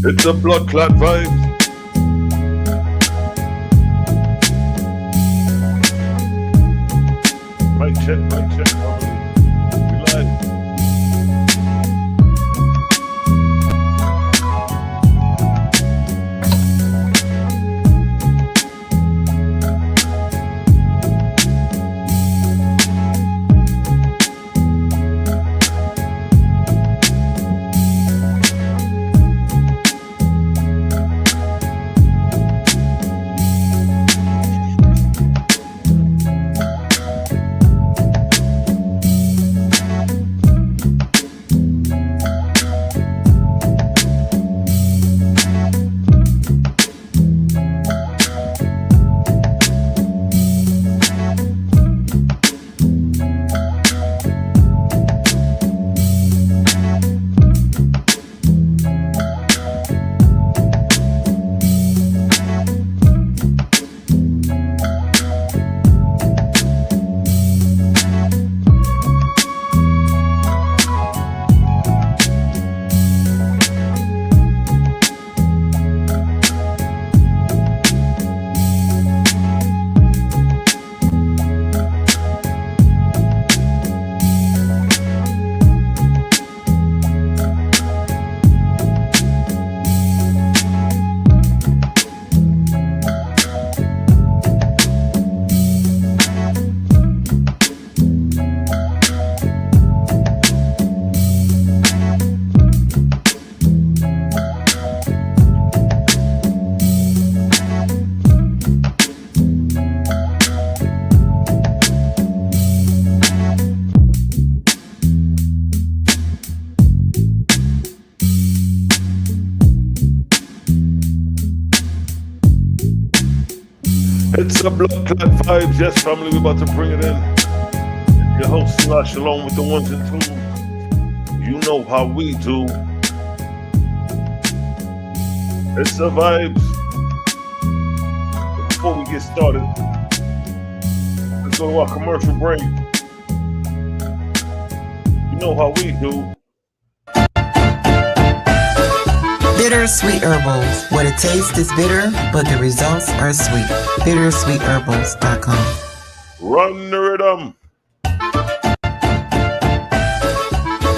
It's a blood clot vibe. Mic check, mic check. We live. It's a blood clot vibes. Yes, family, we're about to bring it in. Your host, Selah Shalom with the ones and twos. You know how we do. It's the vibes. But before we get started, let's go to our commercial break. You know how we do. Bittersweet Herbals, where the taste is bitter, but the results are sweet. Bittersweetherbals.com. Run the rhythm.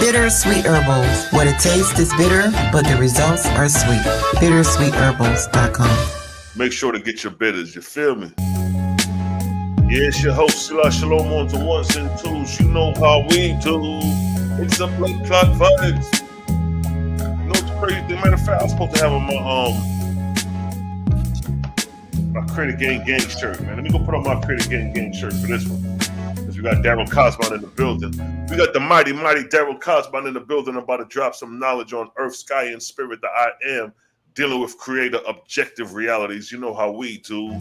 Bittersweet Herbals, where the taste is bitter, but the results are sweet. Bittersweetherbals.com. Make sure to get your bitters, you feel me? Yeah, it's your host, Selah Shalom on the ones and twos. You know how we do. It's a blood clot vibes. Crazy thing. Matter of fact, I was supposed to have on my Credit Gang shirt, man. Let me go put on my Credit Gang shirt for this one. Because we got Darryl Kosmon in the building. We got the mighty Darryl Kosmon in the building. I'm about to drop some knowledge on earth, sky, and spirit that I am, dealing with creator objective realities. You know how we do.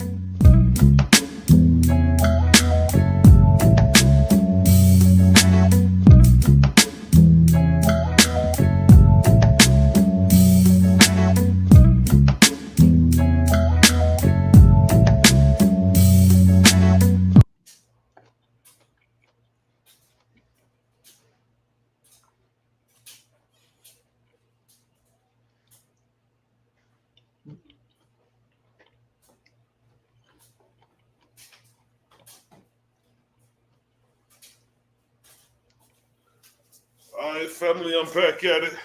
All right, family, I'm back at it.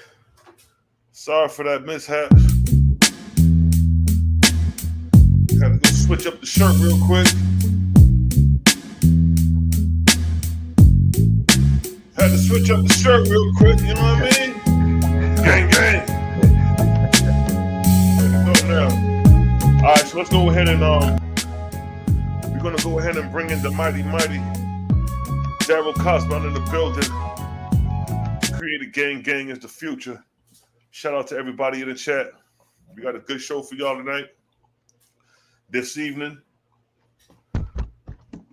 Sorry for that mishap. Had to go switch up the shirt real quick. Had to switch up the shirt real quick, you know what I mean? Gang, gang. Let's go now. All right, so let's go ahead and we're gonna go ahead and bring in the mighty Darryl Kosmon in the building. Creator gang is the future. Shout out to everybody in the chat. We got a good show for y'all tonight. This evening,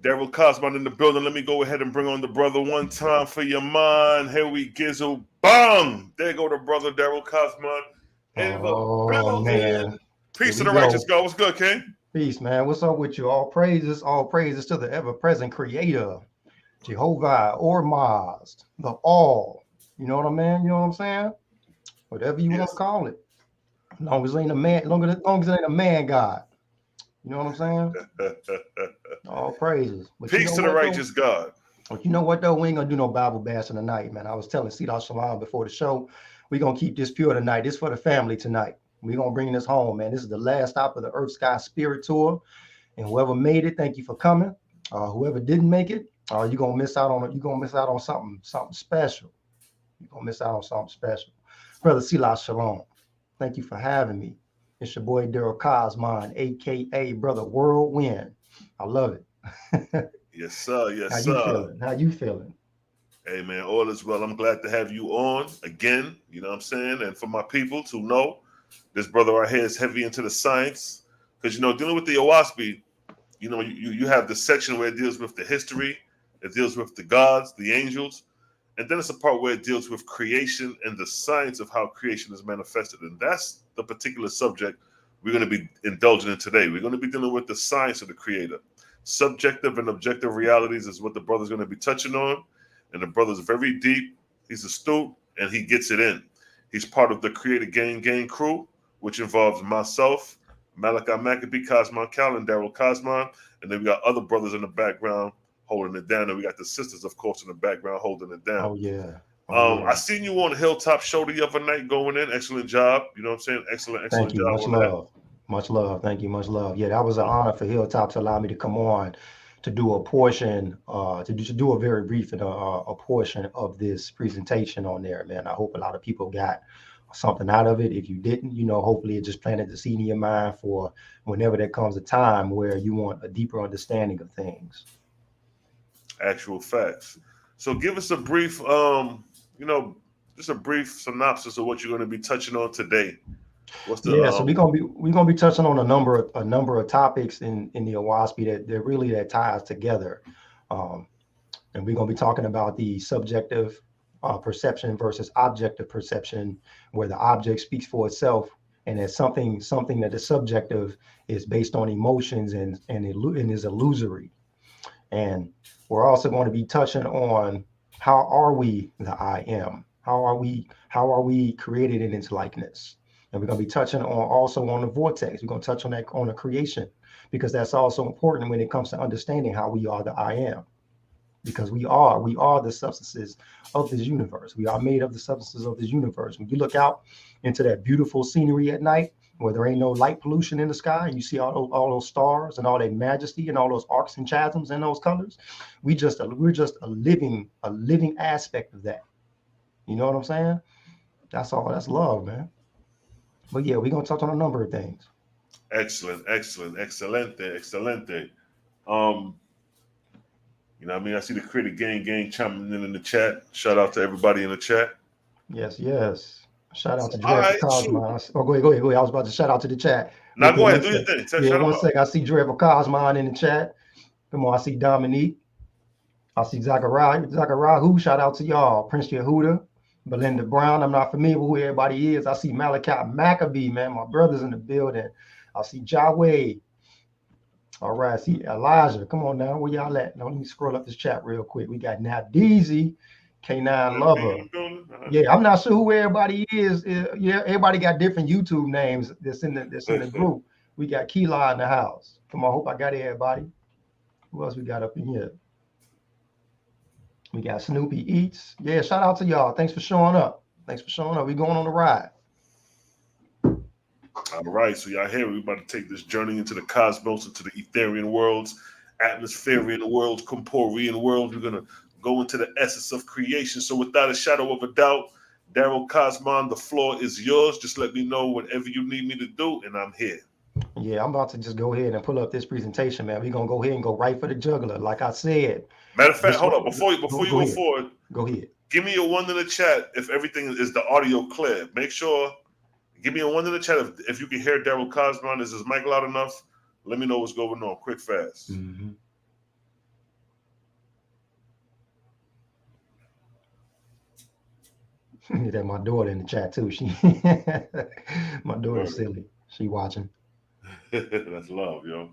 Darryl Kosmon in the building. Let me go ahead and bring on the brother one time for your mind. Here we gizzle. Bang! There go the brother Darryl Kosmon. Oh, man. Peace to the righteous God. What's good, King? Peace, man. What's up with you? All praises to the ever-present creator, Jehovah or Maz, the all. You know what I mean? You know what I'm saying? Whatever you want to call it. Long as it ain't a man, long as it ain't a man God. You know what I'm saying? All praises. But you Peace know to the what though? righteous God. But you know what though? We ain't gonna do no Bible bashing tonight, man. I was telling Selah Shalom before the show, we gonna keep this pure tonight. This for the family tonight. We gonna bring this home, man. This is the last stop of the Earth Sky Spirit Tour. And whoever made it, thank you for coming. Whoever didn't make it, you're gonna miss out on it. You're gonna miss out on something special. You're gonna miss out on something special. Brother Selah Shalom, thank you for having me. It's your boy Darryl Kosmon, aka Brother Whirlwind. I love it. Yes, sir. Yes, How sir. you feeling? How you feeling? Hey, man, all is well. I'm glad to have you on again. You know what I'm saying? And for my people to know, this brother right here is heavy into the science. Because, you know, dealing with the Owaspy, you know, you have the section where it deals with the history, it deals with the gods, the angels, and then it's a part where it deals with creation and the science of how creation is manifested. And that's the particular subject we're going to be indulging in today. We're going to be dealing with the science of the creator. Subjective and objective realities is what the brother's going to be touching on. And the brother's very deep, he's astute, and he gets it in. He's part of the Creator Gang crew, which involves myself, Malachi Maccabee, Kosmon Cal, and Darryl Kosmon. And then we got other brothers in the background holding it down. And we got the sisters, of course, in the background holding it down. Oh, yeah. I seen you on Hilltop Show the other night going in. Excellent job. You know what I'm saying? Excellent Thank you. job. Much love. Much love. Thank you. Much love. Yeah, that was an honor for Hilltop to allow me to come on to do a portion, to do a very brief and a portion of this presentation on there, man. I hope a lot of people got something out of it. If you didn't, you know, hopefully it just planted the seed in your mind for whenever there comes a time where you want a deeper understanding of things. Actual facts. So give us a brief, you know, just a brief synopsis of what you're going to be touching on today. What's the so we're gonna be touching on a number of topics in the Owaspy that ties together, and we're gonna be talking about the subjective perception versus objective perception, where the object speaks for itself, and it's something that the subjective is based on emotions and is illusory. And we're also going to be touching on how are we the I am? How are we created in its likeness? And we're going to be touching on the vortex. We're going to touch on that on the creation, because that's also important when it comes to understanding how we are the I am. Because we are the substances of this universe. We are made of the substances of this universe. When you look out into that beautiful scenery at night, where there ain't no light pollution in the sky, and you see all those stars and all that majesty and all those arcs and chasms and those colors, we're just a living aspect of that. You know what I'm saying? That's all. That's love, man. But yeah, we're gonna touch on a number of things. Excellent. You know what I mean? I see the Creator Gang chiming in the chat. Shout out to everybody in the chat. Yes. Shout out to Darryl Kosmon. Oh, go ahead. I was about to shout out to the chat. Now go ahead, do your thing. Yeah, one sec. I see Darryl Kosmon in the chat. Come on, I see Dominique. I see Zachariah. Who? Shout out to y'all. Prince Yehuda, Belinda Brown. I'm not familiar with who everybody is. I see Malachi Maccabee, man. My brother's in the building. I see Jawed. All right, I see Elijah. Come on now. Where y'all at? Now, let me scroll up this chat real quick. We got Nadizi, K9 Lover. Yeah, I'm not sure who everybody is. Yeah, everybody got different YouTube names that's in the group. We got Keela in the house. Come on, hope I got everybody. Who else we got up in here? We got Snoopy Eats. Yeah, shout out to y'all. Thanks for showing up. We going on the ride. All right, so y'all here. We're about to take this journey into the cosmos, into the Etherian worlds, atmospherian worlds, corporean worlds. We're going to go into the essence of creation. So without a shadow of a doubt, Darryl Kosmon, the floor is yours. Just let me know whatever you need me to do, and I'm here. Yeah, I'm about to just go ahead and pull up this presentation, man. We're going to go ahead and go right for the juggler, like I said. Matter of fact, hold on. Before you go forward, go ahead. Give me a 1 in the chat if everything is the audio clear. Make sure, give me a 1 in the chat if you can hear Darryl Kosmon. Is his mic loud enough? Let me know what's going on. Quick, fast. Mm-hmm. That my daughter in the chat too. My daughter's silly. She watching. That's love, yo.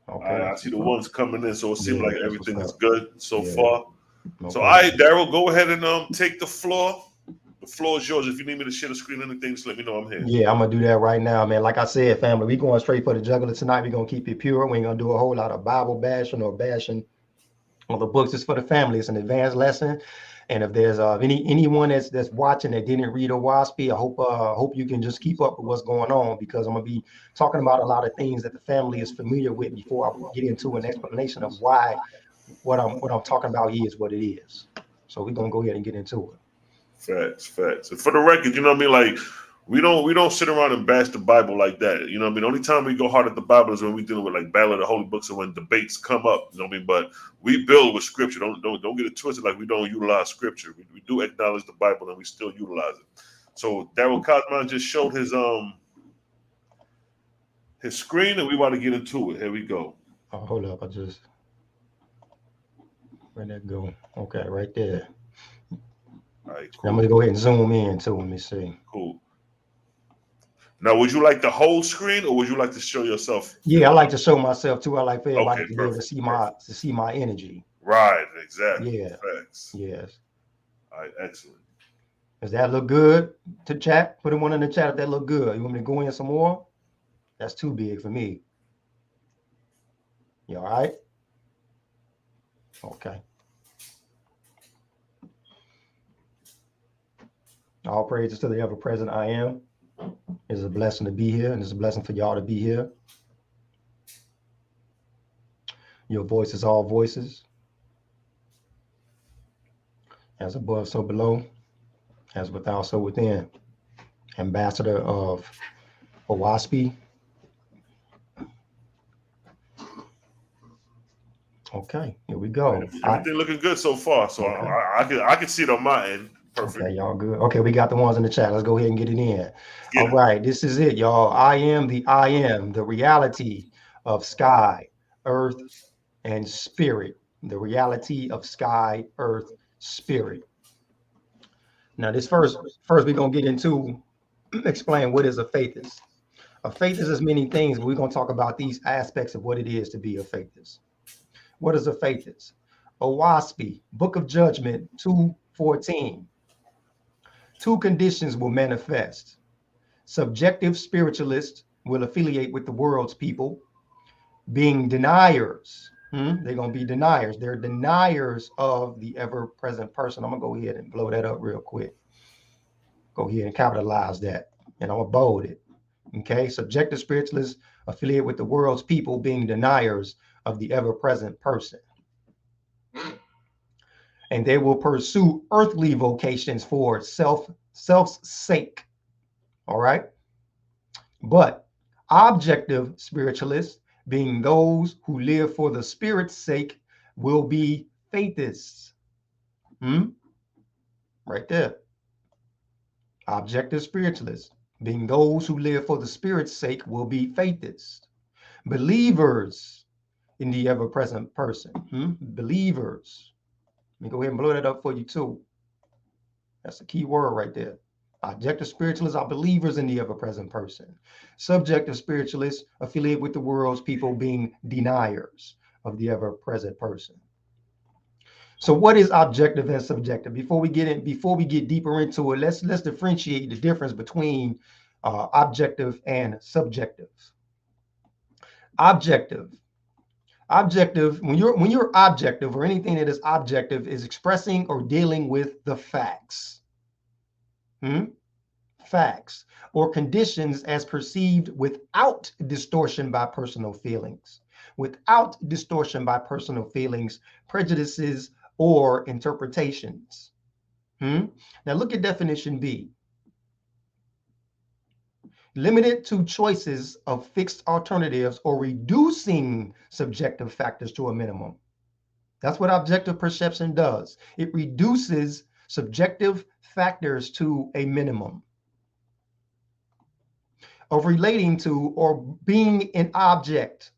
Okay. I see the ones coming in, so it seems like everything is good so far. Okay. So, all right, Darryl, go ahead and take the floor. The floor is yours. If you need me to share the screen or anything, just let me know I'm here. Yeah, I'm gonna do that right now, man. Like I said, family, we going straight for the jugular tonight. We're gonna keep it pure. We ain't gonna do a whole lot of Bible bashing or bashing on the books. It's for the family. It's an advanced lesson. And if there's anyone that's watching that didn't read OWASP, I hope you can just keep up with what's going on, because I'm gonna be talking about a lot of things that the family is familiar with before I get into an explanation of why what I'm talking about is what it is. So we're gonna go ahead and get into it. Facts. And for the record, you know what I mean? Like, we don't sit around and bash the Bible like that. You know what I mean? The only time we go hard at the Bible is when we dealing with like Battle of the Holy Books and when debates come up. You know what I mean? But we build with scripture. Don't get it twisted like we don't utilize scripture. We do acknowledge the Bible and we still utilize it. So Darryl Kosmon just showed his screen, and we want to get into it. Here we go. Oh, hold up, where'd that go? Okay, right there. All right, cool. I'm gonna go ahead and zoom in too. Let me see. Cool. Now, would you like the whole screen, or would you like to show yourself? Yeah, I like to show myself too. I like for everybody Okay, to be able to see my energy. Right, exactly. Yeah. Facts. Yes. All right, excellent. Does that look good to chat? Put one in the chat if that look good. You want me to go in some more? That's too big for me. You all right? Okay. All praises to the ever-present I am. It's a blessing to be here, and it's a blessing for y'all to be here. Your voice is all voices. As above, so below. As without, so within. Ambassador of OWASP. Okay, here we go. Everything looking good so far, so okay. I can see it on my end. Perfect. Okay, y'all good. Okay, we got the ones in the chat. Let's go ahead and get it in. Yeah. All right, this is it, y'all. I am, the reality of sky, earth, and spirit. The reality of sky, earth, spirit. Now, this first we're gonna get into explain what is a faithist. A faithist is many things, but we're gonna talk about these aspects of what it is to be a faithist. What is a faithist? OWASP, Book of Judgment 2:14. Two conditions will manifest. Subjective spiritualists will affiliate with the world's people, being deniers. They're going to be deniers. They're deniers of the ever-present person. I'm going to go ahead and blow that up real quick. Go ahead and capitalize that. And I'm going to bold it. Okay? Subjective spiritualists affiliate with the world's people, being deniers of the ever-present person. And they will pursue earthly vocations for self's sake. All right. But objective spiritualists, being those who live for the spirit's sake, will be faithists. Right there. Objective spiritualists, being those who live for the spirit's sake, will be faithists. Believers in the ever-present person. Believers. Let me go ahead and blow that up for you too. That's a key word right there. Objective spiritualists are believers in the ever-present person. Subjective spiritualists affiliate with the world's people, being deniers of the ever-present person. So what is objective and subjective? Before we get deeper into it, let's differentiate the difference between objective and subjective. Objective, when you're objective, or anything that is objective, is expressing or dealing with the facts. Facts or conditions as perceived without distortion by personal feelings. Without distortion by personal feelings, prejudices, or interpretations. Now look at definition B. Limited to choices of fixed alternatives or reducing subjective factors to a minimum. That's what objective perception does. It reduces subjective factors to a minimum. Of relating to or being an object,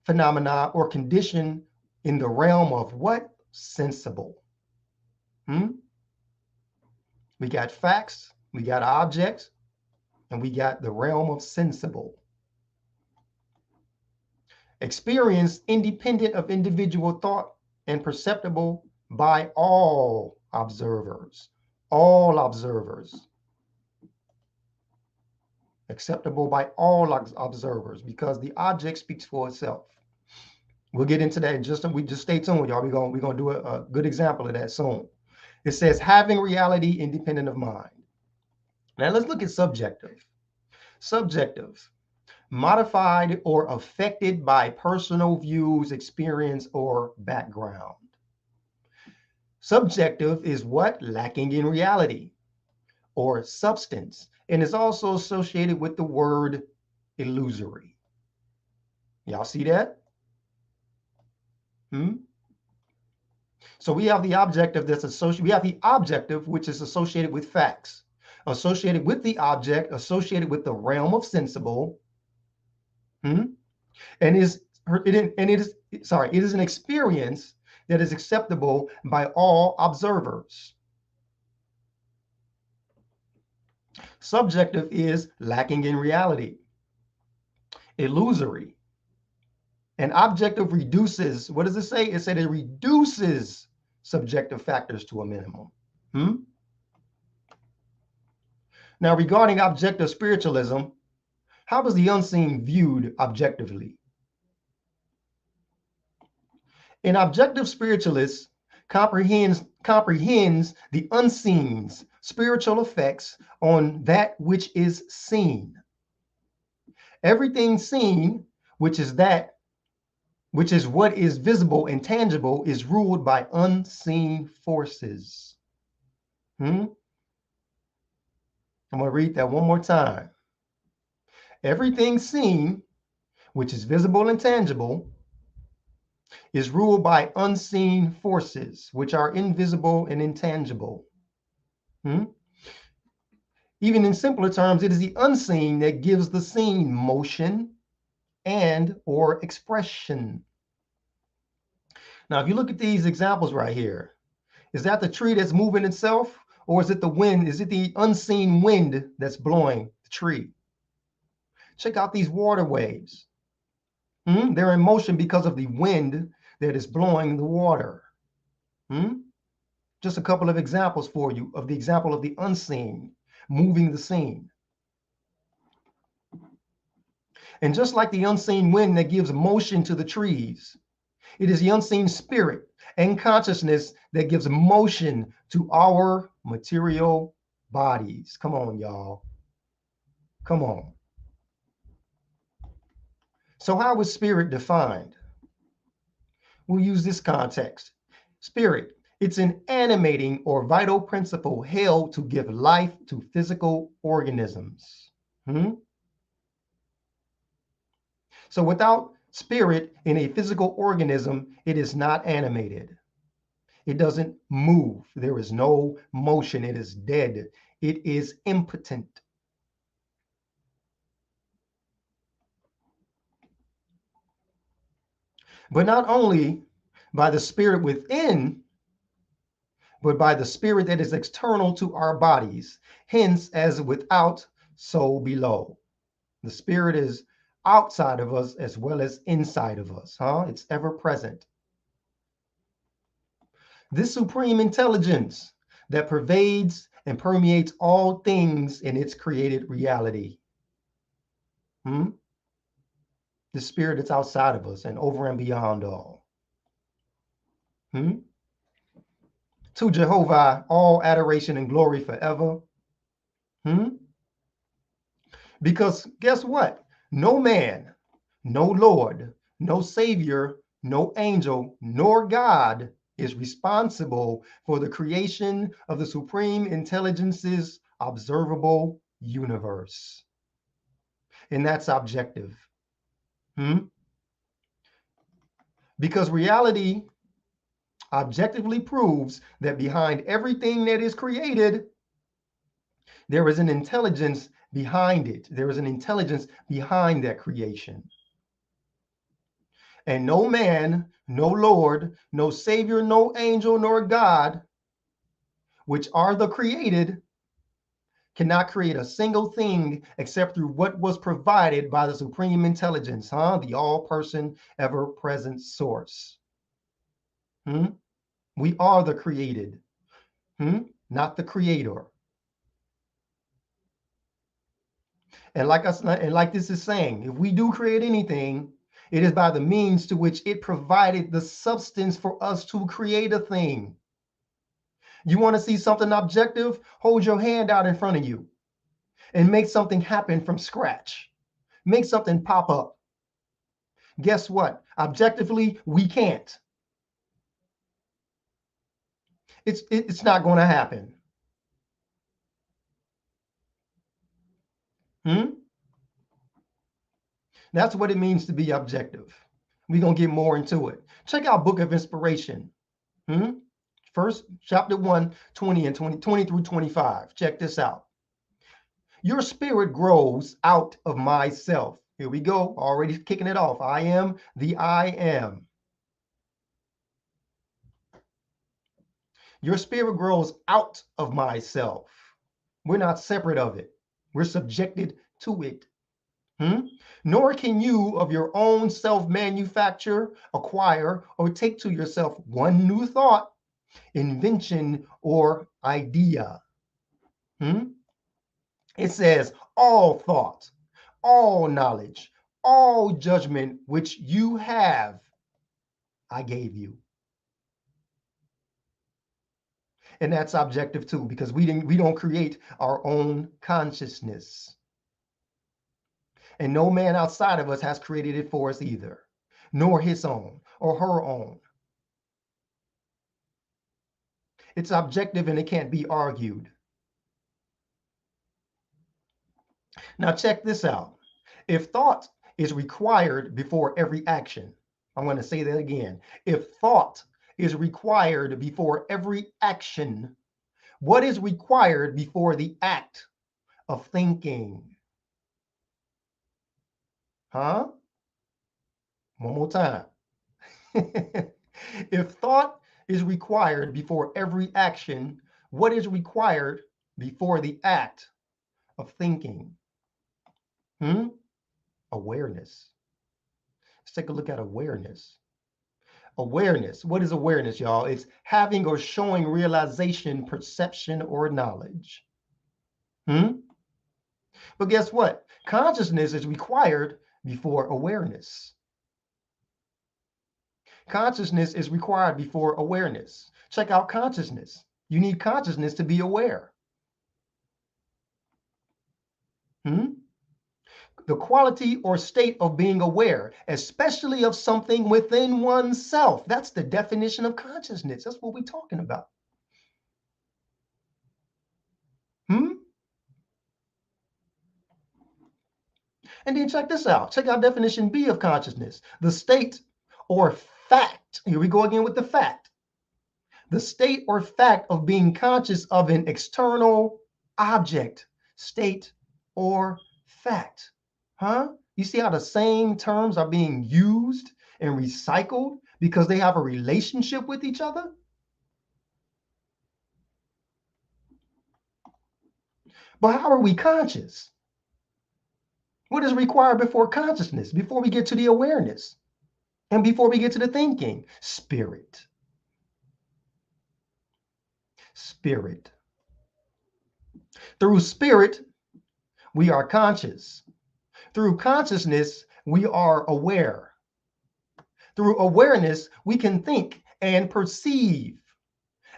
phenomena, or condition in the realm of what? Sensible. We got facts, we got objects, and we got the realm of sensible. Experience independent of individual thought and perceptible by all observers. all observers. Acceptable by all observers, because the object speaks for itself. We'll get into that in just stay tuned, y'all. We're gonna do a good example of that soon. It says having reality independent of mind. Now let's look at subjective. Subjective, modified or affected by personal views, experience, or background. Subjective is what? Lacking in reality or substance, and is also associated with the word illusory. Y'all see that? So we have the objective that's associated, we have the objective, which is associated with facts, associated with the object, associated with the realm of sensible, and it is an experience that is acceptable by all observers. Subjective is lacking in reality, illusory. And objective reduces, what does it say? It said it reduces subjective factors to a minimum. Now, regarding objective spiritualism, how is the unseen viewed objectively? An objective spiritualist comprehends the unseen's spiritual effects on that which is seen. Everything seen, which is what is visible and tangible, is ruled by unseen forces. I'm going to read that one more time. Everything seen, which is visible and tangible, is ruled by unseen forces, which are invisible and intangible. Even in simpler terms, it is the unseen that gives the seen motion and or expression. Now, if you look at these examples right here, is that the tree that's moving itself, or is it the wind? Is it the unseen wind that's blowing the tree? Check out these water waves. They're in motion because of the wind that is blowing the water. Just a couple of examples for you of the example of the unseen moving the seen. And just like the unseen wind that gives motion to the trees, it is the unseen spirit and consciousness that gives motion to our material bodies. Come on, y'all. Come on. So how is spirit defined? We'll use this context. Spirit, it's an animating or vital principle held to give life to physical organisms. So without spirit in a physical organism, it is not animated. It doesn't move. There is no motion. It is dead. It is impotent. But not only by the spirit within, but by the spirit that is external to our bodies. Hence, as without, so below. The spirit is outside of us as well as inside of us. It's ever present. This supreme intelligence that pervades and permeates all things in its created reality. The spirit that's outside of us and over and beyond all. To Jehovah, all adoration and glory forever. Because guess what? No man, no Lord, no Savior, no angel, nor God is responsible for the creation of the supreme intelligence's observable universe. And that's objective. Because reality objectively proves that behind everything that is created, there is an intelligence behind it. There is an intelligence behind that creation. And no man, no Lord, no Savior, no angel, nor God, which are the created, cannot create a single thing except through what was provided by the supreme intelligence, the all-person, ever-present source. We are the created. not the creator. And like this is saying, if we do create anything, it is by the means to which it provided the substance for us to create a thing. You want to see something objective? Hold your hand out in front of you and make something happen from scratch. Make something pop up. Guess what? Objectively, we can't. It's not going to happen. That's what it means to be objective. We're going to get more into it. Check out Book of Inspiration. First, chapter 1, 20 and 20 through 25. Check this out. Your spirit grows out of myself. Here we go. Already kicking it off. I am the I am. Your spirit grows out of myself. We're not separate of it. We're subjected to it. Nor can you of your own self manufacture, acquire, or take to yourself one new thought, invention, or idea. It says all thought, all knowledge, all judgment which you have, I gave you. And that's objective too, because we don't create our own consciousness. And no man outside of us has created it for us either, nor his own or her own. It's objective and it can't be argued. Now check this out. If thought is required before every action, I'm going to say that again. If thought is required before every action, what is required before the act of thinking? One more time. If thought is required before every action, what is required before the act of thinking? Awareness. Let's take a look at awareness. Awareness. What is awareness, y'all? It's having or showing realization, perception, or knowledge. But guess what? Consciousness is required before awareness. Consciousness is required before awareness. Check out consciousness. You need consciousness to be aware. The quality or state of being aware, especially of something within oneself. That's the definition of consciousness. That's what we're talking about. And then check this out. Check out definition B of consciousness. The state or fact. Here we go again with the fact. The state or fact of being conscious of an external object. State or fact. You see how the same terms are being used and recycled because they have a relationship with each other? But how are we conscious? What is required before consciousness, before we get to the awareness, and before we get to the thinking? Spirit. Spirit. Through spirit, we are conscious. Through consciousness, we are aware. Through awareness, we can think and perceive.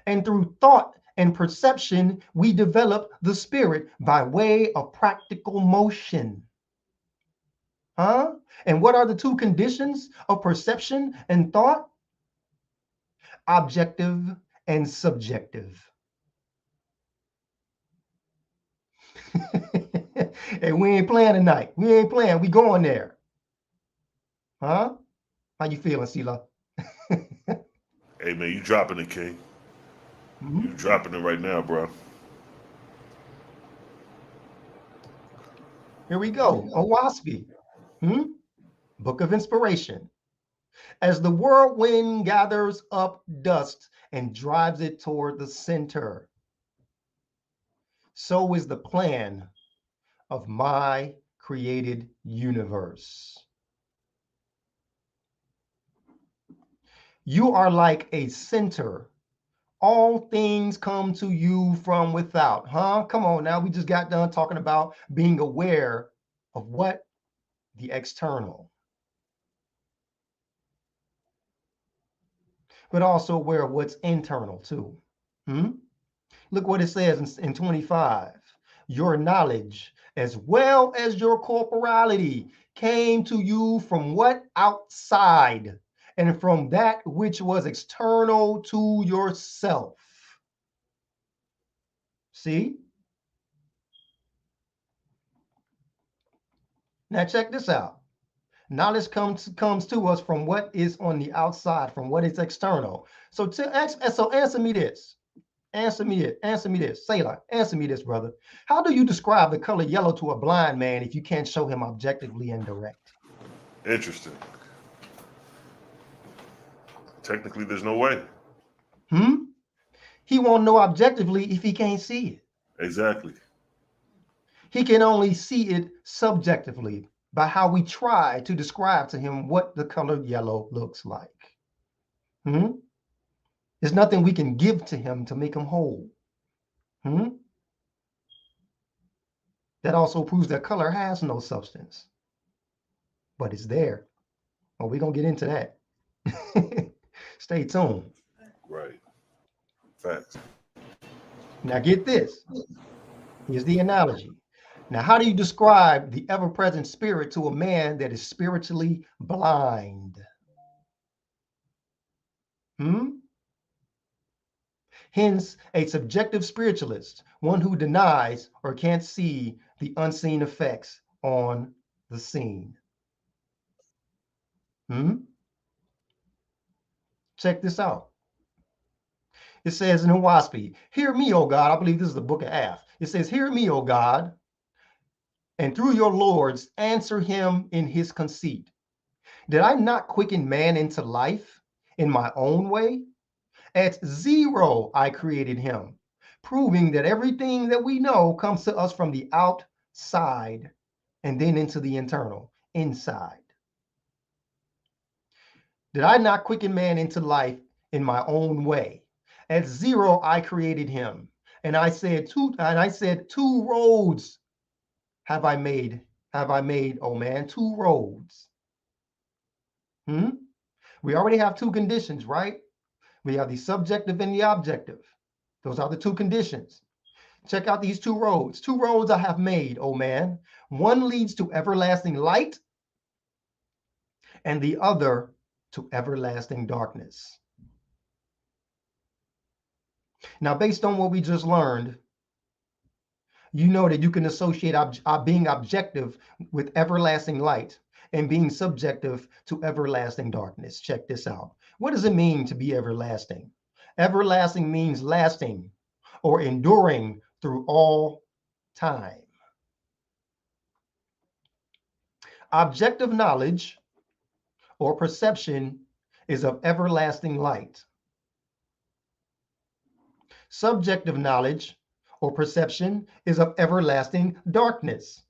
And through thought and perception, we develop the spirit by way of practical motion. And what are the two conditions of perception and thought? Objective and subjective. And we ain't playing tonight. We ain't playing. We going there. How you feeling, Selah? Hey, man, you dropping it, King. You dropping it right now, bro. Here we go. Owaski. Book of Inspiration. As the whirlwind gathers up dust and drives it toward the center, so is the plan of my created universe. You are like a center All things come to you from without. Huh? Come on now. We just got done talking about being aware of what? The external. But also aware of what's internal too. Look what it says in 25. Your knowledge as well as your corporality came to you from what? Outside, and from that which was external to yourself. See? Now check this out. Knowledge comes to us from what is on the outside, from what is external. So answer me this. Answer me this. Selah, answer me this, brother. How do you describe the color yellow to a blind man if you can't show him objectively and direct? Interesting. Technically, there's no way. He won't know objectively if he can't see it. Exactly. He can only see it subjectively by how we try to describe to him what the color yellow looks like. There's nothing we can give to him to make him whole. That also proves that color has no substance, but it's there. Oh, we're going to get into that. Stay tuned. Right. Facts. Now get this. Here's the analogy. Now, how do you describe the ever-present spirit to a man that is spiritually blind? Hence, a subjective spiritualist, one who denies or can't see the unseen effects on the scene. Check this out. It says in WASP, hear me, O God. I believe this is the book of Af. It says, hear me, O God, and through your lords answer him in his conceit. Did I not quicken man into life in my own way? At zero, I created him, proving that everything that we know comes to us from the outside and then into the internal, inside. Did I not quicken man into life in my own way? At zero, I created him. And I said, two roads have I made, oh man, two roads. We already have two conditions, right? We have the subjective and the objective. Those are the two conditions. Check out these two roads. Two roads I have made, oh man. One leads to everlasting light, and the other to everlasting darkness. Now, based on what we just learned, you know that you can associate being objective with everlasting light and being subjective to everlasting darkness. Check this out. What does it mean to be everlasting? Everlasting means lasting or enduring through all time. Objective knowledge or perception is of everlasting light. Subjective knowledge or perception is of everlasting darkness.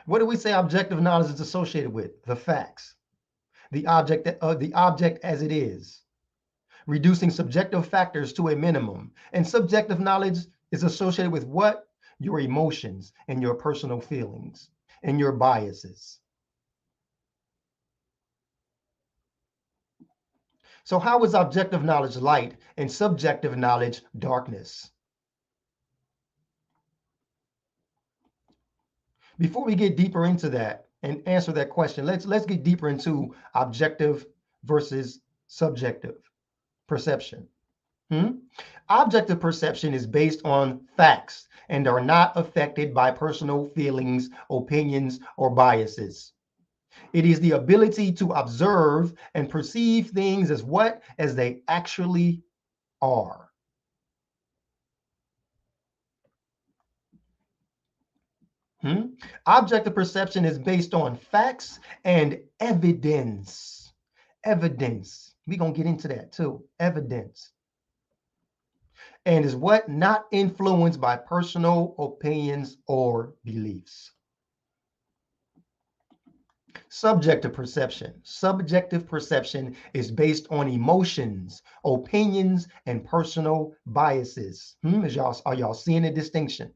What do we say objective knowledge is associated with? The facts, the object as it is, reducing subjective factors to a minimum. And subjective knowledge is associated with what? Your emotions and your personal feelings and your biases. So how is objective knowledge light and subjective knowledge darkness? Before we get deeper into that and answer that question, let's get deeper into objective versus subjective perception. Objective perception is based on facts and are not affected by personal feelings, opinions, or biases. It is the ability to observe and perceive things as what? As they actually are. Objective perception is based on facts and evidence. Evidence. We're going to get into that too. Evidence. And is what? Not influenced by personal opinions or beliefs. Subjective perception. Subjective perception is based on emotions, opinions, and personal biases. Are y'all seeing the distinction?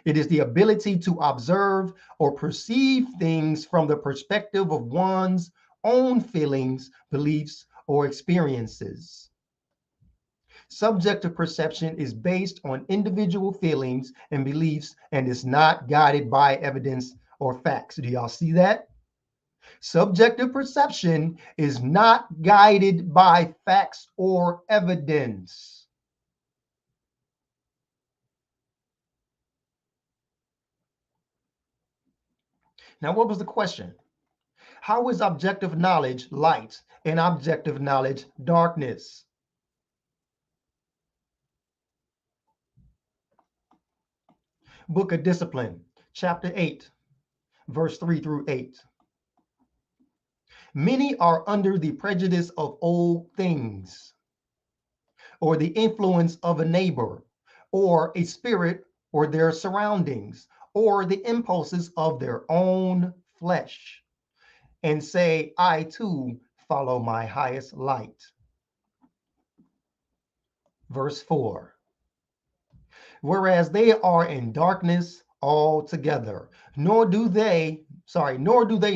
It is the ability to observe or perceive things from the perspective of one's own feelings, beliefs, or experiences. Subjective perception is based on individual feelings and beliefs and is not guided by evidence or facts. Do y'all see that? Subjective perception is not guided by facts or evidence. Now, what was the question? How is objective knowledge light and objective knowledge darkness? Book of Discipline, chapter 8, verse 3 through 8. Many are under the prejudice of old things, or the influence of a neighbor, or a spirit, or their surroundings, or the impulses of their own flesh, and say, I too follow my highest light. Verse 4. Whereas they are in darkness altogether, nor do they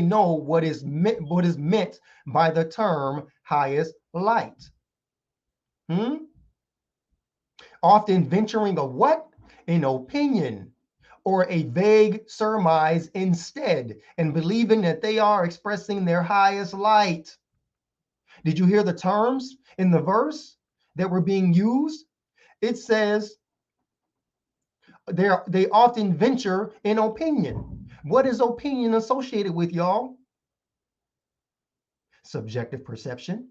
know what is meant by the term highest light. Often venturing a what? An opinion or a vague surmise instead, and believing that they are expressing their highest light. Did you hear the terms in the verse that were being used? It says they often venture in opinion. What is opinion associated with, y'all? Subjective perception.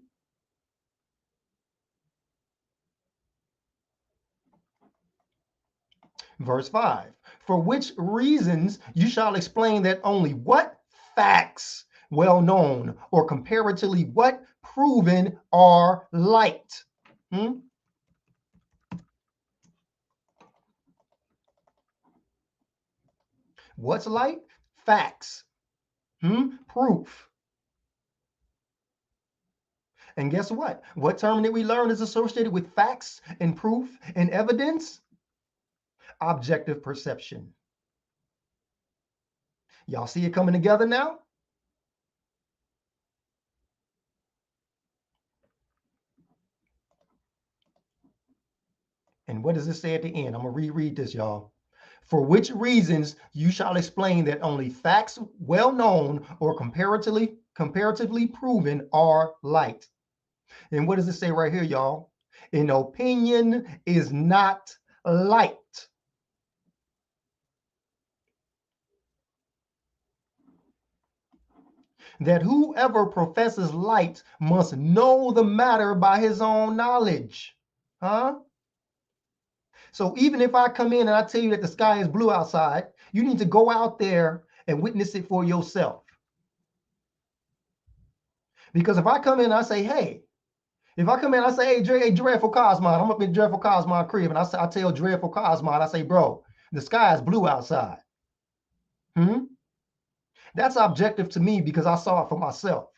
Verse 5. For which reasons you shall explain that only what? Facts well known or comparatively what? Proven are light. What's light? Facts. Proof. And guess what? What term did we learn is associated with facts and proof and evidence? Objective perception. Y'all see it coming together now? And what does it say at the end? I'm going to reread this, y'all. For which reasons you shall explain that only facts well known or comparatively proven are light. And what does it say right here, y'all? An opinion is not light. That whoever professes light must know the matter by his own knowledge. So even if I come in and I tell you that the sky is blue outside, you need to go out there and witness it for yourself. Because if I come in and I say, hey, Dreadful Kosmon, I'm up in Dreadful Kosmon crib, and I tell Dreadful Kosmon, I say, bro, the sky is blue outside. That's objective to me because I saw it for myself.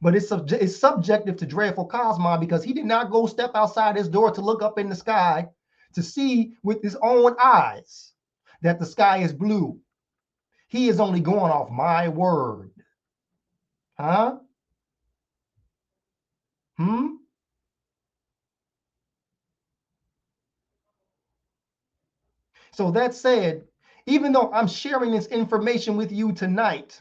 But it's subjective to Dreadful Kosmon because he did not go step outside his door to look up in the sky to see with his own eyes that the sky is blue. He is only going off my word. So that said, even though I'm sharing this information with you tonight,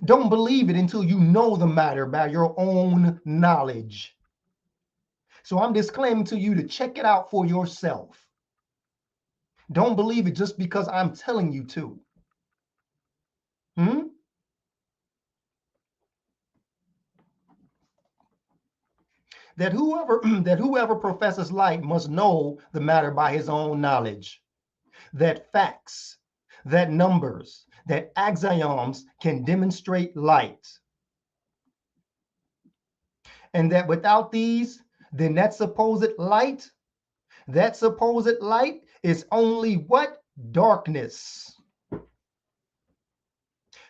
don't believe it until you know the matter by your own knowledge. So I'm disclaiming to you to check it out for yourself. Don't believe it just because I'm telling you to. That whoever professes light must know the matter by his own knowledge. That facts, that numbers, that axioms can demonstrate light. And that without these, then that supposed light is only what? Darkness.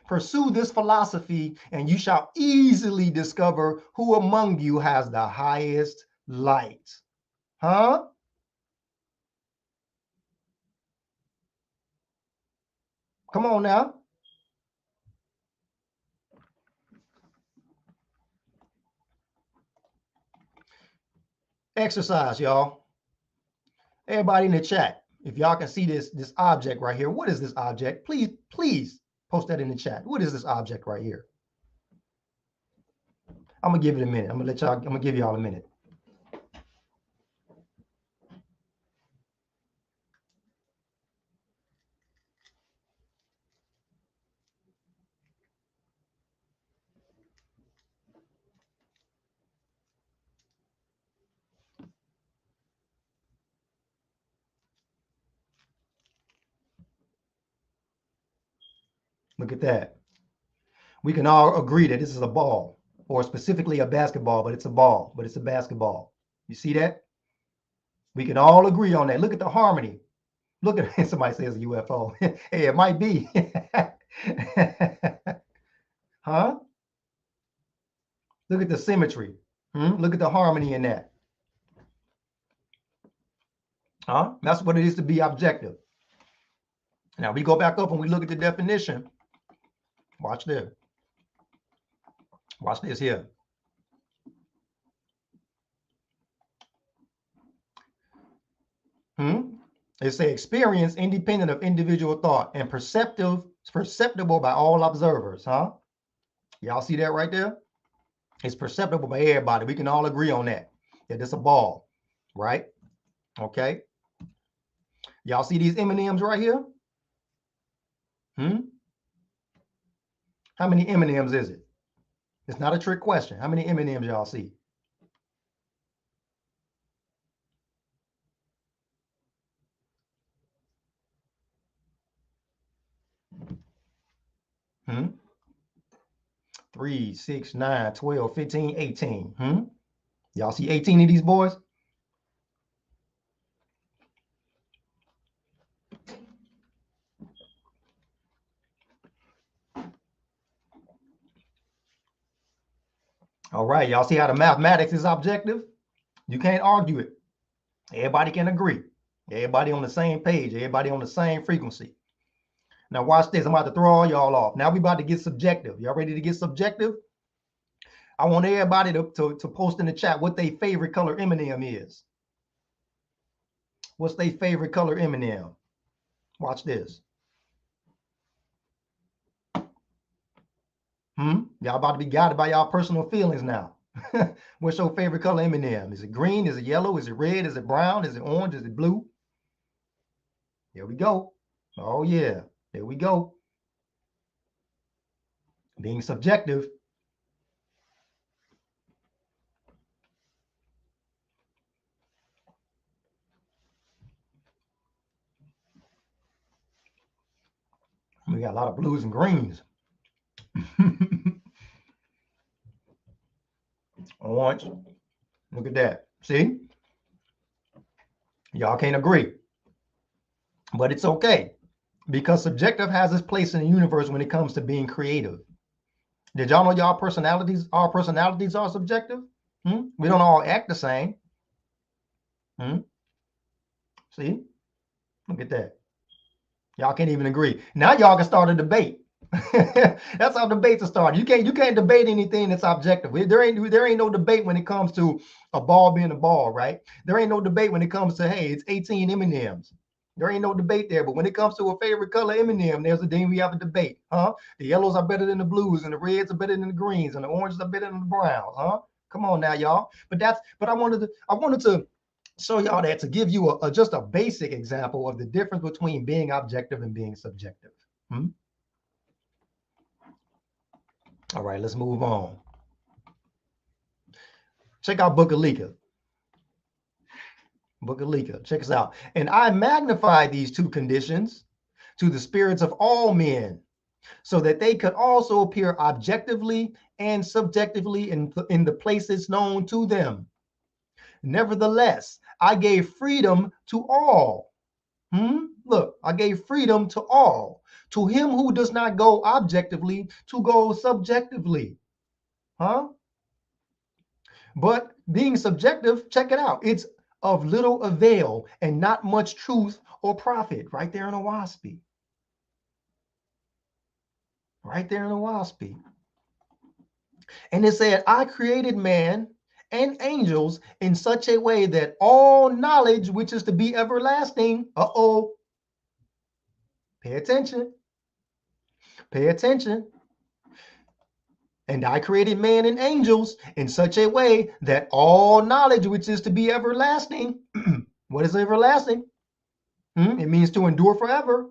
Pursue this philosophy, and you shall easily discover who among you has the highest light. Huh? Come on now. Exercise, y'all. Everybody in the chat, if y'all can see this object right here, what is this object? Please post that in the chat. What is this object right here? I'm gonna give it a minute. I'm gonna give y'all a minute. Look at that. We can all agree that this is a ball, or specifically a basketball, but it's a ball, but it's a basketball. You see that? We can all agree on that. Look at the harmony. Look at somebody says a UFO. Hey, it might be. Huh? Look at the symmetry. Look at the harmony in that. Huh? That's what it is to be objective. Now we go back up and we look at the definition. Watch this. Watch this here. It says experience independent of individual thought and perceptible by all observers. Huh? Y'all see that right there? It's perceptible by everybody. We can all agree on that. That it's a ball, right? Okay. Y'all see these M&Ms right here? How many M&Ms is it? It's not a trick question. How many M&Ms y'all see? Hmm? 3, 6, 9, 12, 15, 18. Y'all see 18 of these boys? All right, y'all see how the mathematics is objective? You can't argue it. Everybody can agree. Everybody on the same page. Everybody on the same frequency. Now watch this. I'm about to throw all y'all off. Now we about to get subjective. Y'all ready to get subjective? I want everybody to post in the chat what their favorite color M&M is. What's their favorite color M&M? Watch this. Y'all about to be guided by y'all personal feelings now. What's your favorite color M&M? Is it green? Is it yellow? Is it red? Is it brown? Is it orange? Is it blue? Here we go. Oh yeah, there we go. Being subjective. We got a lot of blues and greens. Orange. Look at that. See? Y'all can't agree. But it's okay. Because subjective has its place in the universe when it comes to being creative. Did y'all know our personalities are subjective? We don't all act the same. See? Look at that. Y'all can't even agree. Now y'all can start a debate. That's how debates are started. You can't debate anything that's objective. There ain't no debate when it comes to a ball being a ball, right? There ain't no debate when it comes to, hey, it's 18 M&Ms. There ain't no debate there. But when it comes to a favorite color M&M, there's a thing we have a debate. Huh? The yellows are better than the blues, and the reds are better than the greens, and the oranges are better than the browns. Huh? Come on now, y'all. But I wanted to show y'all that, to give you just a basic example of the difference between being objective and being subjective. All right, let's move on. Check out Book of Lika. Book of Lika. Check us out. And I magnify these two conditions to the spirits of all men, so that they could also appear objectively and subjectively in the places known to them. Nevertheless, I gave freedom to all. Look, I gave freedom to all. To him who does not go objectively, to go subjectively. Huh? But being subjective, check it out. It's of little avail and not much truth or profit. Right there in a WASPy. Right there in a WASPy. And it said, I created man and angels in such a way that all knowledge, which is to be everlasting, pay attention, pay attention. And I created man and angels in such a way that all knowledge, which is to be everlasting, what is everlasting? It means to endure forever.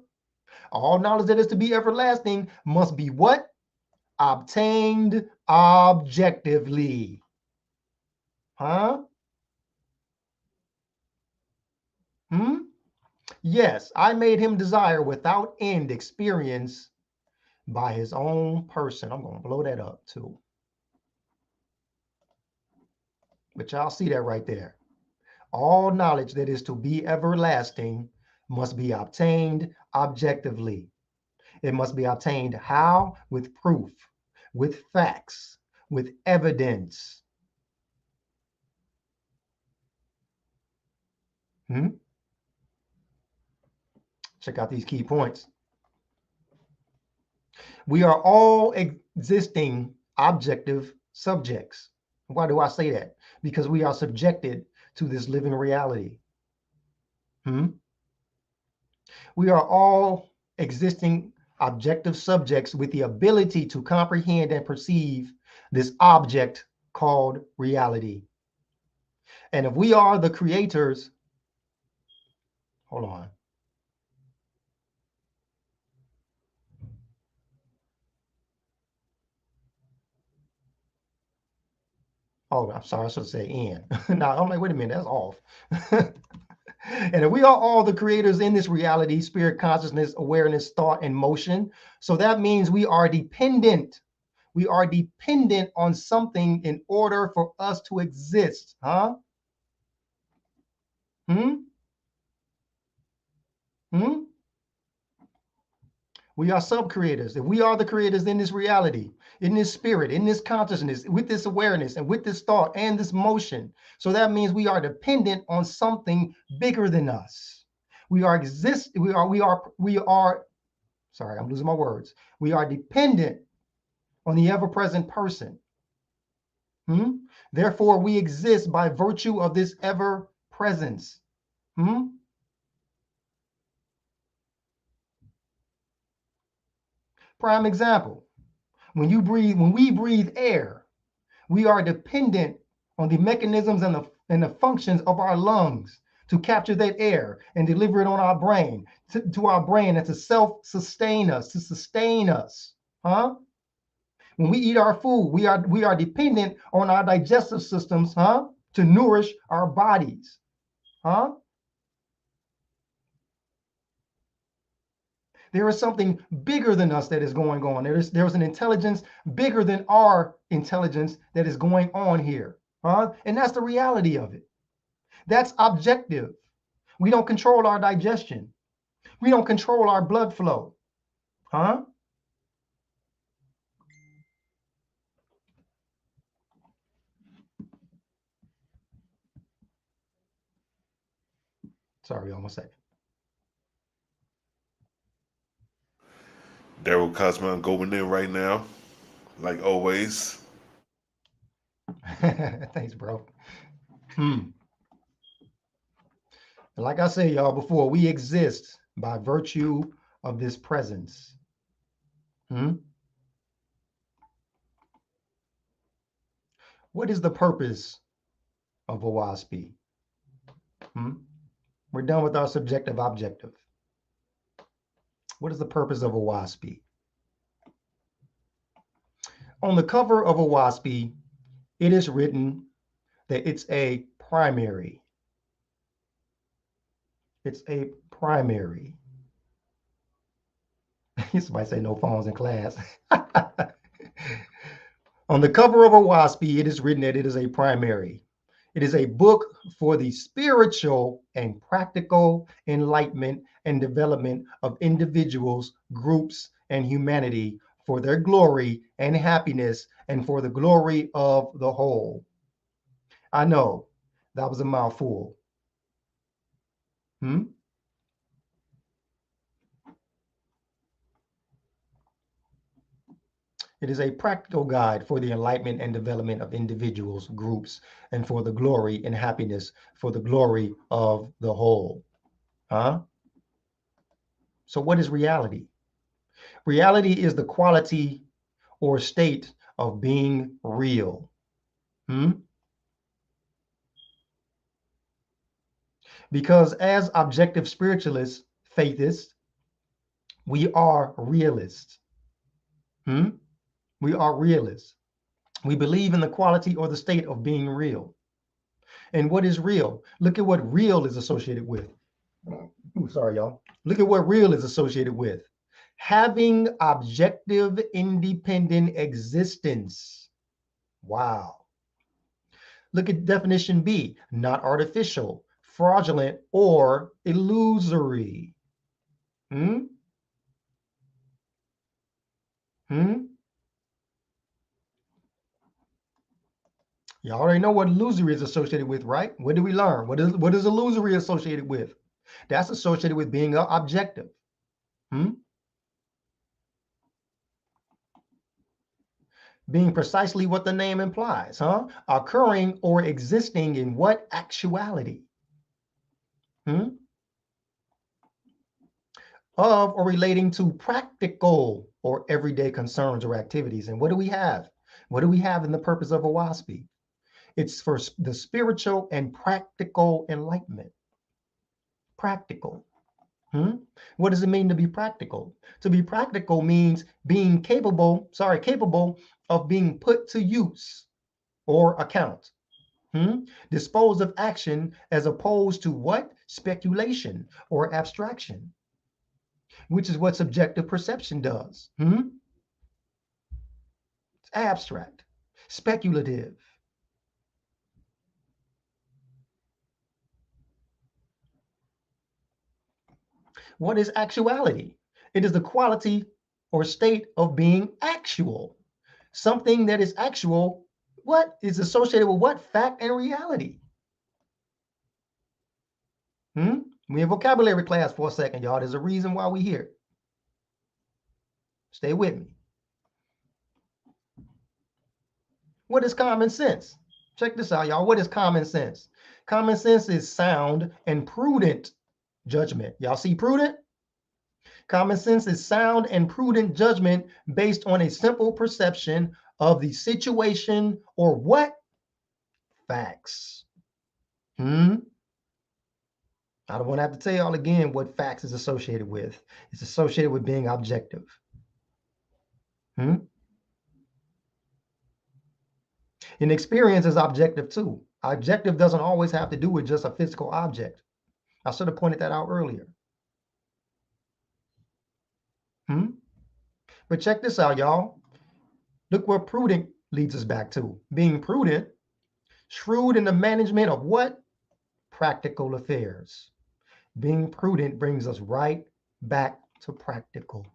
All knowledge that is to be everlasting must be what? Obtained objectively. Huh? Yes, I made him desire without end experience by his own person. I'm going to blow that up too. But y'all see that right there. All knowledge that is to be everlasting must be obtained objectively. It must be obtained how? With proof, with facts, with evidence. Check out these key points. We are all existing objective subjects. Why do I say that? Because we are subjected to this living reality. We are all existing objective subjects with the ability to comprehend and perceive this object called reality. And if we are the creators, hold on. Oh, I'm sorry, I should say in. Now, I'm like, wait a minute, that's off. And if we are all the creators in this reality, spirit, consciousness, awareness, thought, and motion, so that means we are dependent. We are dependent on something in order for us to exist. We are sub-creators. If we are the creators in this reality, in this spirit, in this consciousness, with this awareness, and with this thought and this motion, so that means we are dependent on something bigger than us. We are sorry, I'm losing my words. We are dependent on the ever-present person. Therefore, we exist by virtue of this ever-presence. Prime example, when we breathe air, we are dependent on the mechanisms and the functions of our lungs to capture that air and deliver it on our brain, to our brain, and to self-sustain us, to sustain us. When we eat our food, we are dependent on our digestive systems, to nourish our bodies. There is something bigger than us that is going on. There's an intelligence bigger than our intelligence that is going on here. And that's the reality of it. That's objective. We don't control our digestion. We don't control our blood flow. Sorry, almost a second. Darryl Kosmon going in right now, like always. Thanks, bro. Like I said, y'all, before, we exist by virtue of this presence. What is the purpose of a WASPy? We're done with our subjective objective. What is the purpose of a WASPy? On the cover of a WASPy, it is written that it's a primary. It's a primary. Somebody say no phones in class. On the cover of a WASPy, it is written that it is a primary. It is a book for the spiritual and practical enlightenment and development of individuals, groups, and humanity for their glory and happiness and for the glory of the whole. I know that was a mouthful. It is a practical guide for the enlightenment and development of individuals, groups, and for the glory and happiness for the glory of the whole. So what is reality? Reality is the quality or state of being real. Because as objective spiritualists, faithists, we are realists. We are realists. We believe in the quality or the state of being real. And what is real? Look at what real is associated with. Ooh, sorry, y'all. Look at what real is associated with. Having objective, independent existence. Wow. Look at definition B, not artificial, fraudulent, or illusory. You already know what illusory is associated with, right? What did we learn? What is illusory associated with? That's associated with being objective. Being precisely what the name implies, occurring or existing in what actuality? Of or relating to practical or everyday concerns or activities. And what do we have? What do we have in the purpose of OWASP? It's for the spiritual and practical enlightenment. Practical. What does it mean to be practical? To be practical means being capable of being put to use or account. Disposed of action as opposed to what? Speculation or abstraction, which is what subjective perception does. It's abstract, speculative. What is actuality? It is the quality or state of being actual. Something that is actual, what is associated with what? Fact and reality. We have vocabulary class for a second, y'all. There's a reason why we're here. Stay with me. What is common sense? Check this out, y'all. What is common sense? Common sense is sound and prudent judgment. Y'all see prudent? Common sense is sound and prudent judgment based on a simple perception of the situation or what? Facts. I don't want to have to tell y'all again what facts is associated with. It's associated with being objective. And experience is objective too. Objective doesn't always have to do with just a physical object. I should have pointed that out earlier. But check this out, y'all. Look where prudent leads us back to. Being prudent, shrewd in the management of what? Practical affairs. Being prudent brings us right back to practical.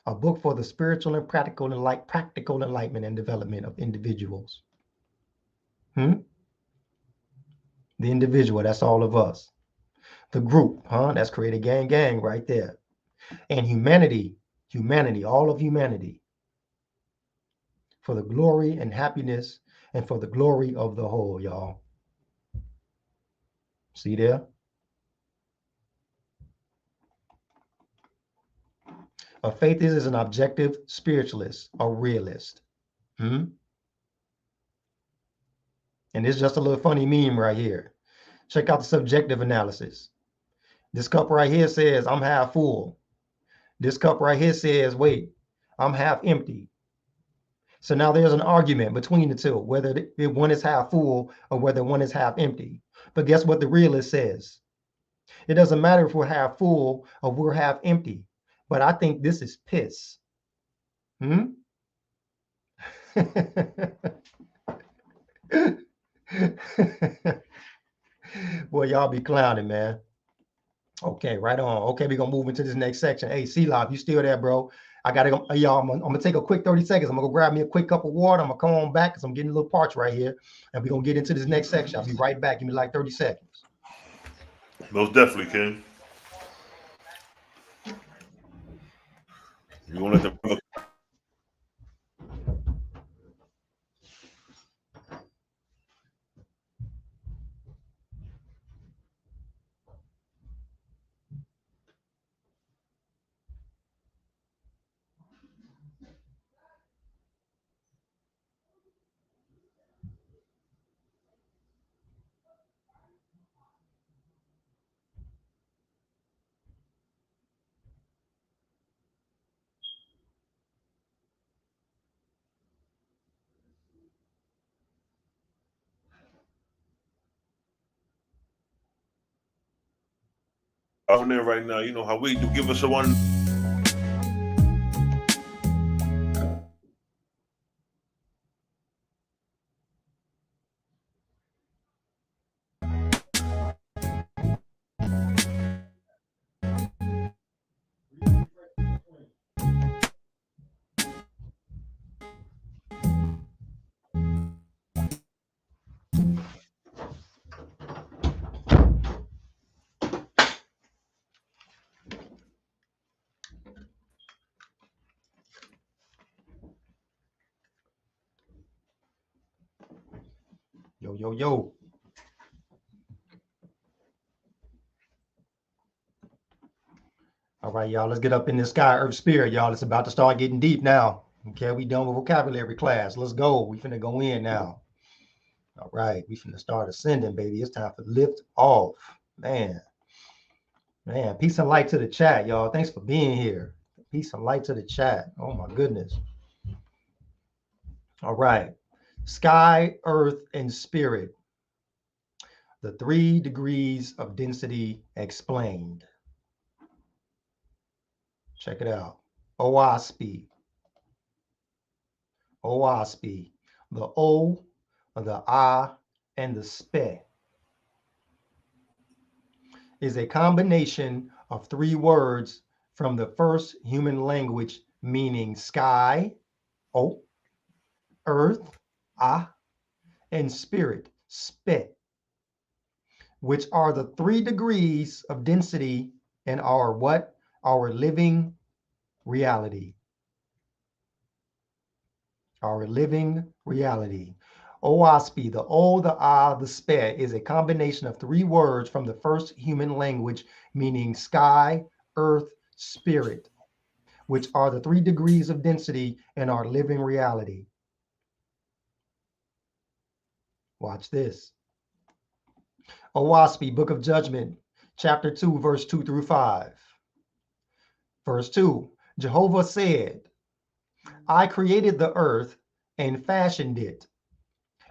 A book for the spiritual and practical enlightenment and development of individuals. The individual, that's all of us. The group, that's create a gang right there. And humanity, all of humanity, for the glory and happiness and for the glory of the whole, y'all. See there? A faithist is an objective spiritualist, a realist. And it's just a little funny meme right here. Check out the subjective analysis. This cup right here says, I'm half full. This cup right here says, wait, I'm half empty. So now there's an argument between the two, whether one is half full or whether one is half empty. But guess what the realist says? It doesn't matter if we're half full or we're half empty, but I think this is piss. Boy, y'all be clowning, man. Okay, right on. Okay, we're gonna move into this next section. Hey, Selah, you still there, bro? I gotta go, y'all. I'm gonna take a quick 30 seconds. I'm gonna go grab me a quick cup of water. I'm gonna come on back because I'm getting a little parched right here, and we're gonna get into this next section. I'll be right back. Give me like 30 seconds. Most definitely, King. You gonna let the brother? On there right now, you know how we do. Give us a one. Yo, yo, yo. All right, y'all. Let's get up in the sky, Earth, Spirit, y'all. It's about to start getting deep now. Okay, we done with vocabulary class. Let's go. We finna go in now. All right, we finna start ascending, baby. It's time for lift off. Man, peace and light to the chat, y'all. Thanks for being here. Peace and light to the chat. Oh my goodness. All right. Sky, earth, and spirit. The 3 degrees of density explained. Check it out. OSP. OSP. The O, the A, and the SPE is a combination of 3 words from the first human language meaning sky, O, earth, A, and spirit, SPE, which are the 3 degrees of density in our what? Our living reality. Our living reality. OSP, the O, the A, the SPE, is a combination of 3 words from the first human language meaning sky, earth, spirit, which are the 3 degrees of density in our living reality. Watch this. OSP, Book of Judgment, chapter 2, verse 2 through 5. Verse 2, Jehovah said, I created the earth and fashioned it,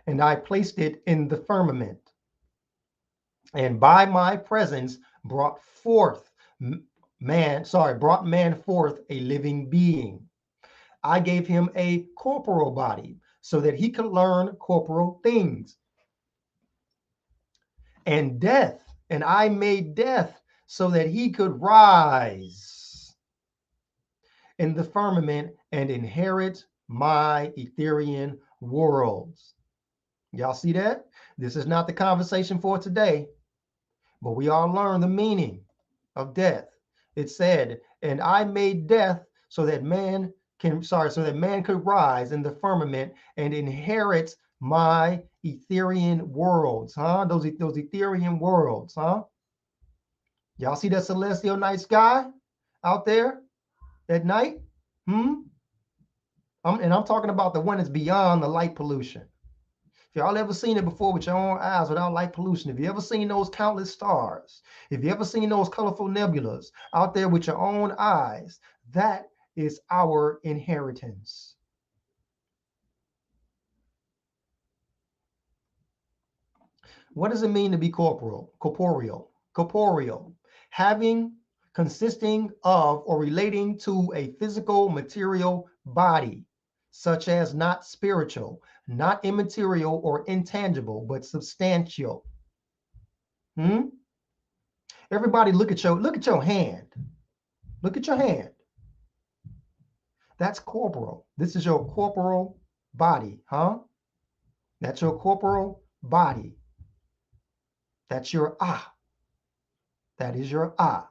and I placed it in the firmament, and by my presence brought man forth a living being. I gave him a corporal body so that he could learn corporal things. And I made death so that he could rise in the firmament and inherit my Etherean worlds. Y'all see that? This is not the conversation for today, but we all learn the meaning of death. It said, and I made death so that man could rise in the firmament and inherit my Etherean worlds, huh? Those Etherean worlds, huh? Y'all see that celestial night sky out there at night? And I'm talking about the one that's beyond the light pollution. If y'all ever seen it before with your own eyes without light pollution, if you ever seen those countless stars, if you ever seen those colorful nebulas out there with your own eyes, that is our inheritance. What does it mean to be corporeal? Corporeal, having, consisting of, or relating to a physical material body. such as not spiritual, not immaterial or intangible, but substantial. Everybody look at your hand. Look at your hand. That's corporal. This is your corporal body, huh? That's your corporal body. That's your ah. That is your ah.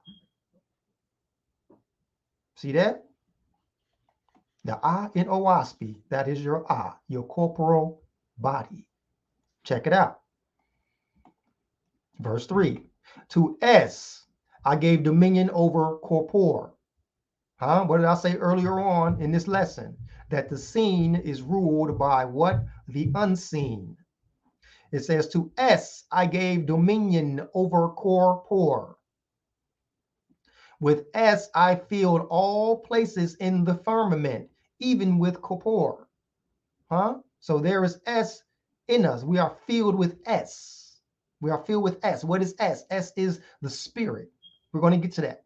See that? The ah in OWASP, that is your ah, your corporal body. Check it out. Verse 3. To S, I gave dominion over corpore. Huh? What did I say earlier on in this lesson? That the seen is ruled by what? The unseen. It says to S, I gave dominion over corpore. With S, I filled all places in the firmament, even with corpore. Huh? So there is S in us. We are filled with S. We are filled with S. What is S? S is the spirit. We're going to get to that.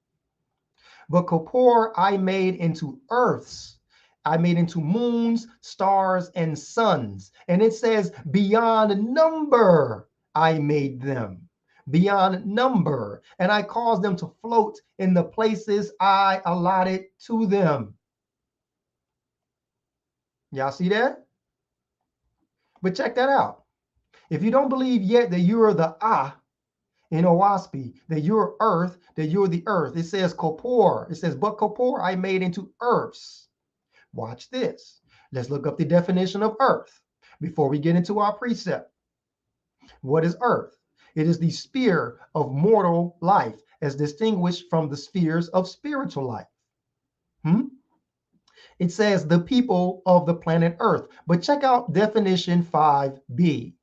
But corpore I made into earths. I made into moons, stars, and suns. And it says, beyond number, I made them. Beyond number. And I caused them to float in the places I allotted to them. Y'all see that? But check that out. If you don't believe yet that you are the ah in OWASP, that you're earth, that you're the earth, it says corpore. It says, but corpore I made into earths. Watch this. Let's look up the definition of earth before we get into our precept. What is earth? It is the sphere of mortal life as distinguished from the spheres of spiritual life. It says the people of the planet Earth. But check out definition 5b.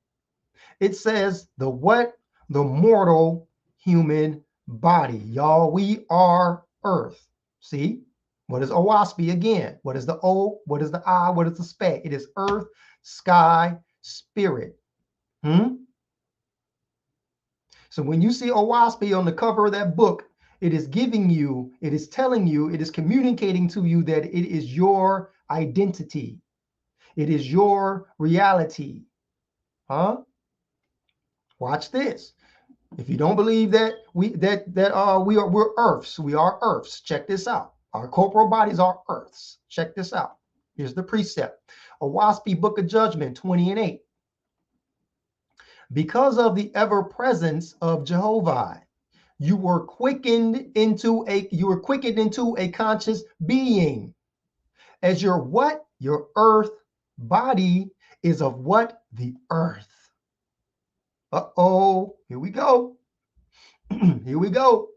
It says the what? The mortal human body. Y'all, we are Earth. See? What is OWASP again? What is the O? What is the I? What is the SPE? It is earth, sky, spirit. So when you see OWASP on the cover of that book, it is giving you, it is telling you, it is communicating to you that it is your identity. It is your reality. Watch this. If you don't believe that we're earths, we are earths. Check this out. Our corporal bodies are earths. Check this out. Here's the precept. OWASP Book of Judgment 20:8. Because of the ever presence of Jehovah, you were quickened into a conscious being. As your what? Your earth body is of what? The earth. Uh-oh, here we go. Here we go.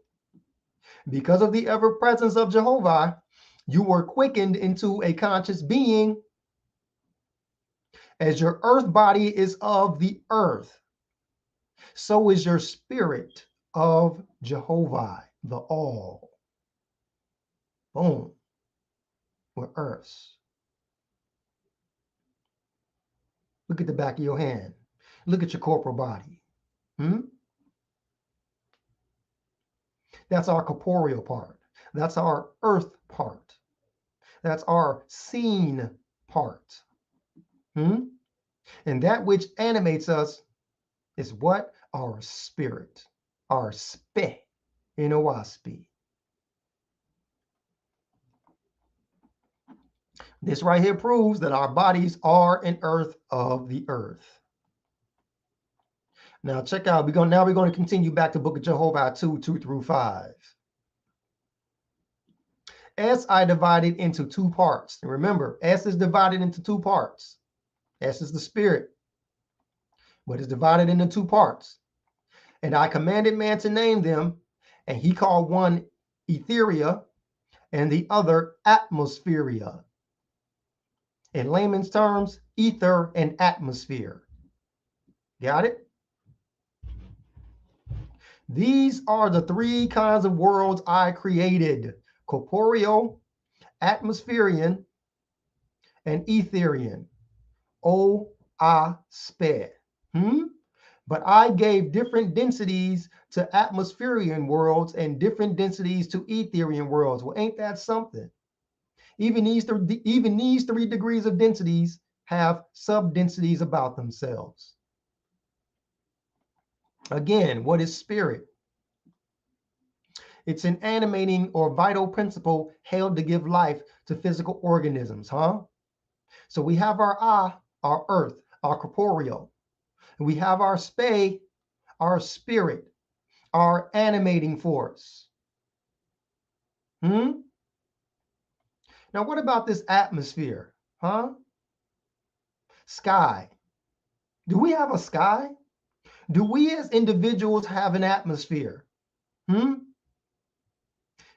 Because of the ever presence of Jehovah, you were quickened into a conscious being. As your earth body is of the earth, so is your spirit of Jehovah, the all. Boom. We're earths. Look at the back of your hand. Look at your corporal body. That's our corporeal part. That's our earth part. That's our seen part. And that which animates us is what? Our spirit. Our SPE in OWASP. This right here proves that our bodies are an earth of the earth. Now check out, we're going to continue back to Book of Jehovah 2:2-5. S I divided into two parts. And remember, S is divided into two parts. S is the spirit, but it's divided into two parts. And I commanded man to name them, and he called one Etheria and the other Atmospheria. In layman's terms, ether and atmosphere. Got it? These are the three kinds of worlds I created: corporeal, atmospherian, and etherian. OWASP. But I gave different densities to atmospherian worlds and different densities to etherian worlds. Well, ain't that something? Even these three degrees of densities have sub-densities about themselves. Again, what is spirit? It's an animating or vital principle held to give life to physical organisms, huh? So we have our earth, our corporeal. And we have our spe, our spirit, our animating force. Now, what about this atmosphere, huh? Sky. Do we have a sky? Do we as individuals have an atmosphere?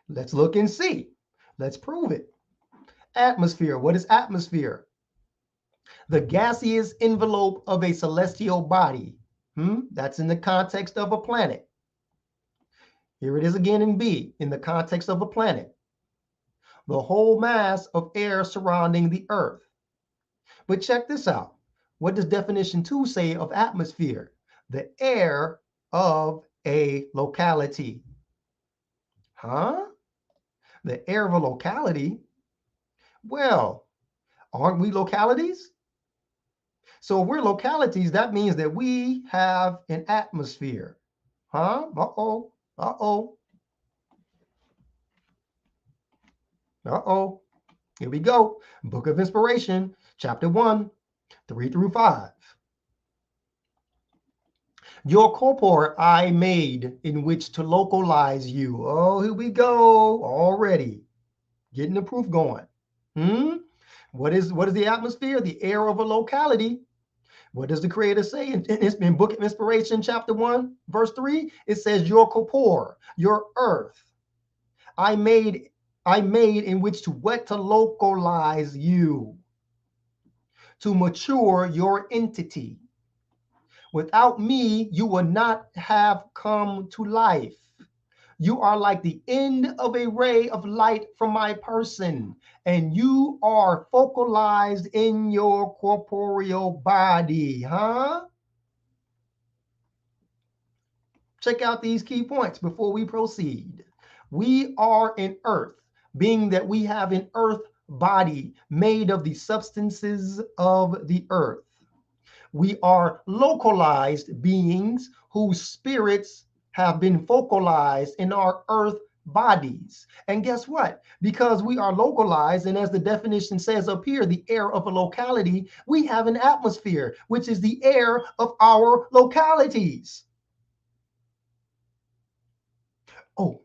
Let's look and see. Let's prove it. Atmosphere. What is atmosphere? The gaseous envelope of a celestial body. That's in the context of a planet. Here it is again in B, in the context of a planet. The whole mass of air surrounding the earth. But check this out. What does definition 2 say of atmosphere? The air of a locality. The air of a locality? Well, aren't we localities? So if we're localities, that means that we have an atmosphere. Uh-oh. Here we go. Book of Inspiration, chapter 1, 3 through 5. Your corpore I made in which to localize you. Oh, here we go. Already getting the proof going. What is the atmosphere? The air of a locality. What does the Creator say in Book of Inspiration, chapter 1, verse 3? It says, your corpore, your earth, I made in which to what? To localize you, to mature your entity. Without me, you will not have come to life. You are like the end of a ray of light from my person, and you are focalized in your corporeal body, Check out these key points before we proceed. We are an earth, being that we have an earth body made of the substances of the earth. We are localized beings whose spirits have been focalized in our earth bodies. And guess what? Because we are localized, and as the definition says up here, the air of a locality, we have an atmosphere, which is the air of our localities. Oh,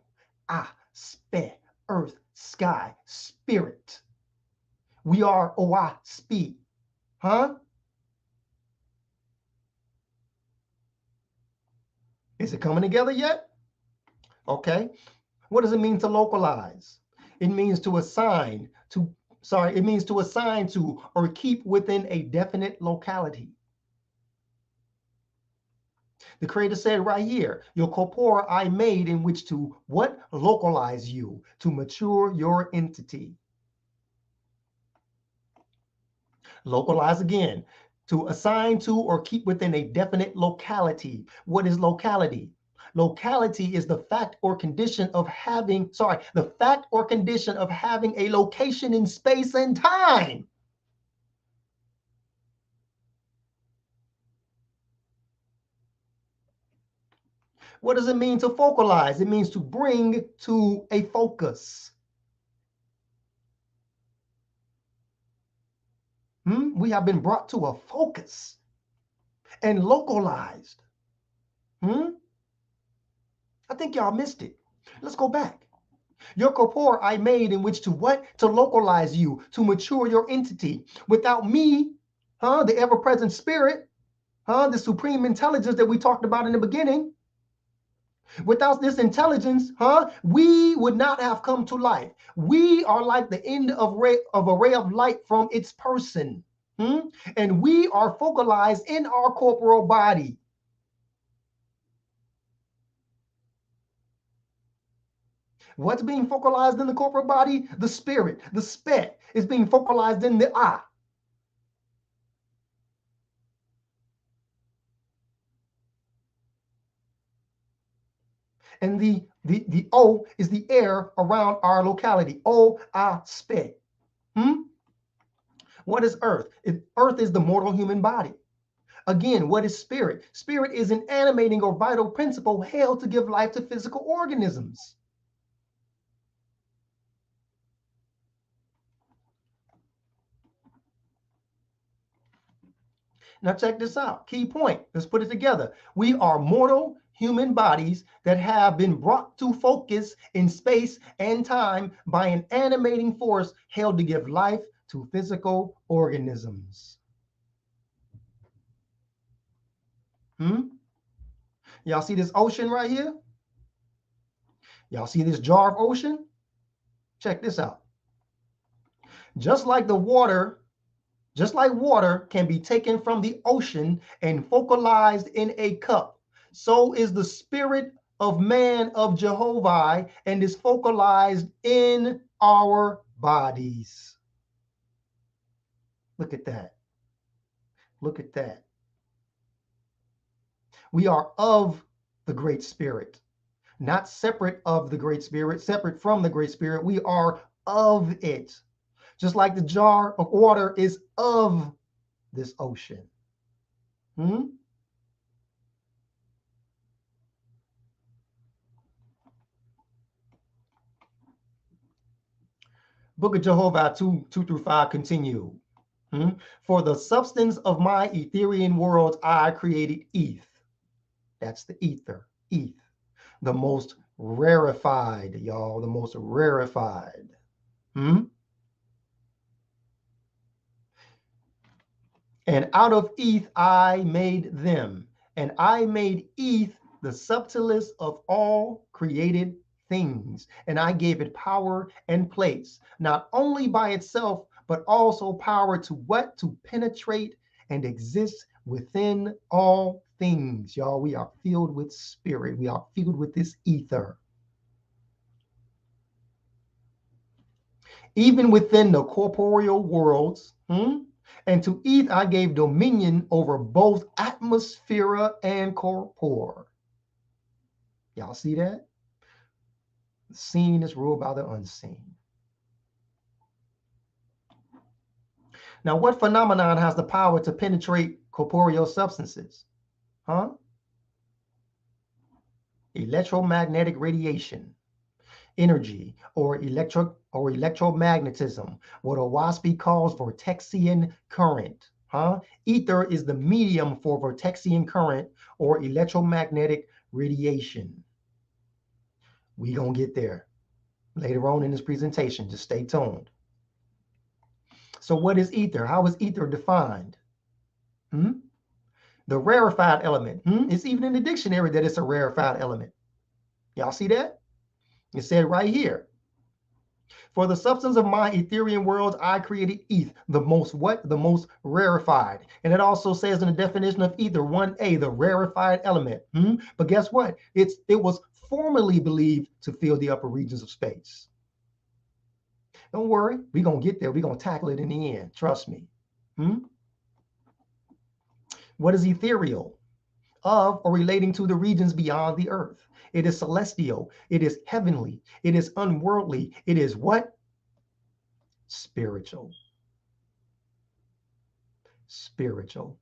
spe, earth, sky, spirit. We are oa, spi, Is it coming together yet? Okay. What does it mean to localize? It means to assign to or keep within a definite locality. The Creator said right here, your corpore I made in which to what? Localize you, to mature your entity. Localize again, to assign to or keep within a definite locality. What is locality? Locality is the fact or condition of having, a location in space and time. What does it mean to focalize? It means to bring to a focus. We have been brought to a focus and localized. I think y'all missed it. Let's go back. Your corpore I made in which to what? To localize you, to mature your entity. Without me, the ever-present spirit, the supreme intelligence that we talked about in the beginning, without this intelligence, we would not have come to life. We are like the end of a ray of light from its person. And we are focalized in our corporal body. What's being focalized in the corporal body? The spirit, the spet, is being focalized in the ah. And the O is the air around our locality. O, a, spe. What is earth? Earth is the mortal human body. Again, what is spirit? Spirit is an animating or vital principle held to give life to physical organisms. Now check this out. Key point. Let's put it together. We are mortal human bodies that have been brought to focus in space and time by an animating force held to give life to physical organisms. Y'all see this ocean right here? Y'all see this jar of ocean? Check this out. Just like water can be taken from the ocean and focalized in a cup, so is the spirit of man of Jehovah and is focalized in our bodies. Look at that. Look at that. We are of the Great Spirit, not separate of the Great Spirit, separate from the Great Spirit. We are of it. Just like the jar of water is of this ocean. Book of Jehovah 2:2-5 continue. For the substance of my Ethereal worlds, I created Eth. That's the ether, Eth. The most rarefied, y'all, the most rarefied. And out of Eth I made them, and I made Eth the subtlest of all created things, and I gave it power and place, not only by itself, but also power to what? To penetrate and exist within all things. Y'all, we are filled with spirit. We are filled with this ether. Even within the corporeal worlds, and to Eth I gave dominion over both atmosphere and corpore. Y'all see that? The seen is ruled by the unseen. Now, what phenomenon has the power to penetrate corporeal substances? Electromagnetic radiation, energy, or electromagnetism, what Owaspy calls Vortexian current. Ether is the medium for Vortexian current or electromagnetic radiation. We're going to get there later on in this presentation. Just stay tuned. So what is ether? How is ether defined? The rarefied element. It's even in the dictionary that it's a rarefied element. Y'all see that? It said right here. For the substance of my Ethereal worlds, I created Eth, the most what? The most rarefied. And it also says in the definition of ether, 1a, the rarefied element. But guess what? It was formerly believed to fill the upper regions of space. Don't worry, we're going to get there. We're going to tackle it in the end. Trust me. What is ethereal? Of or relating to the regions beyond the earth. It is celestial. It is heavenly. It is unworldly. It is what? Spiritual. Spiritual.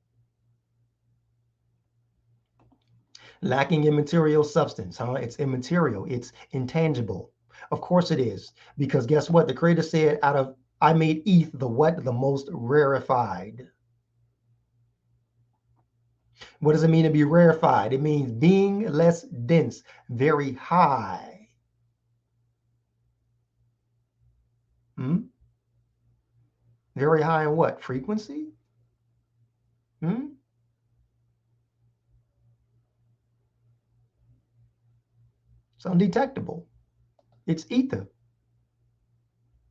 Lacking in material substance. It's immaterial. It's intangible. Of course it is. Because guess what? The Creator said, out of I made Eth the what? The most rarefied. What does it mean to be rarefied? It means being less dense, very high. Very high in what? Frequency? It's undetectable. It's ether.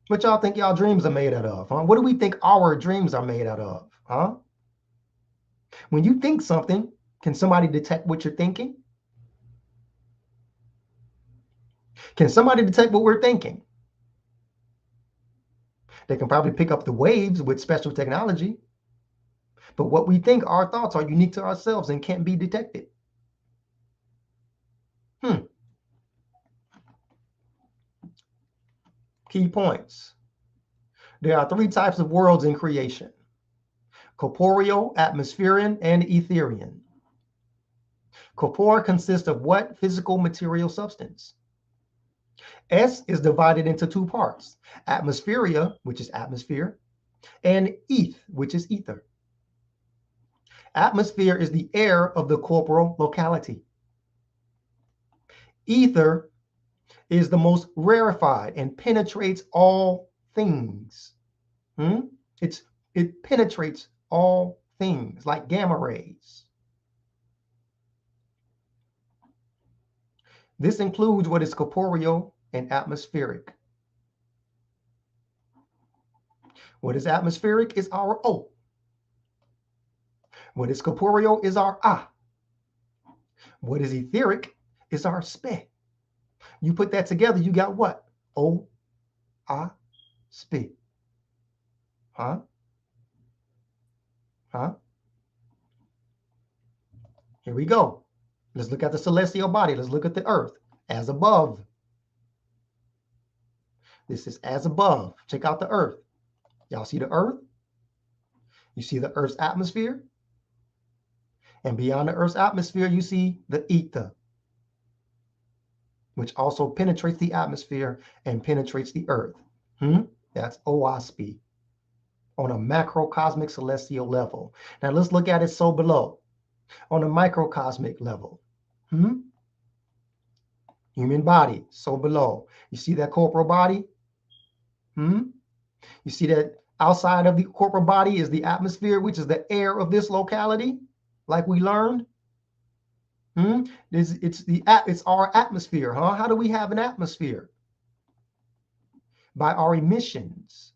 What y'all think y'all dreams are made out of? What do we think our dreams are made out of? When you think something, can somebody detect what you're thinking? Can somebody detect what we're thinking? They can probably pick up the waves with special technology. But what we think, our thoughts are unique to ourselves and can't be detected. Key points. There are three types of worlds in creation: corporeal, atmospheric, and etherian. Corporeal consists of what? Physical material substance. S is divided into two parts: atmospheria, which is atmosphere, and eth, which is ether. Atmosphere is the air of the corporeal locality. Ether is the most rarefied and penetrates all things. It penetrates all things like gamma rays. This includes what is corporeal and atmospheric. What is atmospheric is our O. What is corporeal is our A. What is etheric is our SPE. You put that together, you got what? O, A, SPE. Huh? Here we go. Let's look at the celestial body. Let's look at the earth. As above. This is as above. Check out the earth. Y'all see the earth? You see the earth's atmosphere? And beyond the earth's atmosphere, you see the ether, which also penetrates the atmosphere and penetrates the earth. That's OSP on a macrocosmic celestial level. Now let's look at it so below on a microcosmic level. Human body, so below. You see that corporal body? You see that outside of the corporal body is the atmosphere, which is the air of this locality, like we learned. It's our atmosphere, huh? How do we have an atmosphere? By our emissions.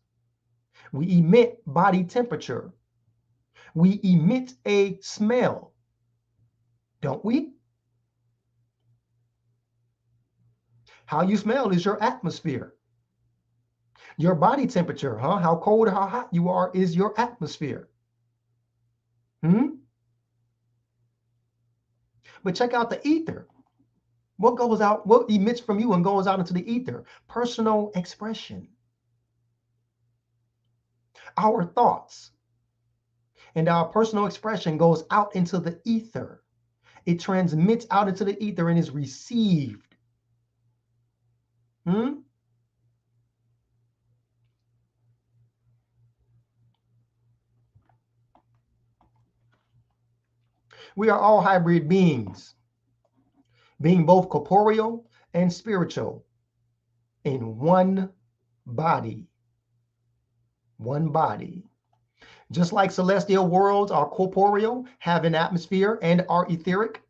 We emit body temperature. We emit a smell, don't we? How you smell is your atmosphere. Your body temperature, huh? How cold or how hot you are is your atmosphere. But check out the ether. What goes out, what emits from you and goes out into the ether? Personal expression. Our thoughts and our personal expression goes out into the ether. It transmits out into the ether and is received. We are all hybrid beings, being both corporeal and spiritual in one body. One body. Just like celestial worlds are corporeal, have an atmosphere, and are etheric,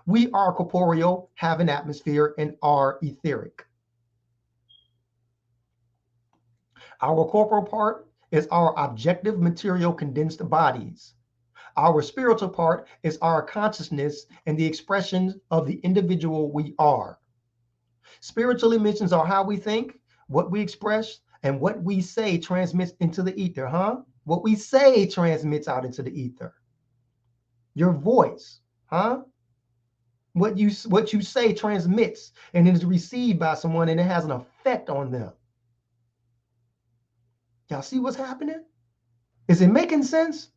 we are corporeal, have an atmosphere, and are etheric. Our corporal part is our objective material condensed bodies. Our spiritual part is our consciousness and the expression of the individual we are. Spiritual emissions are how we think, what we express, and what we say transmits into the ether, huh? What we say transmits out into the ether. Your voice, huh? What you say transmits and it is received by someone and it has an effect on them. Y'all see what's happening? Is it making sense?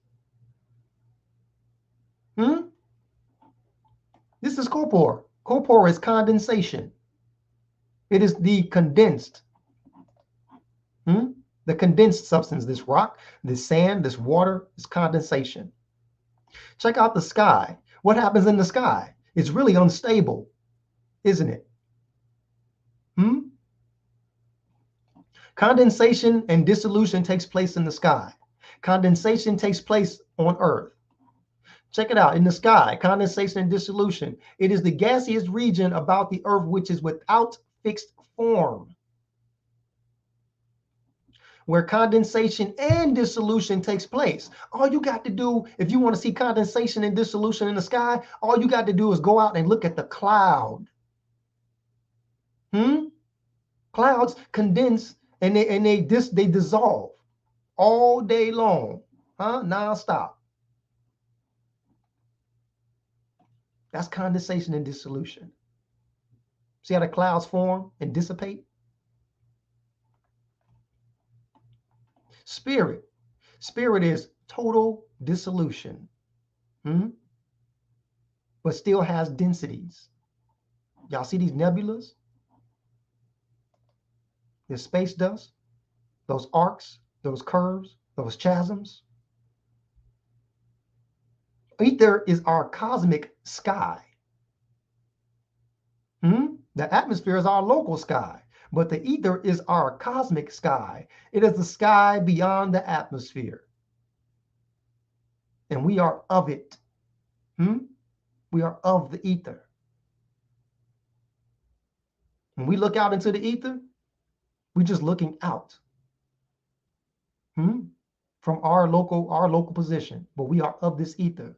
This is corpore. Corpore is condensation. It is the condensed. The condensed substance, this rock, this sand, this water, is condensation. Check out the sky. What happens in the sky? It's really unstable, isn't it? Condensation and dissolution takes place in the sky. Condensation takes place on Earth. Check it out. In the sky, condensation and dissolution. It is the gaseous region about the Earth which is without fixed form. Where condensation and dissolution takes place. All you got to do, if you want to see condensation and dissolution in the sky, all you got to do is go out and look at the cloud. Clouds condense and they dissolve all day long, non-stop. That's condensation and dissolution. See how the clouds form and dissipate? Spirit. Spirit is total dissolution, but still has densities. Y'all see these nebulas? There's space dust, those arcs, those curves, those chasms. Ether is our cosmic sky. The atmosphere is our local sky, but the ether is our cosmic sky. It is the sky beyond the atmosphere. And we are of it. We are of the ether. When we look out into the ether, we're just looking out from our local position, but we are of this ether.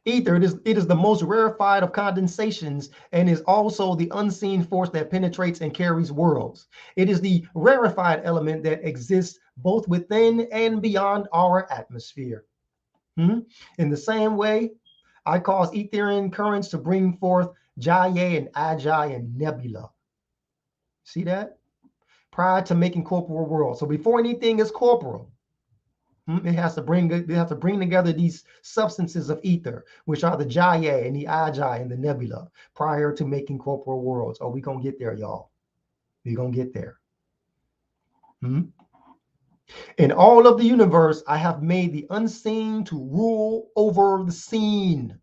Ether, it is the most rarefied of condensations and is also the unseen force that penetrates and carries worlds. It is the rarefied element that exists both within and beyond our atmosphere. In the same way, I cause Etherian currents to bring forth Jaya and Ajay and nebula. See that? Prior to making corporal worlds. So before anything is corporal, it has to bring together these substances of ether, which are the Jaya and the Ajay and the nebula, prior to making corporal worlds. Oh, we're going to get there, y'all. We're going to get there. In all of the universe, I have made the unseen to rule over the seen.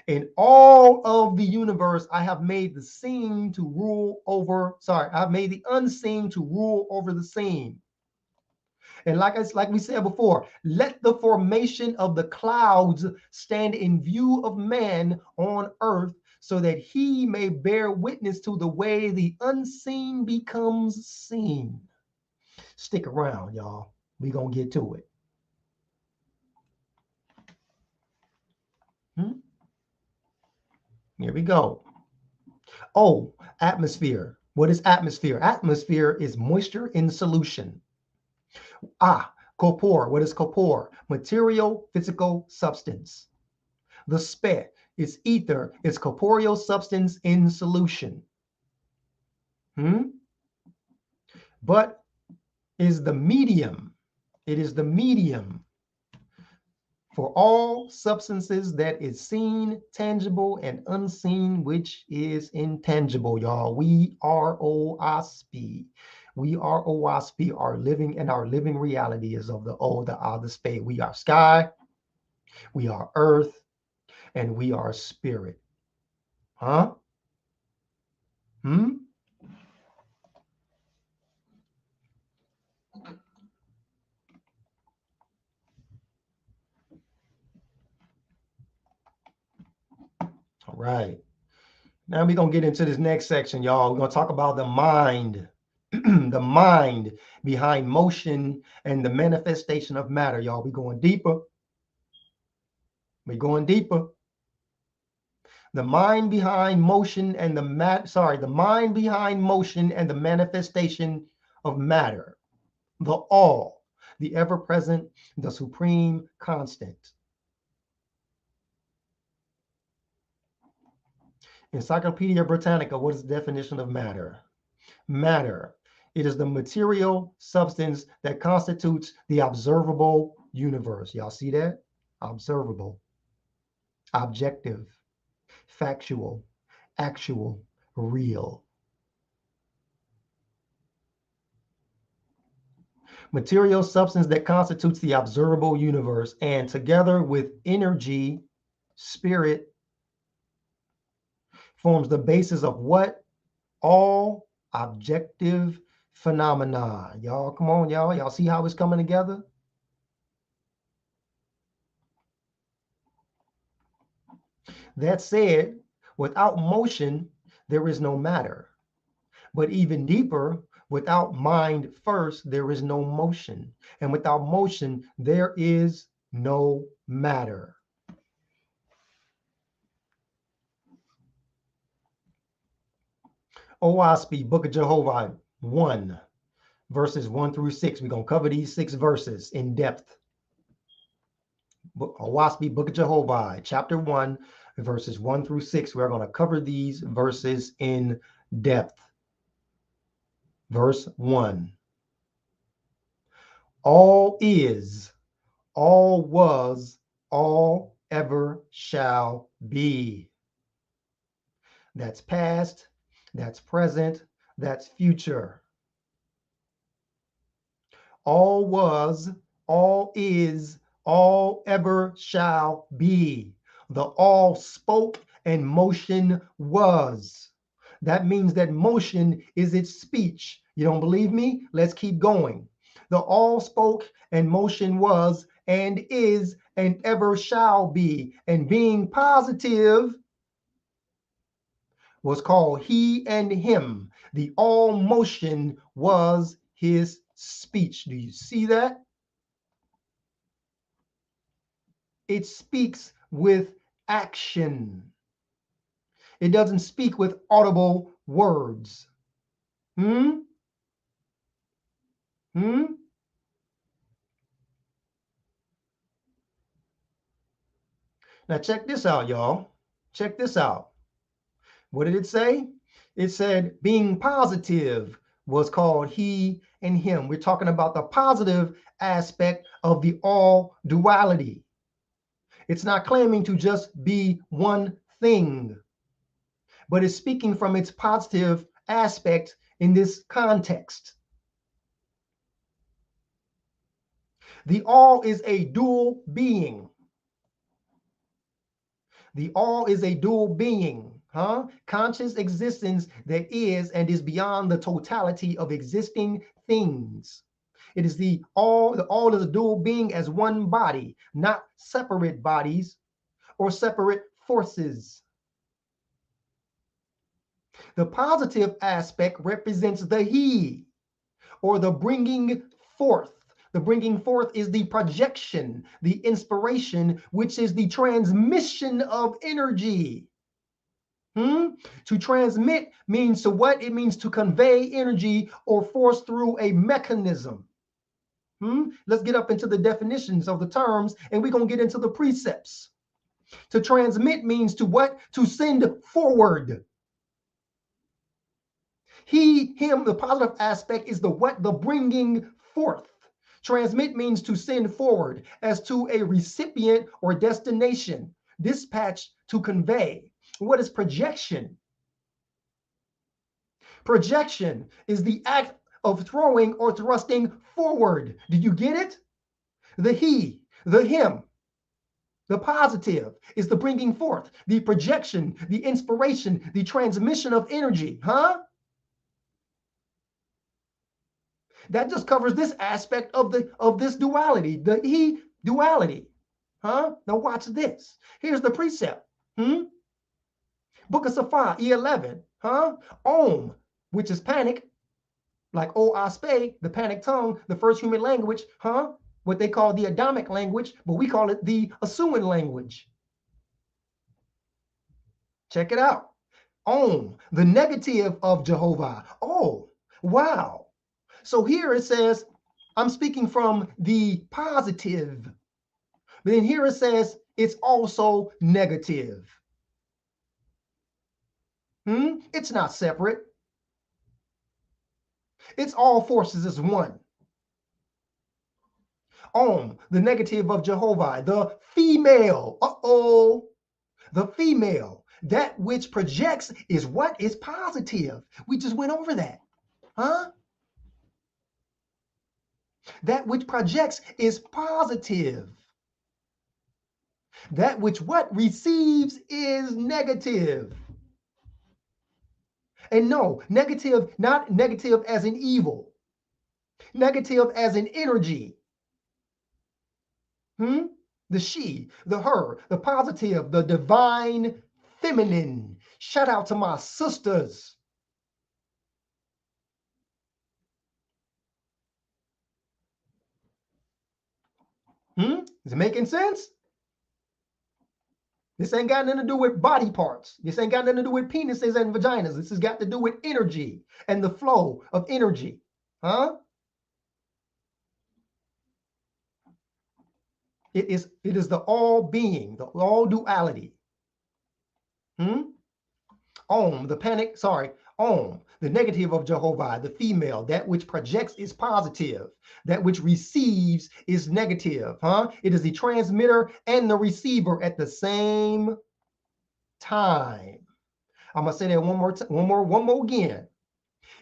In all of the universe, I have made the seen to rule over, I've made the unseen to rule over the seen. And like we said before, let the formation of the clouds stand in view of man on earth so that he may bear witness to the way the unseen becomes seen. Stick around, y'all. We're going to get to it. Here we go. Oh, atmosphere. What is atmosphere? Atmosphere is moisture in solution. Corpore. What is corpore? Material, physical substance. The spe is ether. It's corporeal substance in solution. But is the medium. It is the medium for all substances that is seen, tangible, and unseen, which is intangible, y'all. We are OASP. We are OASP. Our living reality is of the space. We are sky, we are earth, and we are spirit. All right. Now we're going to get into this next section, y'all. We're going to talk about the mind, the mind behind motion and the manifestation of matter, y'all. We're going deeper. We're going deeper. The mind behind motion and the mind behind motion and the manifestation of matter. The all, the ever-present, the supreme constant. Encyclopedia Britannica, what is the definition of matter? Matter. It is the material substance that constitutes the observable universe. Y'all see that? Observable, objective, factual, actual, real. Material substance that constitutes the observable universe, and together with energy, spirit, forms the basis of what? All objective phenomena. Y'all, come on, y'all. Y'all see how it's coming together? That said, without motion, there is no matter. But even deeper, without mind first, there is no motion. And without motion, there is no matter. OASP, Book of Jehovah 1, verses 1 through 6. We're going to cover these 6 verses in depth. OASP, Book of Jehovah, chapter 1, verses 1 through 6. We're going to cover these verses in depth. verse 1. All is, all was, all ever shall be. That's past, that's present, that's future. All was, all is, all ever shall be. The all spoke and motion was. That means that motion is its speech. You don't believe me? Let's keep going. The all spoke and motion was and is and ever shall be. And being positive was called he and him. The all motion was his speech. Do you see that? It speaks with action. It doesn't speak with audible words. Hmm? Now check this out, y'all. Check this out. What did it say? It said being positive was called he and him. We're talking about the positive aspect of the all duality. It's not claiming to just be one thing, but it's speaking from its positive aspect in this context. The all is a dual being. The all is a dual being, conscious existence that is and is beyond the totality of existing things. It is the all is a dual being as one body, not separate bodies or separate forces. The positive aspect represents the he, or the bringing forth. The bringing forth is the projection, the inspiration, which is the transmission of energy. To transmit means to what? It means to convey energy or force through a mechanism. Let's get up into the definitions of the terms, and we're going to get into the precepts. To transmit means to what? To send forward. He, him, the positive aspect is the what? The bringing forth. Transmit means to send forward as to a recipient or destination. Dispatch, to convey. What is projection? Projection is the act of throwing or thrusting forward. Did you get it? The he, the him, the positive is the bringing forth, the projection, the inspiration, the transmission of energy, That just covers this aspect of this duality, the he duality, Now watch this. Here's the precept, Book of Safar, E11, Om, which is panic, like O-Aspe, the panic tongue, the first human language, what they call the Adamic language, but we call it the Asuan language. Check it out. Om, the negative of Jehovah. Oh, wow. So here it says, I'm speaking from the positive. But then here it says, it's also negative. It's not separate. It's all forces as one. Om, the negative of Jehovah, the female. The female. That which projects is what is positive. We just went over that. That which projects is positive. That which what receives is negative. And no, negative, not negative as in evil. Negative as in energy. The she, the her, the positive, the divine feminine. Shout out to my sisters. Is it making sense? This ain't got nothing to do with body parts. This ain't got nothing to do with penises and vaginas. This has got to do with energy and the flow of energy. It is the all being, the all duality. Om, the panic, Om, the negative of Jehovah, the female. That which projects is positive. That which receives is negative. It is the transmitter and the receiver at the same time. I'm gonna say that one more again.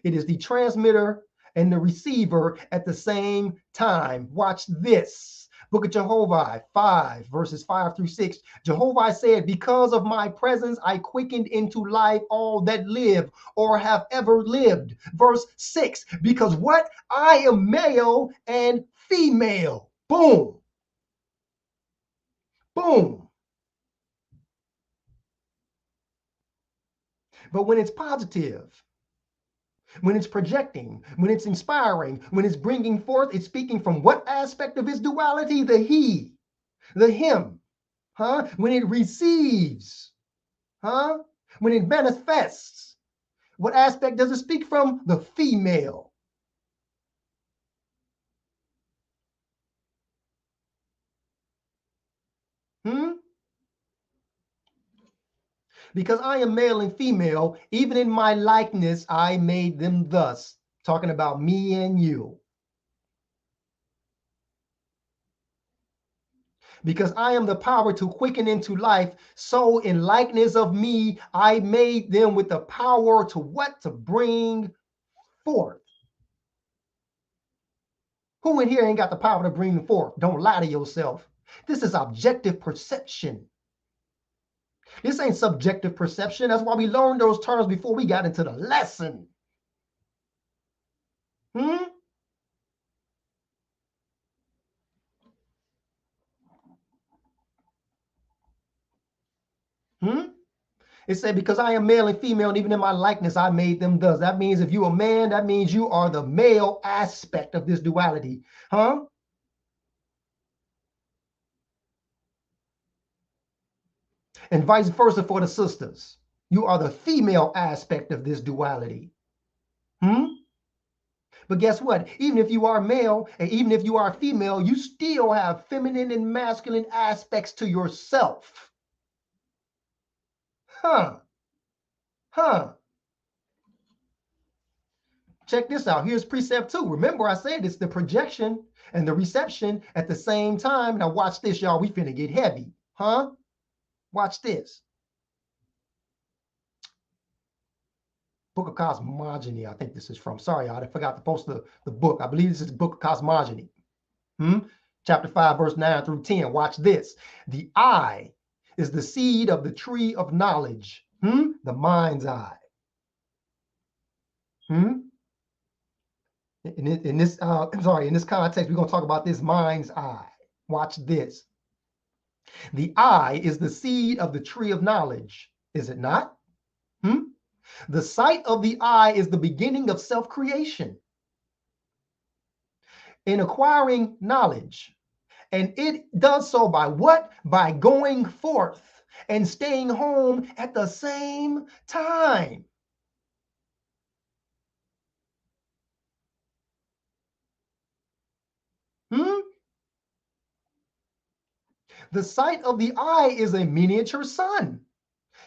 It is the transmitter and the receiver at the same time. Watch this. Book of Jehovah 5, verses 5 through 6. Jehovah said, because of my presence, I quickened into life all that live or have ever lived. Verse 6, because what? I am male and female. Boom. Boom. But when it's positive, when it's projecting, when it's inspiring, when it's bringing forth, it's speaking from what aspect of his duality? The he, the him. When it receives, when it manifests, what aspect does it speak from? The female. Because I am male and female, even in my likeness, I made them thus. Talking about me and you. Because I am the power to quicken into life, so in likeness of me, I made them with the power to what? To bring forth. Who in here ain't got the power to bring forth? Don't lie to yourself. This is objective perception. This ain't subjective perception. That's why we learned those terms before we got into the lesson. It said, because I am male and female, and even in my likeness, I made them thus. That means if you're a man, that means you are the male aspect of this duality. And vice versa for the sisters. You are the female aspect of this duality. But guess what? Even if you are male, and even if you are female, you still have feminine and masculine aspects to yourself. Check this out. Here's precept 2. Remember, I said it's the projection and the reception at the same time. Now watch this, y'all. We finna get heavy. Watch this. Book of Cosmogony, I think this is from. Sorry, I forgot to post the book. I believe this is the Book of Cosmogony. Chapter 5, verse 9 through 10. Watch this. The eye is the seed of the tree of knowledge. The mind's eye. In this context, we're going to talk about this mind's eye. Watch this. The eye is the seed of the tree of knowledge, is it not? The sight of the eye is the beginning of self-creation in acquiring knowledge. And it does so by what? By going forth and staying home at the same time. The sight of the eye is a miniature sun,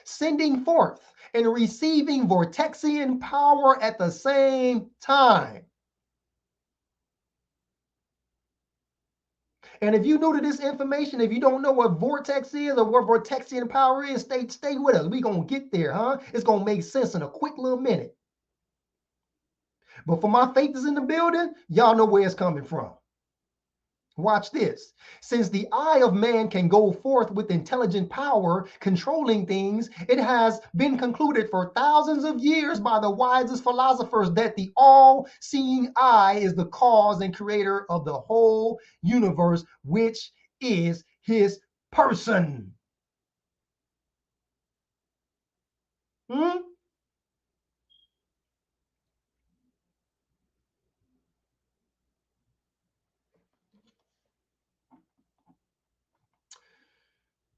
sending forth and receiving Vortexian power at the same time. And if you're new to this information, if you don't know what vortex is or what Vortexian power is, stay with us. We're going to get there, It's going to make sense in a quick little minute. But for my faith is in the building, y'all know where it's coming from. Watch this. Since the eye of man can go forth with intelligent power, controlling things, it has been concluded for thousands of years by the wisest philosophers that the all-seeing eye is the cause and creator of the whole universe, which is his person.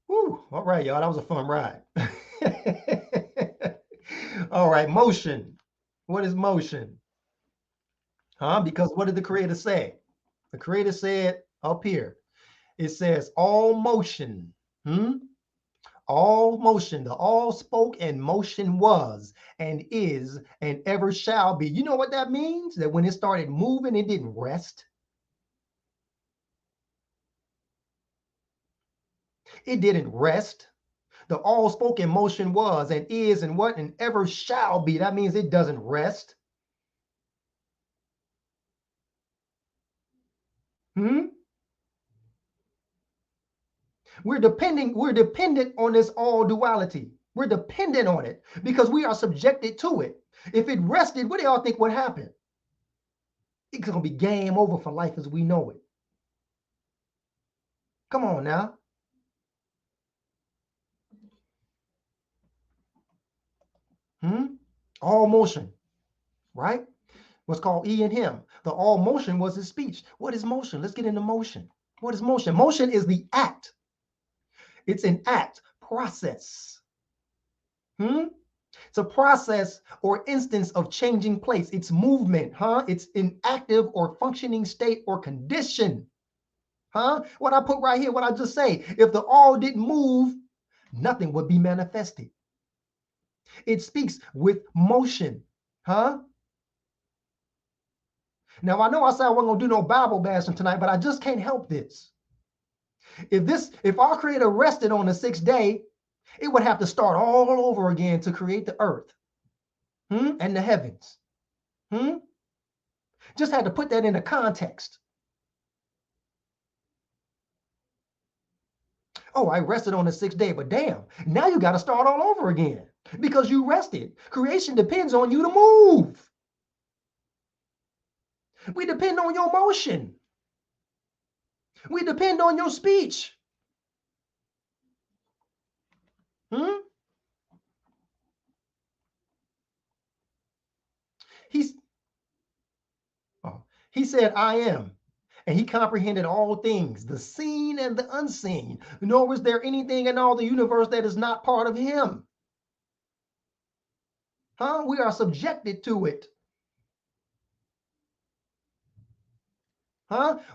Woo, all right, y'all, that was a fun ride. All right, motion. What is motion? Because what did the creator say? The creator said up here, it says all motion, All motion, the all spoke and motion was and is and ever shall be. You know what that means? That when it started moving, it didn't rest. It didn't rest. The all spoken motion was and is and what and ever shall be. That means it doesn't rest. We're dependent on this all duality. We're dependent on it because we are subjected to it. If it rested, what do y'all think would happen? It's gonna be game over for life as we know it. Come on now. All motion, right? What's called E in him. The all motion was his speech. What is motion? Let's get into motion. What is motion? Motion is the act. It's an act, process. It's a process or instance of changing place. It's movement, It's an active or functioning state or condition, What I put right here, what I just say, if the all didn't move, nothing would be manifested. It speaks with motion, Now, I know I said I wasn't going to do no Bible bashing tonight, but I just can't help this. If our Creator rested on the 6th day, it would have to start all over again to create the earth and the heavens. Just had to put that into context. Oh, I rested on the 6th day, but damn, now you got to start all over again because you rested. Creation depends on you to move. We depend on your motion. We depend on your speech. He said, I am. And he comprehended all things, the seen and the unseen. Nor was there anything in all the universe that is not part of him. We are subjected to it.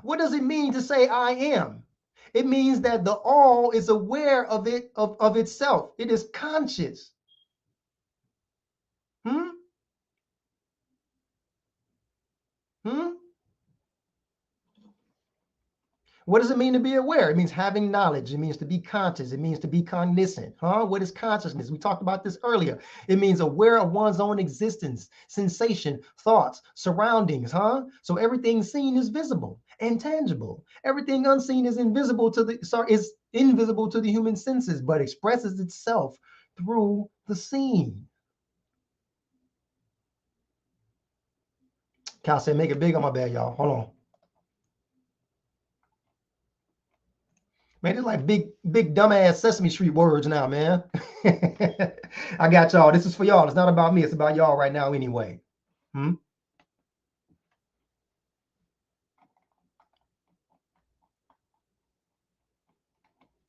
What does it mean to say I am? It means that the all is aware of it, of itself. It is conscious. What does it mean to be aware? It means having knowledge. It means to be conscious. It means to be cognizant. What is consciousness? We talked about this earlier. It means aware of one's own existence, sensation, thoughts, surroundings. So everything seen is visible and tangible. Everything unseen is invisible to the human senses, but expresses itself through the seen. Cal said, make it big on my bad, y'all. Hold on. Man, it's like big dumbass Sesame Street words now, man. I got y'all. This is for y'all. It's not about me. It's about y'all right now anyway.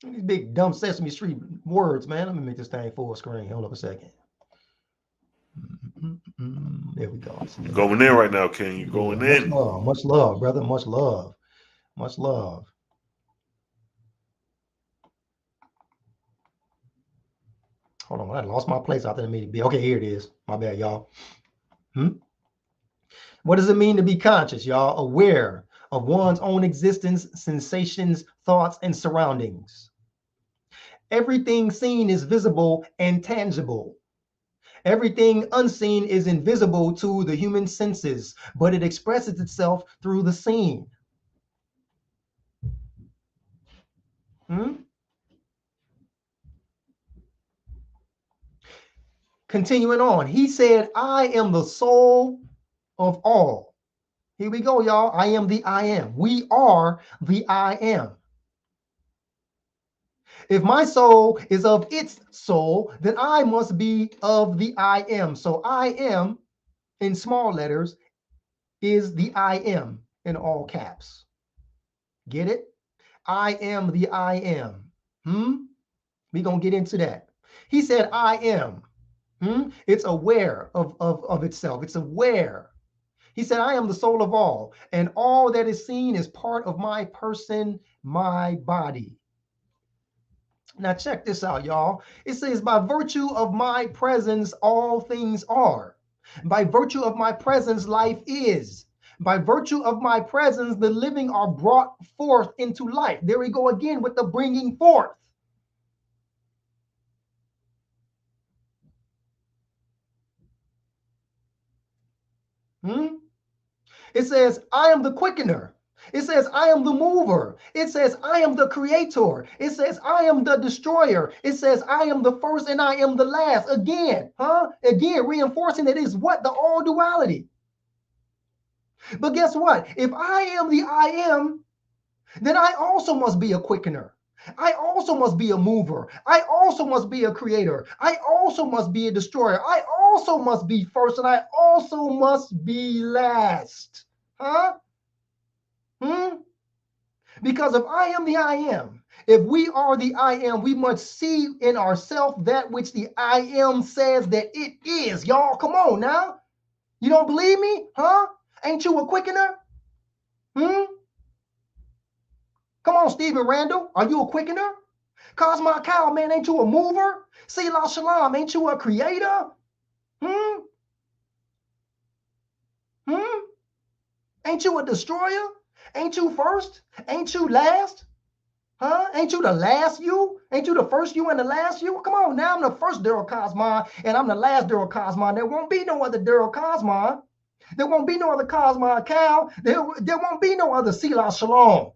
These big dumb Sesame Street words, man. Let me make this thing full screen. Hold up a second. There we go. You're going in right now, Ken. You're going in. Much love, brother. Much love. Much love. Hold on, I lost my place after the meeting. Okay, here it is. My bad, y'all. What does it mean to be conscious, y'all? Aware of one's own existence, sensations, thoughts, and surroundings. Everything seen is visible and tangible. Everything unseen is invisible to the human senses, but it expresses itself through the seen. Continuing on, he said, I am the soul of all. Here we go, y'all. I am the I am. We are the I am. If my soul is of its soul, then I must be of the I am. So I am, in small letters, is the I am in all caps. Get it? I am the I am. We're going to get into that. He said, I am. It's aware of itself. It's aware. He said, I am the soul of all, and all that is seen is part of my person, my body. Now check this out, y'all. It says, by virtue of my presence, all things are. By virtue of my presence, life is. By virtue of my presence, the living are brought forth into life. There we go again with the bringing forth. It says, I am the quickener. It says, I am the mover. It says, I am the creator. It says, I am the destroyer. It says, I am the first and I am the last. Again, Again, reinforcing that is what? The all duality. But guess what? If I am the I am, then I also must be a quickener. I also must be a mover. I also must be a creator. I also must be a destroyer. I also must be first and I also must be last. Because if I am the I am, if we are the I am, we must see in ourselves that which the I am says that it is. Y'all, come on now. You don't believe me? Ain't you a quickener? Come on, Stephen Randall. Are you a quickener? Cosmon Cow, man, ain't you a mover? Selah Shalom, ain't you a creator? Ain't you a destroyer? Ain't you first? Ain't you last? Ain't you the last you? Ain't you the first you and the last you? Come on, now I'm the first Darryl Kosmon and I'm the last Darryl Kosmon. There won't be no other Darryl Kosmon. There won't be no other Cosmon Cow. There won't be no other Selah Shalom.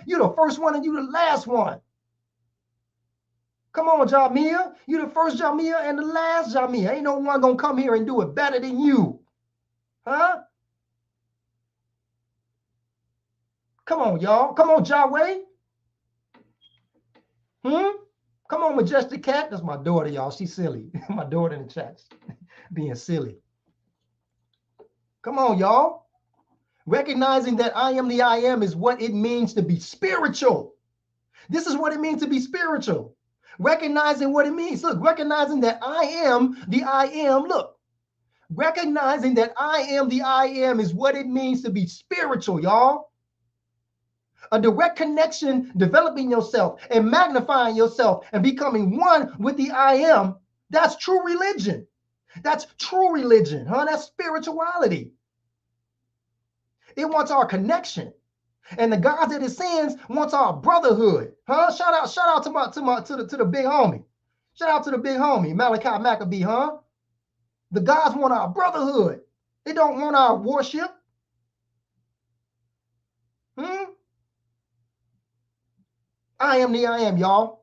You the first one and you the last one. Come on, Jamia. You the first Jamia and the last Jamia. Ain't no one gonna come here and do it better than you. Come on, y'all. Come on, Yahweh. Come on, Majestic Cat. That's my daughter, y'all. She's silly. My daughter in the chats being silly. Come on, y'all. Recognizing that I am the I am is what it means to be spiritual. This is what it means to be spiritual. Recognizing what it means. Look, recognizing that I am the I am. Look, recognizing that I am the I am is what it means to be spiritual, y'all. A direct connection, developing yourself and magnifying yourself and becoming one with the I am. That's true religion. That's true religion, That's spirituality. It wants our connection. And the God that it sends wants our brotherhood. Shout out to the big homie. Shout out to the big homie, Malachi Maccabee, The gods want our brotherhood. They don't want our worship. I am the I am, y'all.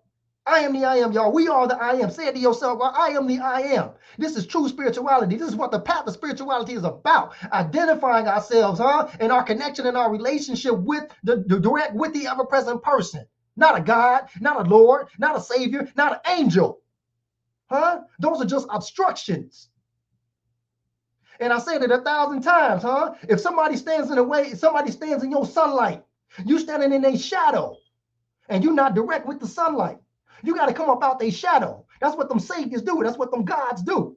I am the I am, y'all. We are the I am. Say it to yourself, well, I am the I am. This is true spirituality. This is what the path of spirituality is about. Identifying ourselves, and our connection and our relationship with the direct, with the ever-present person. Not a God, not a Lord, not a Savior, not an angel. Those are just obstructions. And I said it 1,000 times, If somebody stands in the way, if somebody stands in your sunlight, you standing in their shadow. And you're not direct with the sunlight. You got to come up out their shadow. That's what them saviors do. That's what them gods do.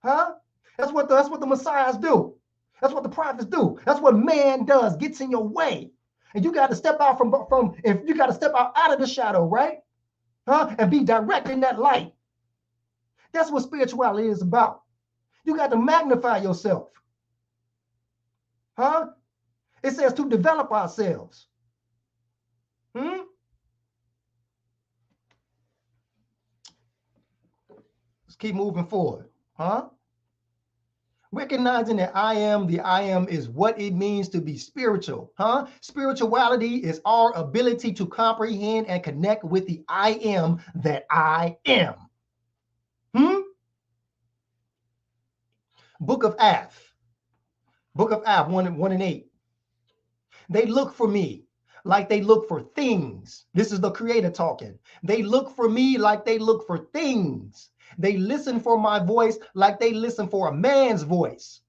That's what the messiahs do. That's what the prophets do. That's what man does, gets in your way. And you got to step out if you got to step out of the shadow, right? And be direct in that light. That's what spirituality is about. You got to magnify yourself. It says to develop ourselves. Let's keep moving forward. Recognizing that I am the I am is what it means to be spiritual. Spirituality is our ability to comprehend and connect with the I am that I am. Book of Av. Book of Av 1 and 8. They look for me like they look for things. This is the creator talking. They look for me like they look for things. They listen for my voice like they listen for a man's voice.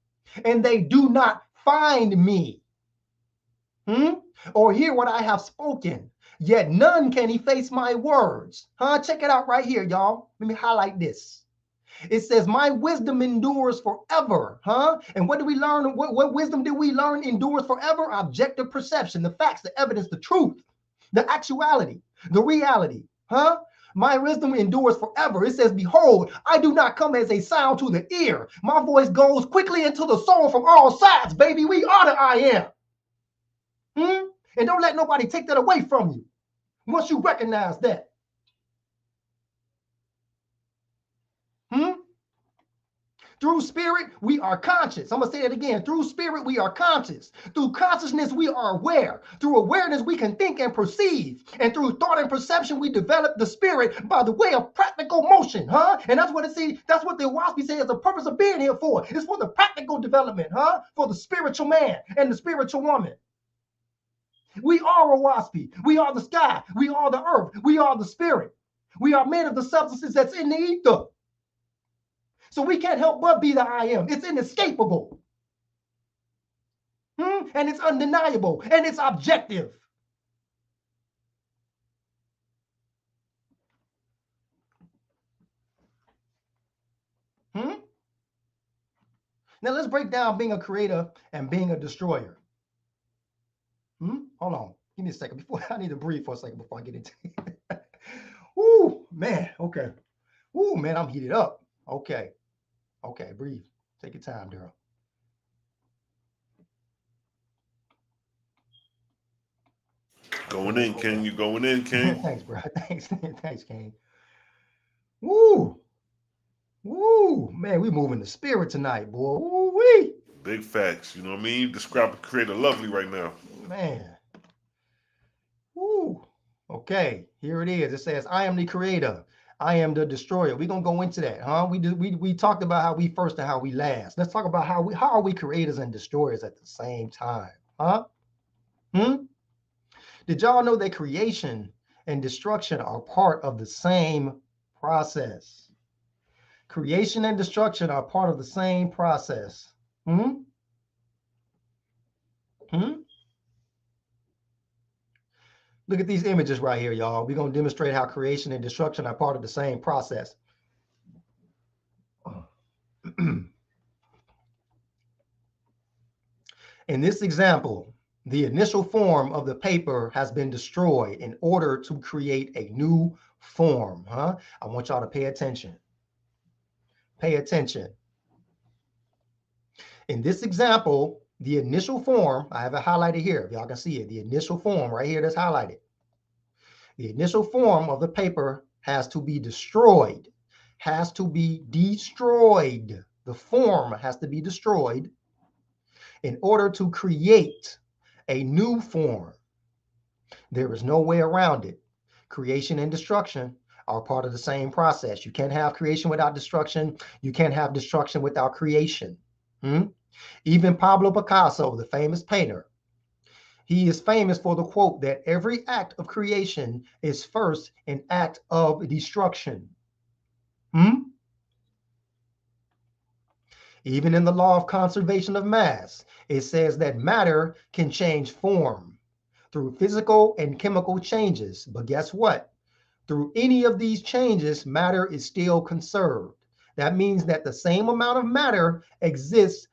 And they do not find me. Or hear what I have spoken. Yet none can efface my words. Check it out right here, y'all. Let me highlight this. It says, my wisdom endures forever. And what do we learn? What wisdom did we learn endures forever? Objective perception, the facts, the evidence, the truth, the actuality. The reality, huh? My wisdom endures forever. It says, behold, I do not come as a sound to the ear. My voice goes quickly into the soul from all sides, baby. We are the I am. And don't let nobody take that away from you once you recognize that. Through spirit, we are conscious. I'm going to say it again. Through spirit, we are conscious. Through consciousness, we are aware. Through awareness, we can think and perceive. And through thought and perception, we develop the spirit by the way of practical motion, huh? And that's what that's what the WASP say is the purpose of being here for. It's for the practical development, huh? For the spiritual man and the spiritual woman. We are a WASP. We are the sky. We are the earth. We are the spirit. We are made of the substances that's in the ether. So we can't help but be the I am. It's inescapable. And it's undeniable. And it's objective. Now let's break down being a creator and being a destroyer. Hold on. Give me a second. I need to breathe for a second before I get into it. Ooh, man. Okay. Ooh, man, I'm heated up. Okay. Okay, breathe. Take your time, Darryl. Going in, King. You going in, King? Thanks, bro. Thanks, King. Woo. Woo. Man, we moving the spirit tonight, boy. Woo-wee. Big facts. You know what I mean? You describe the creator lovely right now. Man. Woo. Okay, here it is. It says, I am the creator. I am the destroyer. We're gonna go into that, huh? We talked about how we first and how we last. Let's talk about how are we creators and destroyers at the same time, huh? Did y'all know that creation and destruction are part of the same process? Creation and destruction are part of the same process. Look at these images right here, y'all. We're going to demonstrate how creation and destruction are part of the same process. In this example, the initial form of the paper has been destroyed in order to create a new form. I want y'all to pay attention. Pay attention. In this example, the initial form, I have it highlighted here, if y'all can see it, the initial form right here that's highlighted. The initial form of the paper has to be destroyed, has to be destroyed. The form has to be destroyed in order to create a new form. There is no way around it. Creation and destruction are part of the same process. You can't have creation without destruction. You can't have destruction without creation. Even Pablo Picasso, the famous painter, he is famous for the quote that every act of creation is first an act of destruction. Even in the law of conservation of mass, it says that matter can change form through physical and chemical changes. But guess what? Through any of these changes, matter is still conserved. That means that the same amount of matter exists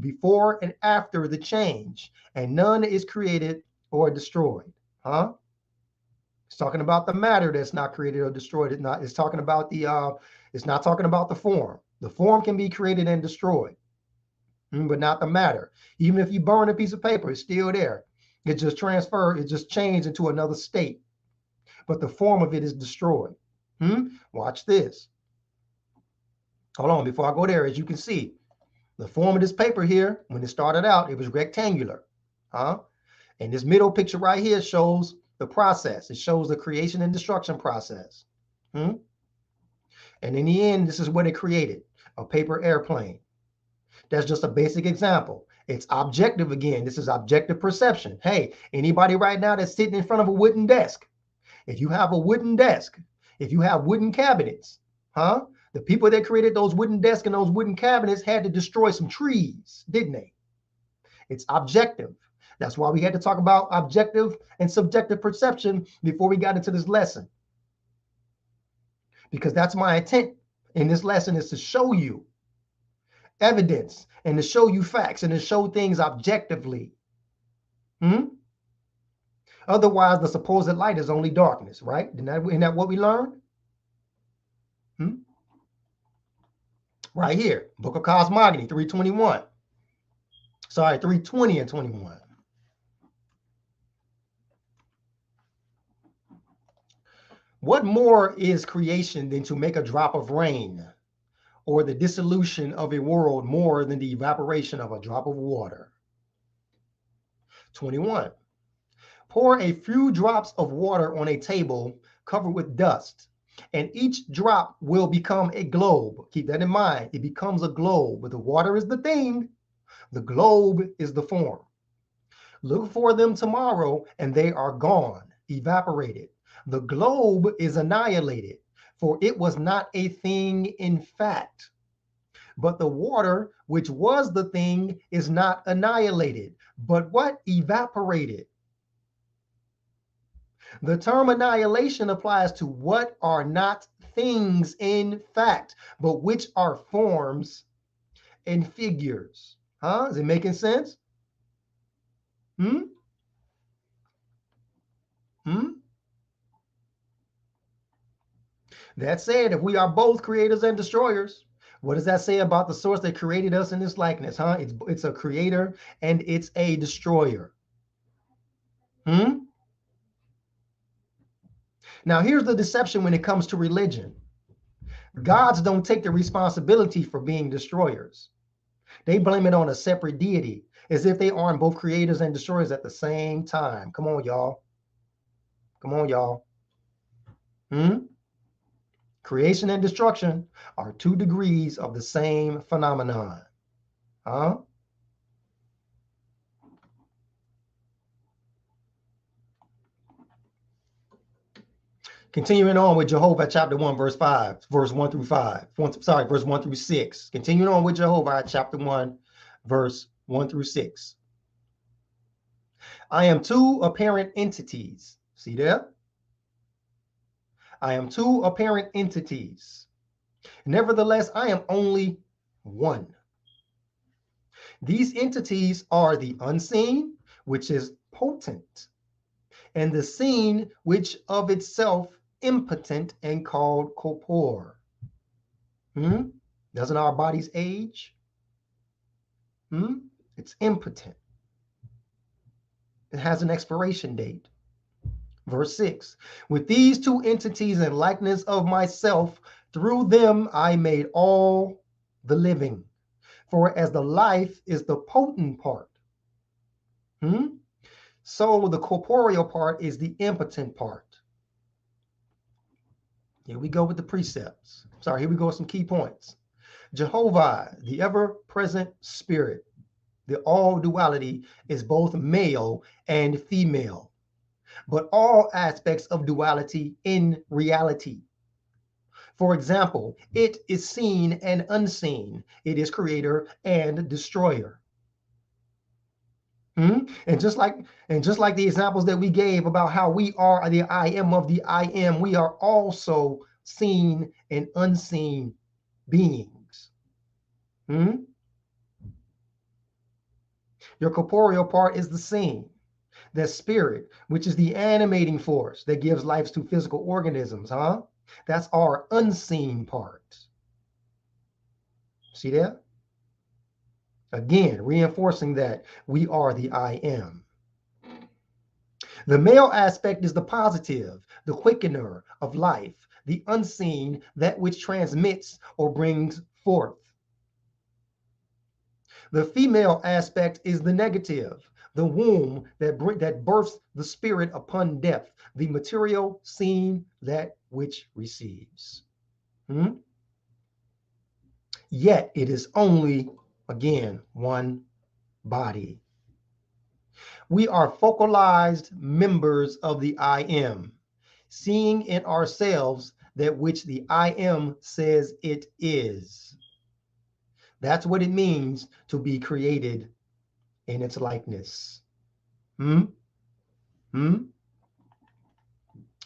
before and after the change, and none is created or destroyed. It's talking about the matter that's not created or destroyed. It's talking about it's not talking about the form. The form can be created and destroyed, but not the matter. Even if you burn a piece of paper, it's still there. It just transferred, it just changed into another state, but the form of it is destroyed. Watch this. Hold on, before I go there, as you can see, the form of this paper here, when it started out, it was rectangular. And this middle picture right here shows the process. It shows the creation and destruction process. And in the end, this is what it created, a paper airplane. That's just a basic example. It's objective again. This is objective perception. Hey, anybody right now that's sitting in front of a wooden desk, if you have a wooden desk, if you have wooden cabinets, the people that created those wooden desks and those wooden cabinets had to destroy some trees, didn't they? It's objective. That's why we had to talk about objective and subjective perception before we got into this lesson. Because that's my intent in this lesson, is to show you evidence and to show you facts and to show things objectively. Otherwise, the supposed light is only darkness, right? Isn't that what we learned? Right here, Book of Cosmogony, 321. Sorry, 320 and 21. What more is creation than to make a drop of rain, or the dissolution of a world more than the evaporation of a drop of water? 21. Pour a few drops of water on a table covered with dust, and each drop will become a globe. Keep that in mind. It becomes a globe, but the water is the thing. The globe is the form. Look for them tomorrow, and they are gone, evaporated. The globe is annihilated, for it was not a thing in fact. But the water, which was the thing, is not annihilated, but what? Evaporated. The term annihilation applies to what are not things in fact, but which are forms and figures. Is it making sense? That said, if we are both creators and destroyers, what does that say about the source that created us in this likeness? It's a creator and it's a destroyer. Now, here's the deception when it comes to religion. Gods don't take the responsibility for being destroyers. They blame it on a separate deity, as if they aren't both creators and destroyers at the same time. Come on, y'all. Come on, y'all. Creation and destruction are 2 degrees of the same phenomenon. Continuing on with Jehovah, chapter 1, verse 5, verse 1 through 5. Verse 1 through 6. Continuing on with Jehovah, chapter 1, verse 1 through 6. I am 2 apparent entities. See there? I am 2 apparent entities. Nevertheless, I am only one. These entities are the unseen, which is potent, and the seen, which of itself impotent and called corpore. Doesn't our bodies age? It's impotent. It has an expiration date. Verse 6, with these 2 entities and likeness of myself, through them I made all the living. For as the life is the potent part, so the corporeal part is the impotent part. Here we go with the precepts. Here we go with some key points. Jehovah, the ever-present spirit, the all duality is both male and female, but all aspects of duality in reality. For example, it is seen and unseen. It is creator and destroyer. And just like the examples that we gave about how we are the I am of the I am, we are also seen and unseen beings. Your corporeal part is the seen. The spirit, which is the animating force that gives life to physical organisms, That's our unseen part. See that? Again, reinforcing that we are the I am. The male aspect is the positive, the quickener of life, the unseen, that which transmits or brings forth. The female aspect is the negative, the womb that births the spirit upon death, the material seen, that which receives. Yet it is only, again, one body. We are focalized members of the I am, seeing in ourselves that which the I am says it is. That's what it means to be created in its likeness.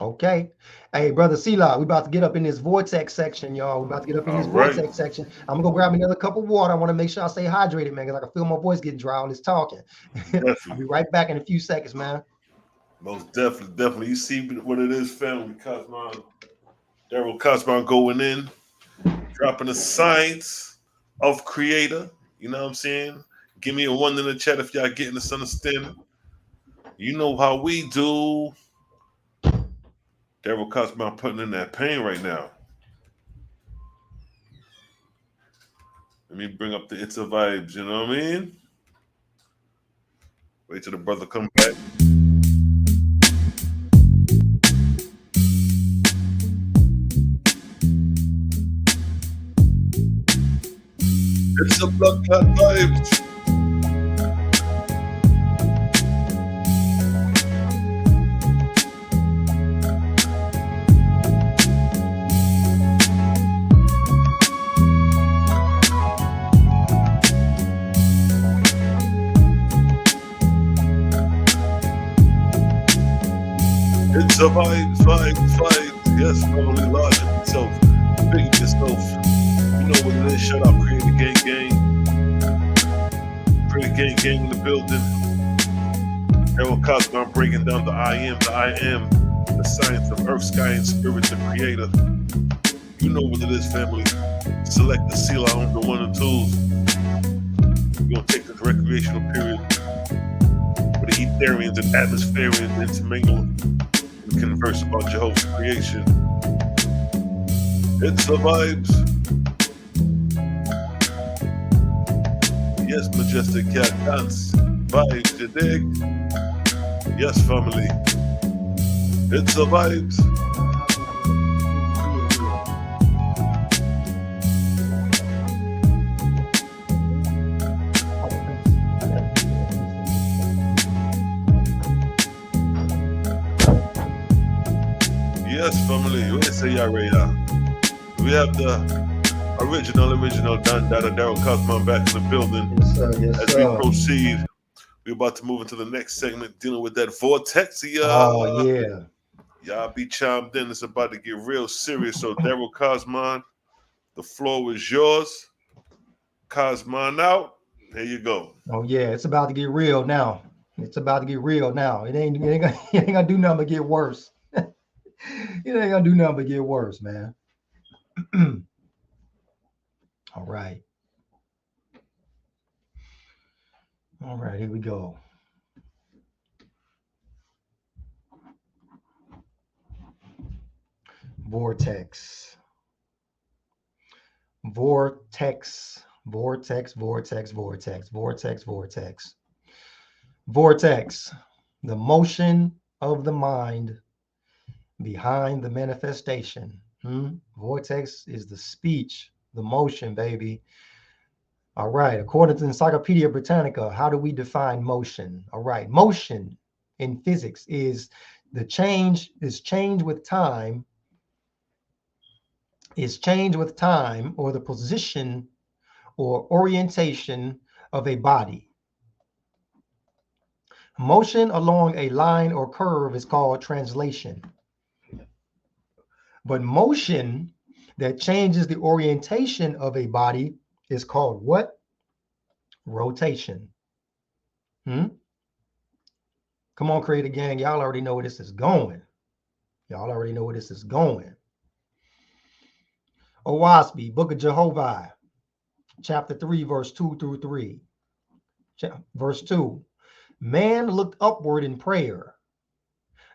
Okay. Hey, brother Selah, we about to get up in this vortex section, y'all. We're about to get up in this vortex section. I'm gonna go grab another cup of water. I want to make sure I stay hydrated, man, because I can feel my voice getting dry on this talking. I'll be right back in a few seconds, man. Most definitely, definitely. You see what it is, family. Kosmon, Darryl Kosmon going in, dropping the science of creator. You know what I'm saying? Give me a one in the chat if y'all getting this understanding. You know how we do. Darryl Kosmon putting in that pain right now. Let me bring up the It's a Vibes, you know what I mean? Wait till the brother come back. It's a blood clot vibes. It's a vibes, vibes, vibes. Yes, probably large of yourself. Big of yourself. You know what it is. Shut up, create a gang gang. Create a gang gang in the building. Darryl Kosmon breaking down the I am, the science of earth, sky, and spirit, the creator. You know what it is, family. Select the Selah on the 1 and 2s. We're gonna take this recreational period where the Etherians and Atmospherians intermingle and converse about Jehovah's creation. It's the vibes. Yes, majestic cat dance. Vibes, you dig? Yes, family. It's the vibes. Yes, family. We say ya, we have the original Don Dada Darryl Kosmon back in the building. Yes, sir. Yes, As sir. we proceed, we're about to move into the next segment dealing with that Vortexian. Oh, yeah. Y'all be chimed in. It's about to get real serious. So, Darryl Kosmon, the floor is yours. Kosmon out. Here you go. Oh, yeah. It's about to get real now. It's about to get real now. It ain't gonna do nothing but get worse. It ain't gonna do nothing but get worse, man. All right. All right, here we go. Vortex. Vortex. Vortex, vortex, vortex, vortex, vortex. Vortex. The motion of the mind behind the manifestation. Vortex is the speech, the motion, baby. All right. According to Encyclopedia Britannica, how do we define motion? All right. Motion in physics is change with time, or the position or orientation of a body. Motion along a line or curve is called translation. But motion that changes the orientation of a body is called what? Rotation. Come on, creator gang. Y'all already know where this is going. Owaspi, Book of Jehovah, chapter 3, verse 2 through 3. Verse 2. Man looked upward in prayer,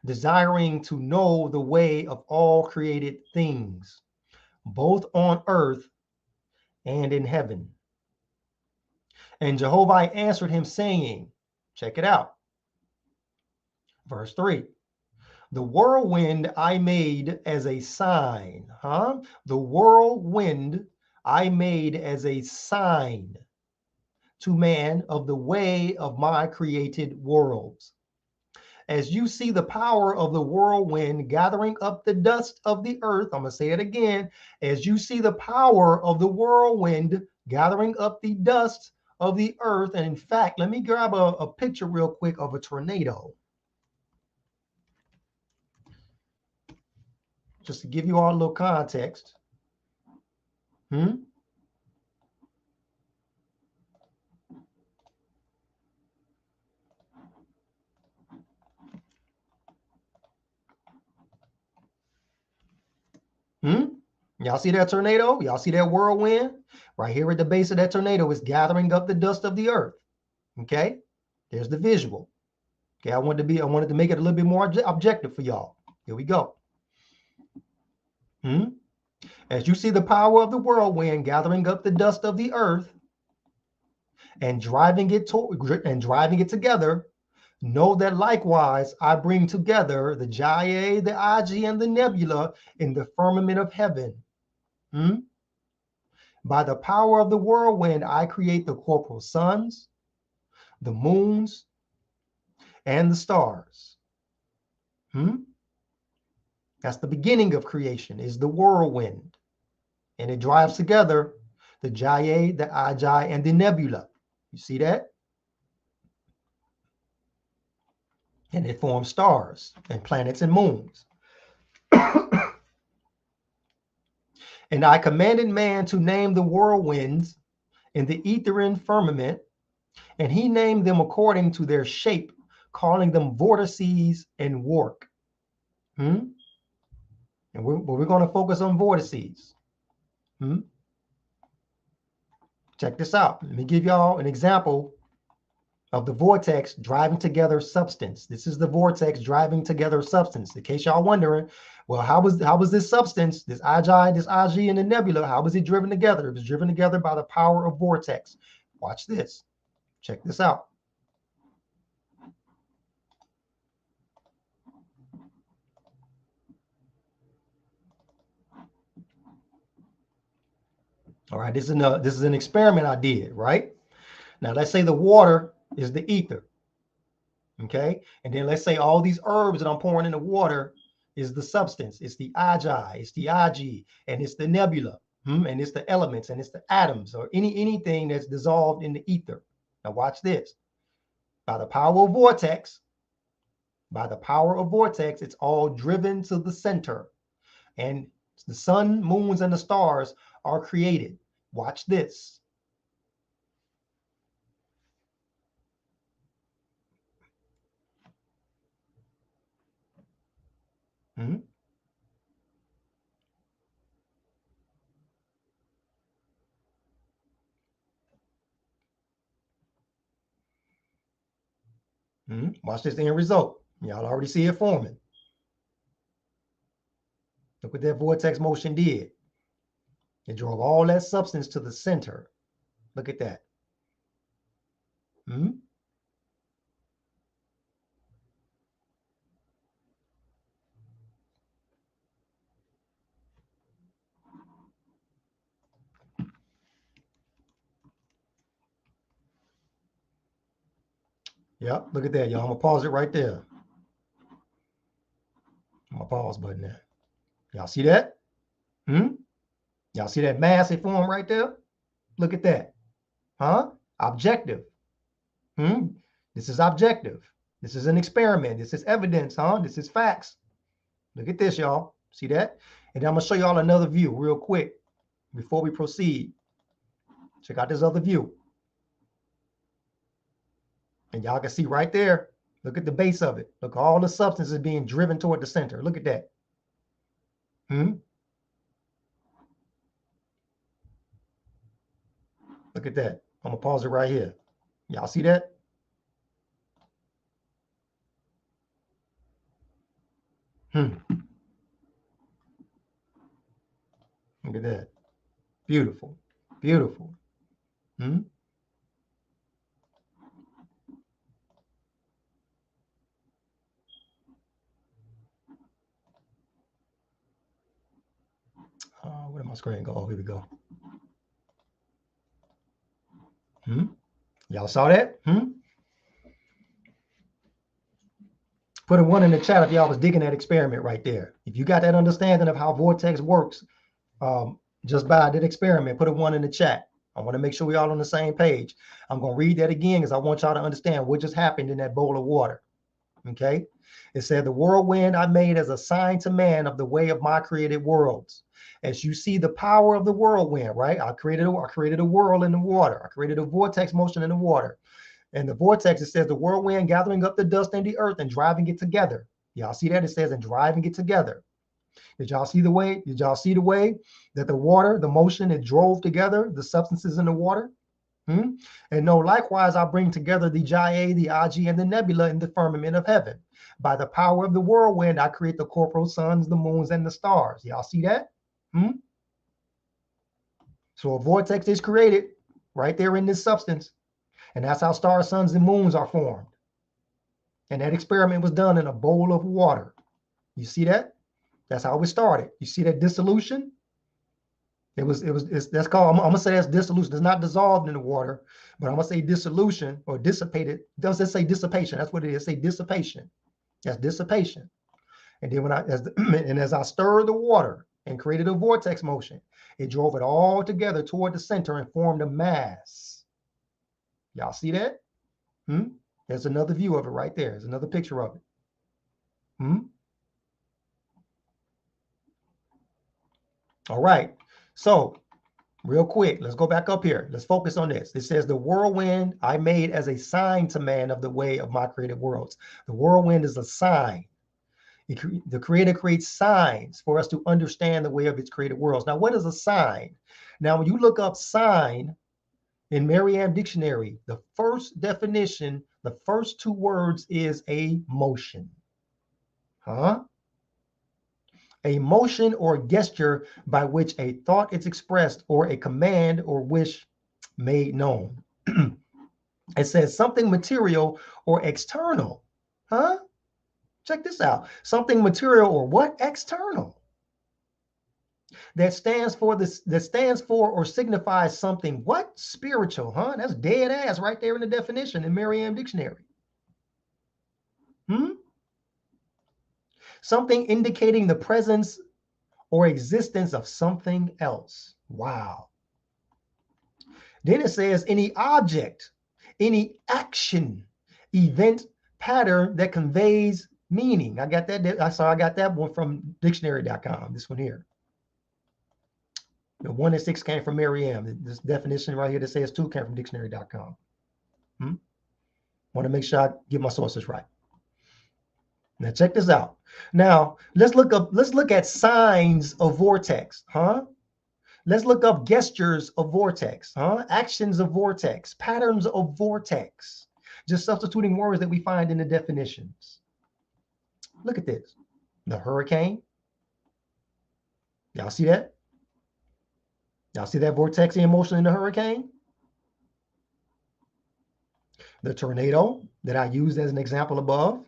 desiring to know the way of all created things, both on earth and in heaven. And Jehovah answered him, saying, check it out. Verse 3. The whirlwind I made as a sign. The whirlwind I made as a sign to man of the way of my created worlds. As you see the power of the whirlwind gathering up the dust of the earth, I'm going to say it again. As you see the power of the whirlwind gathering up the dust of the earth. And in fact, let me grab a picture real quick of a tornado, just to give you all a little context. Y'all see that tornado? Y'all see that whirlwind? Right here at the base of that tornado is gathering up the dust of the earth. Okay, there's the visual. Okay, I wanted to make it a little bit more objective for y'all. Here we go. As you see the power of the whirlwind gathering up the dust of the earth and driving it together, know that likewise I bring together the Jaya, the Ig, and the nebula in the firmament of heaven. By the power of the whirlwind, I create the corporal suns, the moons, and the stars. That's the beginning of creation, is the whirlwind. And it drives together the Jaya, the Ig, and the nebula. You see that? And it forms stars and planets and moons. And I commanded man to name the whirlwinds in the ethereal firmament, and he named them according to their shape, calling them vortices and work. And we're going to focus on vortices. Check this out. Let me give y'all an example of the vortex driving together substance. This is the vortex driving together substance. In case y'all wondering, well, how was this substance, this Ig, and the nebula, how was it driven together? It was driven together by the power of vortex. Watch this. Check this out. All right, this is an experiment I did, right? Now let's say the water is the ether. Okay, and then let's say all these herbs that I'm pouring in the water is the substance. It's the Ig, it's the Ig, and it's the nebula, and it's the elements, and it's the atoms, or anything that's dissolved in the ether. Now watch this. By the power of vortex, it's all driven to the center, and the sun, moons, and the stars are created. Watch this. Watch this end result. Y'all already see it forming. Look what that vortex motion did. It drove all that substance to the center. Look at that. Yep, look at that, y'all. I'm gonna pause it right there. My pause button there. Y'all see that? Y'all see that massive form right there? Look at that. Objective. This is objective. This is an experiment. This is evidence, This is facts. Look at this, y'all. See that? And then I'm gonna show y'all another view real quick before we proceed. Check out this other view. And y'all can see right there, look at the base of it. Look, all the substance is being driven toward the center. Look at that. Look at that. I'm gonna pause it right here. Y'all see that? Look at that. Beautiful. Beautiful. Where did my screen go? Oh, here we go. Y'all saw that? Put a 1 in the chat if y'all was digging that experiment right there. If you got that understanding of how vortex works, just by that experiment, put a 1 in the chat. I want to make sure we all on the same page. I'm going to read that again because I want y'all to understand what just happened in that bowl of water. Okay? It said, the whirlwind I made as a sign to man of the way of my created worlds. As you see the power of the whirlwind, right? I created a whirl in the water. I created a vortex motion in the water. And the vortex, it says the whirlwind gathering up the dust in the earth and driving it together. Y'all see that? It says and driving it together. Did y'all see the way? Did y'all see the way that the water, the motion, it drove together the substances in the water? And no, likewise, I bring together the Jaya, the Aji, and the nebula in the firmament of heaven. By the power of the whirlwind, I create the corporal suns, the moons, and the stars. Y'all see that? So a vortex is created right there in this substance. And that's how stars, suns, and moons are formed. And that experiment was done in a bowl of water. You see that? That's how it started. You see that dissolution? That's called, I'm gonna say that's dissolution. It's not dissolved in the water, but I'm gonna say dissolution or dissipated. Doesn't say dissipation. That's what it is. Say dissipation. That's dissipation. And then as I stirred the water and created a vortex motion, it drove it all together toward the center and formed a mass. Y'all see that? There's another view of it right there. There's another picture of it. All right. So real quick, let's go back up here. Let's focus on this. It says the whirlwind I made as a sign to man of the way of my created worlds. The whirlwind is a sign. The creator creates signs for us to understand the way of its created worlds. Now, what is a sign? Now, when you look up sign in Merriam Dictionary, the first definition, the first two words is a motion. A motion or gesture by which a thought is expressed or a command or wish made known. It says something material or external. Check this out. Something material or what? External. That stands for or signifies something what? Spiritual, That's dead ass right there in the definition in Merriam Dictionary. Something indicating the presence or existence of something else. Wow. Then it says any object, any action, event, pattern that conveys meaning. I got that. I got that one from dictionary.com. This one here. The 1 and 6 came from Merriam. This definition right here that says 2 came from dictionary.com. Want to make sure I get my sources right. Now check this out. Now let's look at signs of vortex, Let's look up gestures of vortex, actions of vortex, patterns of vortex. Just substituting words that we find in the definitions. Look at this. The hurricane. Y'all see that? Y'all see that vortexian motion in the hurricane? The tornado that I used as an example above.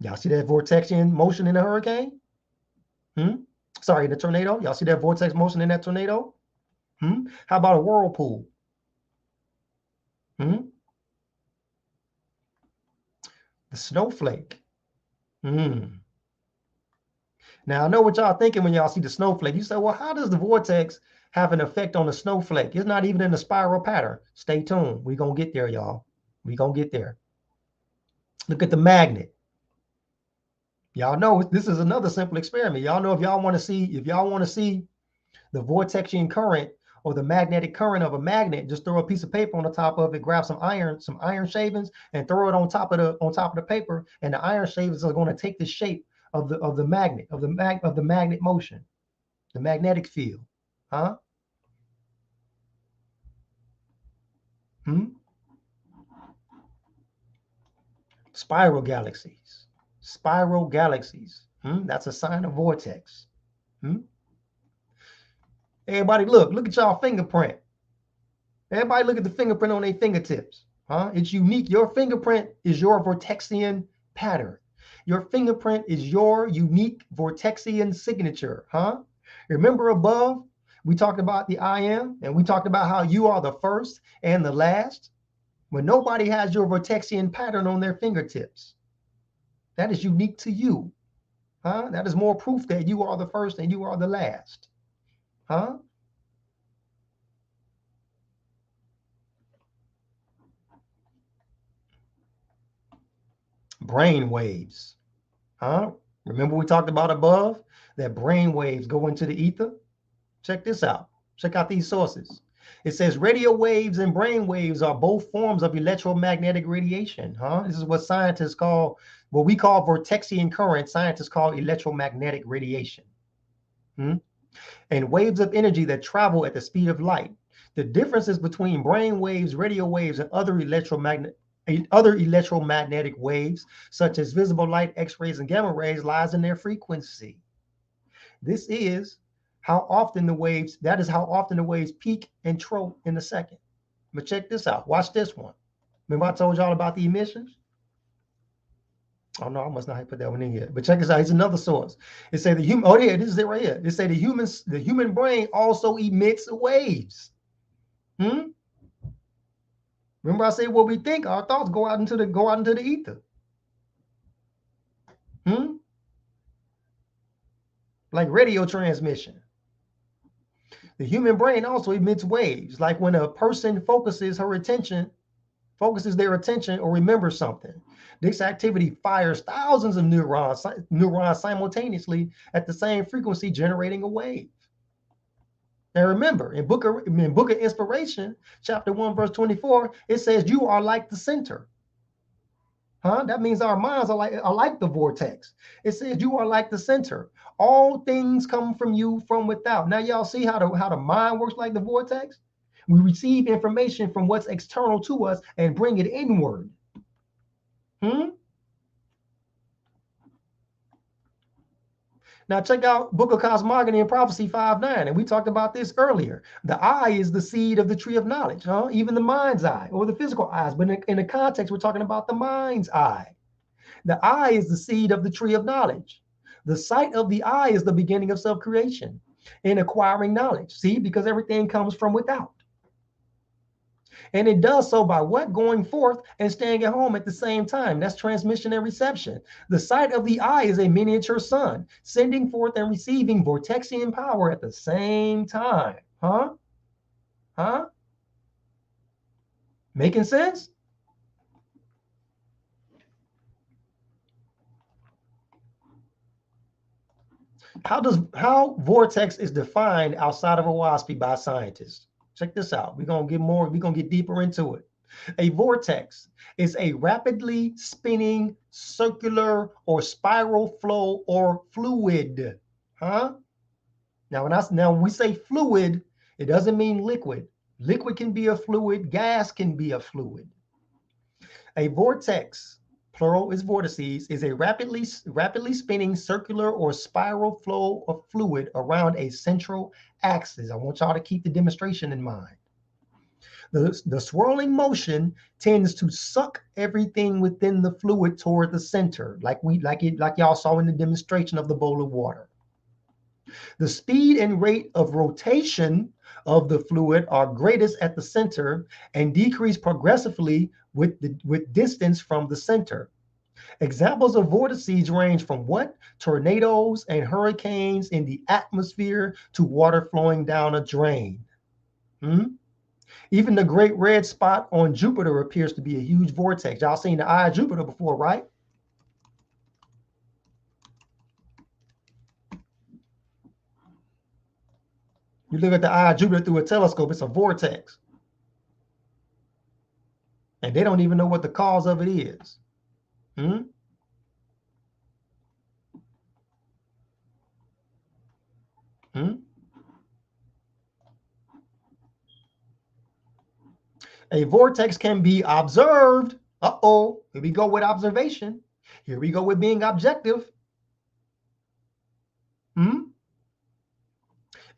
Y'all see that vortexian motion in the hurricane? Sorry, the tornado. Y'all see that vortex motion in that tornado? How about a whirlpool? The snowflake. Now, I know what y'all thinking when y'all see the snowflake. You say, well, how does the vortex have an effect on the snowflake? It's not even in a spiral pattern. Stay tuned. We're going to get there, y'all. We're going to get there. Look at the magnet. Y'all know this is another simple experiment. Y'all know if y'all want to see the Vortexian current or the magnetic current of a magnet, just throw a piece of paper on the top of it, grab some iron shavings, and throw it on top of the paper, and the iron shavings are going to take the shape of the magnet motion, the magnetic field, Spiral galaxies. Spiral galaxies. That's a sign of vortex. Everybody look at y'all fingerprint. Everybody look at the fingerprint on their fingertips. It's unique. Your fingerprint is your Vortexian pattern. Your fingerprint is your unique Vortexian signature. Remember above, we talked about the I am, and we talked about how you are the first and the last. When nobody has your Vortexian pattern on their fingertips. That is unique to you. That is more proof that you are the first and you are the last. Brain waves. Remember we talked about above that brain waves go into the ether? Check this out. Check out these sources. It says radio waves and brain waves are both forms of electromagnetic radiation. This is what scientists call, what we call Vortexian current, scientists call electromagnetic radiation. and waves of energy that travel at the speed of light. The differences between brain waves, radio waves, and other electromagnetic waves, such as visible light, X-rays, and gamma rays, lies in their frequency. This is how often the waves, that is how often the waves peak and trough in a second. But check this out. Watch this one. Remember I told y'all about the emissions? Oh no, I must not have put that one in here. But check this out. Here's another source. It say the human. Oh yeah, this is it right here. It say the human brain also emits waves. Remember I said what we think. Our thoughts go out into the ether. Like radio transmission. The human brain also emits waves, like when a person focuses their attention or remembers something. This activity fires thousands of neurons simultaneously at the same frequency, generating a wave. Now remember, in Book of Inspiration, chapter 1, verse 24, it says you are like the center. That means our minds are like the vortex. It says you are like the center. All things come from you from without. Now y'all see how the mind works like the vortex? We receive information from what's external to us and bring it inward. Now check out Book of Cosmogony and Prophecy 5:9, and we talked about this earlier. The eye is the seed of the tree of knowledge, even the mind's eye or the physical eyes. But in the context, we're talking about the mind's eye. The eye is the seed of the tree of knowledge. The sight of the eye is the beginning of self-creation in acquiring knowledge. See, because everything comes from without. And it does so by what? Going forth and staying at home at the same time. That's transmission and reception. The sight of the eye is a miniature sun, sending forth and receiving Vortexian power at the same time. Making sense? How vortex is defined outside of WASP by scientists? Check this out. We're going to get deeper into it. A vortex is a rapidly spinning circular or spiral flow or fluid. Now, when we say fluid, it doesn't mean liquid. Liquid can be a fluid. Gas can be a fluid. A vortex, plural is vortices, is a rapidly spinning circular or spiral flow of fluid around a central axis. I want y'all to keep the demonstration in mind. The swirling motion tends to suck everything within the fluid toward the center, like y'all saw in the demonstration of the bowl of water. The speed and rate of rotation of the fluid are greatest at the center and decrease progressively with distance from the center. Examples of vortices range from what? Tornadoes and hurricanes in the atmosphere to water flowing down a drain. Even the great red spot on Jupiter appears to be a huge vortex. Y'all seen the eye of Jupiter before, right? You look at the eye of Jupiter through a telescope, it's a vortex. And they don't even know what the cause of it is. A vortex can be observed. Here we go with observation. Here we go with being objective.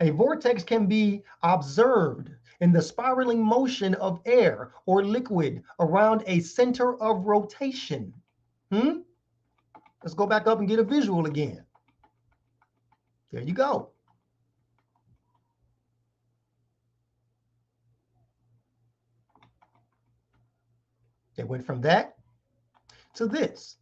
A vortex can be observed in the spiraling motion of air or liquid around a center of rotation. Let's go back up and get a visual again. There you go. It went from that to this.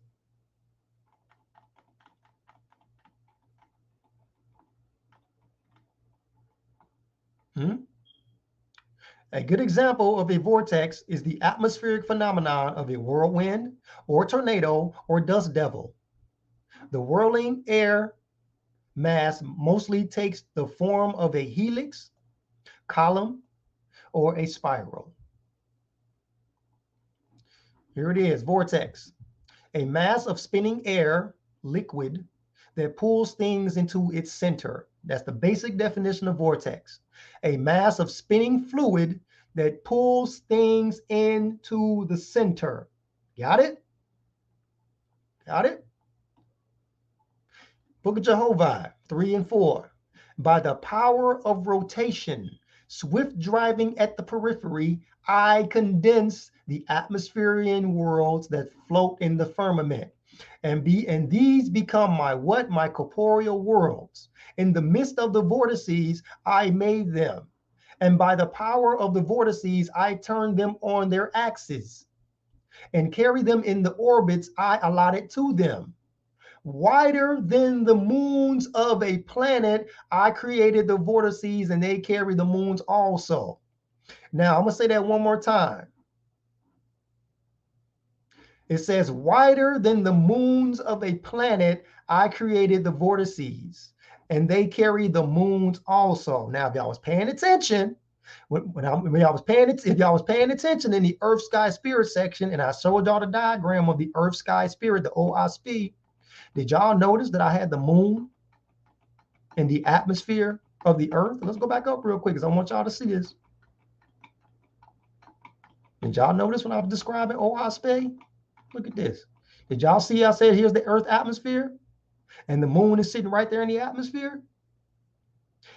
A good example of a vortex is the atmospheric phenomenon of a whirlwind or tornado or dust devil. The whirling air mass mostly takes the form of a helix, column, or a spiral. Here it is, vortex. A mass of spinning air, liquid, that pulls things into its center, That's the basic definition of vortex. A mass of spinning fluid that pulls things into the center. Got it? Got it? Book of Jehovah 3 and 4. By the power of rotation, swift driving at the periphery, I condense the atmospheric worlds that float in the firmament. And these become my what? My corporeal worlds. In the midst of the vortices, I made them. And by the power of the vortices, I turn them on their axes and carry them in the orbits I allotted to them. Wider than the moons of a planet, I created the vortices and they carry the moons also. Now, I'm going to say that one more time. It says, wider than the moons of a planet, I created the vortices and they carry the moons also. Now, if y'all was paying attention, if y'all was paying attention in the Earth, Sky, Spirit section, and I showed y'all the diagram of the Earth, Sky, Spirit, the OSP, did y'all notice that I had the moon in the atmosphere of the Earth? Let's go back up real quick because I want y'all to see this. Did y'all notice when I was describing OSP? Look at this. Did y'all see I said here's the Earth atmosphere and the moon is sitting right there in the atmosphere?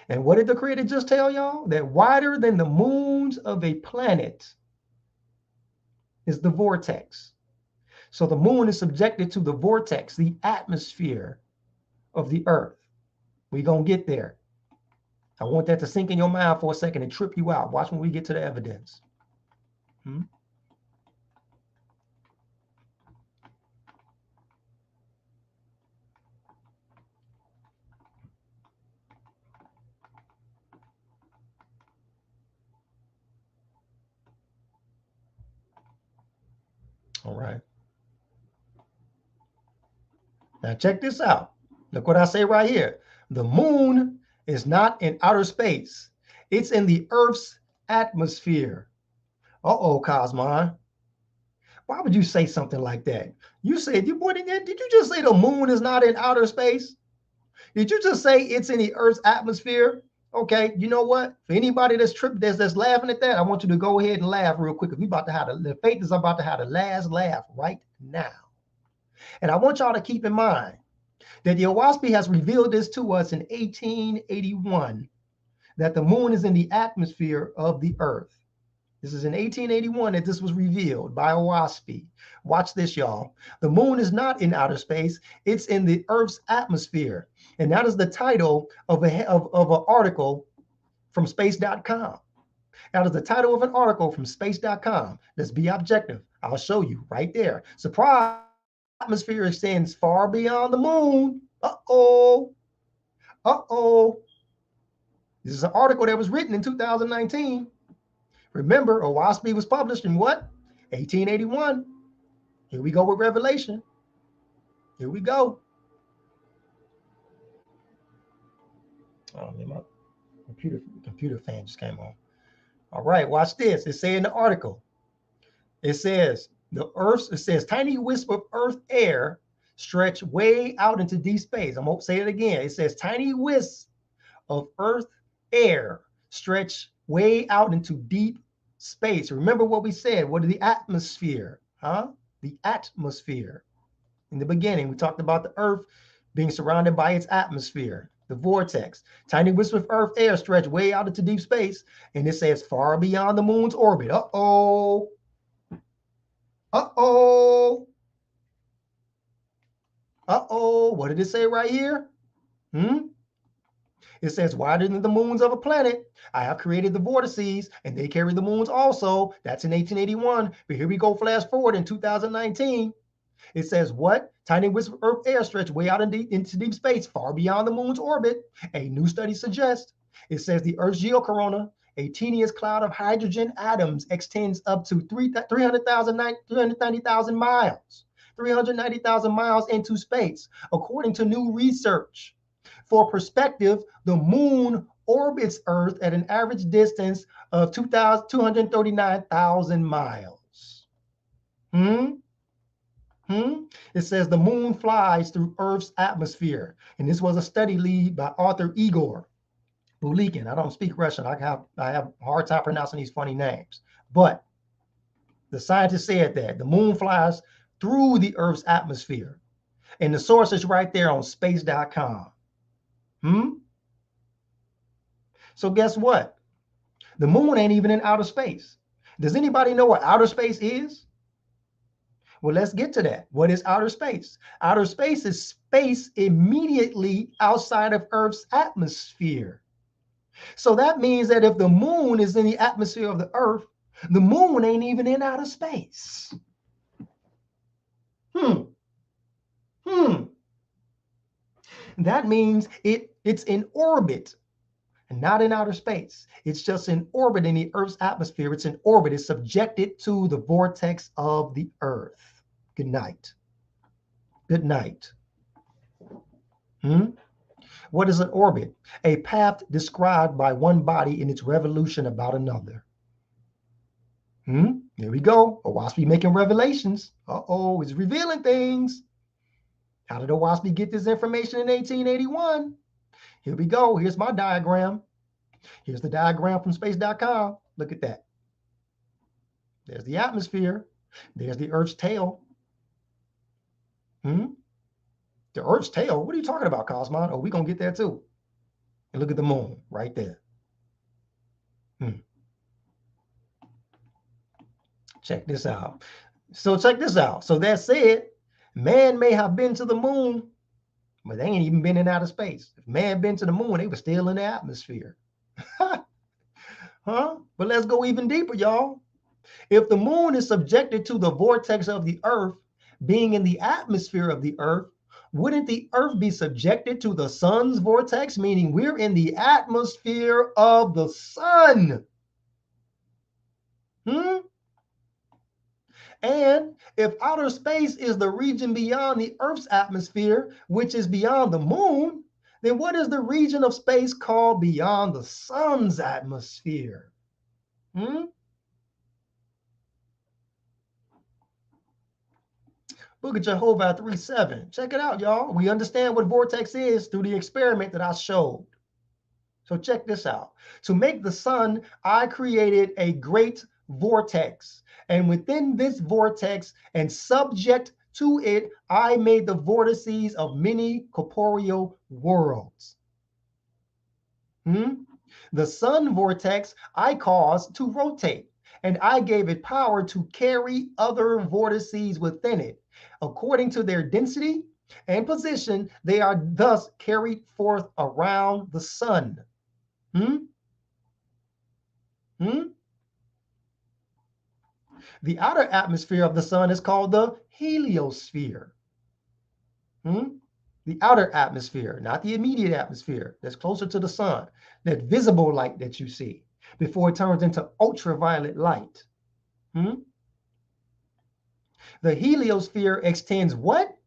And what did the creator just tell y'all? That wider than the moons of a planet is the vortex. So the moon is subjected to the vortex, the atmosphere of the Earth. We're going to get there. I want that to sink in your mind for a second and trip you out. Watch when we get to the evidence. All right. Now check this out. Look what I say right here. The moon is not in outer space. It's in the Earth's atmosphere. Uh-oh, Kosmon. Why would you say something like that? You said, did you just say the moon is not in outer space? Did you just say it's in the Earth's atmosphere? Okay, you know what? For anybody that's laughing at that, I want you to go ahead and laugh real quick. We about to have the faith is about to have the last laugh right now. And I want y'all to keep in mind that the OWASP has revealed this to us in 1881, that the moon is in the atmosphere of the Earth. This is in 1881 that this was revealed by OWASP. Watch this, y'all. The moon is not in outer space. It's in the Earth's atmosphere. And that is the title of an article from space.com. That is the title of an article from space.com. Let's be objective. I'll show you right there. Surprise, atmosphere extends far beyond the moon. Uh-oh. Uh-oh. This is an article that was written in 2019. Remember, OWASP was published in what? 1881. Here we go with Revelation. Here we go. Oh, my computer fan just came on. All right, watch this. It says in the article, it says tiny wisp of Earth air stretch way out into deep space. I'm going to say it again. It says tiny wisps of Earth air stretch way out into deep space. Remember what we said. What is the atmosphere? The atmosphere. In the beginning, we talked about the Earth being surrounded by its atmosphere, the vortex. Tiny wisps of Earth air stretch way out into deep space, and it says far beyond the moon's orbit. Uh-oh. Uh-oh. Uh-oh. What did it say right here? It says, wider than the moons of a planet, I have created the vortices, and they carry the moons also. That's in 1881. But here we go, flash forward in 2019. It says what? Tiny wisps of Earth air stretch way out into deep space, far beyond the moon's orbit. A new study suggests. It says the Earth's geocorona, a tenuous cloud of hydrogen atoms, extends up to 390,000 miles. 390,000 miles into space, according to new research. For perspective, the moon orbits Earth at an average distance of 239,000 miles. It says the moon flies through Earth's atmosphere. And this was a study lead by author Igor Bulikin. I don't speak Russian. I have a hard time pronouncing these funny names. But the scientist said that the moon flies through the Earth's atmosphere. And the source is right there on space.com. So guess what? The moon ain't even in outer space. Does anybody know what outer space is? Well, let's get to that. What is outer space? Outer space is space immediately outside of Earth's atmosphere. So that means that if the moon is in the atmosphere of the Earth, the moon ain't even in outer space. That means it's in orbit and not in outer space. It's just in orbit in the Earth's atmosphere. It's in orbit. It's subjected to the vortex of the Earth. Good night. Good night. What is an orbit? A path described by one body in its revolution about another. There we go. Owaspy making revelations. Uh-oh, it's revealing things. How did Owaspy get this information in 1881? Here we go. Here's my diagram. Here's the diagram from space.com. Look at that. There's the atmosphere. There's the Earth's tail. The Earth's tail? What are you talking about, Kosmon? Oh, we're going to get there too. And look at the moon right there. Check this out. So check this out. So that said, man may have been to the moon, but they ain't even been in outer space. If man been to the moon, they were still in the atmosphere. But let's go even deeper, y'all. If the moon is subjected to the vortex of the Earth, being in the atmosphere of the Earth, wouldn't the Earth be subjected to the sun's vortex, meaning we're in the atmosphere of the sun? And if outer space is the region beyond the Earth's atmosphere, which is beyond the moon, then what is the region of space called beyond the sun's atmosphere? Book of Jehovah 3:7. Check it out, y'all. We understand what vortex is through the experiment that I showed. So check this out. To make the sun, I created a great vortex. And within this vortex and subject to it, I made the vortices of many corporeal worlds. The sun vortex I caused to rotate, and I gave it power to carry other vortices within it. According to their density and position, they are thus carried forth around the sun. The outer atmosphere of the sun is called the heliosphere. The outer atmosphere, not the immediate atmosphere that's closer to the sun, that visible light that you see before it turns into ultraviolet light. The heliosphere extends what?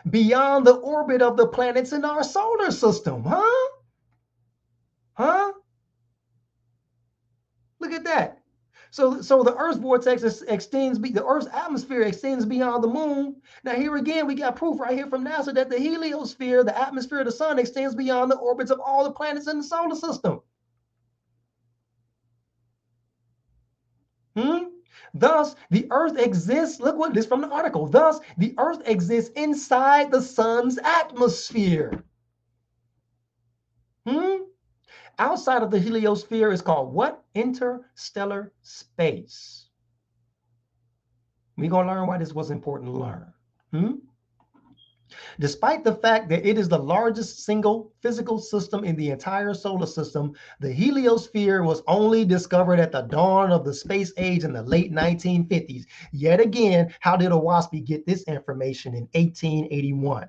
Beyond the orbit of the planets in our solar system. Look at that. So the Earth's vortex extends, the Earth's atmosphere extends beyond the moon. Now here again, we got proof right here from NASA that the heliosphere, the atmosphere of the sun, extends beyond the orbits of all the planets in the solar system. Thus, the Earth exists, look what this from the article. Thus, the Earth exists inside the sun's atmosphere. Outside of the heliosphere is called what? Interstellar space. We're going to learn why this was important to learn. Despite the fact that it is the largest single physical system in the entire solar system, the heliosphere was only discovered at the dawn of the space age in the late 1950s. Yet again, how did Owaspy get this information in 1881?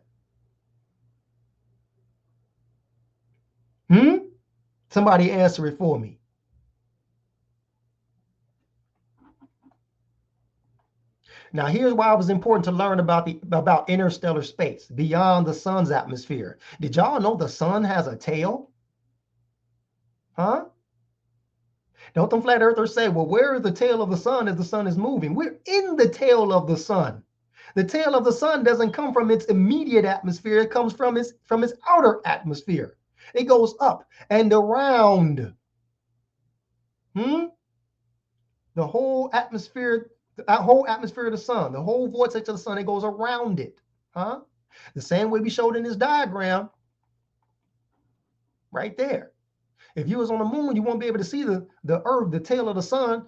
Somebody answer it for me. Now, here's why it was important to learn about interstellar space beyond the sun's atmosphere. Did y'all know the sun has a tail? Don't them flat earthers say, well, where is the tail of the sun as the sun is moving? We're in the tail of the sun. The tail of the sun doesn't come from its immediate atmosphere. It comes from its outer atmosphere. It goes up and around. The whole atmosphere of the sun, the whole vortex of the sun, it goes around it. The same way we showed in this diagram right there. If you was on the moon, you won't be able to see the earth, the tail of the sun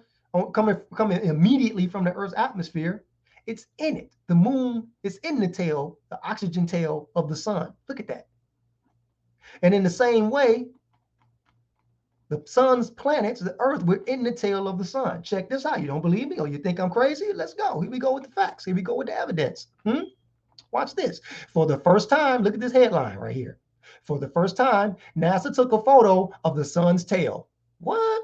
coming immediately from the earth's atmosphere. It's in it. The moon is in the tail, the oxygen tail of the sun. Look at that. And in the same way, the sun's planets, the earth, we're in the tail of the sun. Check this out. You don't believe me or you think I'm crazy? Let's go. Here we go with the facts. Here we go with the evidence. Watch this. For the first time, look at this headline right here. For the first time, NASA took a photo of the sun's tail. What?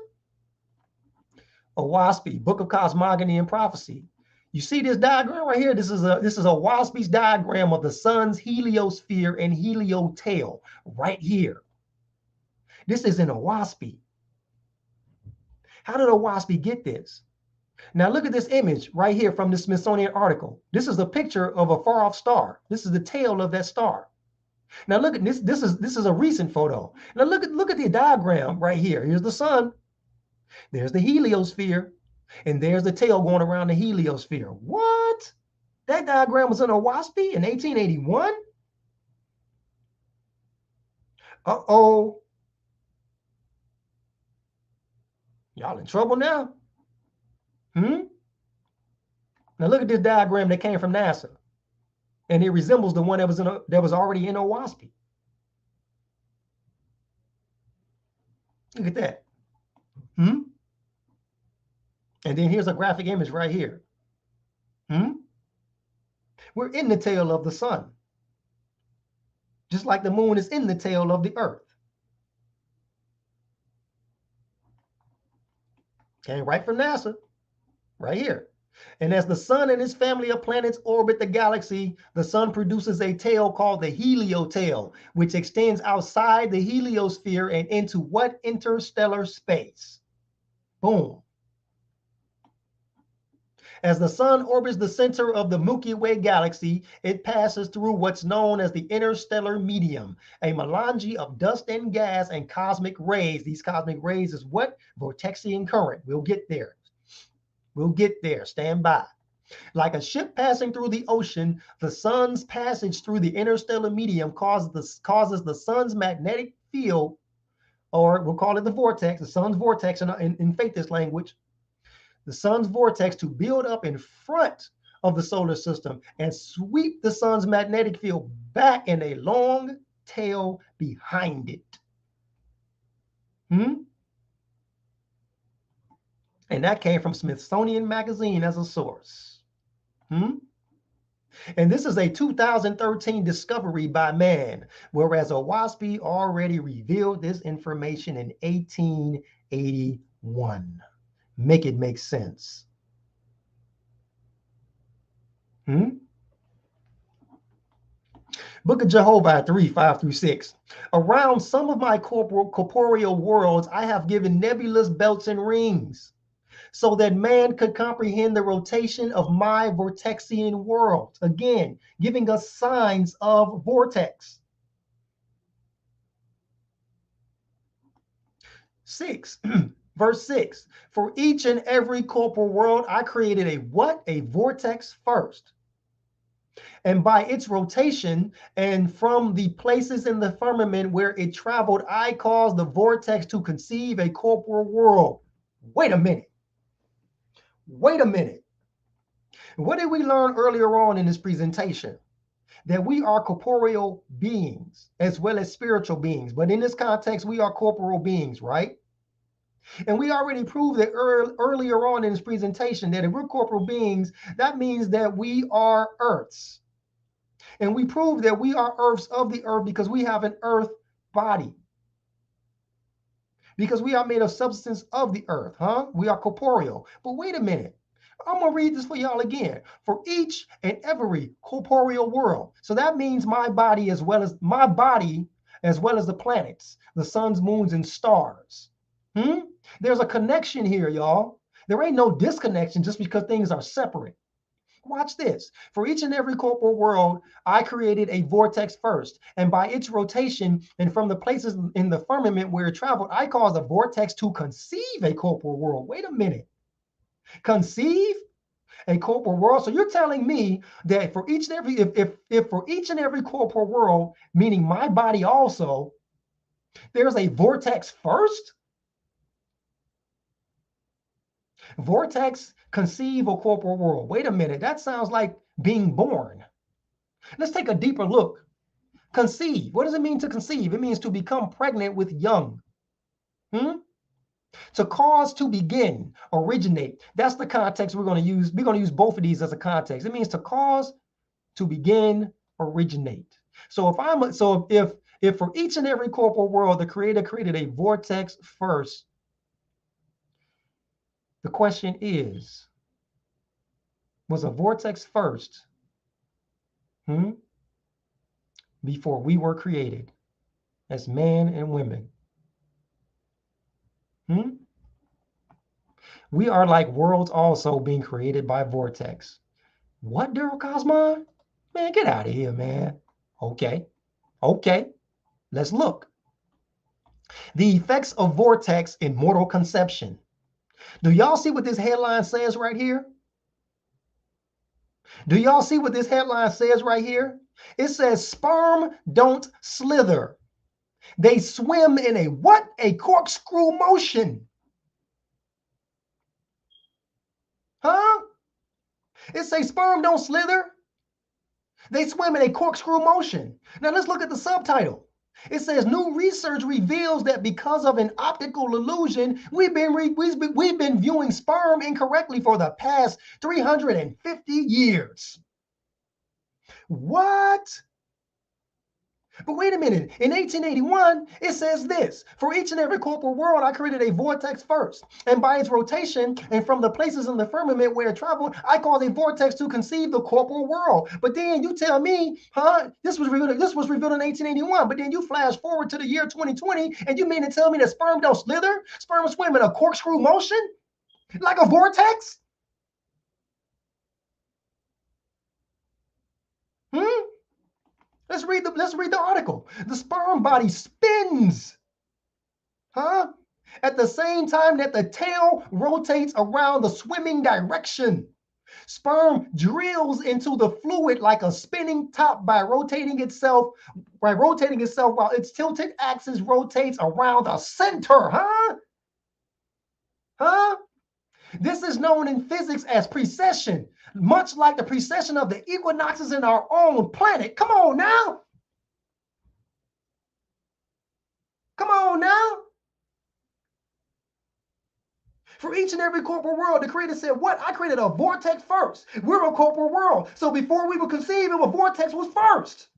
Owaspy, Book of Cosmogony and Prophecy. You see this diagram right here? This is a Owaspy's diagram of the sun's heliosphere and heliotail right here. This is in Owaspy. How did Owaspy get this? Now look at this image right here from the Smithsonian article. This is a picture of a far-off star. This is the tail of that star. Now look at this. This is a recent photo. Now look at the diagram right here. Here's the sun. There's the heliosphere, and there's the tail going around the heliosphere. What? That diagram was in Owaspy in 1881? Uh-oh. Y'all in trouble now? Now look at this diagram that came from NASA. And it resembles the one that was already in Owaspy. Look at that. And then here's a graphic image right here. We're in the tail of the sun. Just like the moon is in the tail of the earth. Okay, right from NASA, right here. And as the sun and his family of planets orbit the galaxy, the sun produces a tail called the heliotail, which extends outside the heliosphere and into what? Interstellar space. Boom. As the sun orbits the center of the Milky Way galaxy, it passes through what's known as the interstellar medium, a melange of dust and gas and cosmic rays. These cosmic rays is what? Vortexian current. We'll get there. We'll get there. Stand by. Like a ship passing through the ocean, the sun's passage through the interstellar medium causes the sun's magnetic field, or we'll call it the vortex, the sun's vortex in faithist language, the sun's vortex to build up in front of the solar system and sweep the sun's magnetic field back in a long tail behind it. And that came from Smithsonian Magazine as a source. And this is a 2013 discovery by man, whereas Owaspy already revealed this information in 1881. Make it make sense. Book of Jehovah 3:5-6. Around some of my corporeal worlds, I have given nebulous belts and rings, so that man could comprehend the rotation of my Vortexian world. Again, giving us signs of vortex. 6. Verse 6, for each and every corporal world, I created a what? A vortex first. And by its rotation and from the places in the firmament where it traveled, I caused the vortex to conceive a corporal world. Wait a minute. Wait a minute. What did we learn earlier on in this presentation? That we are corporeal beings as well as spiritual beings. But in this context, we are corporeal beings, right? And we already proved that earlier on in this presentation that if we're corporal beings, that means that we are earths. And we proved that we are earths of the earth because we have an earth body. Because we are made of substance of the earth, We are corporeal. But wait a minute. I'm going to read this for y'all again. For each and every corporeal world. So that means my body as well as the planets, the suns, moons, and stars. There's a connection here, y'all. There ain't no disconnection just because things are separate. Watch this. For each and every corporeal world, I created a vortex first, and by its rotation and from the places in the firmament where it traveled, I caused a vortex to conceive a corporeal world. Wait a minute. Conceive a corporeal world? So you're telling me that for each and every, if for each and every corporeal world, meaning my body also, there's a vortex first? Vortex conceive a corporeal world. Wait a minute, that sounds like being born. Let's take a deeper look. Conceive. What does it mean to conceive? It means to become pregnant with young. To cause, to begin, originate. That's the context we're going to use. We're going to use both of these as a context. It means to cause, to begin, originate. So if for each and every corporeal world, the creator created a vortex first, the question is, was a vortex first before we were created as man and women? We are like worlds also being created by vortex. What, Darryl Kosmon? Man, get out of here, man. Okay, let's look. The effects of vortex in mortal conception. Do y'all see what this headline says right here? Do y'all see what this headline says right here? It says sperm don't slither. They swim in a what? A corkscrew motion. Huh? It says sperm don't slither. They swim in a corkscrew motion. Now let's look at the subtitle. It says new research reveals that because of an optical illusion, we've been viewing sperm incorrectly for the past 350 years. What? But wait a minute. In 1881, it says this: for each and every corporeal world, I created a vortex first, and by its rotation and from the places in the firmament where it traveled, I caused a vortex to conceive the corporeal world. But then you tell me, this was revealed in 1881. But then you flash forward to the year 2020, and you mean to tell me that sperm don't slither? Sperm swim in a corkscrew motion, like a vortex? Let's read the article. The sperm body spins, at the same time that the tail rotates around the swimming direction. Sperm drills into the fluid like a spinning top by rotating itself while its tilted axis rotates around the center. This is known in physics as precession, much like the precession of the equinoxes in our own planet. Come on now. Come on now. For each and every corporeal world, the creator said, what? I created a vortex first. We're a corporeal world. So before we were conceived, a vortex was first.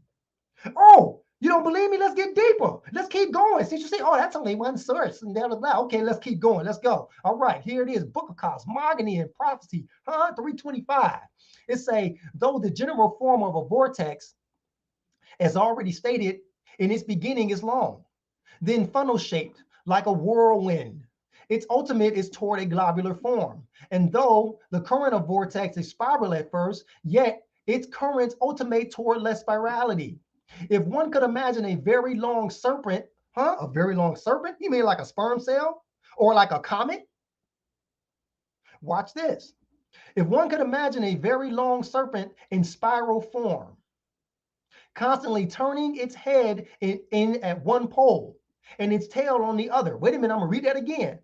Oh, you don't believe me? Let's get deeper. Let's keep going. Since you say, oh, that's only one source and blah, blah, blah. Okay, let's keep going. Let's go. All right, here it is. Book of Cosmogony and Prophecy, 325. It say, though the general form of a vortex, as already stated, in its beginning is long, then funnel-shaped like a whirlwind. Its ultimate is toward a globular form. And though the current of vortex is spiral at first, yet its currents ultimate toward less spirality. If one could imagine a very long serpent, a very long serpent? You mean like a sperm cell or like a comet? Watch this. If one could imagine a very long serpent in spiral form, constantly turning its head in at one pole and its tail on the other. Wait a minute, I'm gonna read that again.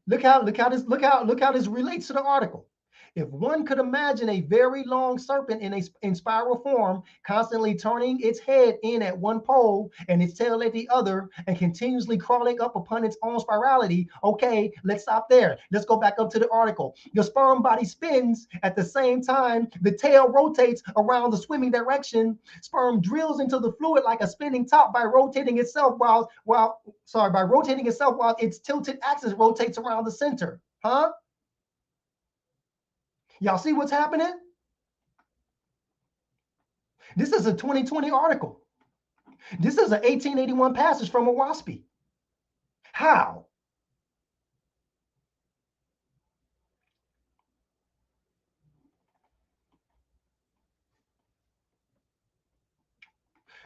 Look how this relates to the article. If one could imagine a very long serpent in spiral form, constantly turning its head in at one pole and its tail at the other, and continuously crawling up upon its own spirality. Okay, let's stop there. Let's go back up to the article. The sperm body spins at the same time the tail rotates around the swimming direction. Sperm drills into the fluid like a spinning top by rotating itself while its tilted axis rotates around the center. Y'all see what's happening? This is a 2020 article. This is an 1881 passage from a WASPy. How?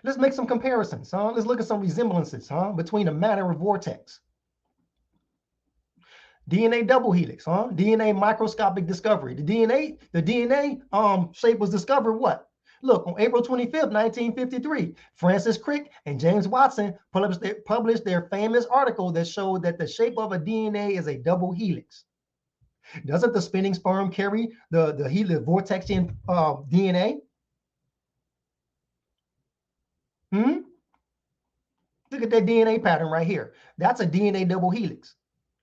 Let's make some comparisons, huh? Let's look at some resemblances, huh, between a matter and vortex. DNA double helix, huh? DNA microscopic discovery. The DNA shape was discovered what? Look, on April 25th, 1953, Francis Crick and James Watson published their famous article that showed that the shape of a DNA is a double helix. Doesn't the spinning sperm carry the Vortexian DNA? Look at that DNA pattern right here. That's a DNA double helix,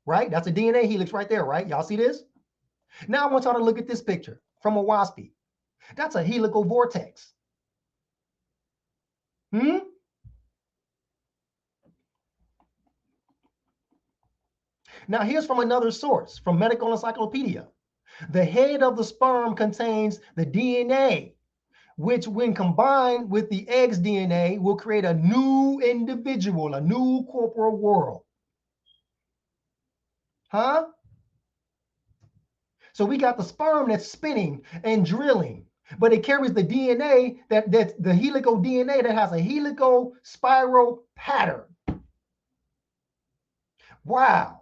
right? That's a DNA helix right there, right? Y'all see this? Now I want y'all to look at this picture from a WASPy. That's a helical vortex. Now here's from another source, from Medical Encyclopedia. The head of the sperm contains the DNA, which when combined with the egg's DNA will create a new individual, a new corporal world. Huh? So we got the sperm that's spinning and drilling, but it carries the DNA, that's the helical DNA that has a helical spiral pattern. Wow.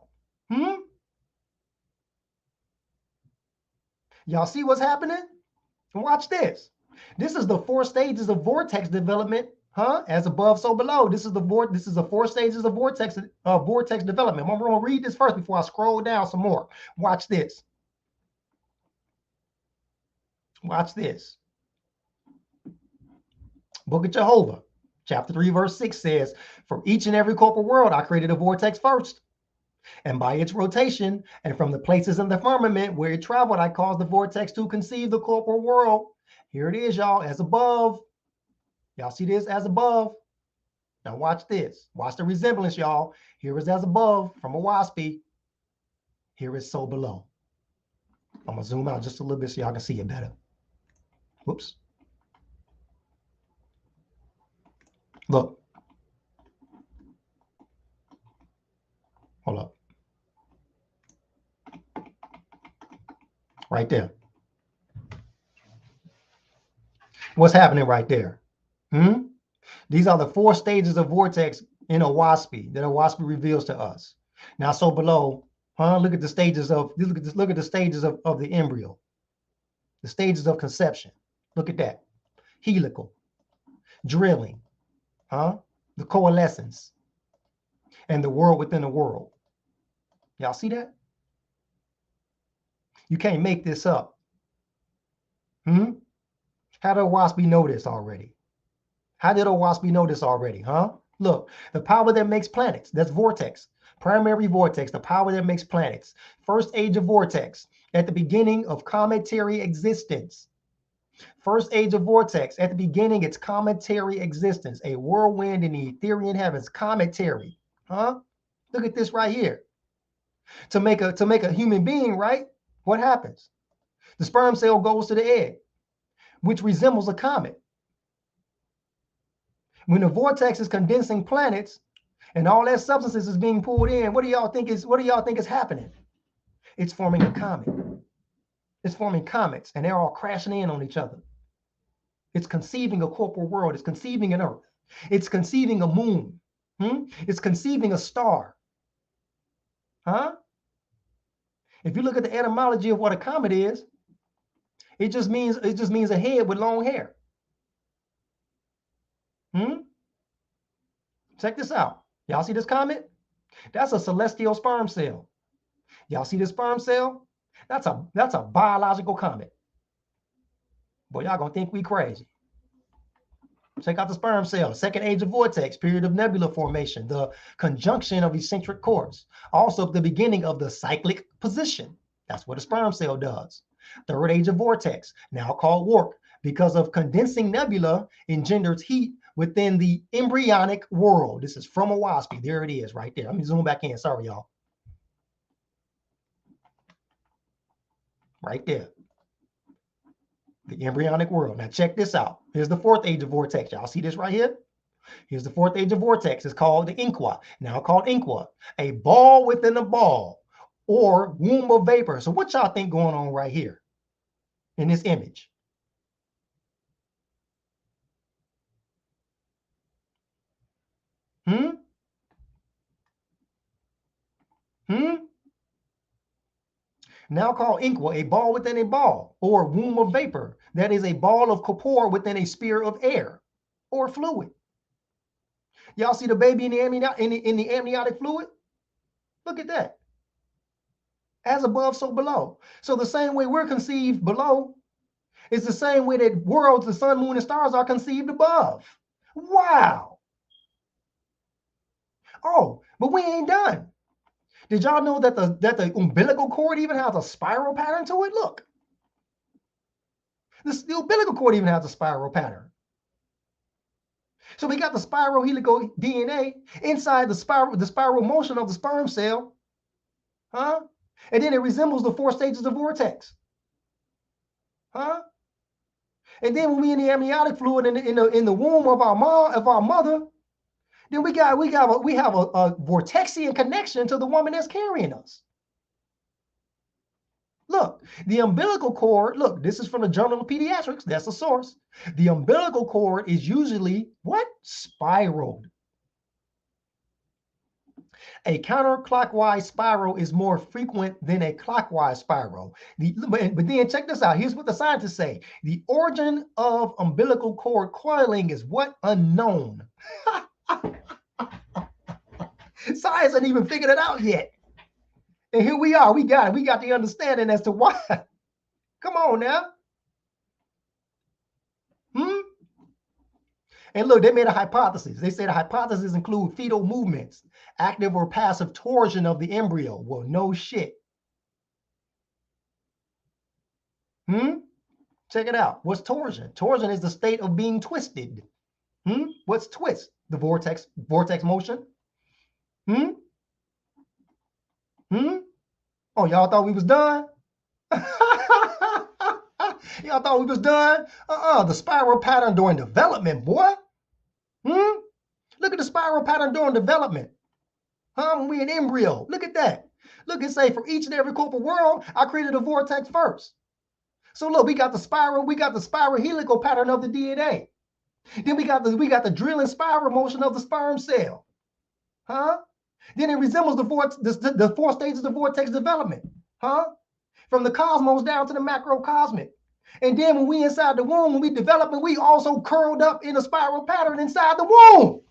Y'all see what's happening? Watch this. This is the 4 stages of vortex development, huh? As above, so below. This is the 4 stages of vortex development. I'm going to read this first before I scroll down some more. Watch this. Watch this. Book of Jehovah, chapter 3, verse 6 says, "For each and every corporal world, I created a vortex first. And by its rotation, and from the places in the firmament where it traveled, I caused the vortex to conceive the corporal world." Here it is, y'all, as above. Y'all see this as above? Now watch this. Watch the resemblance, y'all. Here is as above from a WASPy. Here is so below. I'm going to zoom out just a little bit so y'all can see it better. Whoops. Look. Hold up. Right there. What's happening right there? These are the 4 stages of vortex in a WASPy that a WASPy reveals to us. Now, so below, look at the stages of look at the stages of the embryo, the stages of conception. Look at that. Helical, drilling, the coalescence, and the world within the world. Y'all see that? You can't make this up. How did a WASPy know this already? How did a WASPy know this already, Look, the power that makes planets, that's vortex. Primary vortex, the power that makes planets. First age of vortex, at the beginning of cometary existence. First age of vortex, at the beginning, it's cometary existence. A whirlwind in the ethereal heavens, cometary. Look at this right here. To make a human being, right? What happens? The sperm cell goes to the egg, which resembles a comet. When the vortex is condensing planets and all that substances is being pulled in, what do y'all think is happening? It's forming a comet. It's forming comets, and they're all crashing in on each other. It's conceiving a corporal world. It's conceiving an earth. It's conceiving a moon. It's conceiving a star. If you look at the etymology of what a comet is, it just means a head with long hair. Check this out. Y'all see this comet? That's a celestial sperm cell. Y'all see this sperm cell? That's a biological comet. Boy, y'all gonna think we crazy. Check out the sperm cell. Second age of vortex, period of nebula formation, the conjunction of eccentric course. Also the beginning of the cyclic position. That's what a sperm cell does. Third age of vortex, now called warp, because of condensing nebula engenders heat within the embryonic world. This is from a WASPy. There it is right there. Let me zoom back in. Sorry, y'all. Right there. The embryonic world. Now check this out. Here's the 4th age of vortex. Y'all see this right here? Here's the 4th age of vortex. It's called the inqua, now called inqua, a ball within a ball or womb of vapor. So what y'all think going on right here in this image? Hmm? Hmm? Now called inqua, a ball within a ball, or womb of vapor. That is a ball of corpora within a sphere of air or fluid. Y'all see the baby in the amniotic fluid? Look at that. As above, so below. So the same way we're conceived below is the same way that worlds, the sun, moon, and stars are conceived above. Wow. Oh, but we ain't done. Did y'all know that the umbilical cord even has a spiral pattern to it? Look. The umbilical cord even has a spiral pattern. So we got the spiral helical DNA inside the spiral motion of the sperm cell. Huh? And then it resembles the 4 stages of vortex. Huh? And then when we in the amniotic fluid in the womb of our mother, then we have a Vortexian connection to the woman that's carrying us. Look, the umbilical cord, look, this is from the Journal of Pediatrics, that's the source. The umbilical cord is usually what? Spiraled. A counterclockwise spiral is more frequent than a clockwise spiral. But then check this out. Here's what the scientists say. The origin of umbilical cord coiling is what? Unknown. Science hasn't even figured it out yet. And here we are. We got it. We got the understanding as to why. Come on now. And look, they made a hypothesis. They say the hypothesis include fetal movements, active or passive torsion of the embryo. Well, no shit. Check it out. What's torsion? Torsion is the state of being twisted. What's twist? The vortex motion. Oh, y'all thought we was done? Y'all thought we was done? The spiral pattern during development, boy. Look at the spiral pattern during development. When we an embryo. Look at that. Look, it say for each and every corporal world, I created a vortex first. So look, we got the spiral helical pattern of the DNA. Then we got the drilling spiral motion of the sperm cell. Then it resembles the 4 stages of vortex development. From the cosmos down to the macrocosmic. And then when we inside the womb, when we developing, we also curled up in a spiral pattern inside the womb.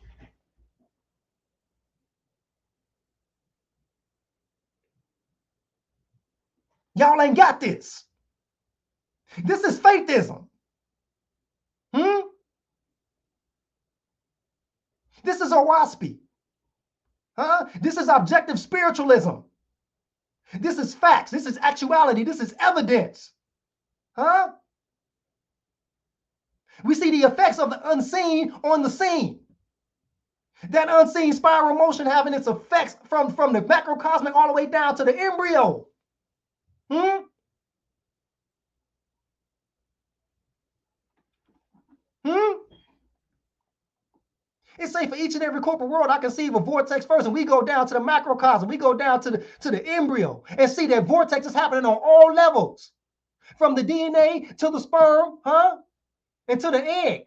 Y'all ain't got this. This is faithism. This is Owaspy. This is objective spiritualism. This is facts. This is actuality. This is evidence. We see the effects of the unseen on the scene. That unseen spiral motion having its effects from the macrocosmic all the way down to the embryo. It say for each and every corporate world, I conceive a vortex first, and we go down to the macrocosm. We go down to the embryo and see that vortex is happening on all levels, from the DNA to the sperm, and to the egg.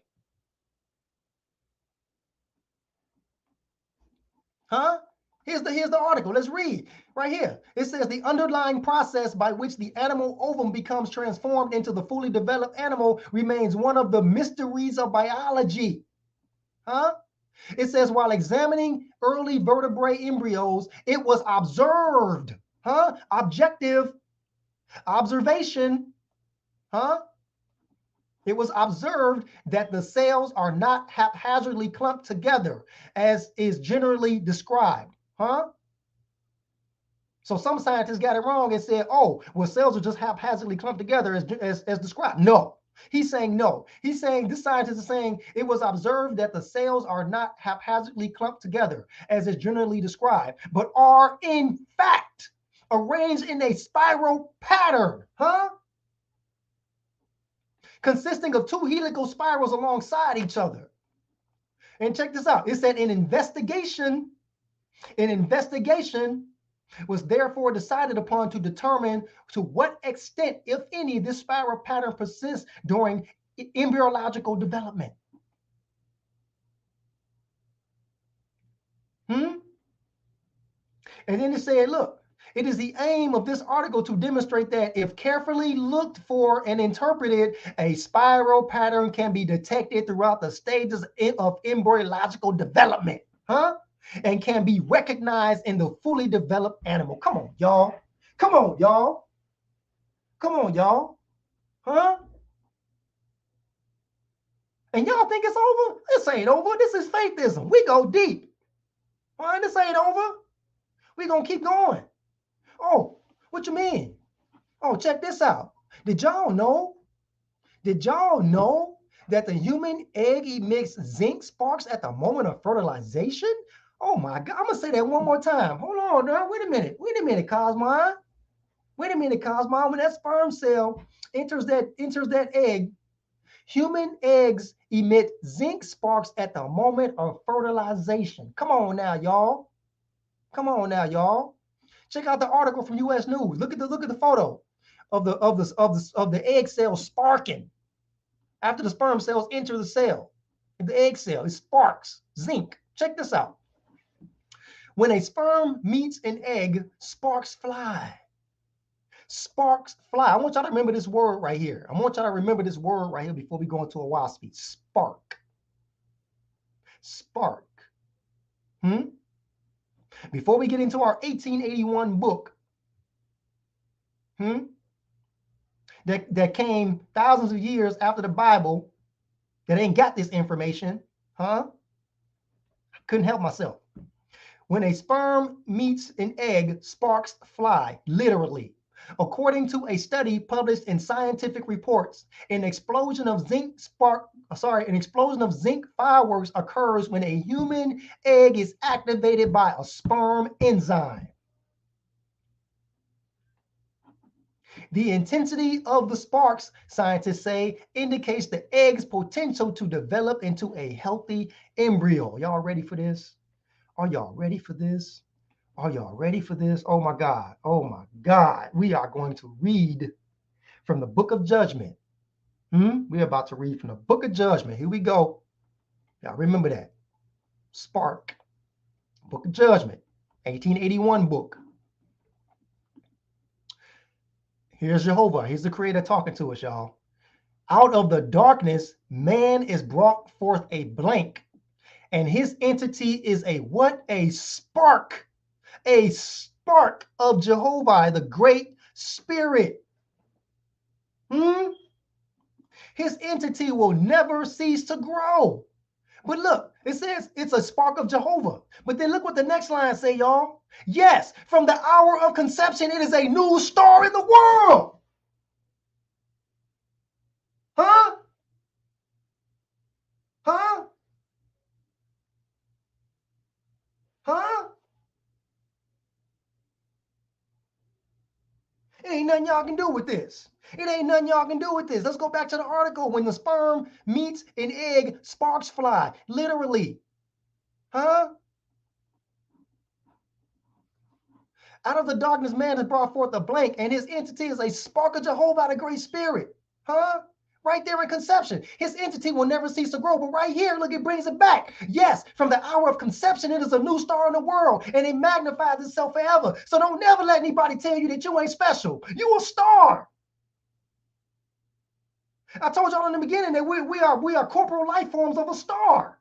Here's the article. Let's read right here. It says the underlying process by which the animal ovum becomes transformed into the fully developed animal remains one of the mysteries of biology. It says while examining early vertebrate embryos, it was observed, objective observation, it was observed that the cells are not haphazardly clumped together as is generally described, So some scientists got it wrong and said, oh, well, cells are just haphazardly clumped together as described. No. He's saying no. He's saying, this scientist is saying it was observed that the cells are not haphazardly clumped together as is generally described, but are in fact arranged in a spiral pattern, consisting of 2 helical spirals alongside each other. And check this out. It said an investigation was therefore decided upon to determine to what extent, if any, this spiral pattern persists during embryological development. And then it said, look, it is the aim of this article to demonstrate that if carefully looked for and interpreted, a spiral pattern can be detected throughout the stages of embryological development, and can be recognized in the fully developed animal. Come on, y'all. Come on, y'all. Come on, y'all. And y'all think it's over? This ain't over. This is faithism. We go deep. This ain't over. We gonna keep going. Oh, what you mean? Oh, check this out. Did y'all know that the human egg emits zinc sparks at the moment of fertilization? Oh my God, I'm gonna say that one more time. Hold on, now. Wait a minute, Kosmon. Wait a minute, Kosmon. When that sperm cell enters that egg, human eggs emit zinc sparks at the moment of fertilization. Come on now, y'all. Come on now, y'all. Check out the article from U.S. News. Look at the photo of the egg cell sparking after the sperm cells enter the cell. The egg cell, it sparks zinc. Check this out. When a sperm meets an egg, sparks fly. Sparks fly. I want y'all to remember this word right here. I want y'all to remember this word right here before we go into a WASP. Spark. Spark. Before we get into our 1881 book, that came thousands of years after the Bible, that ain't got this information, I couldn't help myself. When a sperm meets an egg, sparks fly, literally. According to a study published in Scientific Reports, an explosion of zinc fireworks occurs when a human egg is activated by a sperm enzyme. The intensity of the sparks, scientists say, indicates the egg's potential to develop into a healthy embryo. Y'all ready for this? Are y'all ready for this? Are y'all ready for this? Oh my God. Oh my God. We are going to read from the Book of Judgment. We're about to read from the Book of Judgment. Here we go. Y'all remember that. Spark. Book of Judgment. 1881 book. Here's Jehovah. He's the creator talking to us, y'all. Out of the darkness, man is brought forth a blank. And his entity is a what? A spark. A spark of Jehovah, the great spirit. His entity will never cease to grow. But look, it says it's a spark of Jehovah. But then look what the next line say, y'all. Yes, from the hour of conception, it is a new star in the world. Huh? Huh? Huh? It ain't nothing y'all can do with this. It ain't nothing y'all can do with this. Let's go back to the article. When the sperm meets an egg, sparks fly. Literally. Huh? Out of the darkness, man has brought forth a blank, and his entity is a spark of Jehovah, the great spirit. Huh? Right there in conception. His entity will never cease to grow. But right here, look, it brings it back. Yes, from the hour of conception, it is a new star in the world, and it magnifies itself forever. So don't never let anybody tell you that you ain't special. You a star. I told y'all in the beginning that we are corporal life forms of a star.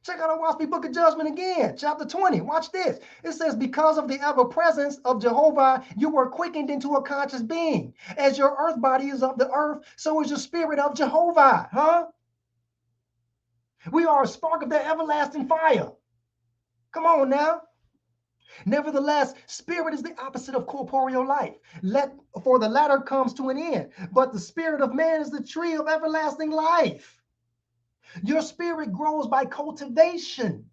Check out our WASP Book of Judgment again, chapter 20. Watch this. It says, because of the ever-presence of Jehovah, you were quickened into a conscious being. As your earth body is of the earth, so is your spirit of Jehovah. We are a spark of that everlasting fire. Come on now. Nevertheless, spirit is the opposite of corporeal life. For the latter comes to an end, but the spirit of man is the tree of everlasting life. Your spirit grows by cultivation.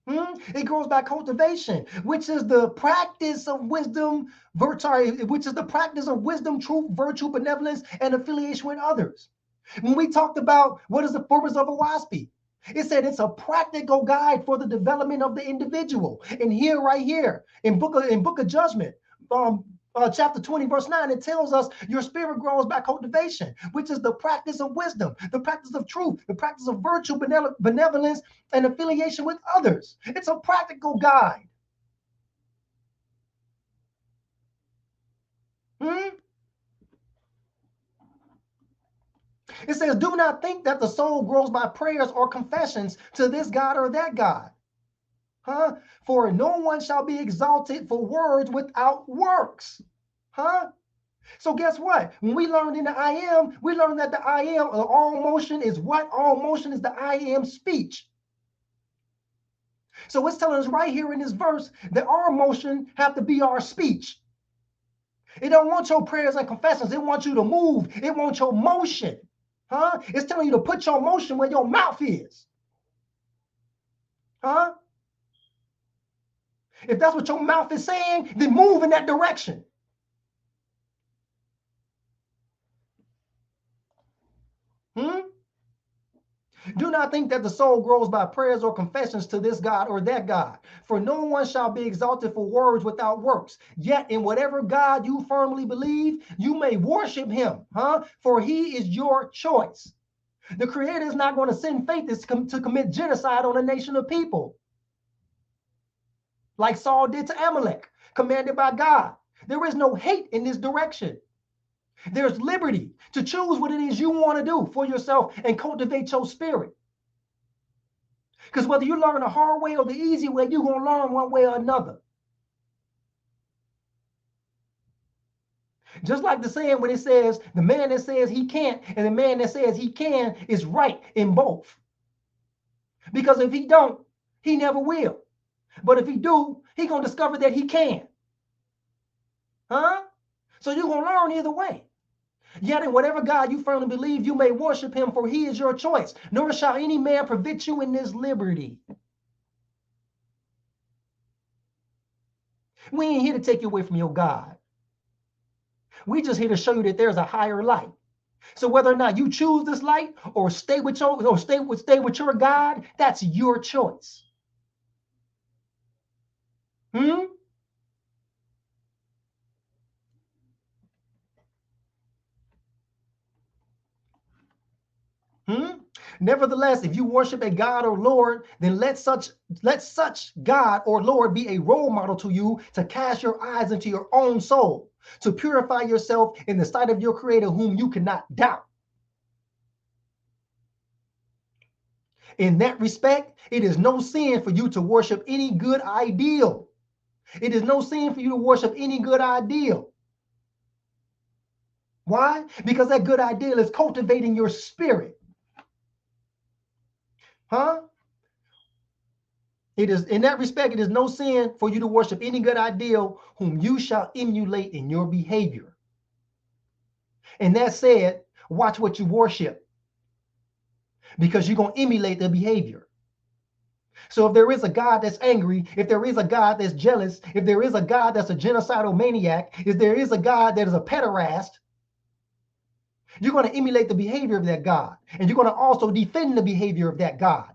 It grows by cultivation, which is the practice of wisdom, truth, virtue, benevolence, and affiliation with others. When we talked about what is the purpose of a WASP, it said it's a practical guide for the development of the individual. And here, right here, in Book of Judgment, chapter 20, verse 9, it tells us your spirit grows by cultivation, which is the practice of wisdom, the practice of truth, the practice of virtue, benevolence, and affiliation with others. It's a practical guide. It says, do not think that the soul grows by prayers or confessions to this God or that God. For no one shall be exalted for words without works. So guess what? When we learned in the I am, we learned that the I am, all motion is what? All motion is the I am speech. So it's telling us right here in this verse that our motion have to be our speech. It don't want your prayers and confessions. It wants you to move. It wants your motion. It's telling you to put your motion where your mouth is. If that's what your mouth is saying, then move in that direction. Do not think that the soul grows by prayers or confessions to this God or that God. For no one shall be exalted for words without works. Yet in whatever God you firmly believe, you may worship him, for he is your choice. The Creator is not going to send faithists to commit genocide on a nation of people, like Saul did to Amalek, commanded by God. There is no hate in this direction. There's liberty to choose what it is you want to do for yourself and cultivate your spirit. Because whether you learn the hard way or the easy way, you're going to learn one way or another. Just like the saying when it says the man that says he can't and the man that says he can is right in both. Because if he don't, he never will. But if he do, he going to discover that he can. So you're going to learn either way. Yet in whatever God you firmly believe, you may worship him, for he is your choice. Nor shall any man prevent you in this liberty. We ain't here to take you away from your God. We just here to show you that there's a higher light. So whether or not you choose this light or stay with your God, that's your choice. Nevertheless, if you worship a God or Lord, then let such God or Lord be a role model to you to cast your eyes into your own soul, to purify yourself in the sight of your Creator, whom you cannot doubt. In that respect, it is no sin for you to worship any good ideal. It is no sin for you to worship any good ideal. Why? Because that good ideal is cultivating your spirit. It is, in that respect, it is no sin for you to worship any good ideal whom you shall emulate in your behavior. And that said, watch what you worship, because you're going to emulate the behavior. So if there is a God that's angry, if there is a God that's jealous, if there is a God that's a genocidal maniac, if there is a God that is a pederast, you're going to emulate the behavior of that God. And you're going to also defend the behavior of that God.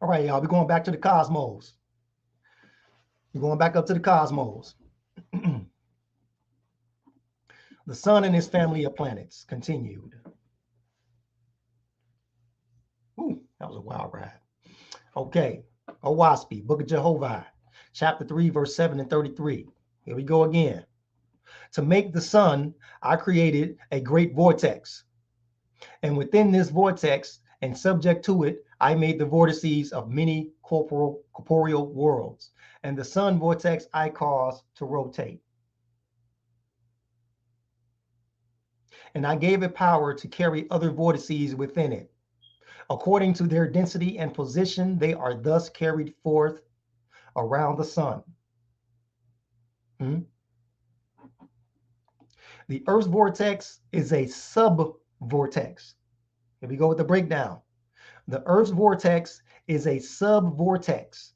All right, y'all, we're going back to the cosmos. We're going back up to the cosmos. The sun and his family of planets continued. Ooh, that was a wild ride. Okay, Owaspi, Book of Jehovah, chapter 3, verse 7 and 33. Here we go again. To make the sun, I created a great vortex. And within this vortex, and subject to it, I made the vortices of many corporeal worlds. And the sun vortex I caused to rotate. And I gave it power to carry other vortices within it. According to their density and position, they are thus carried forth around the sun. The Earth's vortex is a sub-vortex. Here we go with the breakdown. The Earth's vortex is a sub-vortex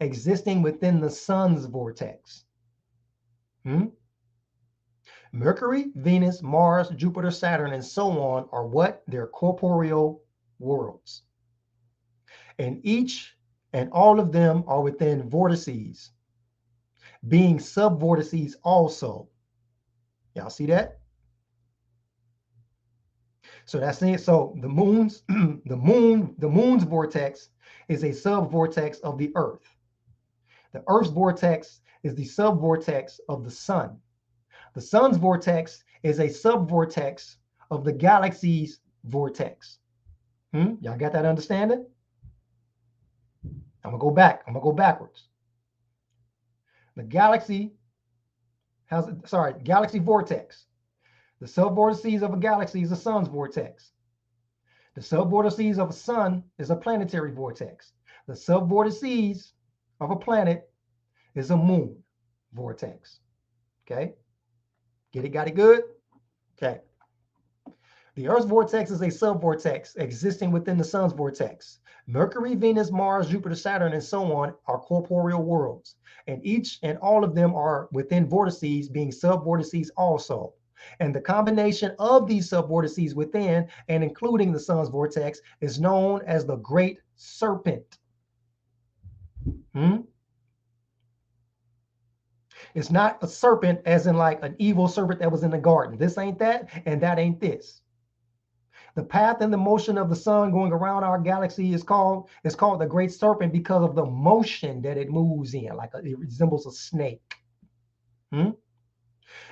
existing within the sun's vortex. Mercury, Venus, Mars, Jupiter, Saturn, and so on are what? They're corporeal worlds. And each and all of them are within vortices, being sub-vortices also. Y'all see that? So that's it. So the moon's the moon's vortex is a sub-vortex of the Earth. The Earth's vortex is the sub-vortex of the sun. The sun's vortex is a sub-vortex of the galaxy's vortex. Y'all got that understanding? I'm gonna go back. I'm gonna go backwards. The galaxy has, galaxy vortex. The sub-vortices of a galaxy is the sun's vortex. The sub-vortices of a sun is a planetary vortex. The sub-vortices of a planet is a moon vortex. Okay? Get it? Got it good? Okay. The Earth's vortex is a sub-vortex existing within the sun's vortex. Mercury, Venus, Mars, Jupiter, Saturn, and so on are corporeal worlds. And each and all of them are within vortices, being sub-vortices also. And the combination of these sub-vortices within and including the sun's vortex is known as the Great Serpent. It's not a serpent as in like an evil serpent that was in the garden. This ain't that, and that ain't this. The path and the motion of the sun going around our galaxy is called the Great Serpent because of the motion that it moves in, like it resembles a snake.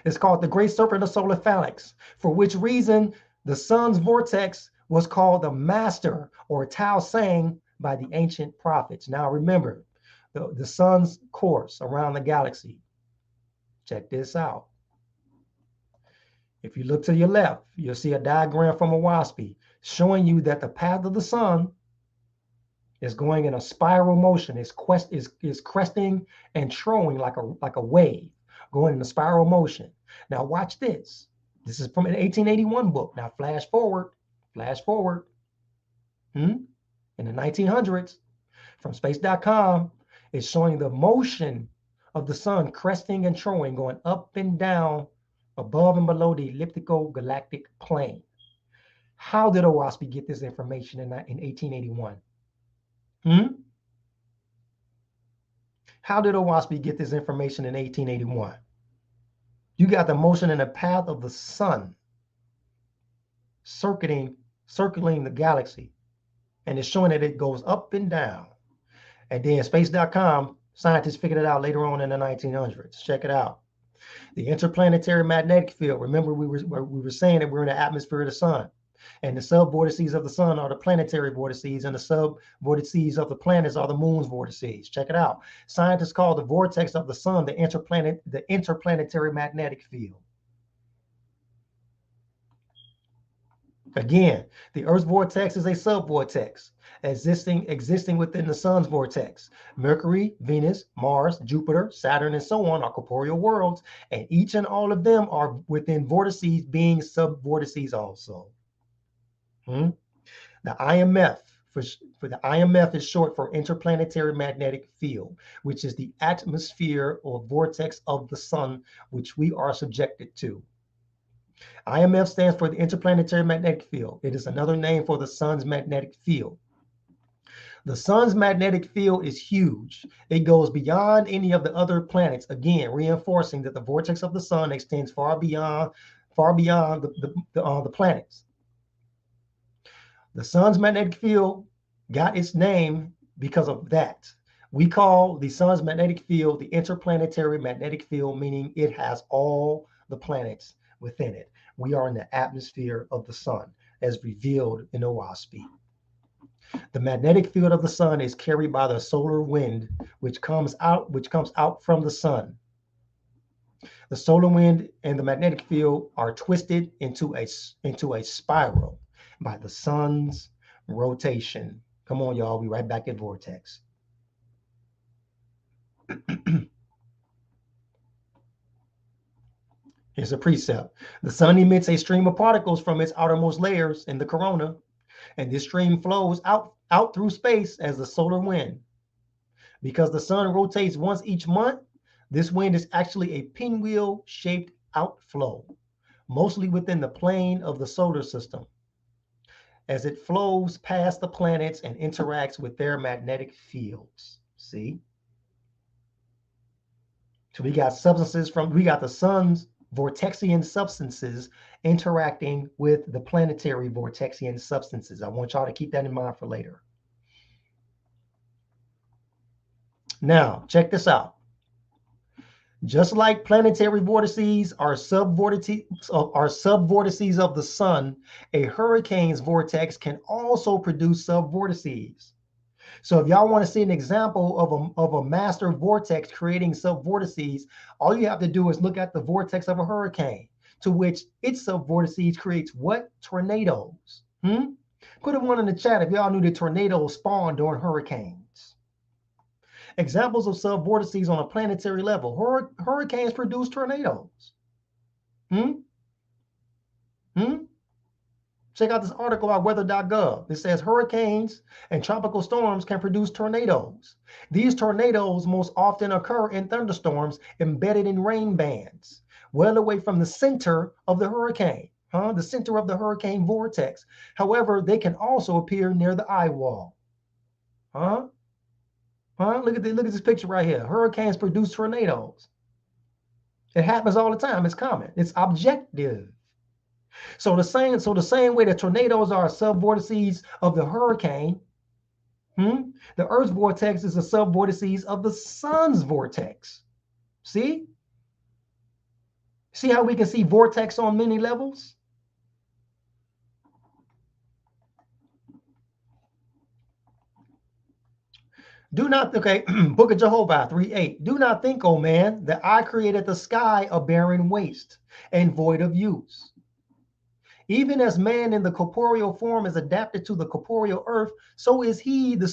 It's called the Great Serpent of Solar Phalanx, for which reason the sun's vortex was called the Master or Tao Sang by the ancient prophets. Now remember, the sun's course around the galaxy. Check this out. If you look to your left, you'll see a diagram from a WASP showing you that the path of the sun is going in a spiral motion. It's cresting and trolling like a wave, going in a spiral motion. Now watch this. This is from an 1881 book. Now flash forward. In the 1900s, from space.com, it's showing the motion of the sun cresting and trolling, going up and down, above and below the elliptical galactic plane. How did OWASP get this information in 1881? How did OWASP get this information in 1881? You got the motion and the path of the sun circling the galaxy, and it's showing that it goes up and down. And then space.com, scientists figured it out later on in the 1900s. Check it out. The interplanetary magnetic field. Remember, we were saying that we're in the atmosphere of the sun, and the sub-vortices of the sun are the planetary vortices, and the sub-vortices of the planets are the moon's vortices. Check it out. Scientists call the vortex of the sun the interplanetary magnetic field. Again, the Earth's vortex is a sub-vortex existing within the sun's vortex. Mercury, Venus, Mars, Jupiter, Saturn, and so on are corporeal worlds, and each and all of them are within vortices, being sub-vortices also. The IMF, for the IMF is short for Interplanetary Magnetic Field, which is the atmosphere or vortex of the sun, which we are subjected to. IMF stands for the Interplanetary Magnetic Field. It is another name for the sun's magnetic field. The sun's magnetic field is huge. It goes beyond any of the other planets, again, reinforcing that the vortex of the sun extends far beyond the planets. The sun's magnetic field got its name because of that. We call the sun's magnetic field the interplanetary magnetic field, meaning it has all the planets within it. We are in the atmosphere of the sun, as revealed in OWASP. The magnetic field of the sun is carried by the solar wind, which comes out from the sun. The solar wind and the magnetic field are twisted into a spiral by the sun's rotation. Come on, y'all. We'll be right back at Vortex. Here's a precept. The sun emits a stream of particles from its outermost layers in the corona, and this stream flows out through space as the solar wind. Because the sun rotates once each month, This wind is actually a pinwheel-shaped outflow, mostly within the plane of the solar system, as it flows past the planets and interacts with their magnetic fields. See? So we got the sun's Vortexian substances interacting with the planetary Vortexian substances. I want y'all to keep that in mind for later. Now, check this out. Just like planetary vortices are sub-vortices of the sun, a hurricane's vortex can also produce sub-vortices. So if y'all want to see an example of a master vortex creating sub-vortices, all you have to do is look at the vortex of a hurricane, to which its sub-vortices creates what? Tornadoes. Put a one in the chat if y'all knew that tornadoes spawn during hurricanes. Examples of sub-vortices on a planetary level. Hurricanes produce tornadoes. Check out this article on weather.gov. It says hurricanes and tropical storms can produce tornadoes. These tornadoes most often occur in thunderstorms embedded in rain bands, well away from the center of the hurricane, the center of the hurricane vortex. However, they can also appear near the eye wall. Look at this picture right here. Hurricanes produce tornadoes. It happens all the time. It's common. It's objective. So the same way that tornadoes are sub-vortices of the hurricane, the Earth's vortex is a sub-vortices of the sun's vortex. See? See how we can see vortex on many levels? Do not, Book of Jehovah 3:8. Do not think, O man, that I created the sky a barren waste and void of use. Even as man in the corporeal form is adapted to the corporeal earth, so is he in the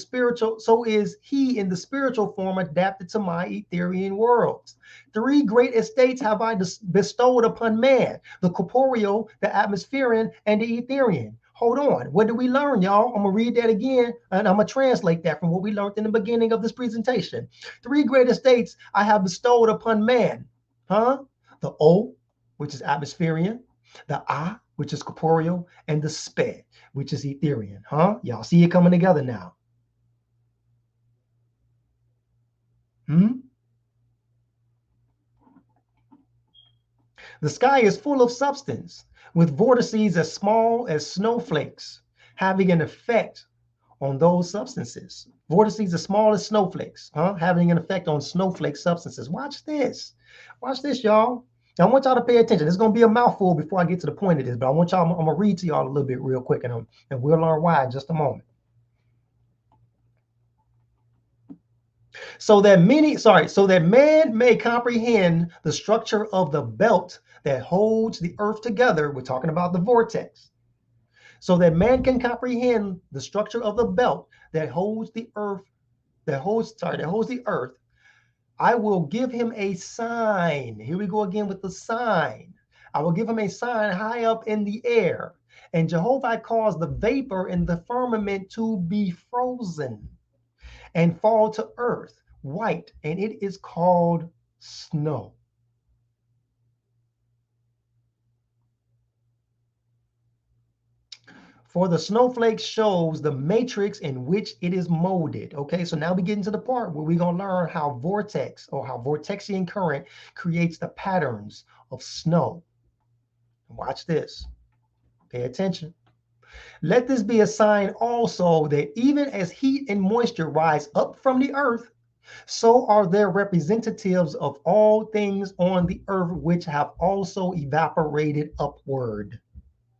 spiritual form adapted to my Etherian worlds. 3 great estates have I bestowed upon man: the corporeal, the atmospheric, and the Etherian. Hold on. What did we learn, y'all? I'm going to read that again, and I'm going to translate that from what we learned in the beginning of this presentation. 3 great estates I have bestowed upon man. The O, which is atmospheric, the A, which is corporeal, and the Spe, which is Etherian. Y'all see it coming together now. The sky is full of substance, with vortices as small as snowflakes, having an effect on those substances. Vortices as small as snowflakes, having an effect on snowflake substances. Watch this. Watch this, y'all. Now, I want y'all to pay attention. It's going to be a mouthful before I get to the point of this, but I'm going to read to y'all a little bit real quick, and we'll learn why in just a moment. So that man may comprehend the structure of the belt that holds the earth together. We're talking about the vortex. So that man can comprehend the structure of the belt that holds the earth, that holds the earth. I will give him a sign. Here we go again with the sign. I will give him a sign high up in the air. And Jehovah caused the vapor in the firmament to be frozen and fall to earth white, and it is called snow. For the snowflake shows the matrix in which it is molded. Okay, so now we get into the part where we're going to learn how vortex, or how Vortexian current creates the patterns of snow. Watch this. Pay attention. Let this be a sign also that even as heat and moisture rise up from the earth, so are there representatives of all things on the earth which have also evaporated upward.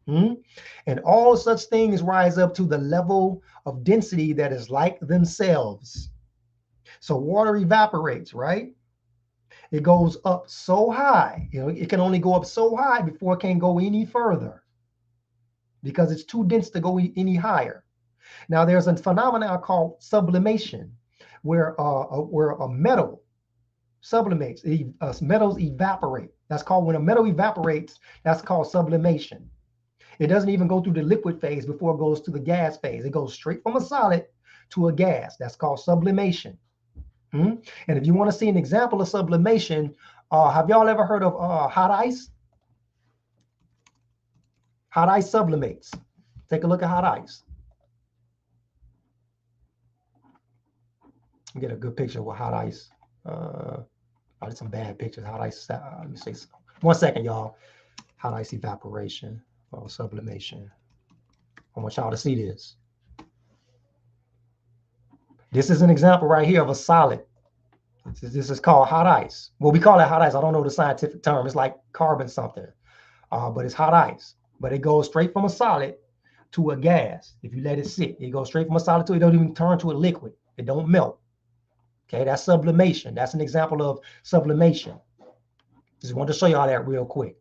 And all such things rise up to the level of density that is like themselves. So water evaporates, right? It goes up so high. It can only go up so high before it can go any further, because it's too dense to go any higher. Now, there's a phenomenon called sublimation, where a metal sublimates. Metals evaporate. That's called, when a metal evaporates, that's called sublimation. It doesn't even go through the liquid phase before it goes to the gas phase. It goes straight from a solid to a gas. That's called sublimation. And if you want to see an example of sublimation, have y'all ever heard of hot ice? Hot ice sublimates. Take a look at hot ice. Get a good picture with hot ice. Did some bad pictures. Hot ice. Let me say so. 1 second, y'all. Hot ice evaporation or sublimation. I want y'all to see this. This is an example right here of a solid. This is called hot ice. Well, we call it hot ice. I don't know the scientific term. It's like carbon something, but it's hot ice. But it goes straight from a solid to a gas. If you let it sit, it goes straight from a solid to it. Don't even turn to a liquid. It don't melt. Okay, that's sublimation. That's an example of sublimation. Just wanted to show y'all that real quick.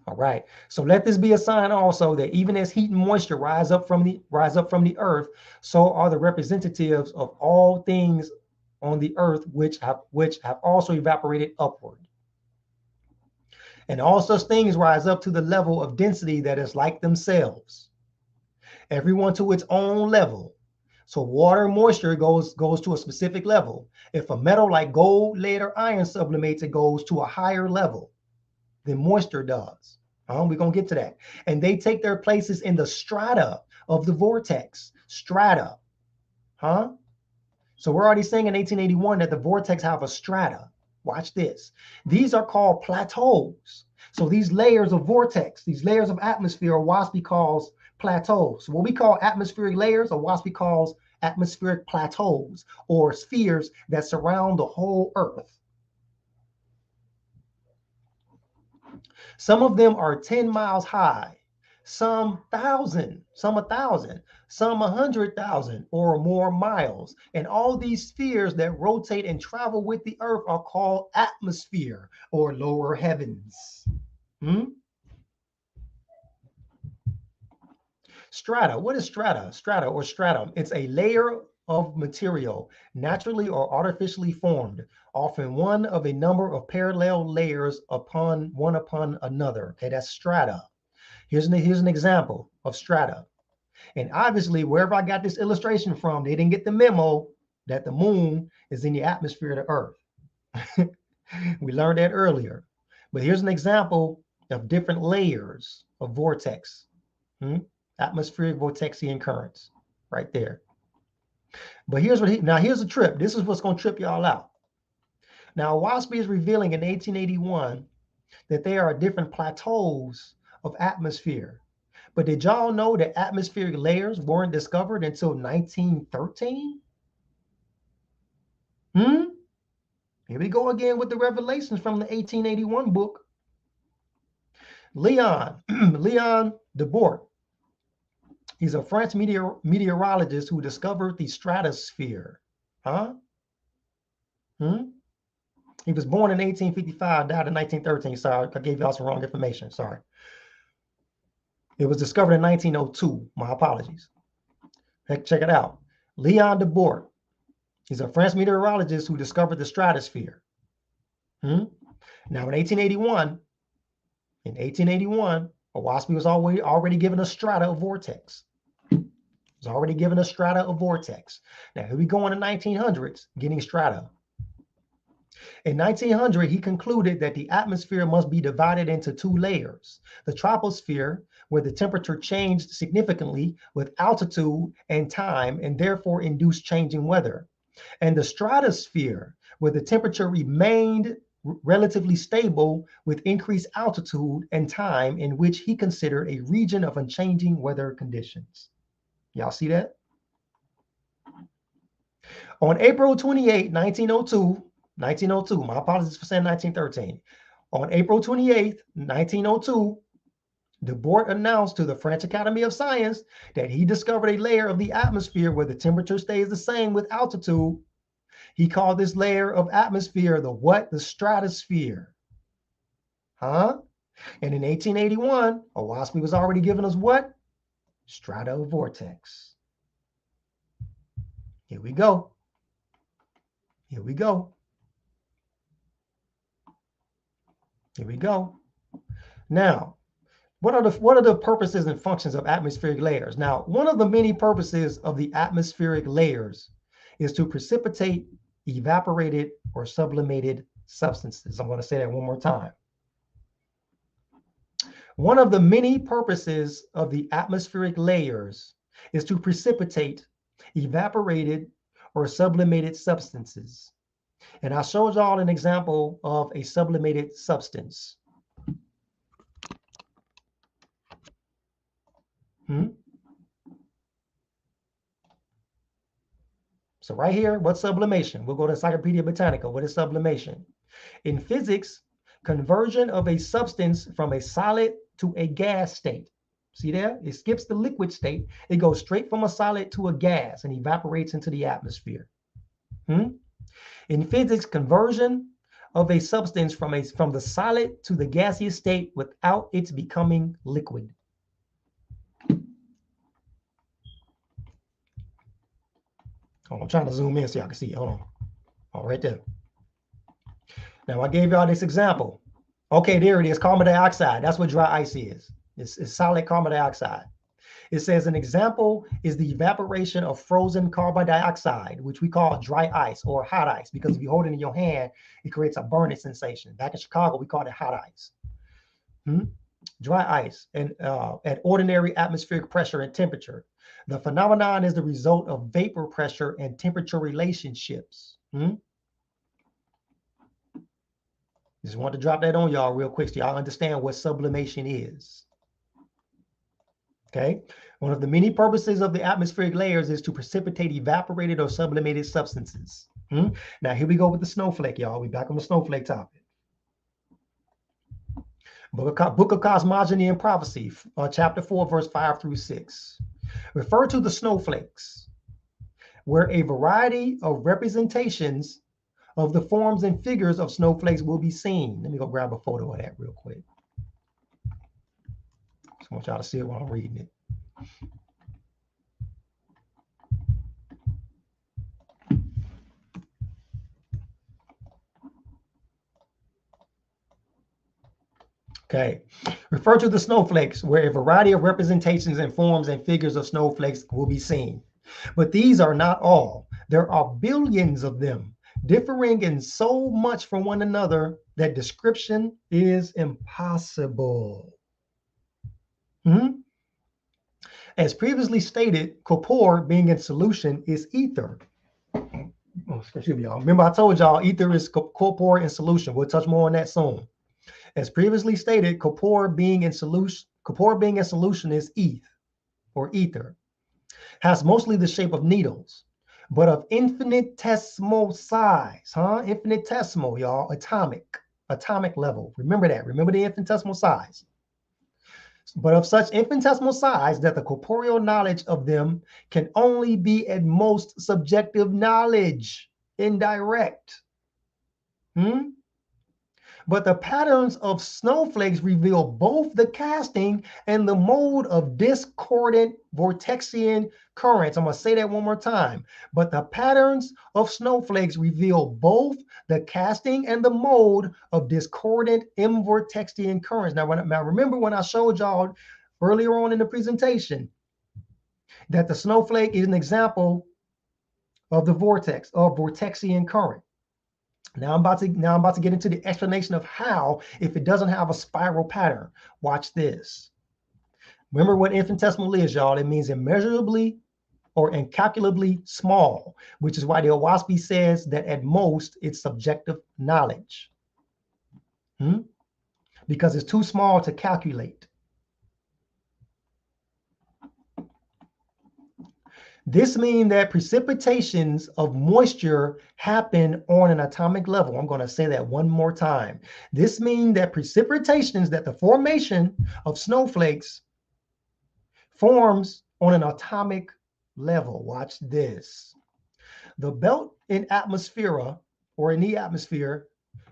All right. So let this be a sign also that even as heat and moisture rise up from the earth, so are the representatives of all things on the earth which have also evaporated upward. And all such things rise up to the level of density that is like themselves, everyone to its own level. So water and moisture goes to a specific level. If a metal like gold, lead, or iron sublimates, it goes to a higher level than moisture does. We're going to get to that. And they take their places in the strata of the vortex. Strata. So we're already saying in 1881 that the vortex have a strata. Watch this. These are called plateaus. So these layers of vortex, these layers of atmosphere, WASP calls plateaus. So what we call atmospheric layers, or WASP calls atmospheric plateaus, or spheres that surround the whole earth. Some of them are 10 miles high, some 1,000, some 1,000, some 100,000 or more miles. And all these spheres that rotate and travel with the earth are called atmosphere or lower heavens. Strata. What is strata? Strata or stratum. It's a layer of material, naturally or artificially formed, often one of a number of parallel layers upon another. Okay, that's strata. Here's an example of strata. And obviously, wherever I got this illustration from, they didn't get the memo that the moon is in the atmosphere of the earth. We learned that earlier. But here's an example of different layers of vortex. Atmospheric Vortexian currents right there. But here's a trip. This is what's going to trip y'all out. Now, WASP is revealing in 1881 that there are different plateaus of atmosphere. But did y'all know that atmospheric layers weren't discovered until 1913? Here we go again with the revelations from the 1881 book. Leon Debord. He's a French meteorologist who discovered the stratosphere. He was born in 1855, died in 1913. Sorry, I gave y'all some wrong information. Sorry. It was discovered in 1902. My apologies. Check it out. Leon Debord. He's a French meteorologist who discovered the stratosphere. Now, in 1881, WASP was already given a strata of vortex. It's already given a strata of vortex. Now, here we go in the 1900s, getting strata. In 1900, he concluded that the atmosphere must be divided into two layers. The troposphere, where the temperature changed significantly with altitude and time, and therefore induced changing weather. And the stratosphere, where the temperature remained relatively stable with increased altitude and time, in which he considered a region of unchanging weather conditions. Y'all see that? On April 28, 1902, my apologies for saying 1913. On April 28, 1902, Debord announced to the French Academy of Science that he discovered a layer of the atmosphere where the temperature stays the same with altitude. He called this layer of atmosphere the what? The stratosphere. And in 1881, WASP was already giving us what? Stratovortex. Here we go. Here we go. Here we go. Now, what are the purposes and functions of atmospheric layers? Now, one of the many purposes of the atmospheric layers is to precipitate evaporated or sublimated substances. I'm going to say that one more time. One of the many purposes of the atmospheric layers is to precipitate evaporated or sublimated substances. And I showed y'all an example of a sublimated substance. So right here, what's sublimation? We'll go to Encyclopedia Britannica. What is sublimation? In physics, conversion of a substance from a solid to a gas state. See there? It skips the liquid state. It goes straight from a solid to a gas and evaporates into the atmosphere. In physics, conversion of a substance from the solid to the gaseous state without its becoming liquid. Oh, I'm trying to zoom in so y'all can see it. Hold on. Oh, right there. Now, I gave y'all this example. Okay, there it is, carbon dioxide. That's what dry ice is. It's solid carbon dioxide. It says an example is the evaporation of frozen carbon dioxide, which we call dry ice or hot ice, because if you hold it in your hand, it creates a burning sensation. Back in Chicago, we called it hot ice. Dry ice and at ordinary atmospheric pressure and temperature. The phenomenon is the result of vapor pressure and temperature relationships. Just want to drop that on y'all real quick so y'all understand what sublimation is. Okay, one of the many purposes of the atmospheric layers is to precipitate evaporated or sublimated substances. Now here we go with the snowflake, y'all. We back on the snowflake topic. Book of Cosmogony and Prophecy, chapter 4, verse 5 through 6. Refer to the snowflakes, where a variety of representations of the forms and figures of snowflakes will be seen. Let me go grab a photo of that real quick. Just want y'all to see it while I'm reading it. Okay, refer to the snowflakes, where a variety of representations and forms and figures of snowflakes will be seen. But these are not all. There are billions of them, differing in so much from one another that description is impossible. As previously stated, corpore, being in solution, is ether. Oh, excuse me, y'all. Remember I told y'all ether is corpore in solution. We'll touch more on that soon. As previously stated, corpore being in solution is eth, or ether. Has mostly the shape of needles, but of infinitesimal size, infinitesimal, y'all, atomic level. Remember that. Remember the infinitesimal size. But of such infinitesimal size that the corporeal knowledge of them can only be at most subjective knowledge, indirect. But the patterns of snowflakes reveal both the casting and the mode of discordant Vortexian currents. I'm going to say that one more time. But the patterns of snowflakes reveal both the casting and the mode of discordant Vortexian currents. Now remember when I showed y'all earlier on in the presentation that the snowflake is an example of the vortex or Vortexian current. Now I'm about to get into the explanation of how, if it doesn't have a spiral pattern. Watch this. Remember what infinitesimal is, y'all. It means immeasurably or incalculably small, which is why the OWASP says that at most it's subjective knowledge. Because it's too small to calculate. This means that precipitations of moisture happen on an atomic level. I'm going to say that one more time. This means that the formation of snowflakes forms on an atomic level. Watch this. The belt in atmosphere, or in the atmosphere,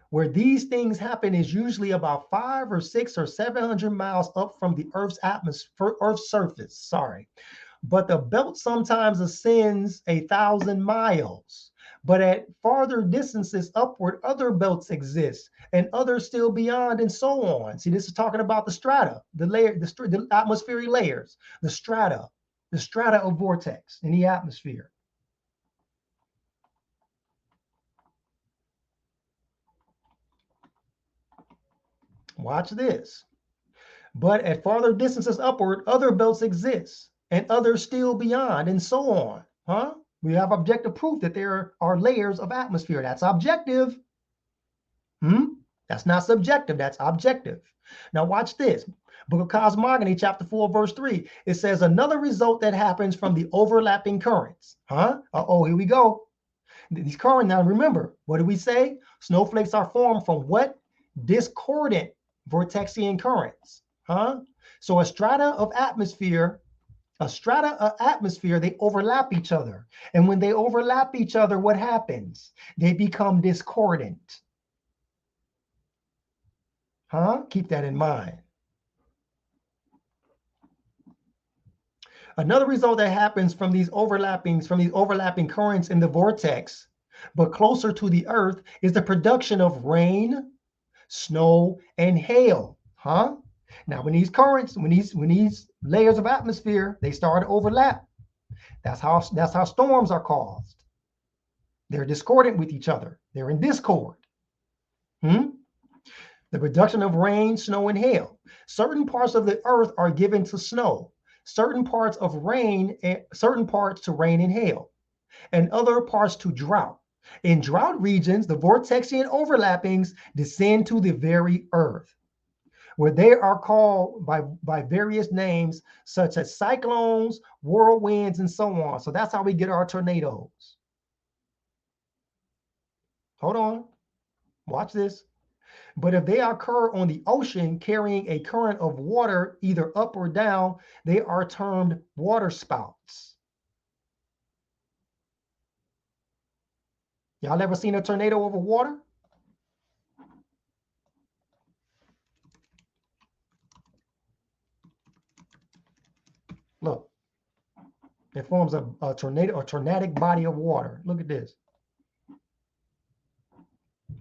where these things happen is usually about 500 or 600 or 700 miles up from the Earth's surface. But the belt sometimes ascends 1,000 miles. But at farther distances upward, other belts exist, and others still beyond, and so on. See, this is talking about the strata, the atmospheric layers, the strata of vortex in the atmosphere. Watch this. But at farther distances upward, other belts exist, and others still beyond, and so on. Huh? We have objective proof that there are layers of atmosphere. That's objective. That's not subjective. That's objective. Now watch this. Book of Cosmogony, chapter 4, verse 3. It says another result that happens from the overlapping currents. Huh? Uh-oh, here we go. These currents, now remember, what did we say? Snowflakes are formed from what? Discordant Vortexian currents. Huh? So a strata of atmosphere, they overlap each other. And when they overlap each other, what happens? They become discordant. Huh? Keep that in mind. Another result that happens from these overlapping currents in the vortex, but closer to the earth, is the production of rain, snow, and hail. Huh? Now, when these currents, when these layers of atmosphere, they start to overlap, that's how storms are caused. They're discordant with each other. They're in discord. The production of rain, snow, and hail. Certain parts of the earth are given to snow, certain parts to rain and hail, and other parts to drought. In drought regions, the Vortexian overlappings descend to the very earth, where they are called by various names, such as cyclones, whirlwinds, and so on. So that's how we get our tornadoes. Hold on. Watch this. But if they occur on the ocean carrying a current of water either up or down, they are termed waterspouts. Y'all ever seen a tornado over water? Look, it forms a tornadic body of water. Look at this.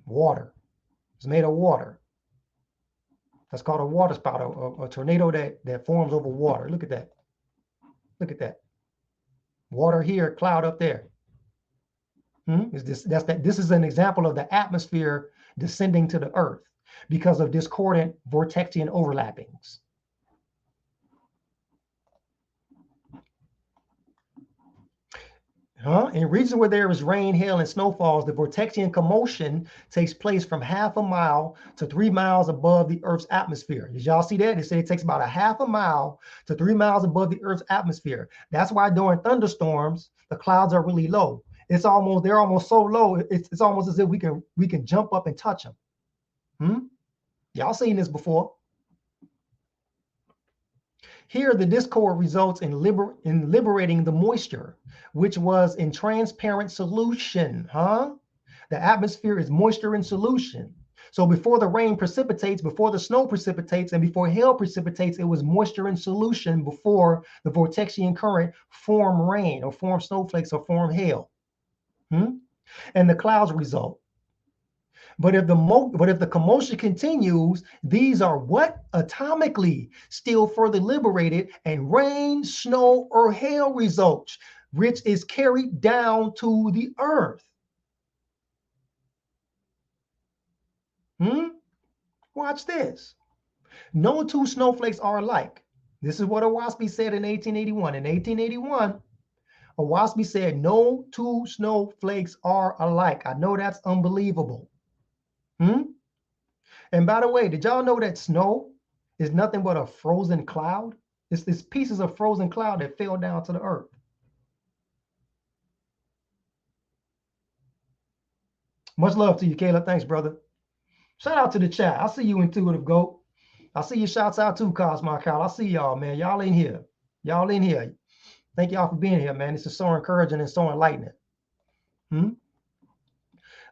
Water. It's made of water. That's called a waterspout, a tornado that forms over water. Look at that. Look at that. Water here, cloud up there. This is an example of the atmosphere descending to the earth because of discordant Vortexian overlappings. In regions where there is rain, hail, and snowfalls, the Vortexian commotion takes place from 1/2 mile to 3 miles above the Earth's atmosphere. Did y'all see that? They say it takes about 1/2 mile to 3 miles above the Earth's atmosphere. That's why during thunderstorms, the clouds are really low. They're almost so low, it's almost as if we can jump up and touch them. Y'all seen this before. Here, the discord results in liberating the moisture, which was in transparent solution. The atmosphere is moisture in solution. So before the rain precipitates, before the snow precipitates, and before hail precipitates, it was moisture in solution before the Vortexian current form rain or form snowflakes or form hail. And the clouds result. But if the commotion continues, these are what? Atomically still further liberated, and rain, snow, or hail results, which is carried down to the earth. Watch this. No two snowflakes are alike. This is what Owaspy said in 1881. In 1881, Owaspy said no two snowflakes are alike. I know that's unbelievable. And by the way, did y'all know that snow is nothing but a frozen cloud? It's pieces of frozen cloud that fell down to the earth. Much love to you, Caleb. Thanks, brother. Shout out to the chat. I see you, Intuitive Goat. I see you. Shouts out to Cosmon Cal. I see y'all, man. Y'all in here. Y'all in here. Thank y'all for being here, man. This is so encouraging and so enlightening.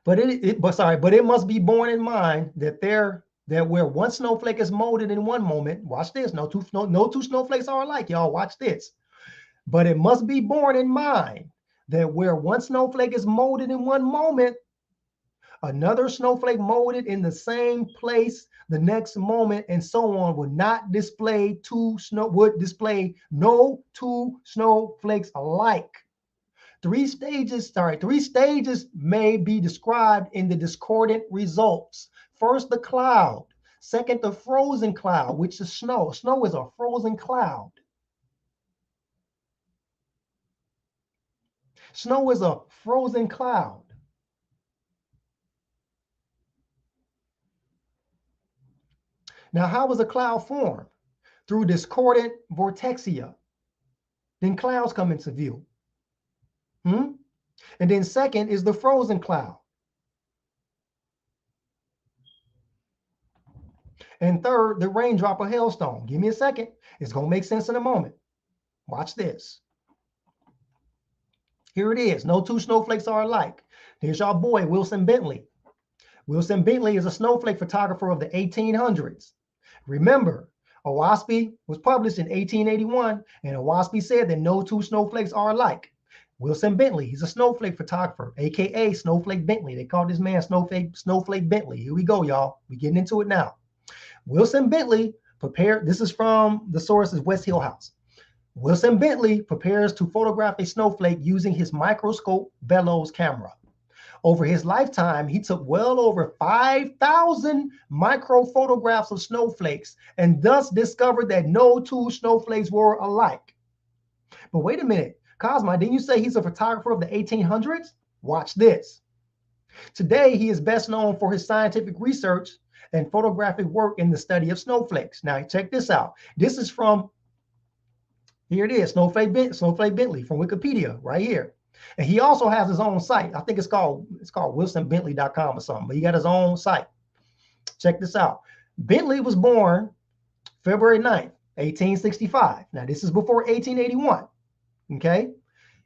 But it must be borne in mind that where one snowflake is molded in one moment, watch this, no two snowflakes are alike, y'all, watch this. But it must be borne in mind that where one snowflake is molded in one moment, another snowflake molded in the same place the next moment, and so on, would display no two snowflakes alike. Three stages may be described in the discordant results. First, the cloud. Second, the frozen cloud, which is snow. Snow is a frozen cloud. Snow is a frozen cloud. Now, how was a cloud formed? Through discordant vortexia. Then clouds come into view. And then second is the frozen cloud. And third, the raindrop or hailstone. Give me a second. It's going to make sense in a moment. Watch this. Here it is. No two snowflakes are alike. Here's our boy, Wilson Bentley. Wilson Bentley is a snowflake photographer of the 1800s. Remember, Owaspie was published in 1881, and Owaspie said that no two snowflakes are alike. Wilson Bentley, he's a snowflake photographer, aka Snowflake Bentley. They call this man Snowflake Bentley. Here we go, y'all. We're getting into it now. Wilson Bentley prepared, this is from the source is West Hill House. Wilson Bentley prepares to photograph a snowflake using his microscope bellows camera. Over his lifetime, he took well over 5,000 micro photographs of snowflakes and thus discovered that no two snowflakes were alike. But wait a minute, Kosmon, didn't you say he's a photographer of the 1800s? Watch this. Today, he is best known for his scientific research and photographic work in the study of snowflakes. Now, check this out. This is from, here it is, Snowflake Bentley from Wikipedia, right here. And he also has his own site. I think it's called wilsonbentley.com or something, but he got his own site. Check this out. Bentley was born February 9th, 1865. Now, this is before 1881, okay?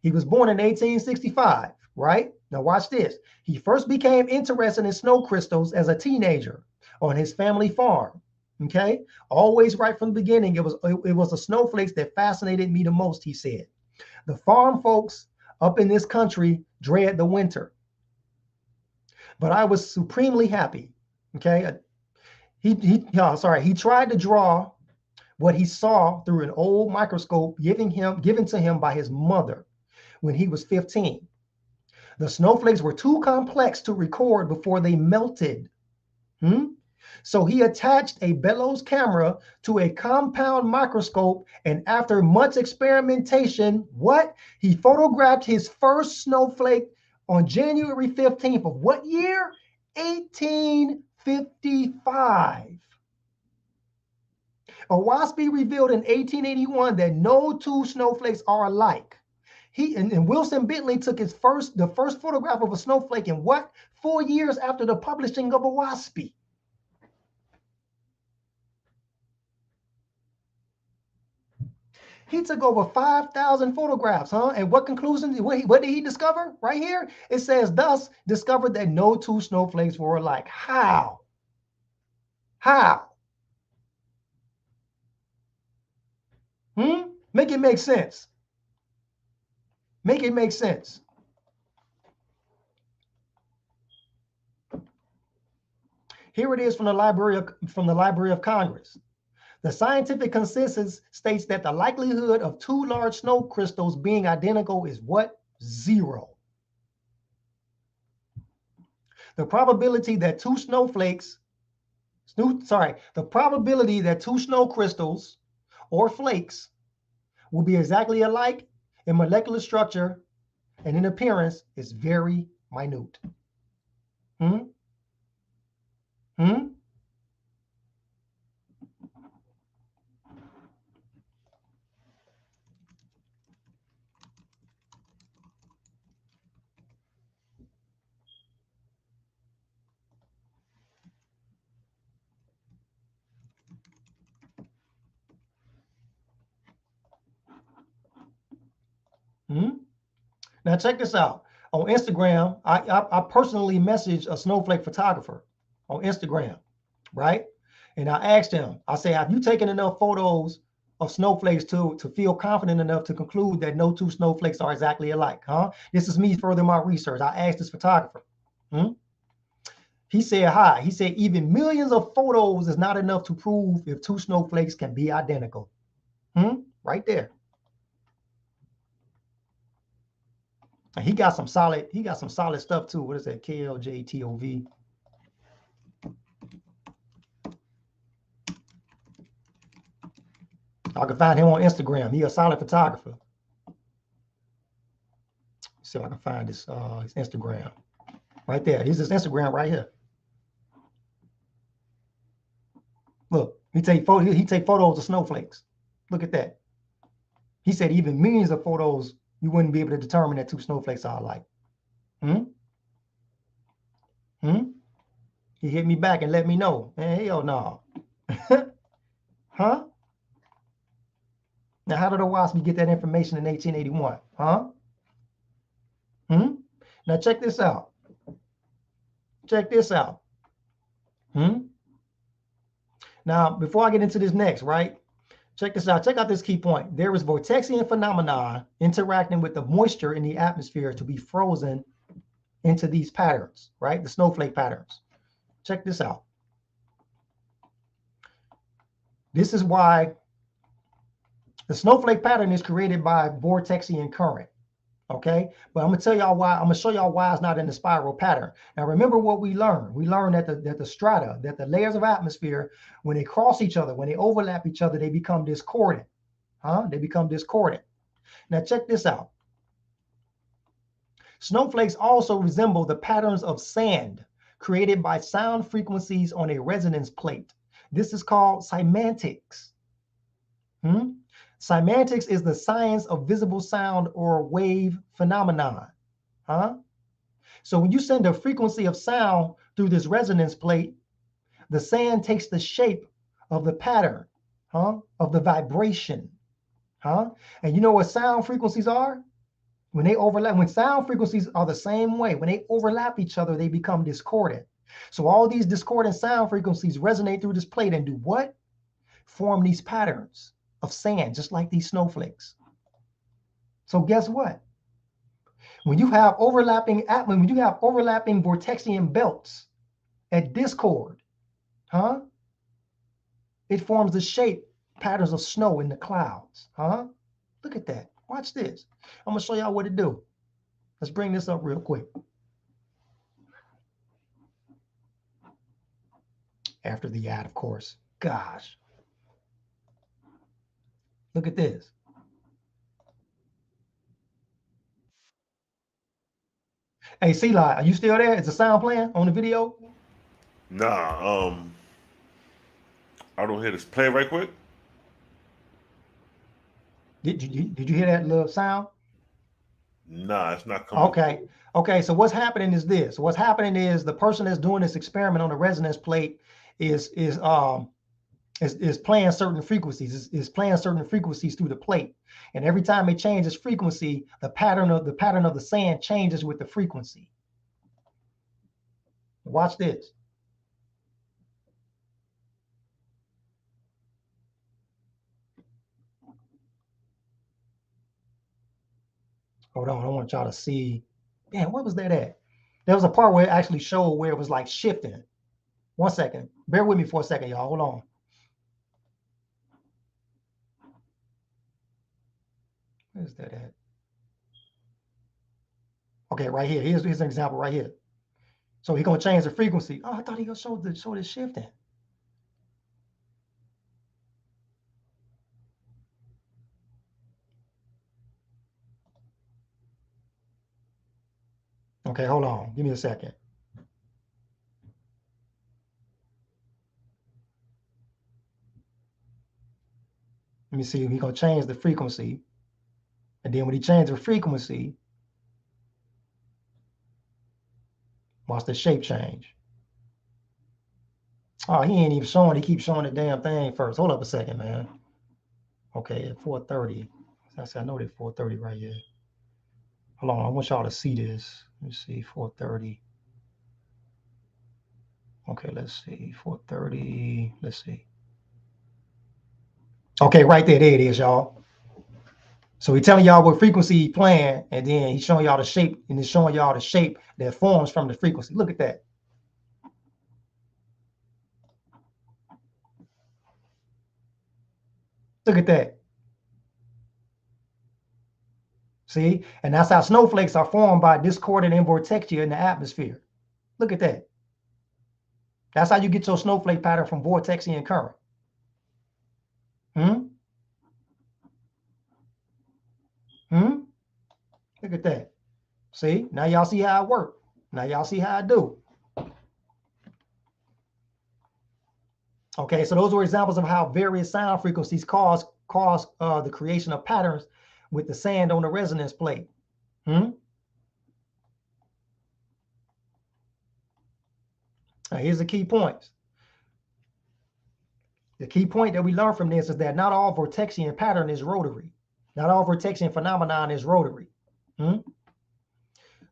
He was born in 1865, right? Now, watch this. He first became interested in snow crystals as a teenager on his family farm, okay? Always right from the beginning, it was the snowflakes that fascinated me the most, he said. The farm folks up in this country dread the winter, but I was supremely happy. Okay, he tried to draw what he saw through an old microscope given to him by his mother when he was 15. The snowflakes were too complex to record before they melted. So he attached a bellows camera to a compound microscope, and after much experimentation, he photographed his first snowflake on January 15th of what year? 1855. Owaspie revealed in 1881 that no two snowflakes are alike. And Wilson Bentley took the first photograph of a snowflake in 4 years after the publishing of Owaspie. He took over 5,000 photographs, And what conclusion, what did he discover? Right here, it says, thus discovered that no two snowflakes were alike. How? Make it make sense. Make it make sense. Here it is from the Library of Congress. The scientific consensus states that the likelihood of two large snow crystals being identical is what? 0. The probability that two snow crystals or flakes will be exactly alike in molecular structure and in appearance is very minute. Now check this out. On Instagram, I personally messaged a snowflake photographer on Instagram, right? And I asked him, I say, have you taken enough photos of snowflakes to feel confident enough to conclude that no two snowflakes are exactly alike, huh? This is me furthering my research. I asked this photographer. He said, hi. He said, even millions of photos is not enough to prove if two snowflakes can be identical. Right there. And he got some solid stuff too. What is that? KLJTOV. I can find him on Instagram. He a solid photographer. See if I can find his Instagram. Right there. Here's his Instagram right here. Look, he take photos of snowflakes. Look at that. He said even millions of photos, you wouldn't be able to determine that two snowflakes are alike. He hit me back and let me know. Man, hell no. Huh? Now, how did Owaski get that information in 1881? Huh? Now, check this out. Check this out. Now, before I get into this next, right? Check this out. Check out this key point. There is Vortexian phenomena interacting with the moisture in the atmosphere to be frozen into these patterns, right? The snowflake patterns. Check this out. This is why the snowflake pattern is created by Vortexian current. Okay, but I'm gonna tell y'all why. I'm gonna show y'all why it's not in the spiral pattern. Now, remember what we learned. We learned that the strata, that the layers of atmosphere, when they cross each other, when they overlap each other, they become discordant. They become discordant. Now, check this out. Snowflakes also resemble the patterns of sand created by sound frequencies on a resonance plate. This is called semantics. Semantics is the science of visible sound or wave phenomenon. So when you send a frequency of sound through this resonance plate, the sand takes the shape of the pattern, of the vibration. And you know what sound frequencies are? When they overlap, when sound frequencies are the same way, when they overlap each other, they become discordant. So all these discordant sound frequencies resonate through this plate and do what? Form these patterns of sand, just like these snowflakes. So guess what? When you have overlapping Vortexian belts at discord, it forms the shape patterns of snow in the clouds. Look at that. Watch this. I'm gonna show y'all what to do. Let's bring this up real quick. After the ad, of course. Gosh. Look at this. Hey, Selah, are you still there? Is the sound playing on the video? Nah, I don't hear this. Play it right quick. Did you hear that little sound? Nah, it's not coming. Okay. So what's happening is this. What's happening is the person that's doing this experiment on the resonance plate is playing certain frequencies. Is playing certain frequencies through the plate, and every time it changes frequency, the pattern of the sand changes with the frequency. Watch this. Hold on, I want y'all to see. Man, what was that at? There was a part where it actually showed where it was like shifting. 1 second. Bear with me for a second, y'all. Hold on. Where's that at? Okay, right here. Here's an example right here. So he's gonna change the frequency. Oh, I thought he gonna show the shifting. Okay, hold on. Give me a second. Let me see. He's gonna change the frequency, and then when he changes the frequency, watch the shape change. Oh, he ain't even showing. He keeps showing the damn thing first. Hold up a second, man. Okay, at 4:30. I know that 4:30 right here. Hold on, I want y'all to see this. Let me see, 4:30. Okay, let's see, 4:30. Let's see. Okay, right there. There it is, y'all. So he's telling y'all what frequency he playing, and then he's showing y'all the shape, and he's showing y'all the shape that forms from the frequency. Look at that. Look at that. See? And that's how snowflakes are formed by discordant and vortexia in the atmosphere. Look at that. That's how you get your snowflake pattern from Vortexian current. Look at that. See? Now y'all see how it works. Now y'all see how I do. Okay, so those were examples of how various sound frequencies cause the creation of patterns with the sand on the resonance plate. Now here's the key points. The key point that we learn from this is that not all Vortexian pattern is rotary. Not all Vortexian phenomenon is rotary.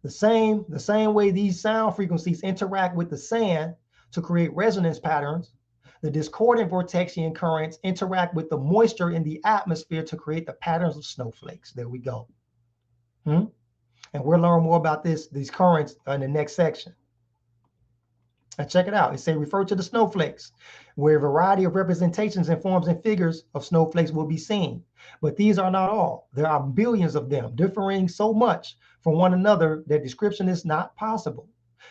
The same way these sound frequencies interact with the sand to create resonance patterns, the discordant Vortexian currents interact with the moisture in the atmosphere to create the patterns of snowflakes. There we go. And we'll learn more about these currents in the next section. And check it out. It says refer to the snowflakes, where a variety of representations and forms and figures of snowflakes will be seen. But these are not all. There are billions of them, differing so much from one another that description is not possible.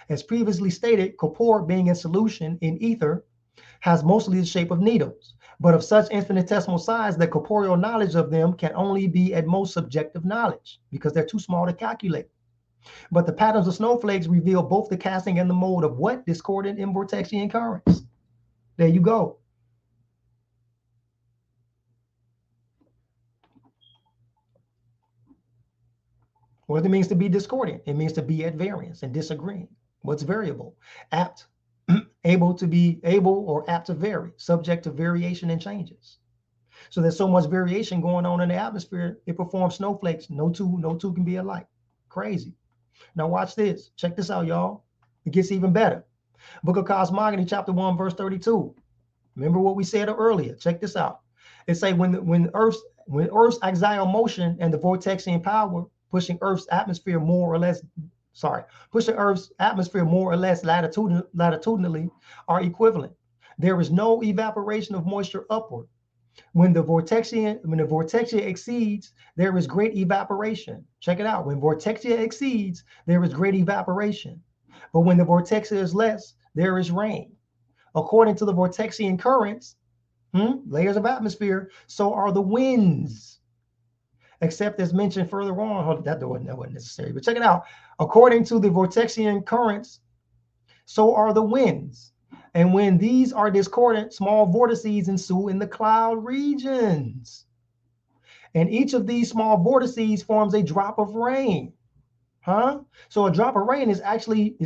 As previously stated, corpora being in solution in ether has mostly the shape of needles, but of such infinitesimal size that corporeal knowledge of them can only be at most subjective knowledge because they're too small to calculate. But the patterns of snowflakes reveal both the casting and the mode of what? Discordant and Vortexian currents. There you go. What it means to be discordant? It means to be at variance and disagreeing. What's variable? Apt, able or apt to vary, subject to variation and changes. So there's so much variation going on in the atmosphere, it performs snowflakes. No two can be alike. Crazy. Now watch this. Check this out, y'all. It gets even better. Book of Cosmogony, chapter 1, verse 32. Remember what we said earlier. Check this out. It say when Earth's axial motion and the Vortexian power pushing Earth's atmosphere more or less latitudinally are equivalent. There is no evaporation of moisture upward. When the vortexia exceeds, there is great evaporation. Check it out. When vortexia exceeds, there is great evaporation. But when the vortexia is less, there is rain. According to the Vortexian currents, layers of atmosphere, so are the winds. Except as mentioned further on, that wasn't necessary, but check it out. According to the Vortexian currents, so are the winds. And when these are discordant, small vortices ensue in the cloud regions. And each of these small vortices forms a drop of rain. So a drop of rain is actually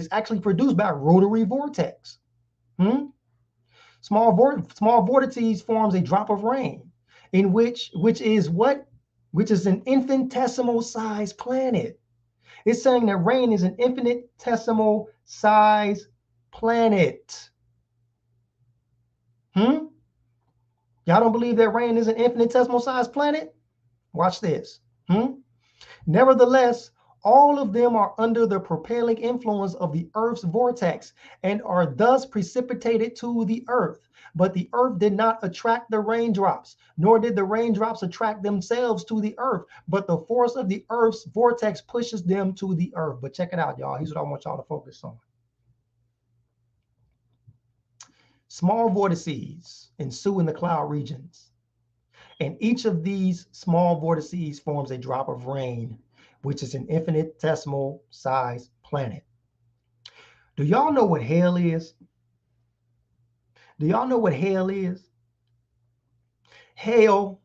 produced by a rotary vortex. Small vortices forms a drop of rain, in which is an infinitesimal size planet. It's saying that rain is an infinitesimal size planet. Y'all don't believe that rain is an infinitesimal size planet? Watch this. Nevertheless, all of them are under the propelling influence of the Earth's vortex and are thus precipitated to the Earth. But the Earth did not attract the raindrops, nor did the raindrops attract themselves to the Earth. But the force of the Earth's vortex pushes them to the Earth. But check it out, y'all. Here's what I want y'all to focus on. Small vortices ensue in the cloud regions. And each of these small vortices forms a drop of rain, which is an infinitesimal size planet. Do y'all know what hail is? Do y'all know what hail is? Hail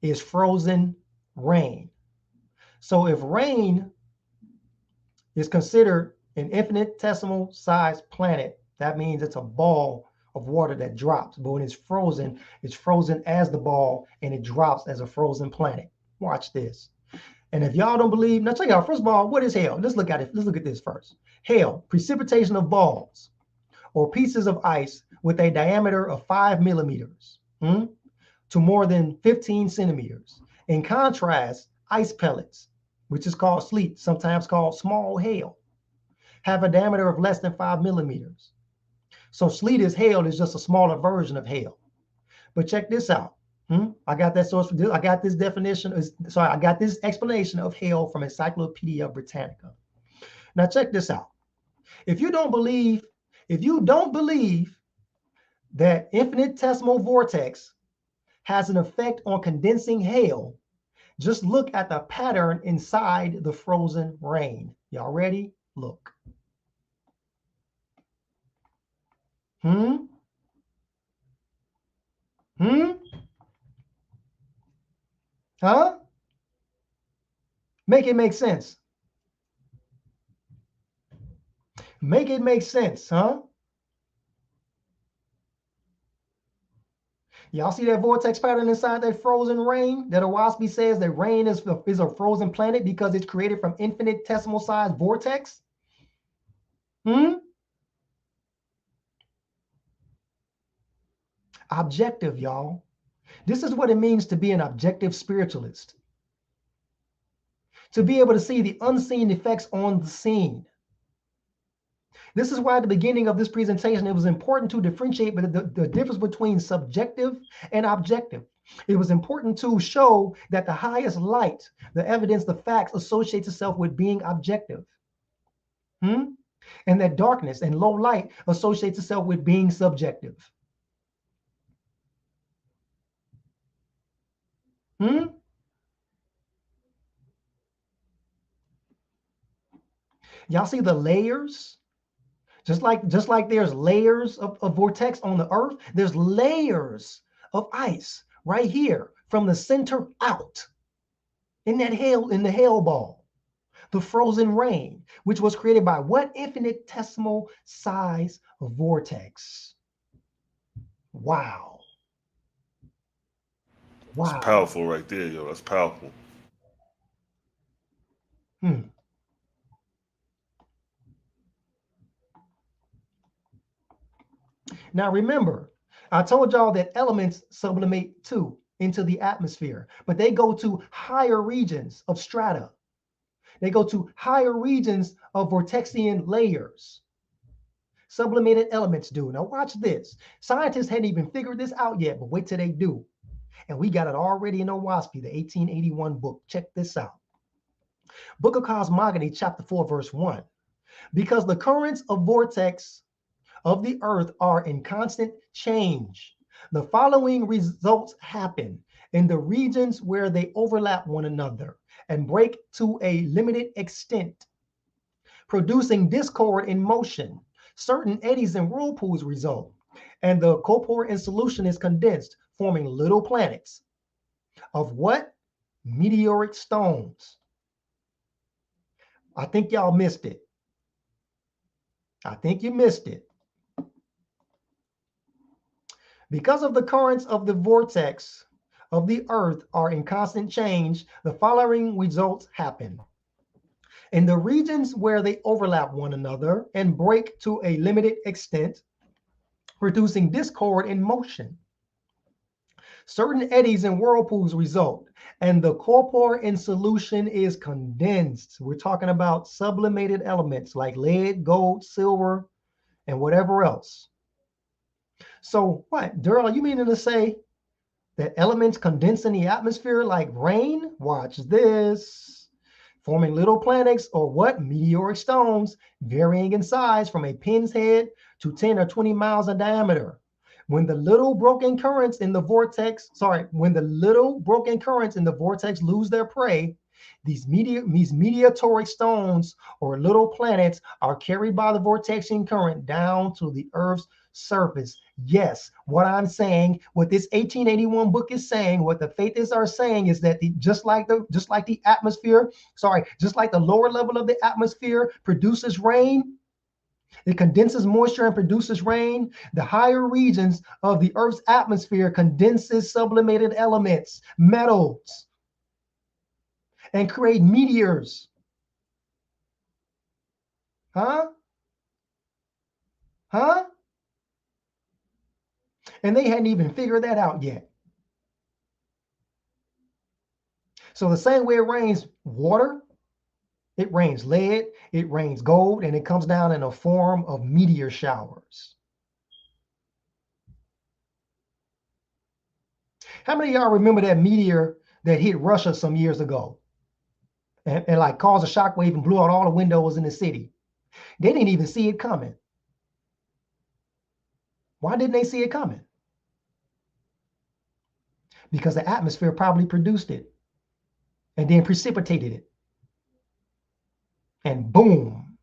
is frozen rain. So if rain is considered an infinitesimal size planet, that means it's a ball of water that drops. But when it's frozen as the ball and it drops as a frozen planet. Watch this. And if y'all don't believe, now check out, first of all, what is hail? Let's look at it. Let's look at this first. Hail, precipitation of balls or pieces of ice with a diameter of 5 millimeters, to more than 15 centimeters. In contrast, ice pellets, which is called sleet, sometimes called small hail, have a diameter of less than 5 millimeters. So sleet is hail, is just a smaller version of hail. But check this out. I got that source. I got this definition. I got this explanation of hail from Encyclopedia Britannica. Now check this out. If you don't believe that infinitesimal vortex has an effect on condensing hail, just look at the pattern inside the frozen rain. Y'all ready? Look. Huh? Make it make sense. Make it make sense, huh? Y'all see that vortex pattern inside that frozen rain that Owaski says that rain is a frozen planet because it's created from infinitesimal size vortex? Objective, y'all. This is what it means to be an objective spiritualist. To be able to see the unseen effects on the seen. This is why at the beginning of this presentation, it was important to differentiate the difference between subjective and objective. It was important to show that the highest light, the evidence, the facts associates itself with being objective. And that darkness and low light associates itself with being subjective. Y'all see the layers? Just like there's layers of vortex on the earth, there's layers of ice right here from the center out in that hail, in the hail ball, the frozen rain, which was created by what infinitesimal size vortex. Wow. Wow. That's powerful right there, yo. That's powerful. Now remember, I told y'all that elements sublimate too into the atmosphere, but they go to higher regions of strata. They go to higher regions of Vortexian layers. Sublimated elements do. Now watch this. Scientists hadn't even figured this out yet, but wait till they do. And we got it already in Owaski, the 1881 book. Check this out. Book of Cosmogony, chapter 4, verse 1. Because the currents of vortex of the earth are in constant change, the following results happen in the regions where they overlap one another and break to a limited extent, producing discord in motion. Certain eddies and whirlpools result, and the corpora in solution is condensed, forming little planets of what? Meteoric stones. I think y'all missed it. I think you missed it. Because of the currents of the vortex of the earth are in constant change, the following results happen. In the regions where they overlap one another and break to a limited extent, producing discord in motion, certain eddies and whirlpools result, and the corpora in solution is condensed. We're talking about sublimated elements like lead, gold, silver, and whatever else. So what, Darryl, you meaning to say that elements condense in the atmosphere like rain? Watch this. Forming little planets or what? Meteoric stones, varying in size from a pin's head to 10 or 20 miles in diameter. When the little broken currents in the vortex lose their prey, these meteoric stones or little planets are carried by the Vortexian current down to the Earth's surface. Yes, what I'm saying, what this 1881 book is saying, what the faithists are saying is that just like the lower level of the atmosphere produces rain, it condenses moisture and produces rain, the higher regions of the Earth's atmosphere condenses sublimated elements, metals, and create meteors. Huh? And they hadn't even figured that out yet. So the same way it rains water, it rains lead, it rains gold, and it comes down in a form of meteor showers. How many of y'all remember that meteor that hit Russia some years ago and like caused a shockwave and blew out all the windows in the city? They didn't even see it coming. Why didn't they see it coming? Because the atmosphere probably produced it and then precipitated it. And boom.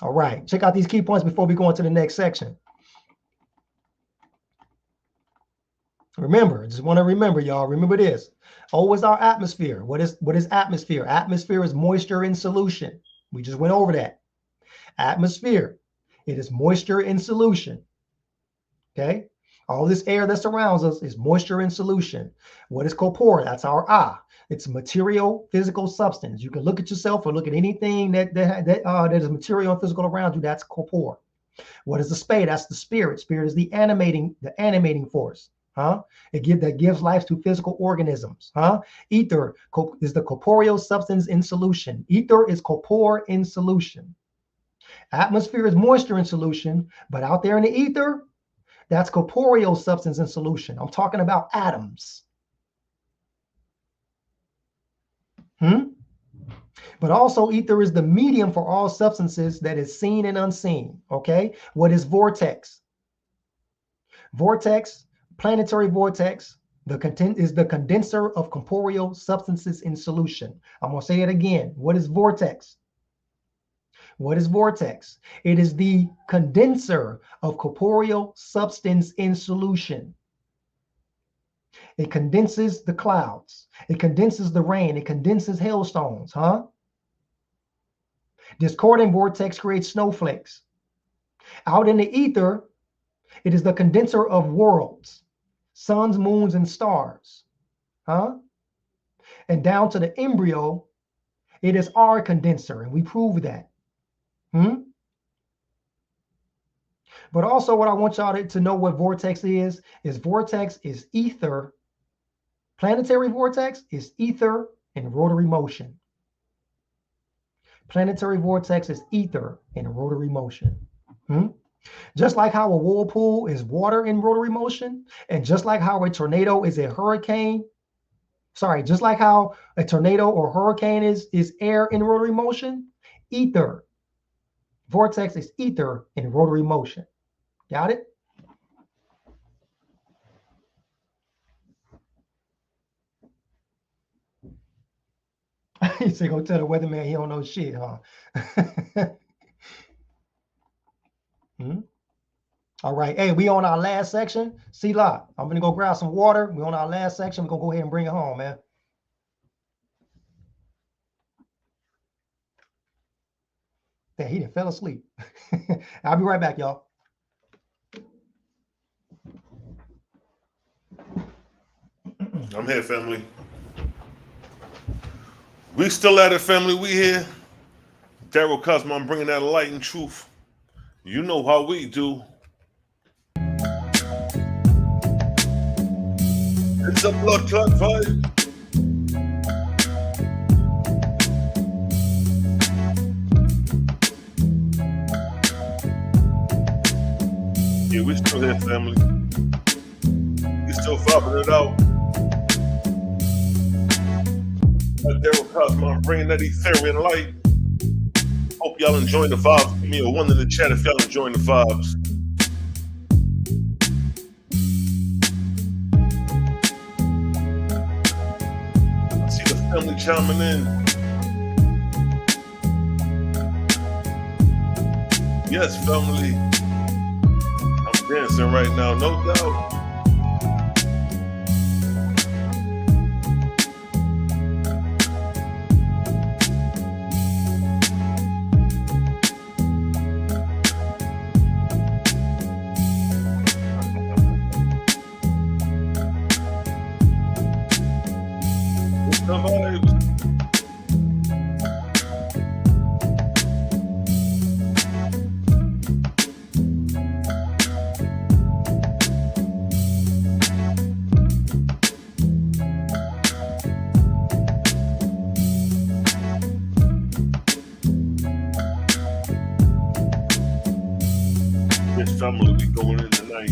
All right, check out these key points before we go into the next section. Remember, just want to remember, y'all, remember this. O is our atmosphere. What is atmosphere? Atmosphere is moisture in solution. We just went over that. Atmosphere, it is moisture in solution. Okay? All this air that surrounds us is moisture in solution. What is corporeal? That's our I. It's material, physical substance. You can look at yourself or look at anything that is material and physical around you. That's corporeal. What is the space? That's the spirit. Spirit is the animating force. That gives life to physical organisms. Ether is the corporeal substance in solution. Ether is corpore in solution. Atmosphere is moisture in solution, but out there in the ether, that's corporeal substance in solution. I'm talking about atoms. But also ether is the medium for all substances that is seen and unseen. Okay, what is vortex? Vortex, planetary vortex, is the condenser of corporeal substances in solution. I'm going to say it again. What is vortex? What is vortex? It is the condenser of corporeal substance in solution. It condenses the clouds. It condenses the rain. It condenses hailstones. Discordant vortex creates snowflakes. Out in the ether, it is the condenser of worlds, suns, moons, and stars. And down to the embryo, it is our condenser, and we prove that. But also what I want y'all to know what vortex is vortex is ether. Planetary vortex is ether in rotary motion. Planetary vortex is ether in rotary motion. Just like how a whirlpool is water in rotary motion, and just like how a tornado is a hurricane, just like how a tornado or hurricane is air in rotary motion, ether. Vortex is ether in rotary motion. Got it? You say, go tell the weatherman he don't know shit, huh? All right. Hey, we on our last section. Selah, I'm going to go grab some water. We on our last section. We're going to go ahead and bring it home, man. Yeah, he done fell asleep. I'll be right back, y'all. I'm here, family. We still at it, family. We here. Darryl Kosmon bringing that light and truth. You know how we do. It's a blood clot vibe. Yeah, we still here, family. We still fobbing it out. Darryl Kosmon bringing that Ethereum light. Hope y'all enjoying the vibes. Give me a 1 in the chat if y'all enjoying the vibes. I see the family chiming in. Yes, family. I'm dancing right now, no doubt. Yes, family, we going in tonight.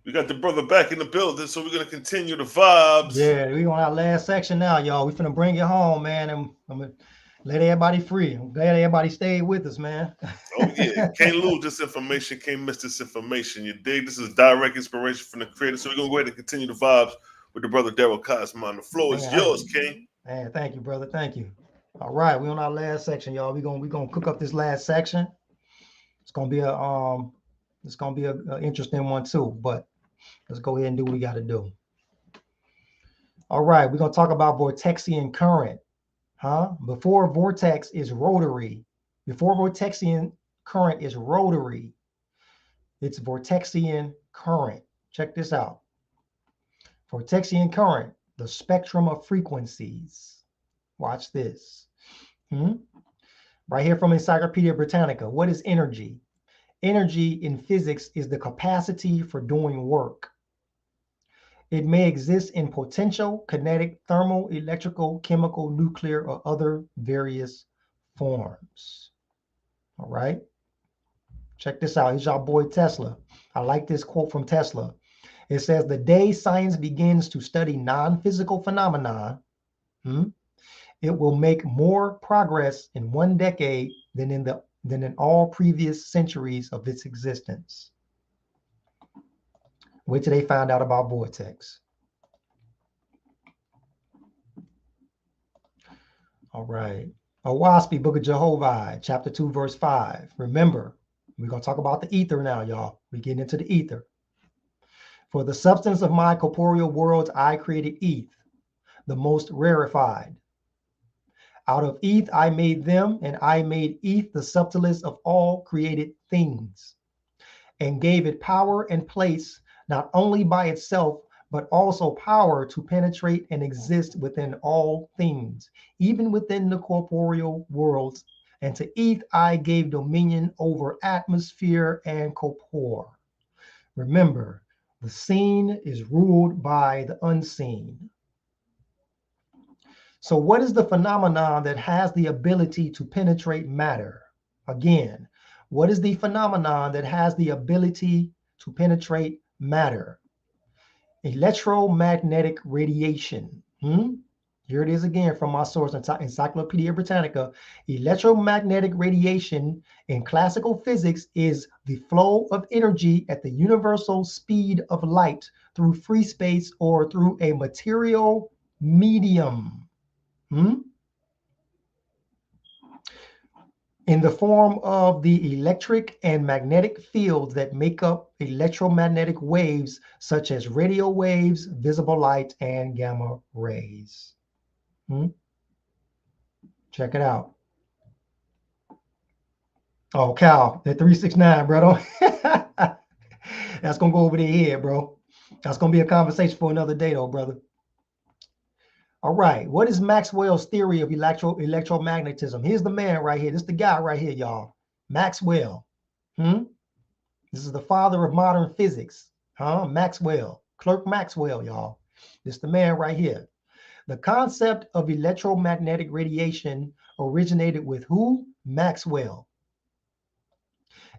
We got the brother back in the building, so we're gonna continue the vibes. Yeah, we on our last section now, y'all. We finna bring it home, man, and I'm gonna let everybody free. I'm glad everybody stayed with us, man. Oh yeah, can't lose this information, can't miss this information. You dig? This is direct inspiration from the creator. So we're gonna go ahead and continue the vibes with the brother Darryl Kosmon. The floor is yours, King. Man, thank you, brother. Thank you. All right, we on our last section, y'all. We're gonna cook up this last section. It's gonna be a interesting one too, but let's go ahead and do what we gotta do. All right, we're gonna talk about Vortexian current. Before vortex is rotary, before Vortexian current is rotary, it's Vortexian current. Check this out. Vortexian current, the spectrum of frequencies. Watch this. Right here from Encyclopedia Britannica. What is energy? Energy in physics is the capacity for doing work. It may exist in potential, kinetic, thermal, electrical, chemical, nuclear, or other various forms. All right. Check this out. Here's our boy Tesla. I like this quote from Tesla. It says, the day science begins to study non-physical phenomena, it will make more progress in one decade than in all previous centuries of its existence. Wait till they find out about vortex. All right. Owaspy, Book of Jehovah, chapter 2, verse 5. Remember, we're going to talk about the ether now, y'all. We're getting into the ether. For the substance of my corporeal worlds, I created eth, the most rarefied. Out of eth I made them, and I made eth the subtlest of all created things, and gave it power and place, not only by itself, but also power to penetrate and exist within all things, even within the corporeal worlds. And to eth I gave dominion over atmosphere and corpore. Remember, the seen is ruled by the unseen. So what is the phenomenon that has the ability to penetrate matter? Again, what is the phenomenon that has the ability to penetrate matter? Electromagnetic radiation. Here it is again from my source, Encyclopedia Britannica. Electromagnetic radiation in classical physics is the flow of energy at the universal speed of light through free space or through a material medium. In the form of the electric and magnetic fields that make up electromagnetic waves, such as radio waves, visible light, and gamma rays. Check it out. Oh, Cal, that 369, bro. That's going to go over their head, bro. That's going to be a conversation for another day, though, brother. All right. What is Maxwell's theory of electromagnetism? Here's the man right here. This is the guy right here, y'all. Maxwell. This is the father of modern physics. Maxwell. Clerk Maxwell, y'all. This is the man right here. The concept of electromagnetic radiation originated with who? Maxwell.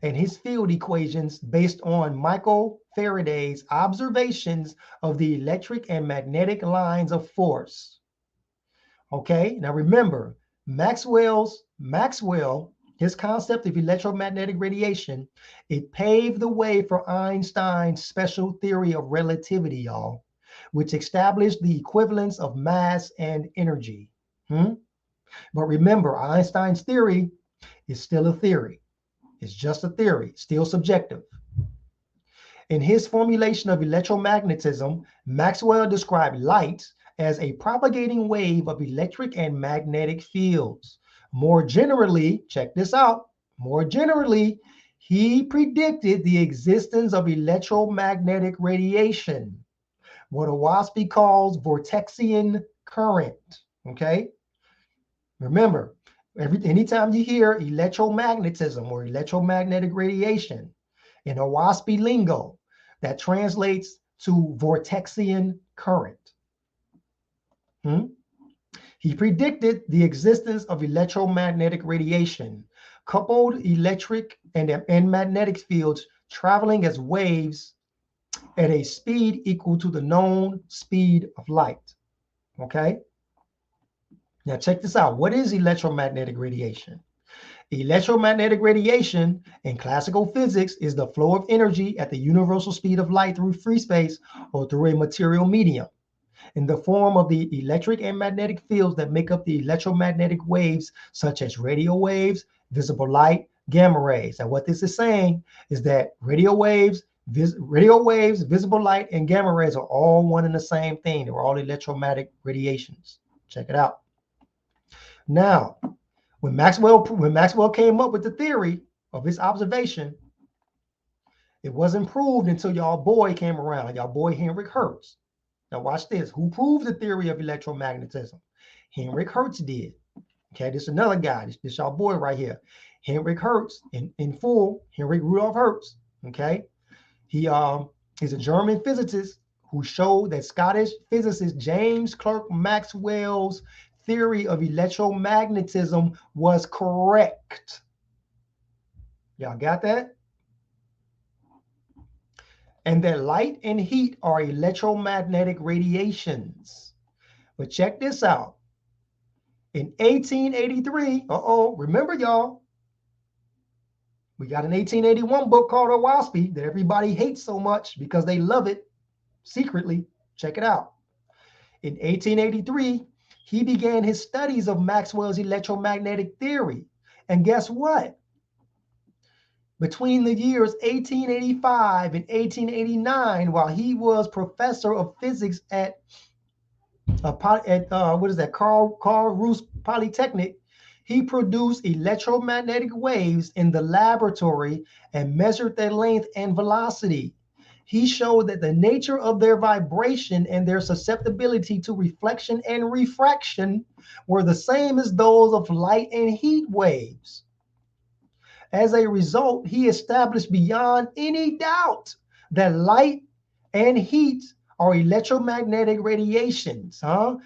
And his field equations based on Michael Faraday's observations of the electric and magnetic lines of force. Okay, now remember, Maxwell, his concept of electromagnetic radiation, it paved the way for Einstein's special theory of relativity, y'all, which established the equivalence of mass and energy. But remember, Einstein's theory is still a theory. It's just a theory, still subjective. In his formulation of electromagnetism, Maxwell described light as a propagating wave of electric and magnetic fields. More generally, check this out, more generally, he predicted the existence of electromagnetic radiation, what Owaspy calls Vortexian current, okay? Remember, anytime you hear electromagnetism or electromagnetic radiation in Owaspy lingo, that translates to Vortexian current. He predicted the existence of electromagnetic radiation, coupled electric and magnetic fields traveling as waves at a speed equal to the known speed of light. Okay? Now check this out. What is electromagnetic radiation? Electromagnetic radiation in classical physics is the flow of energy at the universal speed of light through free space or through a material medium, in the form of the electric and magnetic fields that make up the electromagnetic waves, such as radio waves, visible light, gamma rays. And what this is saying is that radio waves, visible light, and gamma rays are all one and the same thing. They're all electromagnetic radiations. Check it out. Now, when Maxwell came up with the theory of his observation, it wasn't proved until y'all boy came around, y'all boy Heinrich Hertz. Now watch this. Who proved the theory of electromagnetism? Heinrich Hertz did. Okay, this is another guy. This y'all boy right here. Heinrich Hertz, in full, Heinrich Rudolf Hertz. Okay, he's a German physicist who showed that Scottish physicist James Clerk Maxwell's theory of electromagnetism was correct. Y'all got that? And that light and heat are electromagnetic radiations. But check this out. In 1883, remember y'all, we got an 1881 book called Owaspy that everybody hates so much because they love it secretly. Check it out. In 1883, he began his studies of Maxwell's electromagnetic theory. And guess what? Between the years 1885 and 1889, while he was professor of physics at Karl Ruysch Polytechnic, he produced electromagnetic waves in the laboratory and measured their length and velocity. He showed that the nature of their vibration and their susceptibility to reflection and refraction were the same as those of light and heat waves. As a result, he established beyond any doubt that light and heat are electromagnetic radiations. The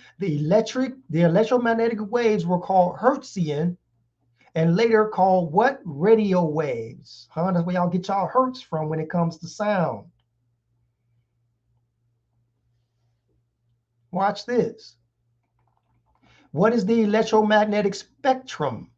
electromagnetic waves were called Hertzian and later called what? Radio waves. That's where y'all get y'all hertz from when it comes to sound. Watch this. What is the electromagnetic spectrum?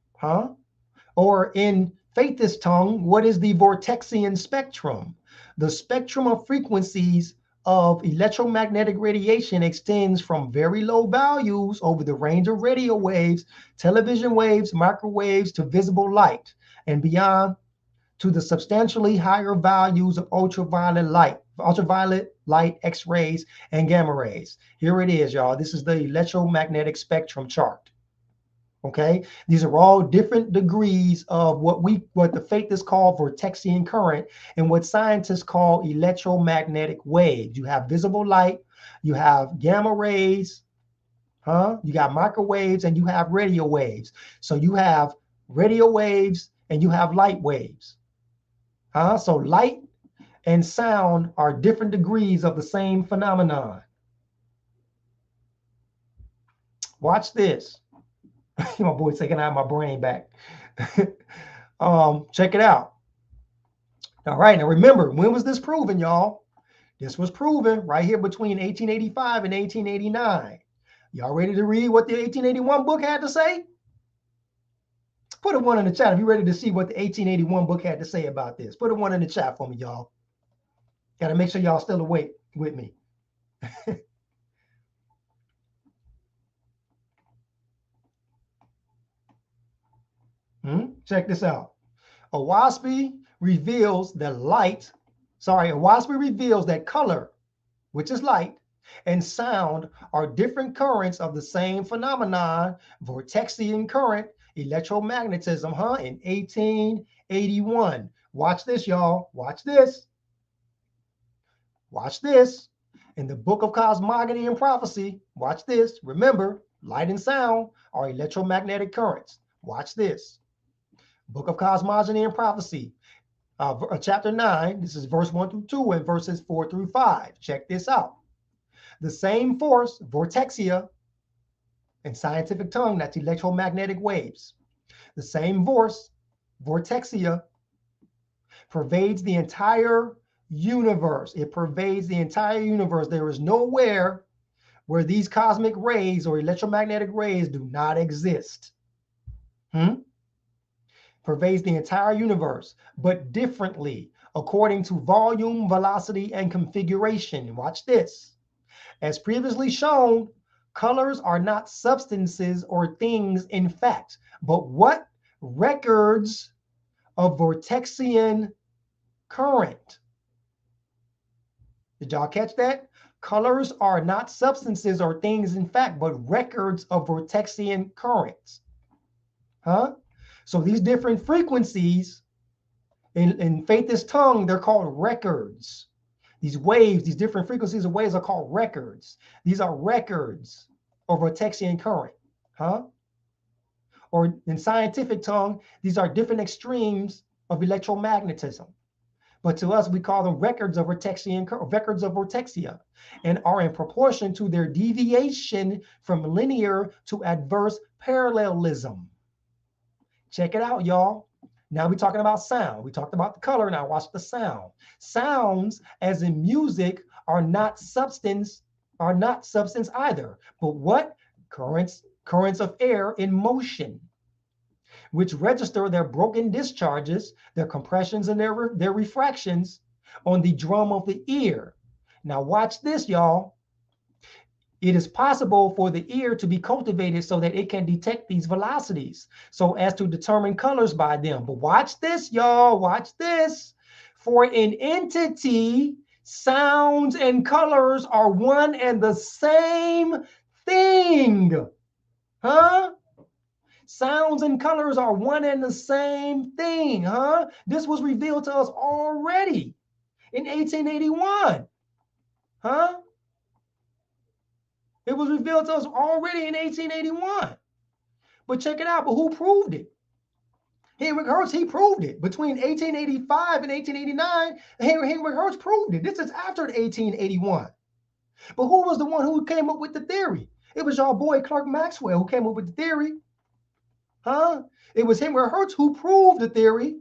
Or in Faithist tongue, what is the Vortexian spectrum? The spectrum of frequencies of electromagnetic radiation extends from very low values over the range of radio waves, television waves, microwaves to visible light, and beyond to the substantially higher values of ultraviolet light, X-rays, and gamma rays. Here it is, y'all. This is the electromagnetic spectrum chart. Okay, these are all different degrees of what the Faithists call Vortexian current and what scientists call electromagnetic waves. You have visible light, you have gamma rays, you got microwaves, and you have radio waves. So you have radio waves and you have light waves. So light and sound are different degrees of the same phenomenon. Watch this. My boy's taking out my brain back. Check it out. All right, now remember, when was this proven, y'all? This was proven right here between 1885 and 1889. Y'all ready to read what the 1881 book had to say? Put a 1 in the chat if you're ready to see what the 1881 book had to say about this. Put a 1 in the chat for me, y'all. Got to make sure y'all still awake with me. Check this out. Owaspy reveals that color, which is light, and sound are different currents of the same phenomenon, Vortexian current, electromagnetism, in 1881. Watch this, y'all. Watch this. Watch this. In the Book of Cosmogony and Prophecy, watch this. Remember, light and sound are electromagnetic currents. Watch this. Book of Cosmogony and Prophecy, chapter 9. This is verse 1 through 2 and verses 4 through 5. Check this out. The same force, Vortexia, In scientific tongue, that's electromagnetic waves. The same force, vortexia, pervades the entire universe. It pervades the entire universe. There is nowhere where these cosmic rays or electromagnetic rays do not exist. Pervades the entire universe, but differently, according to volume, velocity, and configuration. Watch this. As previously shown, colors are not substances or things in fact, but what? Records of Vortexian current. Did y'all catch that? Colors are not substances or things in fact, but records of Vortexian currents. So these different frequencies in Faithist tongue, they're called records. These waves, these different frequencies of waves are called records. These are records of Vortexian current. Or in scientific tongue, these are different extremes of electromagnetism. But to us, we call them records of Vortexian, records of Vortexia, and are in proportion to their deviation from linear to adverse parallelism. Check it out, y'all. Now we're talking about sound. We talked about the color. Now watch the sound. Sounds, as in music, are not substance either. But what? Currents of air in motion, which register their broken discharges, their compressions, and their refractions on the drum of the ear. Now watch this, y'all. It is possible for the ear to be cultivated so that it can detect these velocities, so as to determine colors by them. But watch this, y'all. Watch this. For an entity, sounds and colors are one and the same thing. Sounds and colors are one and the same thing. This was revealed to us already in 1881. It was revealed to us already in 1881. But check it out. But who proved it? Henrik Hertz, he proved it. Between 1885 and 1889, Henrik Hertz proved it. This is after 1881. But who was the one who came up with the theory? It was y'all boy Clerk Maxwell who came up with the theory. It was Henrik Hertz who proved the theory.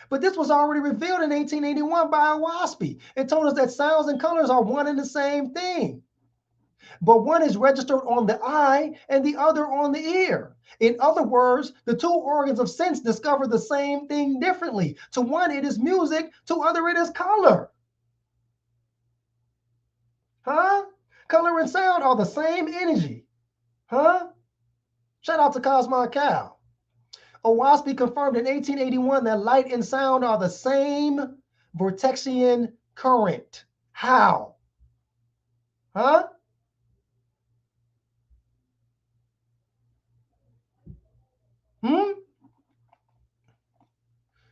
But this was already revealed in 1881 by Oahspe. It told us that sounds and colors are one and the same thing. But one is registered on the eye and the other on the ear. In other words, the two organs of sense discover the same thing differently. To one, it is music. To other, it is color. Color and sound are the same energy. Shout out to Kosmon Cal. Oahspe confirmed in 1881 that light and sound are the same Vortexian current. How?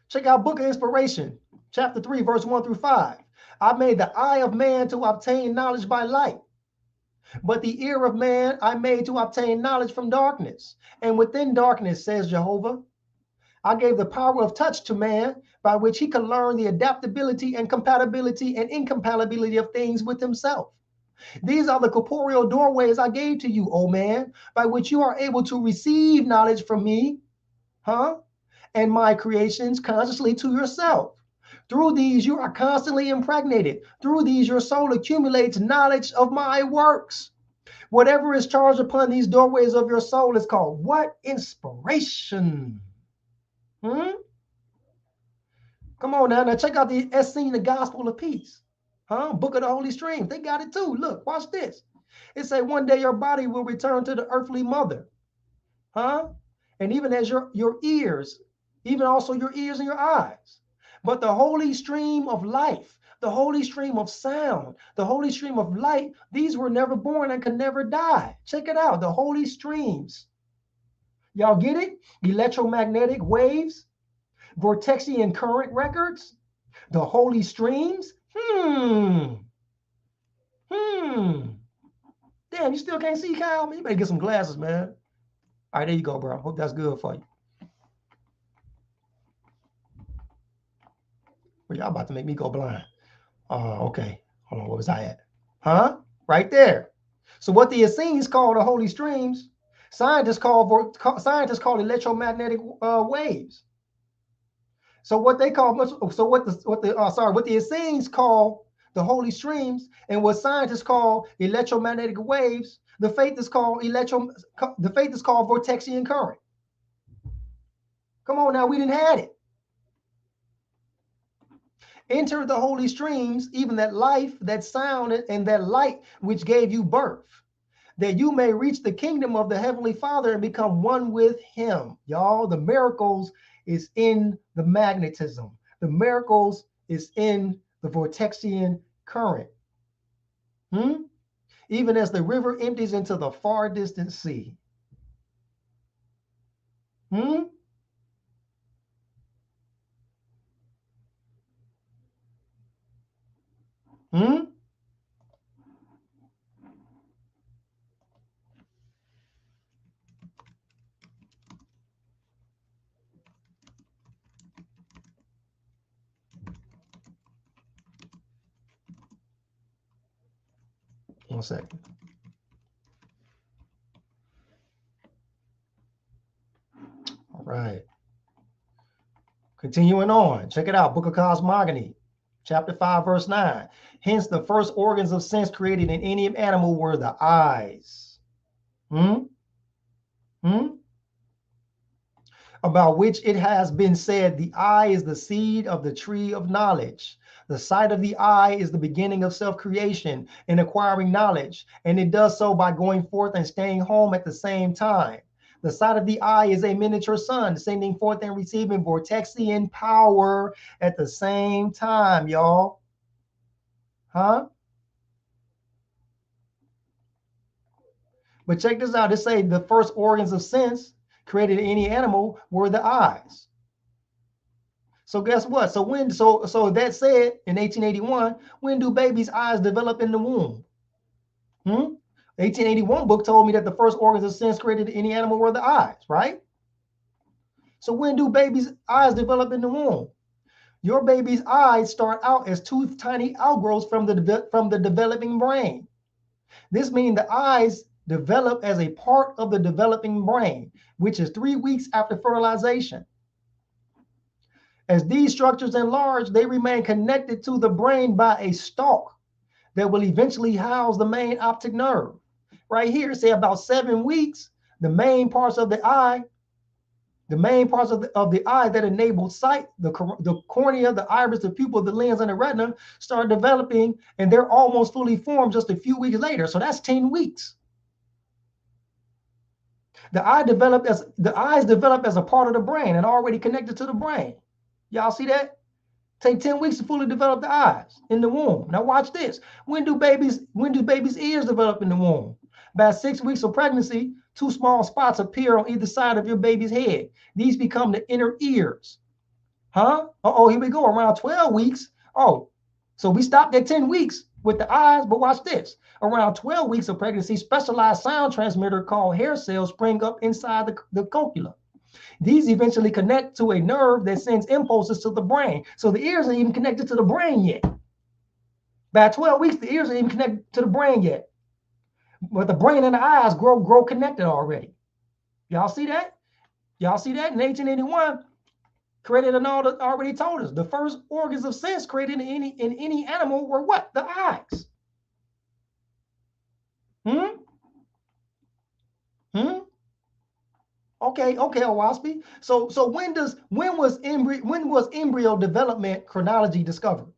Check out Book of Inspiration, chapter 3, verse 1 through 5. I made the eye of man to obtain knowledge by light, but the ear of man I made to obtain knowledge from darkness. And within darkness, says Jehovah, I gave the power of touch to man, by which he could learn the adaptability and compatibility and incompatibility of things with himself. These are the corporeal doorways I gave to you, O man, by which you are able to receive knowledge from me, and my creations consciously to yourself. Through these, you are constantly impregnated. Through these, your soul accumulates knowledge of my works. Whatever is charged upon these doorways of your soul is called what? Inspiration. Come on now. Now check out the Essene, the Gospel of Peace. Book of the Holy Streams. They got it too. Look, watch this. It say one day your body will return to the earthly mother. And even as your ears, even also your ears and your eyes. But the holy stream of life, the holy stream of sound, the holy stream of light, these were never born and could never die. Check it out, the holy streams. Y'all get it? Electromagnetic waves, Vortexian current records, the holy streams. Damn, you still can't see, Kyle? You better get some glasses, man. All right, there you go, bro. Hope that's good for you. Well, y'all about to make me go blind. Okay. Hold on, what was I at? Right there. So what the Essenes call the holy streams, Scientists call electromagnetic waves. So what they call, what the Essenes call the holy streams, and what scientists call electromagnetic waves, the faith is called Vortexian current. Come on now, we didn't have it. Enter the holy streams, even that life, that sound, and that light which gave you birth, that you may reach the kingdom of the Heavenly Father and become one with him. Y'all, the miracles is in the magnetism. The miracles is in the Vortexian current. Even as the river empties into the far distant sea. One second. All right. Continuing on. Check it out. Book of Cosmogony, chapter 5, verse 9. Hence, the first organs of sense created in any animal were the eyes. About which it has been said, the eye is the seed of the tree of knowledge. The sight of the eye is the beginning of self-creation and acquiring knowledge, and it does so by going forth and staying home at the same time. The sight of the eye is a miniature sun, sending forth and receiving Vortexian power at the same time, y'all. But check this out. It say the first organs of sense created in any animal were the eyes. So guess what? So that said in 1881, when do babies' eyes develop in the womb? 1881 book told me that the first organs of sense created in any animal were the eyes, right? So when do babies' eyes develop in the womb? Your baby's eyes start out as two tiny outgrowths from the developing brain. This means the eyes develop as a part of the developing brain, which is 3 weeks after fertilization. As these structures enlarge, they remain connected to the brain by a stalk that will eventually house the main optic nerve. Right here, say about 7 weeks, the main parts of the eye, that enable sight, the cornea, the iris, the pupil, the lens, and the retina start developing, and they're almost fully formed just a few weeks later. So that's 10 weeks. The eyes develop as a part of the brain and already connected to the brain. Y'all see that? Take 10 weeks to fully develop the eyes in the womb. Now watch this. When do babies' ears develop in the womb? By 6 weeks of pregnancy, 2 small spots appear on either side of your baby's head. These become the inner ears. Here we go. Around 12 weeks. So we stopped at 10 weeks with the eyes, but watch this. Around 12 weeks of pregnancy, specialized sound transmitter called hair cells spring up inside the cochlea. These eventually connect to a nerve that sends impulses to the brain. So the ears aren't even connected to the brain yet. By 12 weeks, the ears aren't even connected to the brain yet. But the brain and the eyes grow connected already. Y'all see that? Y'all see that? In 1881, created and already told us the first organs of sense created in any animal were what? The eyes. Okay, Owaspy. So when was embryo development chronology discovered?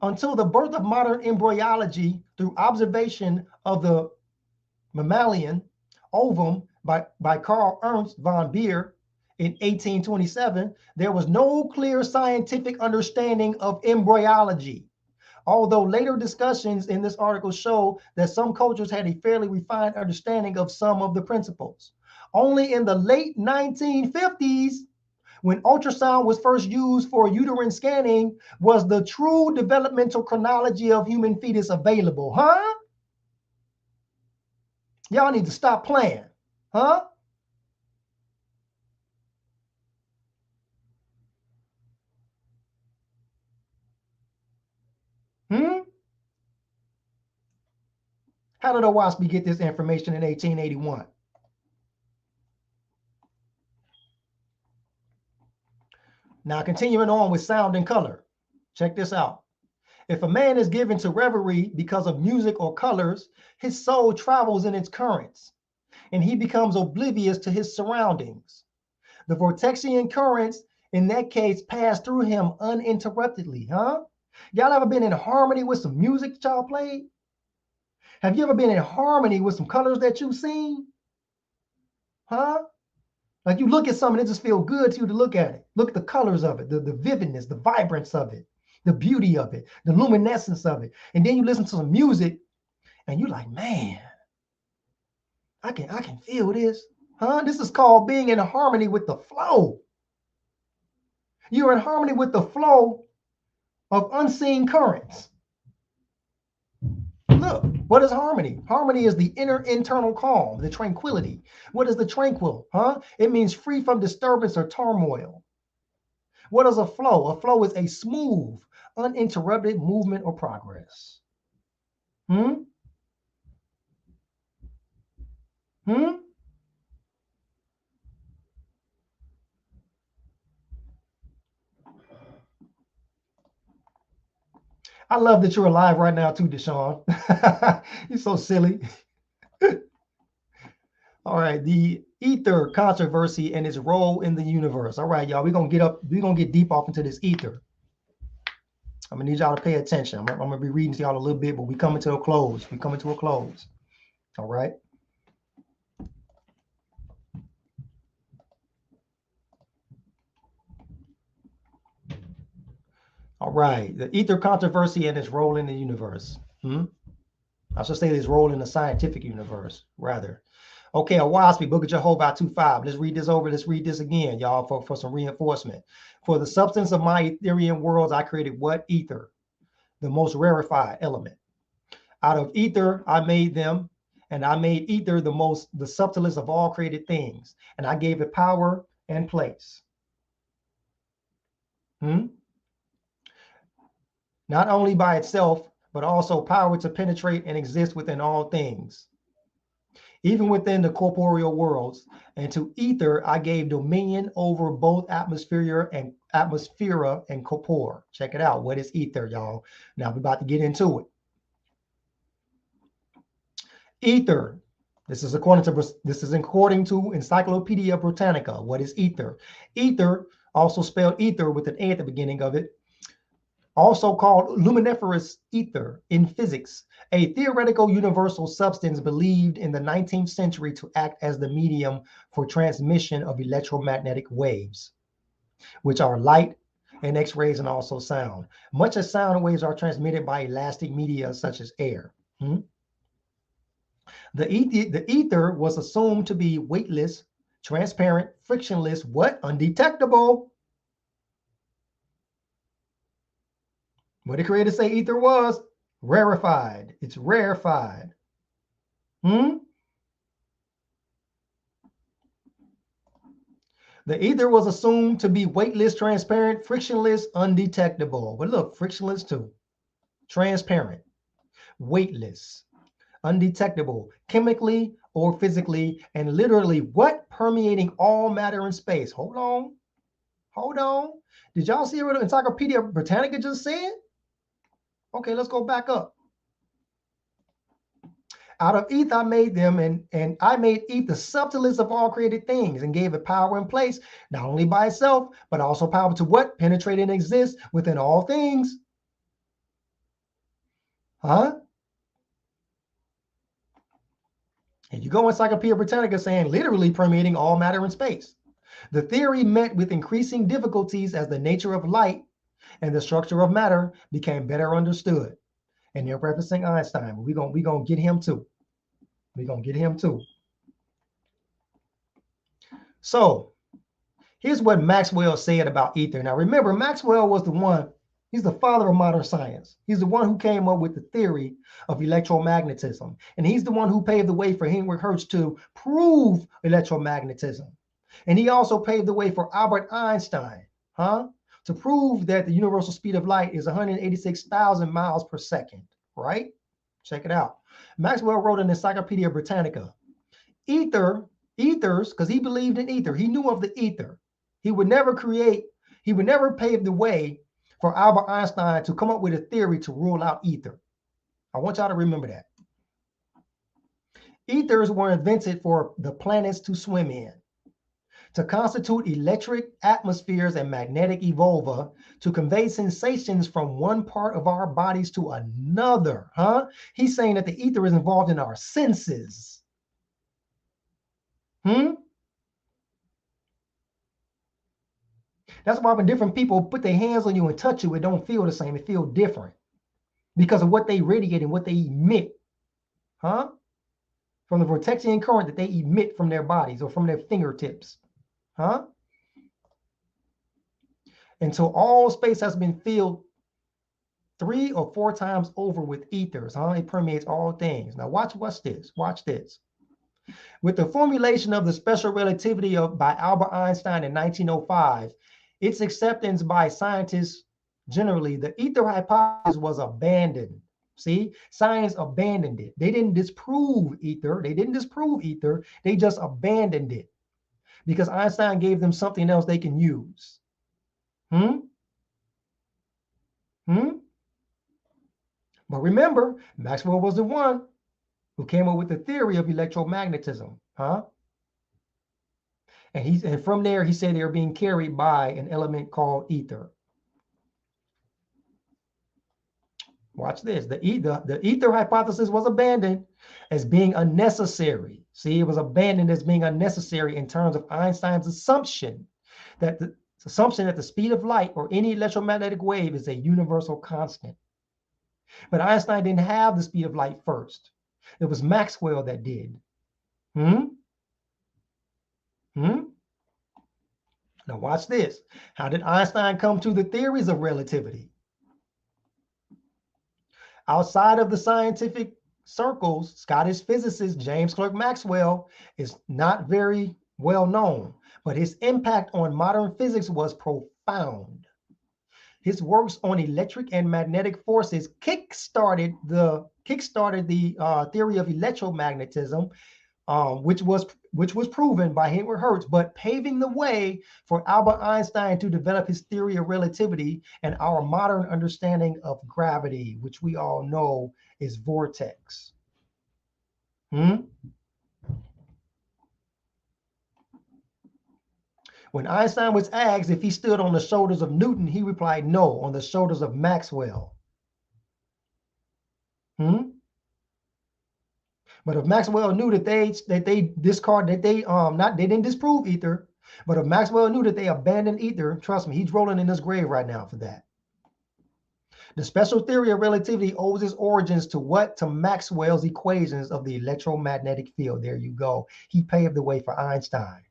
Until the birth of modern embryology through observation of the mammalian ovum by Carl Ernst von Baer in 1827, there was no clear scientific understanding of embryology. Although later discussions in this article show that some cultures had a fairly refined understanding of some of the principles. Only in the late 1950s, when ultrasound was first used for uterine scanning, was the true developmental chronology of human fetus available. Y'all need to stop playing. How did Oahspe get this information in 1881? Now, continuing on with sound and color. Check this out. If a man is given to reverie because of music or colors, his soul travels in its currents, and he becomes oblivious to his surroundings. The Vortexian currents, in that case, pass through him uninterruptedly, huh? Y'all ever been in harmony with some music that y'all played? Have you ever been in harmony with some colors that you've seen? Huh? Like you look at something, it just feels good to you to look at it. Look at the colors of it, the vividness, the vibrance of it, the beauty of it, the luminescence of it. And then you listen to some music and you're like, man, I can feel this. Huh? This is called being in harmony with the flow. You're in harmony with the flow of unseen currents. Look, what is harmony? Harmony is the inner internal calm, the tranquility. What is the tranquil? Huh? It means free from disturbance or turmoil. What is a flow? A flow is a smooth, uninterrupted movement or progress. Hmm? I love that you're alive right now too, Deshaun. You're so silly. All right, the ether controversy and its role in the universe. All right, y'all, we're gonna get deep off into this ether. I'm gonna need y'all to pay attention. I'm gonna be reading to y'all a little bit, but we coming to a close. All right. All right, the ether controversy and its role in the universe. I should say its role in the scientific universe, rather. Okay, Oahspe, Book of Jehovah 2:5. Let's read this over. Let's read this again, y'all, for some reinforcement. For the substance of my Etherian worlds, I created what? Ether, the most rarefied element. Out of ether, I made them, and I made ether the subtlest of all created things, and I gave it power and place. Not only by itself, but also power to penetrate and exist within all things, even within the corporeal worlds. And to ether, I gave dominion over both atmosphere and corpore. Check it out. What is ether, y'all? Now we're about to get into it. Ether. This is according to Encyclopedia Britannica. What is ether? Ether, also spelled ether with an A at the beginning of it, also called luminiferous ether in physics, a theoretical universal substance believed in the 19th century to act as the medium for transmission of electromagnetic waves, which are light and X-rays and also sound. Much as sound waves are transmitted by elastic media such as air. The ether was assumed to be weightless, transparent, frictionless, what? Undetectable. What did creators say ether was? Rarefied. It's rarefied. The ether was assumed to be weightless, transparent, frictionless, undetectable. But look, frictionless too. Transparent, weightless, undetectable, chemically or physically, and literally what? Permeating all matter and space. Hold on. Did y'all see what Encyclopedia Britannica just said? Okay, let's go back up. Out of ether I made them, and I made ether the subtlest of all created things, and gave it power and place, not only by itself, but also power to what? Penetrate and exist within all things. And you go Encyclopedia Britannica saying literally permeating all matter and space. The theory met with increasing difficulties as the nature of light and the structure of matter became better understood. And they're referencing Einstein. We're gonna get him too. So here's what Maxwell said about ether. Now remember, Maxwell was the one, he's the father of modern science. He's the one who came up with the theory of electromagnetism. And he's the one who paved the way for Heinrich Hertz to prove electromagnetism. And he also paved the way for Albert Einstein, to prove that the universal speed of light is 186,000 miles per second, right? Check it out. Maxwell wrote in Encyclopedia Britannica, ethers, because he believed in ether. He knew of the ether. He would never pave the way for Albert Einstein to come up with a theory to rule out ether. I want y'all to remember that. Ethers were invented for the planets to swim in, to constitute electric atmospheres and magnetic evolva, to convey sensations from one part of our bodies to another. He's saying that the ether is involved in our senses. That's why when different people put their hands on you and touch you, it don't feel the same. It feels different because of what they radiate and what they emit. From the Vortexian current that they emit from their bodies or from their fingertips. And so all space has been filled 3 or 4 times over with ethers. It permeates all things. Now watch this. Watch this. With the formulation of the special relativity by Albert Einstein in 1905, its acceptance by scientists generally, the ether hypothesis was abandoned. See, science abandoned it. They didn't disprove ether. They just abandoned it because Einstein gave them something else they can use. But remember, Maxwell was the one who came up with the theory of electromagnetism. And from there, he said they were being carried by an element called ether. Watch this. The ether hypothesis was abandoned as being unnecessary. See, it was abandoned as being unnecessary in terms of Einstein's assumption that the speed of light or any electromagnetic wave is a universal constant. But Einstein didn't have the speed of light first. It was Maxwell that did. Now watch this. How did Einstein come to the theories of relativity? Outside of the scientific circles, Scottish physicist James Clerk Maxwell is not very well known, but his impact on modern physics was profound. His works on electric and magnetic forces kickstarted the theory of electromagnetism, which was proven by Henry Hertz, but paving the way for Albert Einstein to develop his theory of relativity and our modern understanding of gravity, which we all know is vortex. When Einstein was asked if he stood on the shoulders of Newton, he replied, no, on the shoulders of Maxwell. But if Maxwell knew that they didn't disprove ether, but if Maxwell knew that they abandoned ether, trust me, he's rolling in his grave right now for that. The special theory of relativity owes its origins to what? To Maxwell's equations of the electromagnetic field. There you go. He paved the way for Einstein,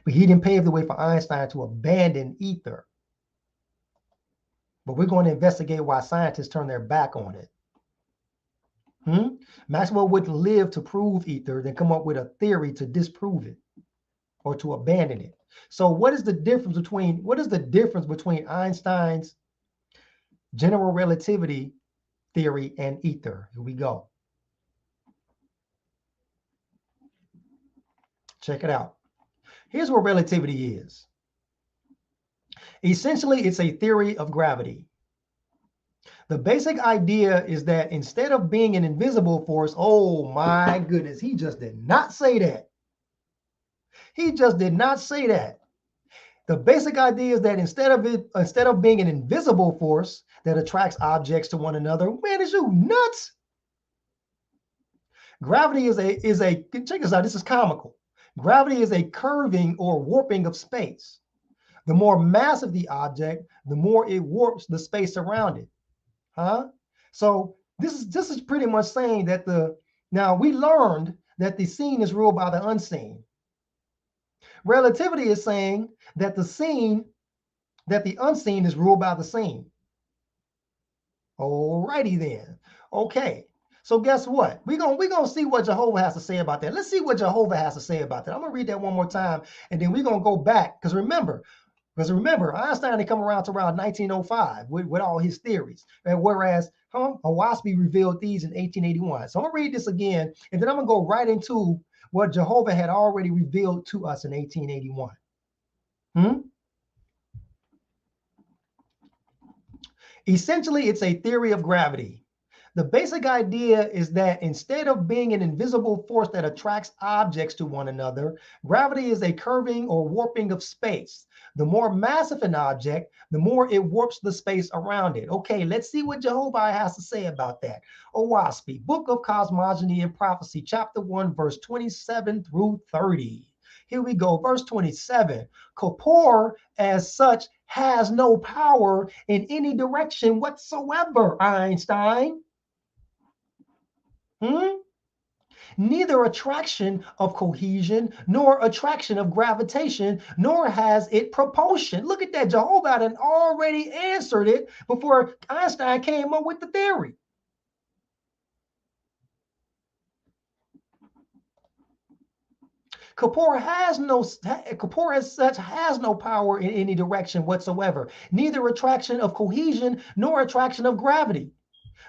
but he didn't pave the way for Einstein to abandon ether. But we're going to investigate why scientists turn their back on it. Maxwell wouldn't live to prove ether, then come up with a theory to disprove it or to abandon it. So what is the difference between Einstein's general relativity theory and ether? Here we go. Check it out. Here's what relativity is. Essentially, it's a theory of gravity. The basic idea is that instead of being an invisible force, oh my goodness, he just did not say that. He just did not say that. The basic idea is that instead of being an invisible force that attracts objects to one another, man, is you nuts? Gravity is a check this out, this is comical. Gravity is a curving or warping of space. The more massive the object, the more it warps the space around it. So this is pretty much saying that now we learned that the seen is ruled by the unseen. Relativity is saying that the unseen is ruled by the seen. Alrighty then. Okay. So guess what? We're gonna see what Jehovah has to say about that. Let's see what Jehovah has to say about that. I'm gonna read that one more time, and then we're gonna go back. Because remember, Because remember, Einstein had come around to around 1905 with all his theories. And whereas Oahspe revealed these in 1881. So I'm going to read this again, and then I'm going to go right into what Jehovah had already revealed to us in 1881. Essentially, it's a theory of gravity. The basic idea is that instead of being an invisible force that attracts objects to one another, gravity is a curving or warping of space. The more massive an object, the more it warps the space around it. Okay, let's see what Jehovah has to say about that. Oahspe, Book of Cosmogony and Prophecy, chapter 1, verse 27 through 30. Here we go, verse 27. Kapor as such has no power in any direction whatsoever, Einstein. Neither attraction of cohesion, nor attraction of gravitation, nor has it propulsion. Look at that. Jehovah had already answered it before Einstein came up with the theory. Kapor as such has no power in any direction whatsoever. Neither attraction of cohesion, nor attraction of gravity,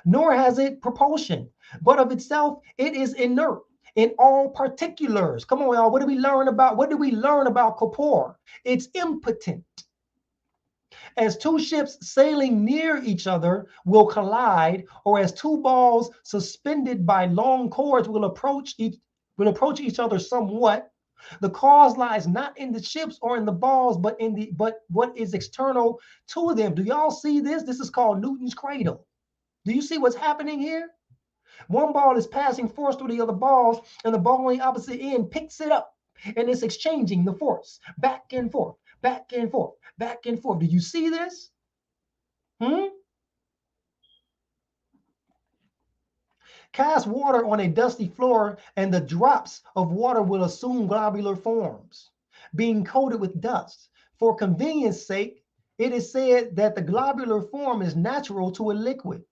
nor has it propulsion, but of itself it is inert in all particulars. Come on, y'all. What do we learn about Kapor? It's impotent. As two ships sailing near each other will collide, or as two balls suspended by long cords will approach each other somewhat, the cause lies not in the ships or in the balls, but what is external to them. Do y'all see this? This is called Newton's cradle. Do you see what's happening here? One ball is passing force through the other balls, and the ball on the opposite end picks it up, and it's exchanging the force back and forth, back and forth, back and forth. Do you see this? Cast water on a dusty floor, and the drops of water will assume globular forms, being coated with dust. For convenience sake, it is said that the globular form is natural to a liquid,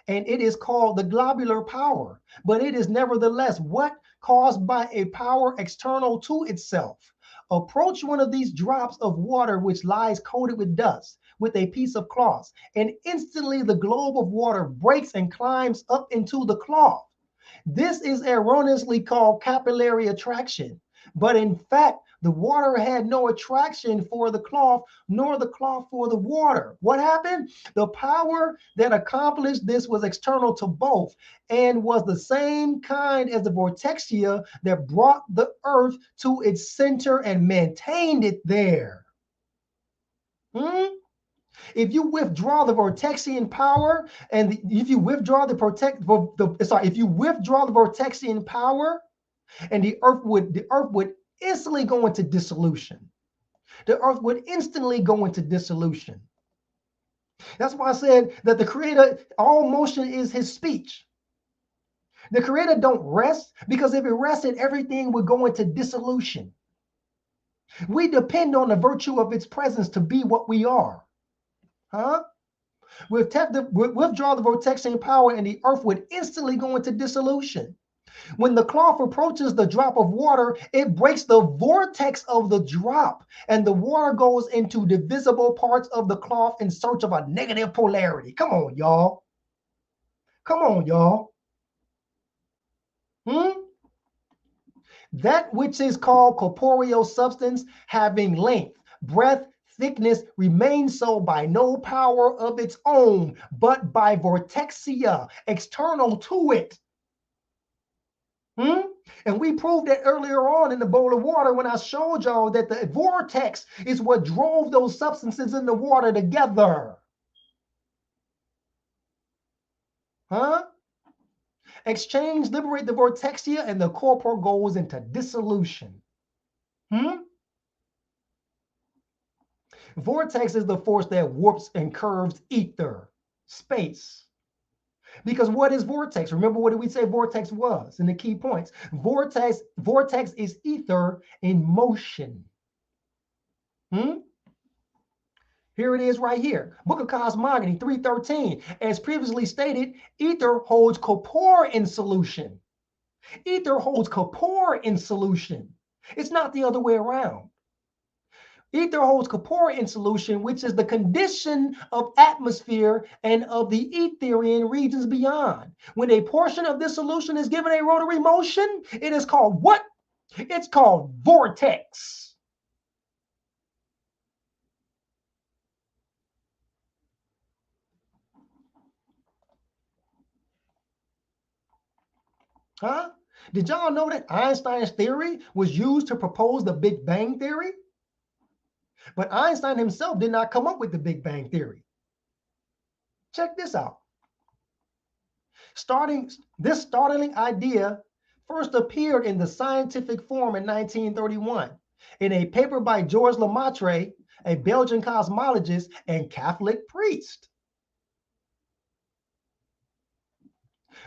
and it is called the globular power, but it is nevertheless what caused by a power external to itself. Approach one of these drops of water which lies coated with dust with a piece of cloth, and instantly the globe of water breaks and climbs up into the cloth. This is erroneously called capillary attraction, but in fact, the water had no attraction for the cloth, nor the cloth for the water. What happened? The power that accomplished this was external to both, and was the same kind as the vortexia that brought the earth to its center and maintained it there. If you withdraw the Vortexian power, and if you withdraw the Vortexian power, and the earth would instantly go into dissolution. The earth would instantly go into dissolution. That's why I said that the Creator, all motion is his speech. The Creator don't rest, because if it rested, everything would go into dissolution. We depend on the virtue of its presence to be what we are. Withdraw the Vortexian power, and the earth would instantly go into dissolution. When the cloth approaches the drop of water, it breaks the vortex of the drop, and the water goes into divisible parts of the cloth in search of a negative polarity. Come on, y'all. Come on, y'all. That which is called corporeal substance, having length, breadth, thickness, remains so by no power of its own, but by vortexia external to it. And we proved that earlier on in the bowl of water when I showed y'all that the vortex is what drove those substances in the water together. Exchange, liberate the vortexia, and the corpore goes into dissolution. Vortex is the force that warps and curves ether, space. Because what is vortex? Remember, what did we say vortex was in the key points? Vortex is ether in motion. Here it is right here. Book of Cosmogony 3:13. As previously stated, ether holds Kapor in solution. Ether holds Kapor in solution. It's not the other way around. Ether holds corpora in solution, which is the condition of atmosphere and of the Etherian regions beyond. When a portion of this solution is given a rotary motion, it is called what? It's called vortex. Huh? Did y'all know that Einstein's theory was used to propose the Big Bang theory? But Einstein himself did not come up with the Big Bang theory. Check this out. This startling idea first appeared in the scientific form in 1931 in a paper by Georges Lemaitre, a Belgian cosmologist and Catholic priest.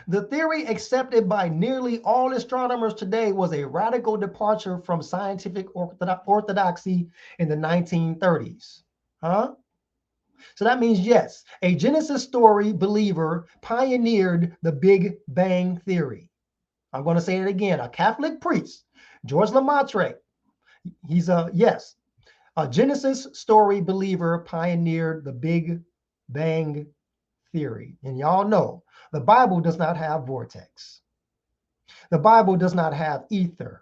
The theory accepted by nearly all astronomers today was a radical departure from scientific orthodoxy in the 1930s. Huh? So that means, yes, a Genesis story believer pioneered the Big Bang theory. I'm going to say it again. A Catholic priest, Georges Lemaitre, he's a Genesis story believer pioneered the Big Bang theory. And y'all know the Bible does not have vortex. The Bible does not have ether.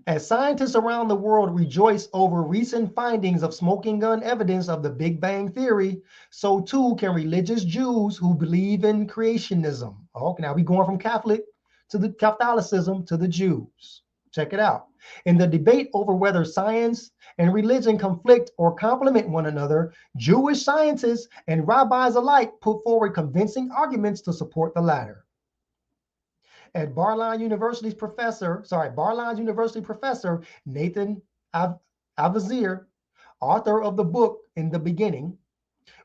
As scientists around the world rejoice over recent findings of smoking gun evidence of the Big Bang theory, so too can religious Jews who believe in creationism. Okay, now we're going from Catholicism to the Jews. Check it out. In the debate over whether science and religion conflict or complement one another, Jewish scientists and rabbis alike put forward convincing arguments to support the latter. At Barline University professor Nathan Avazir, author of the book In the Beginning,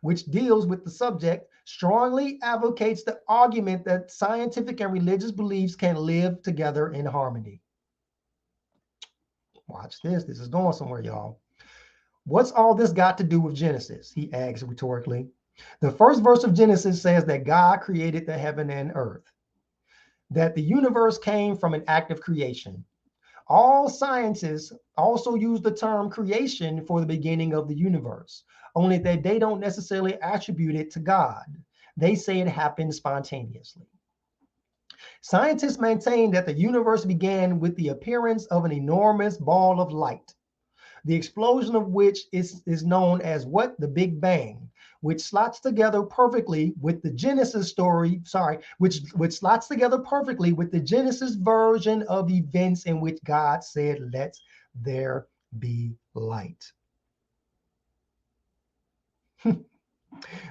which deals with the subject, strongly advocates the argument that scientific and religious beliefs can live together in harmony. Watch this. This is going somewhere, y'all. What's all this got to do with Genesis? He asks rhetorically. The first verse of Genesis says that God created the heaven and earth, that the universe came from an act of creation. All sciences also use the term creation for the beginning of the universe, only that they don't necessarily attribute it to God. They say it happened spontaneously. Scientists maintain that the universe began with the appearance of an enormous ball of light, the explosion of which is known as what? The Big Bang, which slots together perfectly with the Genesis story, which slots together perfectly with the Genesis version of events in which God said, "Let there be light."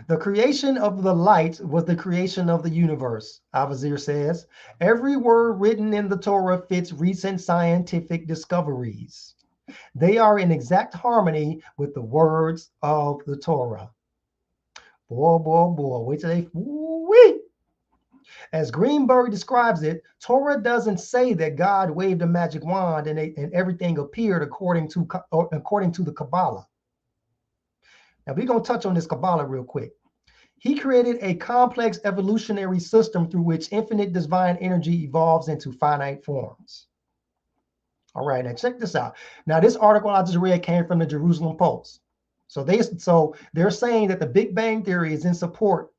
The creation of the light was the creation of the universe, Avazir says. Every word written in the Torah fits recent scientific discoveries. They are in exact harmony with the words of the Torah. Boy, wait till they, woo-wee. As Greenberg describes it, Torah doesn't say that God waved a magic wand and everything appeared according to the Kabbalah. Now we're going to touch on this Kabbalah real quick. He created a complex evolutionary system through which infinite divine energy evolves into finite forms. All right, now check this out. Now this article I just read came from the Jerusalem Post. So they're saying that the Big Bang theory is in support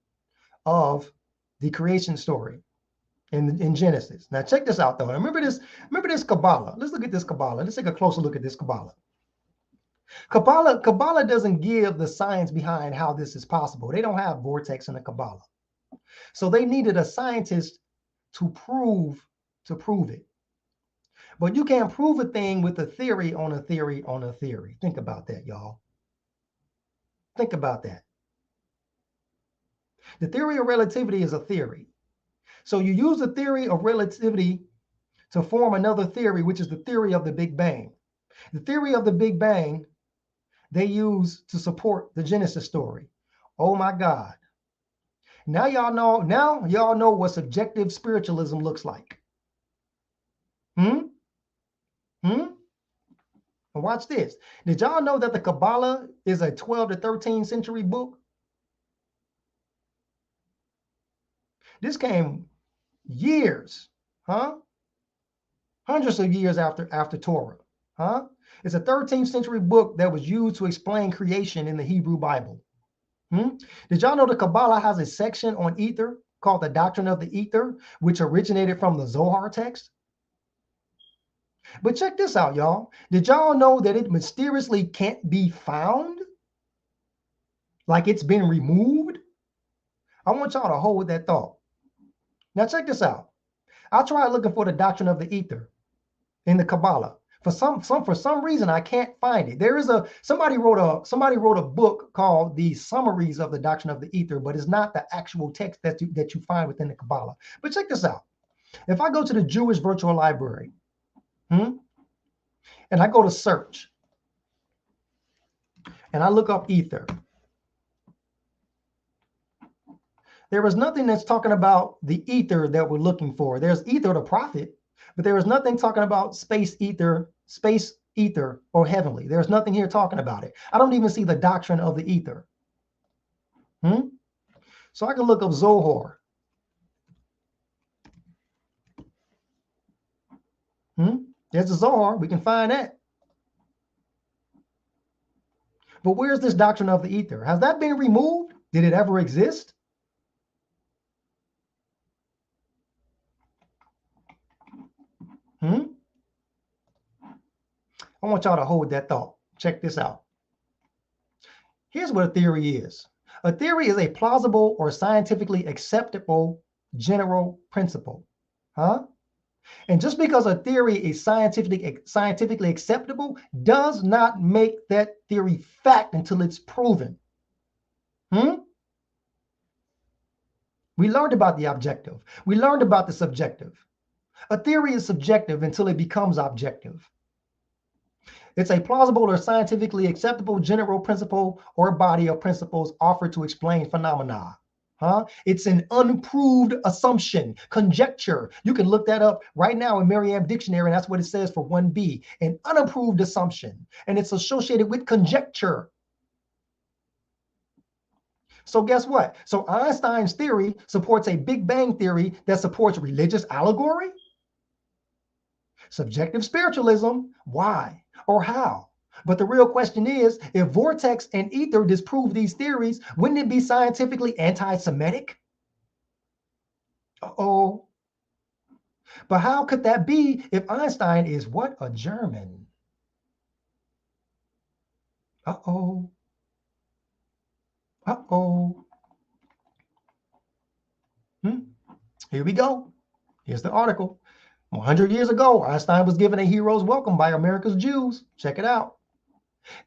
of the creation story in Genesis. Now check this out though. Remember this Kabbalah. Let's look at this Kabbalah. Let's take a closer look at this Kabbalah. Kabbalah doesn't give the science behind how this is possible. They don't have vortex in the Kabbalah. So they needed a scientist to prove it. But you can't prove a thing with a theory on a theory on a theory. Think about that, y'all. Think about that. The theory of relativity is a theory. So you use the theory of relativity to form another theory, which is the theory of the Big Bang. The theory of the Big Bang they use to support the Genesis story. Oh my God. Now y'all know what subjective spiritualism looks like. Watch this. Did y'all know that the Kabbalah is a 12th to 13th century book? This came years, hundreds of years after Torah. Huh? It's a 13th century book that was used to explain creation in the Hebrew Bible. Did y'all know the Kabbalah has a section on ether called the Doctrine of the Ether, which originated from the Zohar text? But check this out, y'all. Did y'all know that it mysteriously can't be found? Like it's been removed? I want y'all to hold that thought. Now check this out. I tried looking for the Doctrine of the Ether in the Kabbalah. For some reason, I can't find it. There is somebody wrote a book called The Summaries of the Doctrine of the Ether, but it's not the actual text that you find within the Kabbalah. But check this out. If I go to the Jewish Virtual Library, and I go to search, and I look up ether, there is nothing that's talking about the ether that we're looking for. There's ether the prophet, but there is nothing talking about space ether, or heavenly. There's nothing here talking about it. I don't even see the doctrine of the ether. So I can look up Zohar. There's the Zohar. We can find that. But where's this doctrine of the ether? Has that been removed? Did it ever exist? I want y'all to hold that thought. Check this out. Here's what a theory is. A theory is a plausible or scientifically acceptable general principle. And just because a theory is scientifically acceptable does not make that theory fact until it's proven. We learned about the objective. We learned about the subjective. A theory is subjective until it becomes objective. It's a plausible or scientifically acceptable general principle or body of principles offered to explain phenomena. It's an unproved assumption, conjecture. You can look that up right now in Merriam Dictionary, and that's what it says for 1B, an unapproved assumption, and it's associated with conjecture. So guess what? So Einstein's theory supports a Big Bang theory that supports religious allegory? Subjective spiritualism, why or how? But the real question is, if vortex and ether disprove these theories, wouldn't it be scientifically anti-Semitic? Uh-oh. But how could that be if Einstein is what? A German. Uh-oh. Uh-oh. Here we go. Here's the article. 100 years ago, Einstein was given a hero's welcome by America's Jews. Check it out.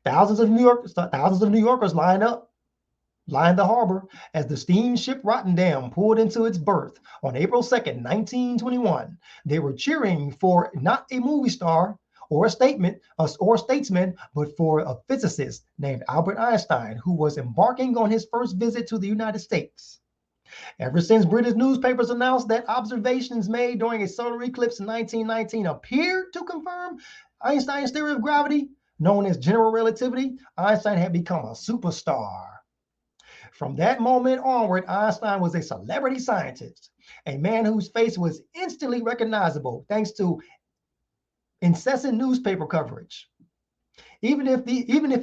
Thousands of New Yorkers lined the harbor as the steamship Rotterdam pulled into its berth on April 2nd, 1921. They were cheering for not a movie star or a statesman, but for a physicist named Albert Einstein, who was embarking on his first visit to the United States. Ever since British newspapers announced that observations made during a solar eclipse in 1919 appeared to confirm Einstein's theory of gravity, known as general relativity, Einstein had become a superstar. From that moment onward, Einstein was a celebrity scientist, a man whose face was instantly recognizable thanks to incessant newspaper coverage. Even if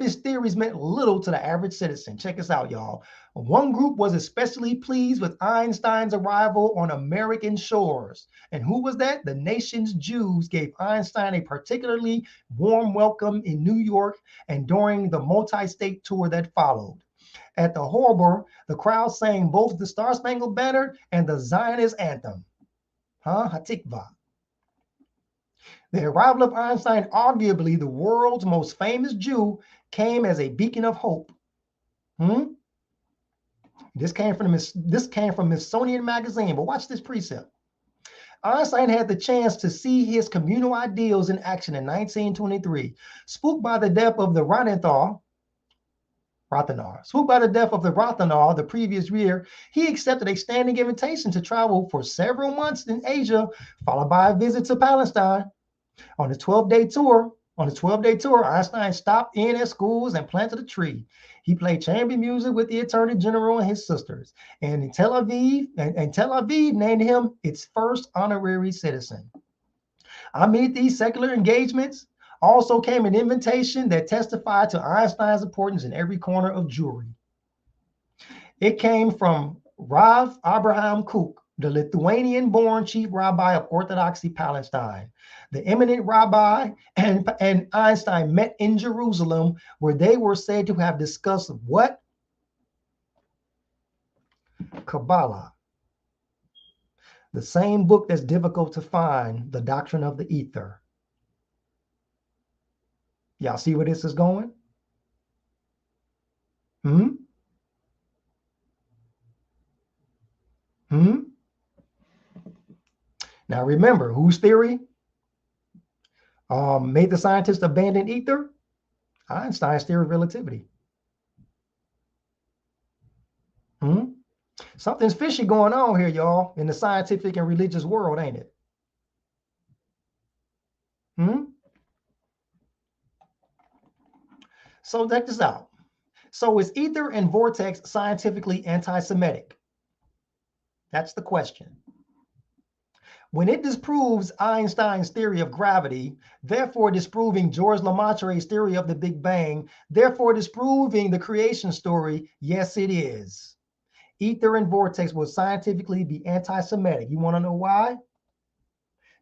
his theories meant little to the average citizen. Check this out, y'all. One group was especially pleased with Einstein's arrival on American shores. And who was that? The nation's Jews gave Einstein a particularly warm welcome in New York and during the multi-state tour that followed. At the harbor, the crowd sang both the Star-Spangled Banner and the Zionist anthem. Hatikvah. The arrival of Einstein, arguably the world's most famous Jew, came as a beacon of hope. This came from Smithsonian Magazine, but watch this precept. Einstein had the chance to see his communal ideals in action in 1923. Spooked by the death of the Rothenthal the previous year, he accepted a standing invitation to travel for several months in Asia, followed by a visit to Palestine. On his 12-day tour, Einstein stopped in at schools and planted a tree. He played chamber music with the Attorney General and his sisters. And in Tel Aviv named him its first honorary citizen. Amid these secular engagements also came an invitation that testified to Einstein's importance in every corner of Jewry. It came from Rav Abraham Kook, the Lithuanian-born chief rabbi of Orthodoxy Palestine. The eminent rabbi and Einstein met in Jerusalem, where they were said to have discussed what? Kabbalah. The same book that's difficult to find, the doctrine of the ether. Y'all see where this is going? Now remember, whose theory made the scientists abandon ether? Einstein's theory of relativity. Something's fishy going on here, y'all, in the scientific and religious world, ain't it? So check this out. So is ether and vortex scientifically anti-Semitic? That's the question. When it disproves Einstein's theory of gravity, therefore disproving George Lemaitre's theory of the Big Bang, therefore disproving the creation story, yes, it is. Ether and vortex will scientifically be anti-Semitic. You want to know why?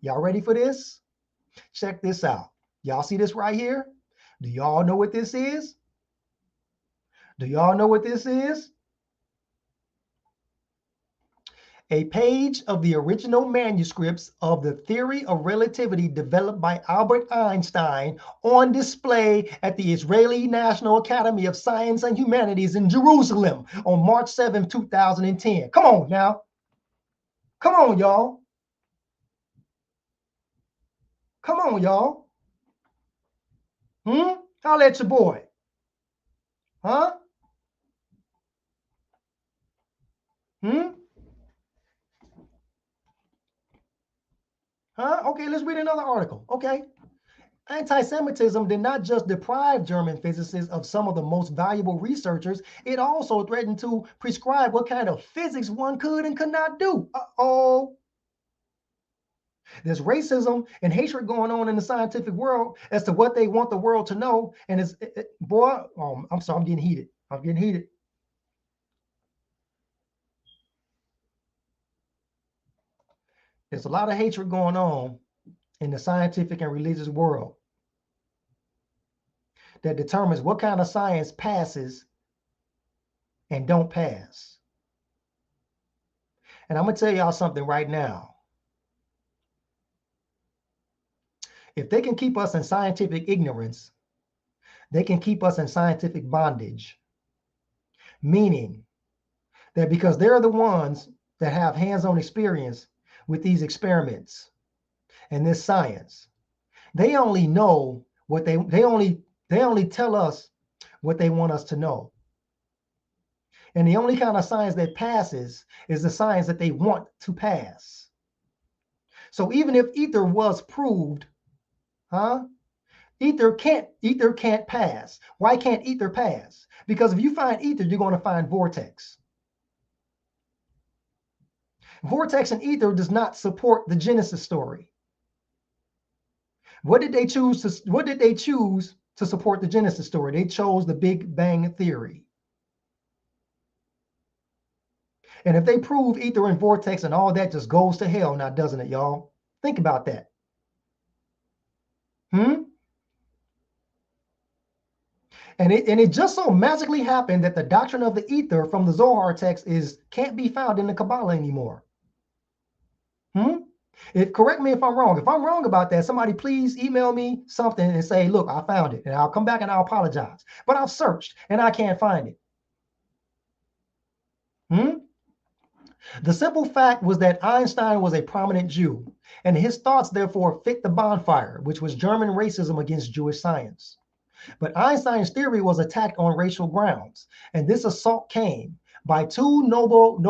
Y'all ready for this? Check this out. Y'all see this right here? Do y'all know what this is? Do y'all know what this is? A page of the original manuscripts of the theory of relativity developed by Albert Einstein on display at the Israeli National Academy of Science and Humanities in Jerusalem on March 7, 2010. Come on now. Come on, y'all. Come on, y'all. Holla at your boy. Huh? Huh? Okay, let's read another article. Okay. Anti-Semitism did not just deprive German physicists of some of the most valuable researchers, it also threatened to prescribe what kind of physics one could and could not do. Uh-oh. There's racism and hatred going on in the scientific world as to what they want the world to know. And it's, I'm sorry, I'm getting heated. I'm getting heated. There's a lot of hatred going on in the scientific and religious world that determines what kind of science passes and don't pass. And I'm going to tell y'all something right now. If they can keep us in scientific ignorance, they can keep us in scientific bondage. Meaning that because they're the ones that have hands-on experience with these experiments and this science, they only know what they only tell us what they want us to know. And the only kind of science that passes is the science that they want to pass. So even if ether was proved, ether can't pass. Why can't ether pass? Because if you find ether, you're going to find vortex. Vortex and ether does not support the Genesis story. What did they choose to support the Genesis story? They chose the Big Bang theory. And if they prove ether and vortex and all that just goes to hell now, doesn't it, y'all? Think about that. And it just so magically happened that the doctrine of the ether from the Zohar text can't be found in the Kabbalah anymore. Correct me if I'm wrong. If I'm wrong about that, somebody please email me something and say, look, I found it. And I'll come back and I'll apologize. But I've searched and I can't find it. The simple fact was that Einstein was a prominent Jew, and his thoughts therefore fit the bonfire, which was German racism against Jewish science. But Einstein's theory was attacked on racial grounds, and this assault came by two Nobel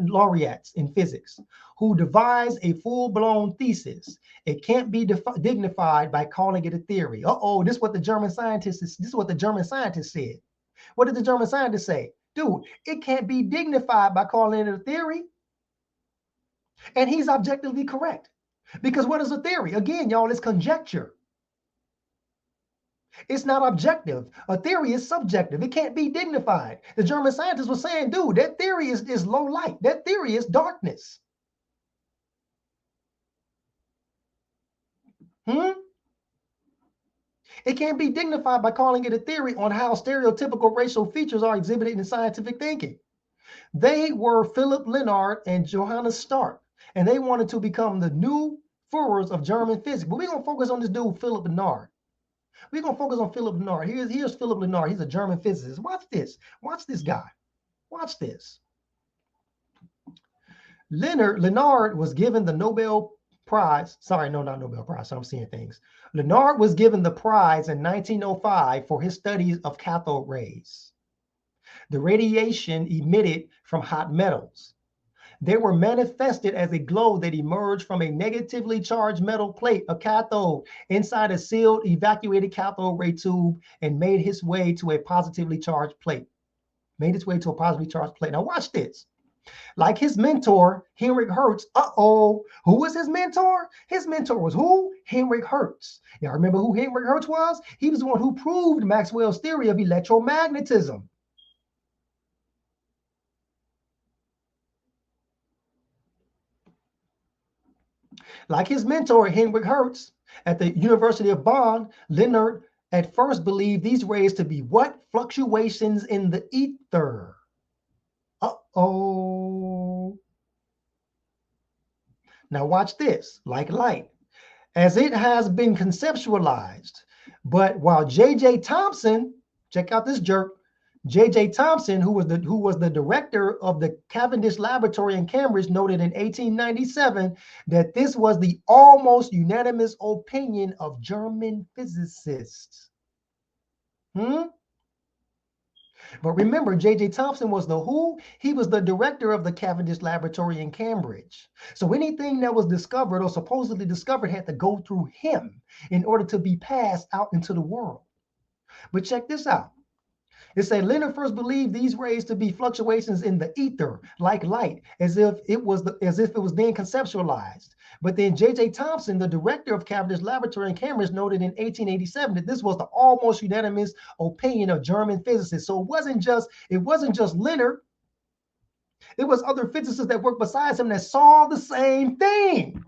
laureates in physics who devised a full-blown thesis. It can't be dignified by calling it a theory. This is what the German scientists said. What did the German scientists say? Dude, it can't be dignified by calling it a theory. And he's objectively correct. Because what is a theory? Again, y'all, it's conjecture. It's not objective. A theory is subjective. It can't be dignified. The German scientists were saying, dude, that theory is low light. That theory is darkness. It can't be dignified by calling it a theory on how stereotypical racial features are exhibited in scientific thinking. They were Philip Lenard and Johannes Stark, and they wanted to become the new Führers of German physics. But we're going to focus on this dude, Philip Lenard. We're going to focus on Philip Lenard. Here's Philip Lenard. He's a German physicist. Watch this. Watch this guy. Watch this. Lenard was given the Nobel Prize. Sorry, no, not Nobel Prize. So I'm seeing things. Lenard was given the prize in 1905 for his studies of cathode rays, the radiation emitted from hot metals. They were manifested as a glow that emerged from a negatively charged metal plate, a cathode, inside a sealed, evacuated cathode ray tube, and made its way to a positively charged plate. Now watch this. Like his mentor, Heinrich Hertz. Who was his mentor? His mentor was who? Heinrich Hertz. Y'all remember who Heinrich Hertz was? He was the one who proved Maxwell's theory of electromagnetism. Like his mentor, Heinrich Hertz, at the University of Bonn, Lenard at first believed these rays to be what? Fluctuations in the ether. Now watch this, like light, as it has been conceptualized. But while J.J. Thomson, check out this jerk, J.J. Thomson, who was the director of the Cavendish Laboratory in Cambridge, noted in 1897 that this was the almost unanimous opinion of German physicists. But remember, J.J. Thomson was the who? He was the director of the Cavendish Laboratory in Cambridge. So anything that was discovered or supposedly discovered had to go through him in order to be passed out into the world. But check this out. It said Lenard first believed these rays to be fluctuations in the ether, like light, as if it was then conceptualized. But then J.J. Thomson, the director of Cavendish Laboratory in Cambridge, noted in 1887 that this was the almost unanimous opinion of German physicists. So it wasn't just Lenard. It was other physicists that worked besides him that saw the same thing.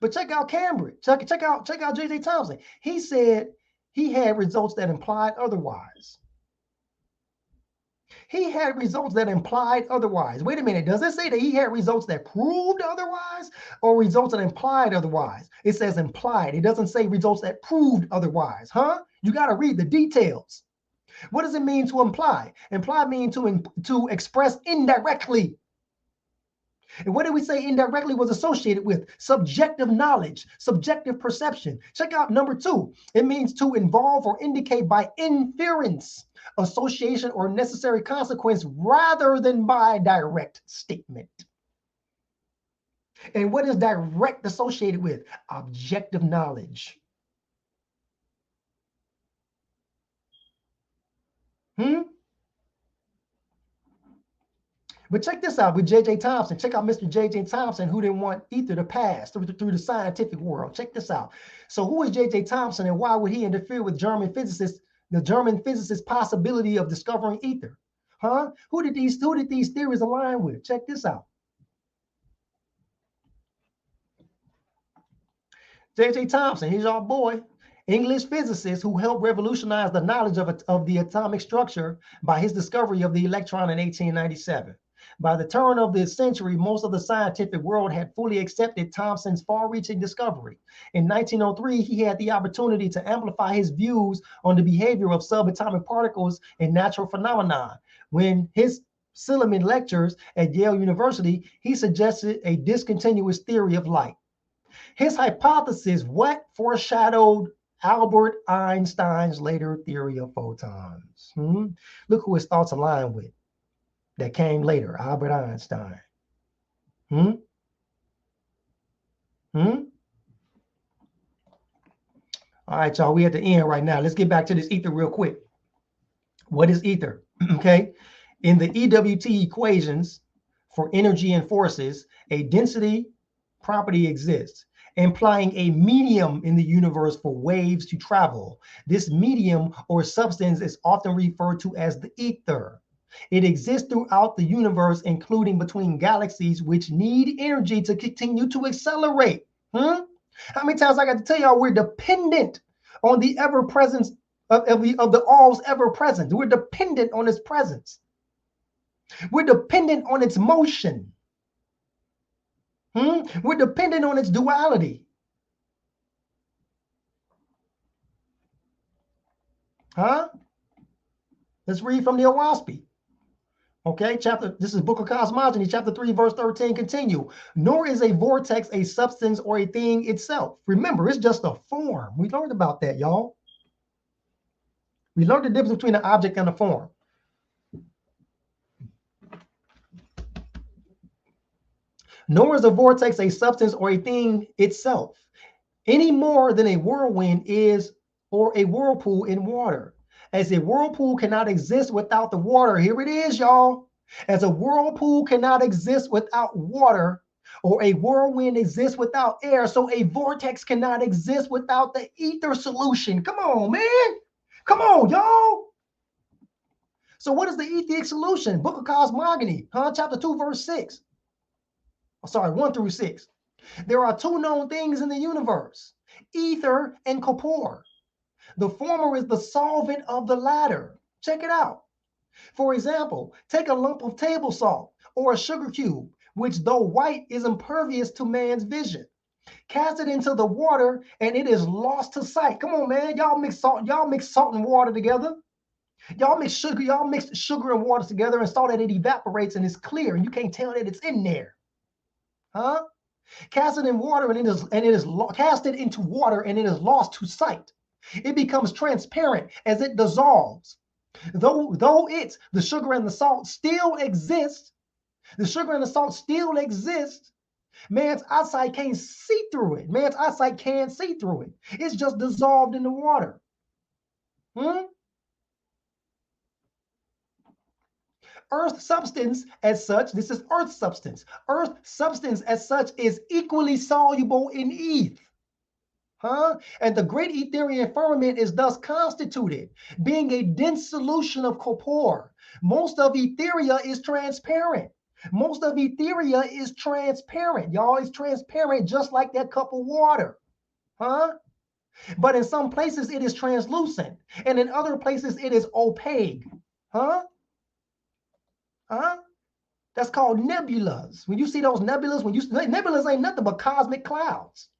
But check out Cambridge. Check out J.J. Thomson. He said he had results that implied otherwise. He had results that implied otherwise. Wait a minute. Does it say that he had results that proved otherwise or results that implied otherwise? It says implied. It doesn't say results that proved otherwise, huh? You got to read the details. What does it mean to imply? Imply means to express indirectly. And what did we say indirectly was associated with? Subjective knowledge, subjective perception. Check out number 2. It means to involve or indicate by inference, association, or necessary consequence rather than by direct statement. And what is direct associated with? Objective knowledge. But check this out with J.J. Thomson. Check out Mr. J.J. Thomson, who didn't want ether to pass through the scientific world. Check this out. So who is J.J. Thomson and why would he interfere with German physicists, the German physicists' possibility of discovering ether? Huh? Who did these theories align with? Check this out. J.J. Thomson, he's our boy. English physicist who helped revolutionize the knowledge of the atomic structure by his discovery of the electron in 1897. By the turn of the century, most of the scientific world had fully accepted Thomson's far-reaching discovery. In 1903, he had the opportunity to amplify his views on the behavior of subatomic particles in natural phenomena. When his Silliman lectures at Yale University, he suggested a discontinuous theory of light. His hypothesis, what foreshadowed Albert Einstein's later theory of photons. Look who his thoughts align with. That came later, Albert Einstein. All right, y'all, we at the end right now. Let's get back to this ether real quick. What is ether? Okay. In the EWT equations for energy and forces, a density property exists, implying a medium in the universe for waves to travel. This medium or substance is often referred to as the ether. It exists throughout the universe, including between galaxies, which need energy to continue to accelerate. How many times I got to tell y'all we're dependent on the ever-presence of the all's ever-presence. We're dependent on its presence. We're dependent on its motion. We're dependent on its duality. Let's read from the Owaspy. Okay, this is Book of Cosmogony, chapter 3, verse 13, continue. Nor is a vortex a substance or a thing itself. Remember, it's just a form. We learned about that, y'all. We learned the difference between an object and a form. Nor is a vortex a substance or a thing itself, any more than a whirlwind is or a whirlpool in water. As a whirlpool cannot exist without the water, here it is, y'all. As a whirlpool cannot exist without water, or a whirlwind exists without air, so a vortex cannot exist without the ether solution. Come on, man. Come on, y'all. So what is the etheric solution? Book of Cosmogony, chapter 2, verse 6. Sorry, 1 through 6. There are two known things in the universe, ether and corpore. The former is the solvent of the latter. Check it out. For example, take a lump of table salt or a sugar cube, which though white is impervious to man's vision. Cast it into the water and it is lost to sight. Come on, man. Y'all mix salt and water together. Y'all mix sugar and water together and saw that it evaporates and it's clear and you can't tell that it's in there. Cast it in water and cast it into water and it is lost to sight. It becomes transparent as it dissolves. Though the sugar and the salt still exist, man's eyesight can't see through it. Man's eyesight can't see through it. It's just dissolved in the water. Earth substance as such, this is earth substance. Earth substance as such is equally soluble in eth. And the great Etherian firmament is thus constituted, being a dense solution of corpore. Most of Etheria is transparent. Y'all. It's transparent just like that cup of water. But in some places it is translucent, and in other places it is opaque. That's called nebulas. When you see those nebulas, nebulas ain't nothing but cosmic clouds.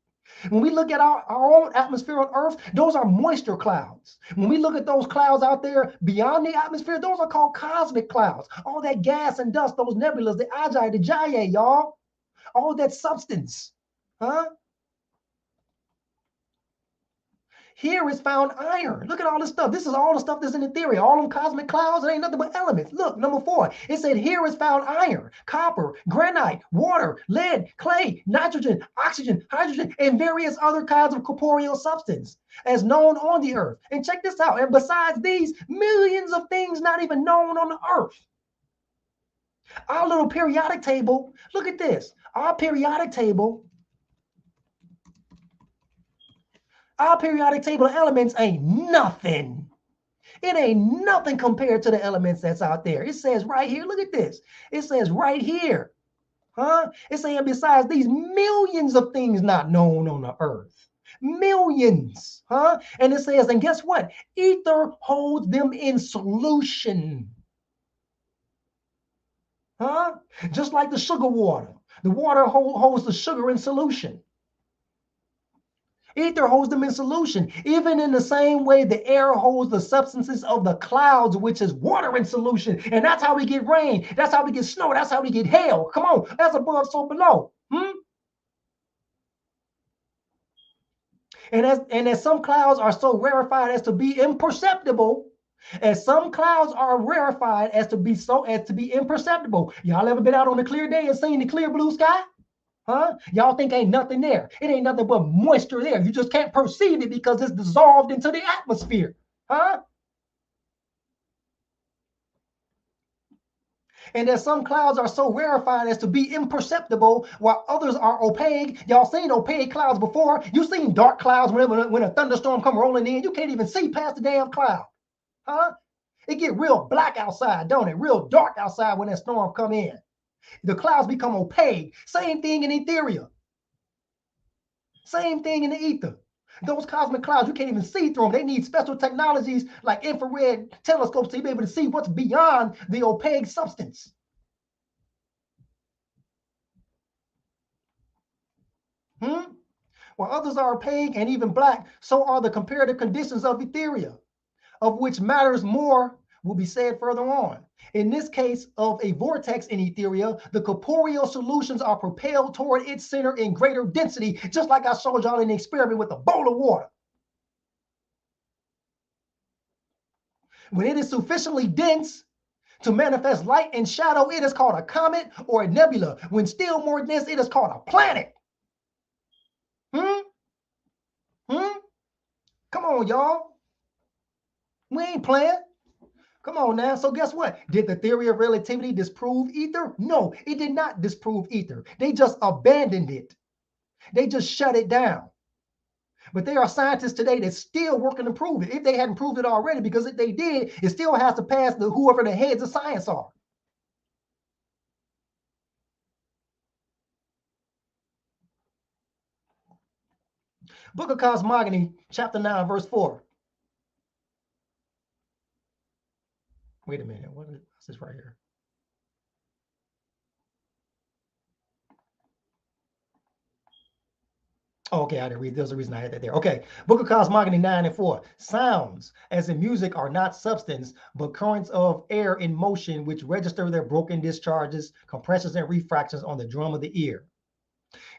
When we look at our own atmosphere on Earth, those are moisture clouds. When we look at those clouds out there beyond the atmosphere, those are called cosmic clouds. All that gas and dust, those nebulas, the Agi, the Jaya, y'all. All that substance. Here is found iron. Look at all this stuff. This is all the stuff that's in the theory. All them cosmic clouds, it ain't nothing but elements. Look, number 4. It said here is found iron, copper, granite, water, lead, clay, nitrogen, oxygen, hydrogen, and various other kinds of corporeal substance as known on the earth. And check this out. And besides these, millions of things not even known on the earth. Our little periodic table, look at this. Our periodic table of elements ain't nothing. It ain't nothing compared to the elements that's out there. It says right here, look at this. It says right here, It's saying besides these millions of things not known on the earth. Millions, And it says, and guess what? Ether holds them in solution. Just like the sugar water. The water holds the sugar in solution. Ether holds them in solution, even in the same way the air holds the substances of the clouds, which is water in solution. And that's how we get rain. That's how we get snow. That's how we get hail. Come on, that's above, so below. And as some clouds are so rarefied as to be imperceptible, y'all ever been out on a clear day and seen the clear blue sky? Y'all think ain't nothing there. It ain't nothing but moisture there. You just can't perceive it because it's dissolved into the atmosphere. And that some clouds are so rarefied as to be imperceptible, while others are opaque. Y'all seen opaque clouds before? You seen dark clouds when a thunderstorm come rolling in? You can't even see past the damn cloud, huh? It get real black outside, don't it? Real dark outside when that storm come in. The clouds become opaque. Same thing in ethereal. Same thing in the ether. Those cosmic clouds, you can't even see through them. They need special technologies like infrared telescopes to be able to see what's beyond the opaque substance. While others are opaque and even black, so are the comparative conditions of ethereal, of which matters more will be said further on. In this case of a vortex in ethereal, the corporeal solutions are propelled toward its center in greater density, just like I showed y'all in the experiment with a bowl of water. When it is sufficiently dense to manifest light and shadow, it is called a comet or a nebula. When still more dense, it is called a planet. Come on, y'all. We ain't playing. Come on now. So guess what? Did the theory of relativity disprove ether? No, it did not disprove ether. They just abandoned it. They just shut it down. But there are scientists today that's still working to prove it. If they hadn't proved it already, because if they did, it still has to pass whoever the heads of science are. Book of Cosmogony, chapter 9, verse 4. Wait a minute. What's this right here? Oh, okay, I didn't read. There's a reason I had that there. Okay, Book of Cosmogony 9 and 4. Sounds, as in music, are not substance, but currents of air in motion, which register their broken discharges, compressions, and refractions on the drum of the ear.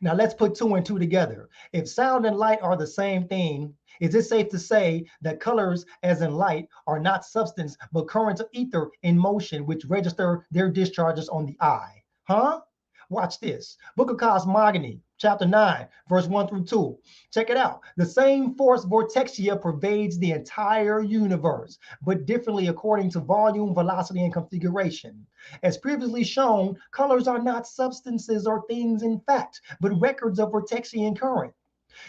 Now let's put 2 and 2 together. If sound and light are the same thing, is it safe to say that colors, as in light, are not substance, but currents of ether in motion, which register their discharges on the eye? Huh? Watch this. Book of Cosmogony, chapter 9, verse 1 through 2. Check it out. The same force vortexia pervades the entire universe, but differently according to volume, velocity, and configuration. As previously shown, colors are not substances or things in fact, but records of Vortexian current.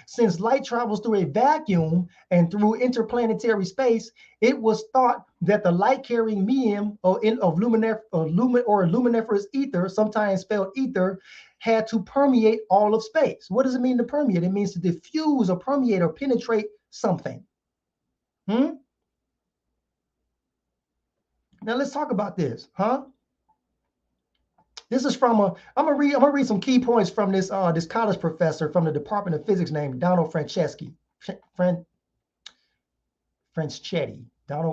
Since light travels through a vacuum and through interplanetary space, it was thought that the light-carrying medium of luminiferous ether, sometimes spelled ether, had to permeate all of space. What does it mean to permeate? It means to diffuse or permeate or penetrate something. Now let's talk about this, huh? This is from I'm gonna read some key points from this this college professor from the Department of Physics named Donald Franceschetti. Donald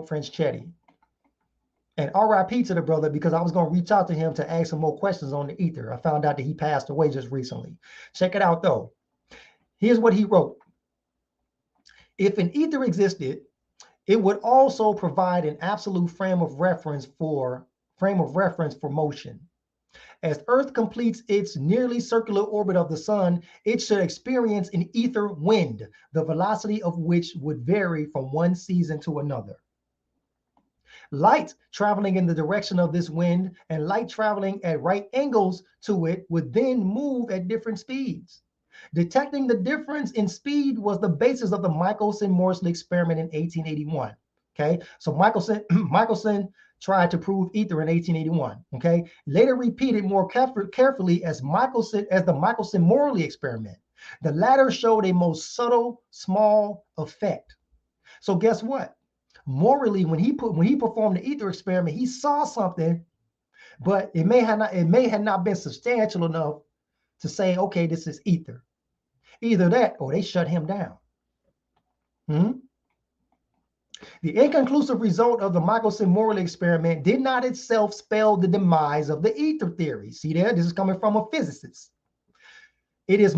Franceschetti. And RIP to the brother, because I was gonna reach out to him to ask some more questions on the ether. I found out that he passed away just recently. Check it out though. Here's what he wrote. If an ether existed, it would also provide an absolute frame of reference for motion. As Earth completes its nearly circular orbit of the sun, it should experience an ether wind, the velocity of which would vary from one season to another. Light traveling in the direction of this wind and light traveling at right angles to it would then move at different speeds. Detecting the difference in speed was the basis of the Michelson-Morley experiment in 1881. Okay, so Michelson tried to prove ether in 1881. Okay, later repeated more carefully as the Michelson-Morley experiment. The latter showed a most subtle, small effect. So guess what? Morley, when he performed the ether experiment, he saw something, but it may have not been substantial enough to say, okay, this is ether. Either that or they shut him down. The inconclusive result of the Michelson-Morley experiment did not itself spell the demise of the ether theory. See there? This is coming from a physicist. It is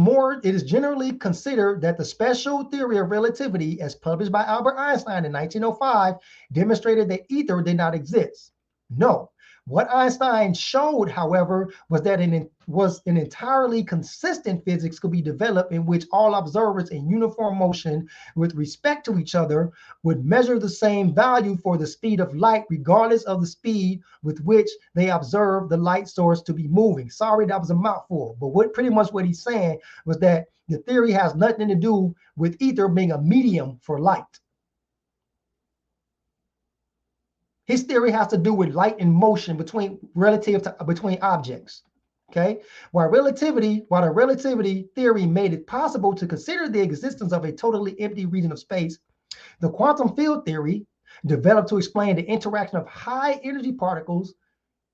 generally considered that the special theory of relativity, as published by Albert Einstein in 1905, demonstrated that ether did not exist. No, What Einstein showed, however, was that an entirely consistent physics could be developed in which all observers in uniform motion with respect to each other would measure the same value for the speed of light, regardless of the speed with which they observe the light source to be moving. Sorry, that was a mouthful, but pretty much what he's saying was that the theory has nothing to do with ether being a medium for light. His theory has to do with light and motion between objects. Okay, while the relativity theory made it possible to consider the existence of a totally empty region of space, the quantum field theory, developed to explain the interaction of high energy particles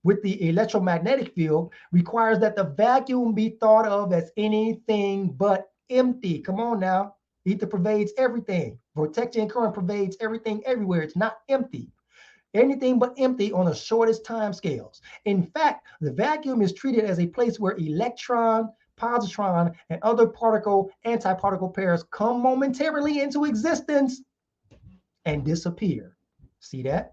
with the electromagnetic field, requires that the vacuum be thought of as anything but empty. Come on now, ether pervades everything. Vortexian current pervades everything everywhere. It's not empty. Anything but empty on the shortest time scales. In fact, the vacuum is treated as a place where electron, positron, and other particle-antiparticle pairs come momentarily into existence and disappear. See that?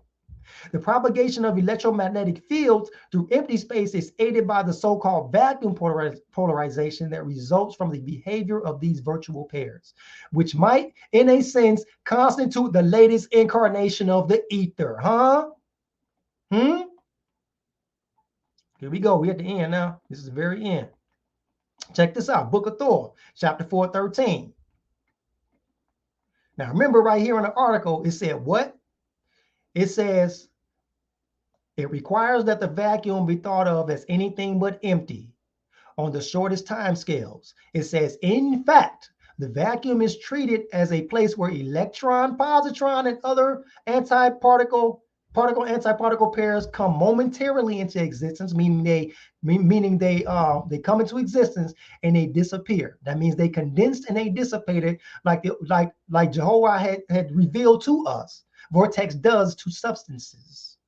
The propagation of electromagnetic fields through empty space is aided by the so-called vacuum polarization that results from the behavior of these virtual pairs, which might, in a sense, constitute the latest incarnation of the ether. Here we go. We're at the end now. This is the very end. Check this out. Book of Thor, chapter 4:13. Now, remember right here in the article, it said what? It says, it requires that the vacuum be thought of as anything but empty on the shortest time scales. It says, in fact, the vacuum is treated as a place where electron, positron, and other particle-antiparticle pairs come momentarily into existence, meaning they come into existence and they disappear. That means they condensed and they dissipated, like Jehovah had revealed to us. Vortex does to substances.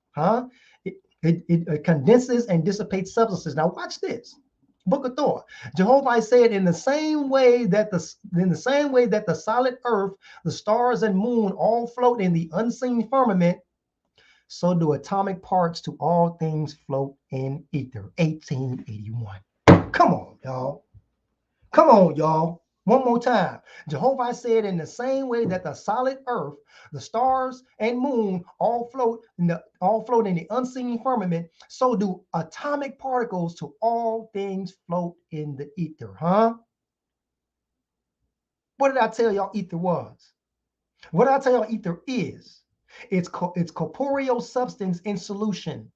It condenses and dissipates substances. Now watch this. Book of Thor. Jehovah said, in the same way that the solid earth, the stars and moon all float in the unseen firmament, so do atomic parts to all things float in ether. 1881. Come on, y'all. Come on, y'all. One more time. Jehovah said, in the same way that the solid earth, the stars and moon all float in the unseen firmament, so do atomic particles to all things float in the ether. What did I tell y'all ether was? What did I tell y'all ether is? It's corporeal substance in solution.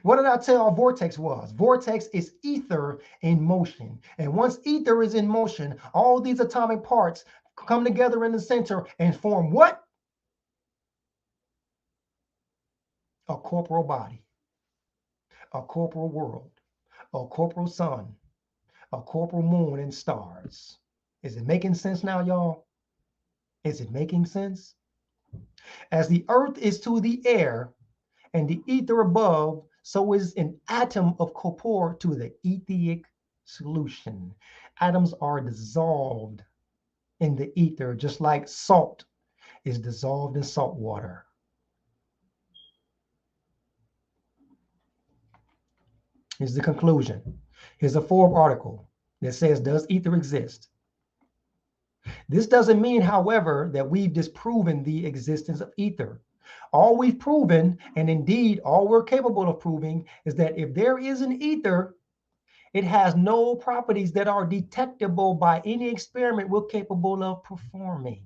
What did I tell y'all vortex was? Vortex is ether in motion. And once ether is in motion, all these atomic parts come together in the center and form what? A corporal body, a corporal world, a corporal sun, a corporal moon and stars. Is it making sense now, y'all? Is it making sense? As the earth is to the air and the ether above, so is an atom of corpore to the etheric solution. Atoms are dissolved in the ether, just like salt is dissolved in salt water. Here's the conclusion. Here's a Forbes article that says, does ether exist? This doesn't mean, however, that we've disproven the existence of ether. All we've proven, and indeed all we're capable of proving, is that if there is an ether, it has no properties that are detectable by any experiment we're capable of performing.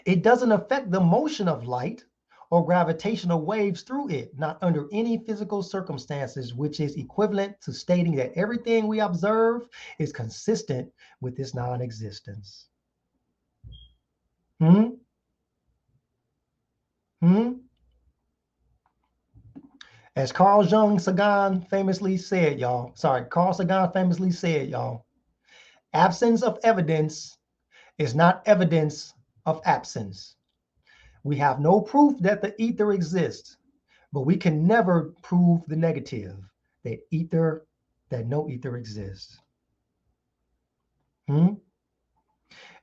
It doesn't affect the motion of light or gravitational waves through it, not under any physical circumstances, which is equivalent to stating that everything we observe is consistent with its non-existence. As Carl Sagan famously said, y'all, absence of evidence is not evidence of absence. We have no proof that the ether exists, but we can never prove the negative, that no ether exists. And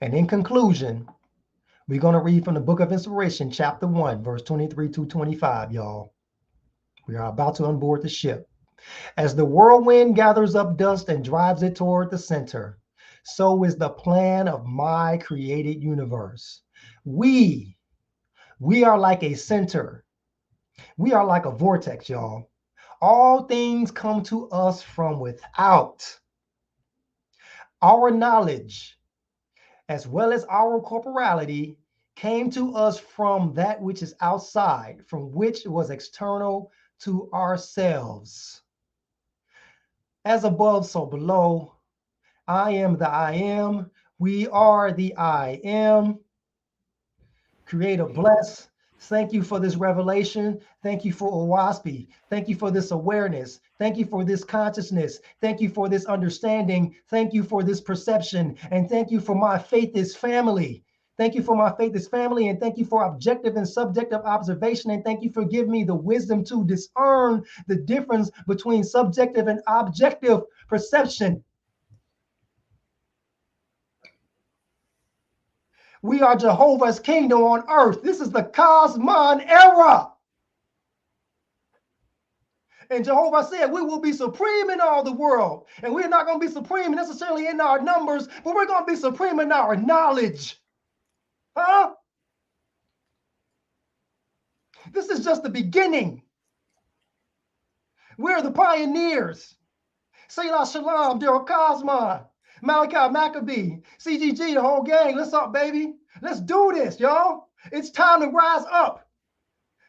in conclusion, We're going to read from the Book of Inspiration, chapter 1, verse 23 to 25, y'all. We are about to onboard the ship. As the whirlwind gathers up dust and drives it toward the center, so is the plan of my created universe. We are like a center. We are like a vortex, y'all. All things come to us from without. Our knowledge, as well as our corporality, came to us from that which is outside, from which was external to ourselves. As above, so below. I am the I am. We are the I am. Creator bless. Thank you for this revelation. Thank you for Owaspy. Thank you for this awareness. Thank you for this consciousness. Thank you for this understanding. Thank you for this perception. And thank you for my faith is family. Thank you for my faith is family. And thank you for objective and subjective observation. And thank you for giving me the wisdom to discern the difference between subjective and objective perception. We are Jehovah's kingdom on earth. This is the Kosmon era. And Jehovah said we will be supreme in all the world. And we're not going to be supreme necessarily in our numbers, but we're going to be supreme in our knowledge. Huh? This is just the beginning. We're the pioneers. Selah Shalom, Darryl Kosmon, Malachi Maccabee, CGG, the whole gang. Let's up, baby. Let's do this, y'all. It's time to rise up.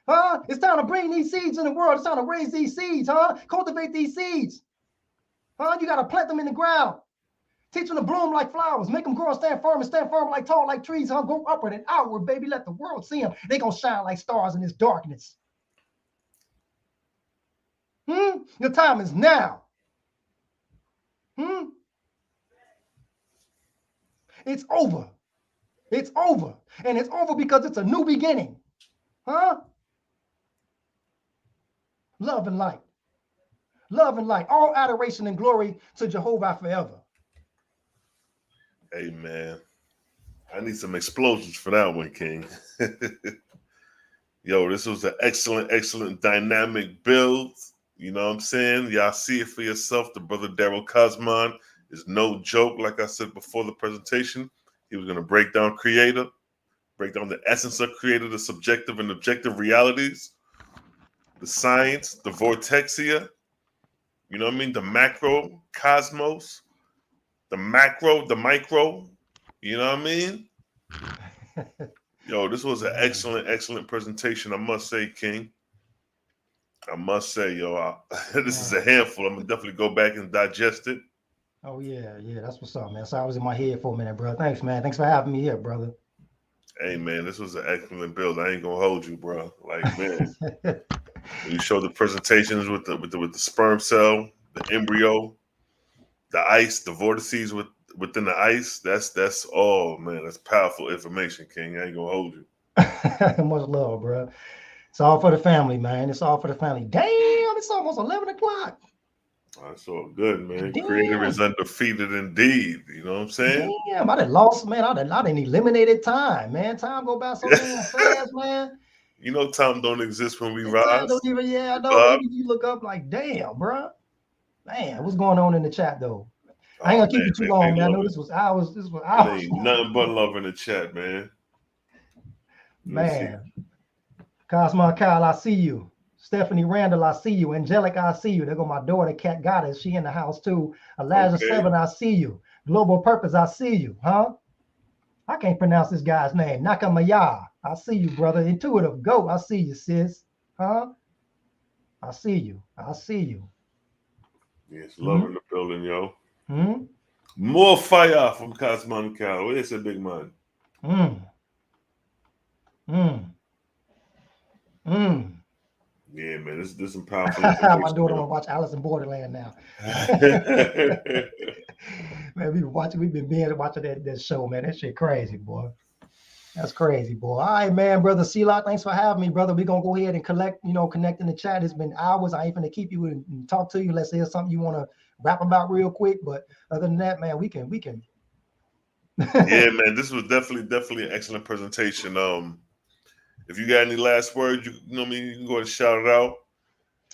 Huh? It's time to bring these seeds in the world. It's time to raise these seeds, huh? Cultivate these seeds. Huh? You got to plant them in the ground. Teach them to bloom like flowers. Make them grow and stand firm like tall like trees, huh? Go upward and outward, baby. Let the world see them. They're going to shine like stars in this darkness. The time is now. It's over. It's over. And it's over because it's a new beginning. Huh? Love and light. Love and light. All adoration and glory to Jehovah forever. Amen. I need some explosions for that one, King. Yo, this was an excellent dynamic build. You know what I'm saying? Y'all see it for yourself. The brother Darryl Kosmon is no joke. Like I said before the presentation, he was going to break down creator, break down the essence of creator, the subjective and objective realities, the science, the vortexia, you know what I mean? The macro cosmos, the macro, the micro, you know what I mean? Yo, this was an excellent presentation, I must say, King. I must say, yo, this is a handful. I'm going to definitely go back and digest it. Oh, yeah, that's what's up, man. So I was in my head for a minute, bro. Thanks, man. Thanks for having me here, brother. Hey, man, this was an excellent build. I ain't going to hold you, bro. Like, man, you show the presentations with the sperm cell, the embryo, the ice, the vortices within the ice. That's all, man. That's powerful information, King. I ain't going to hold you. Much love, bro. It's all for the family, man. It's all for the family. Damn, it's almost 11 o'clock. That's all good, man. Damn. Creator is undefeated indeed. You know what I'm saying? Damn, I done lost, man. I done eliminated time, man. Time go by so damn fast, man. You know time don't exist when we rise. Don't even, I know. You look up like, damn, bro. Man, what's going on in the chat, though? I ain't gonna keep you too long, man. I know this was hours. This was hours. Ain't nothing but love in the chat, man. Man. Kosmon Kyle, I see you. Stephanie Randall, I see you. Angelica, I see you. There go my daughter, Cat Goddess. She in the house too. Elijah 7, I see you. Global Purpose, I see you. Huh? I can't pronounce this guy's name. Nakamaya, I see you, brother. Intuitive Go, I see you, sis. Huh? I see you. I see you. Yes, love in the building, yo. More fire from Kosmon Kyle. What is it, big man? Yeah, man, this is some powerful. My daughter wanna watch Alice in Borderland now. Man, we've been binge watching that show, man. That shit crazy, boy. That's crazy, boy. All right, man, brother Selah, thanks for having me, brother. We're gonna go ahead and connect in the chat. It's been hours. I ain't gonna keep you and talk to you. Let's say there's something you want to rap about real quick. But other than that, man, we can Yeah, man, this was definitely an excellent presentation. If you got any last words, you know what I mean, you can go ahead and shout it out,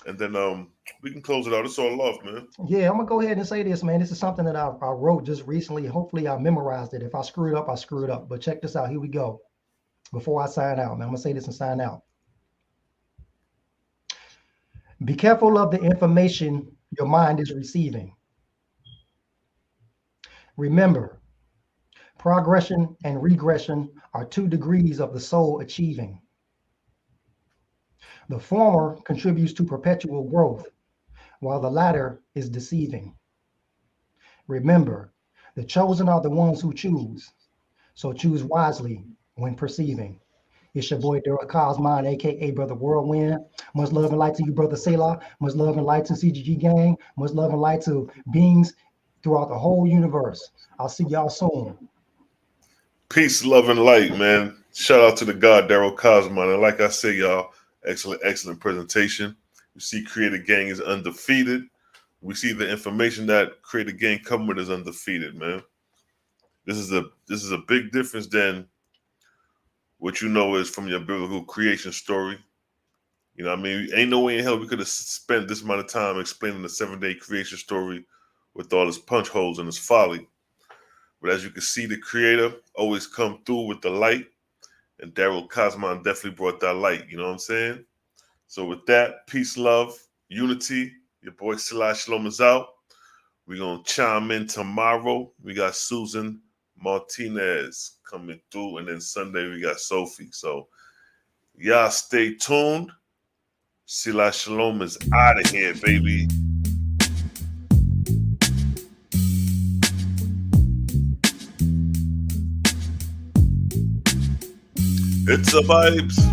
and then we can close it out. It's all love, man. Yeah, I'm gonna go ahead and say this, man. This is something that I wrote just recently. Hopefully, I memorized it. If I screw it up, I screw it up. But check this out. Here we go. Before I sign out, man, I'm gonna say this and sign out. Be careful of the information your mind is receiving. Remember, progression and regression are 2 degrees of the soul achieving. The former contributes to perpetual growth, while the latter is deceiving. Remember, the chosen are the ones who choose, so choose wisely when perceiving. It's your boy Darryl Kosmon, aka Brother Whirlwind. Much love and light to you, Brother Selah. Much love and light to CGG Gang. Much love and light to beings throughout the whole universe. I'll see y'all soon. Peace, love, and light, man. Shout out to the God, Darryl Kosmon. And like I say, y'all, excellent presentation. You see Creator Gang is undefeated. We see the information that Creator Gang come with is undefeated, man. This is a big difference than what you know is from your biblical creation story. You know what I mean? Ain't no way in hell we could have spent this amount of time explaining the 7-day creation story with all its punch holes and its folly. But as you can see, the Creator always come through with the light, and Darryl Kosmon definitely brought that light. You know what I'm saying? So with that, peace, love, unity. Your boy Selah Shalom is out. We're going to chime in tomorrow. We got Susan Martinez coming through, and then Sunday we got Sophie. So y'all stay tuned. Selah Shalom is out of here, baby. It's a vibes.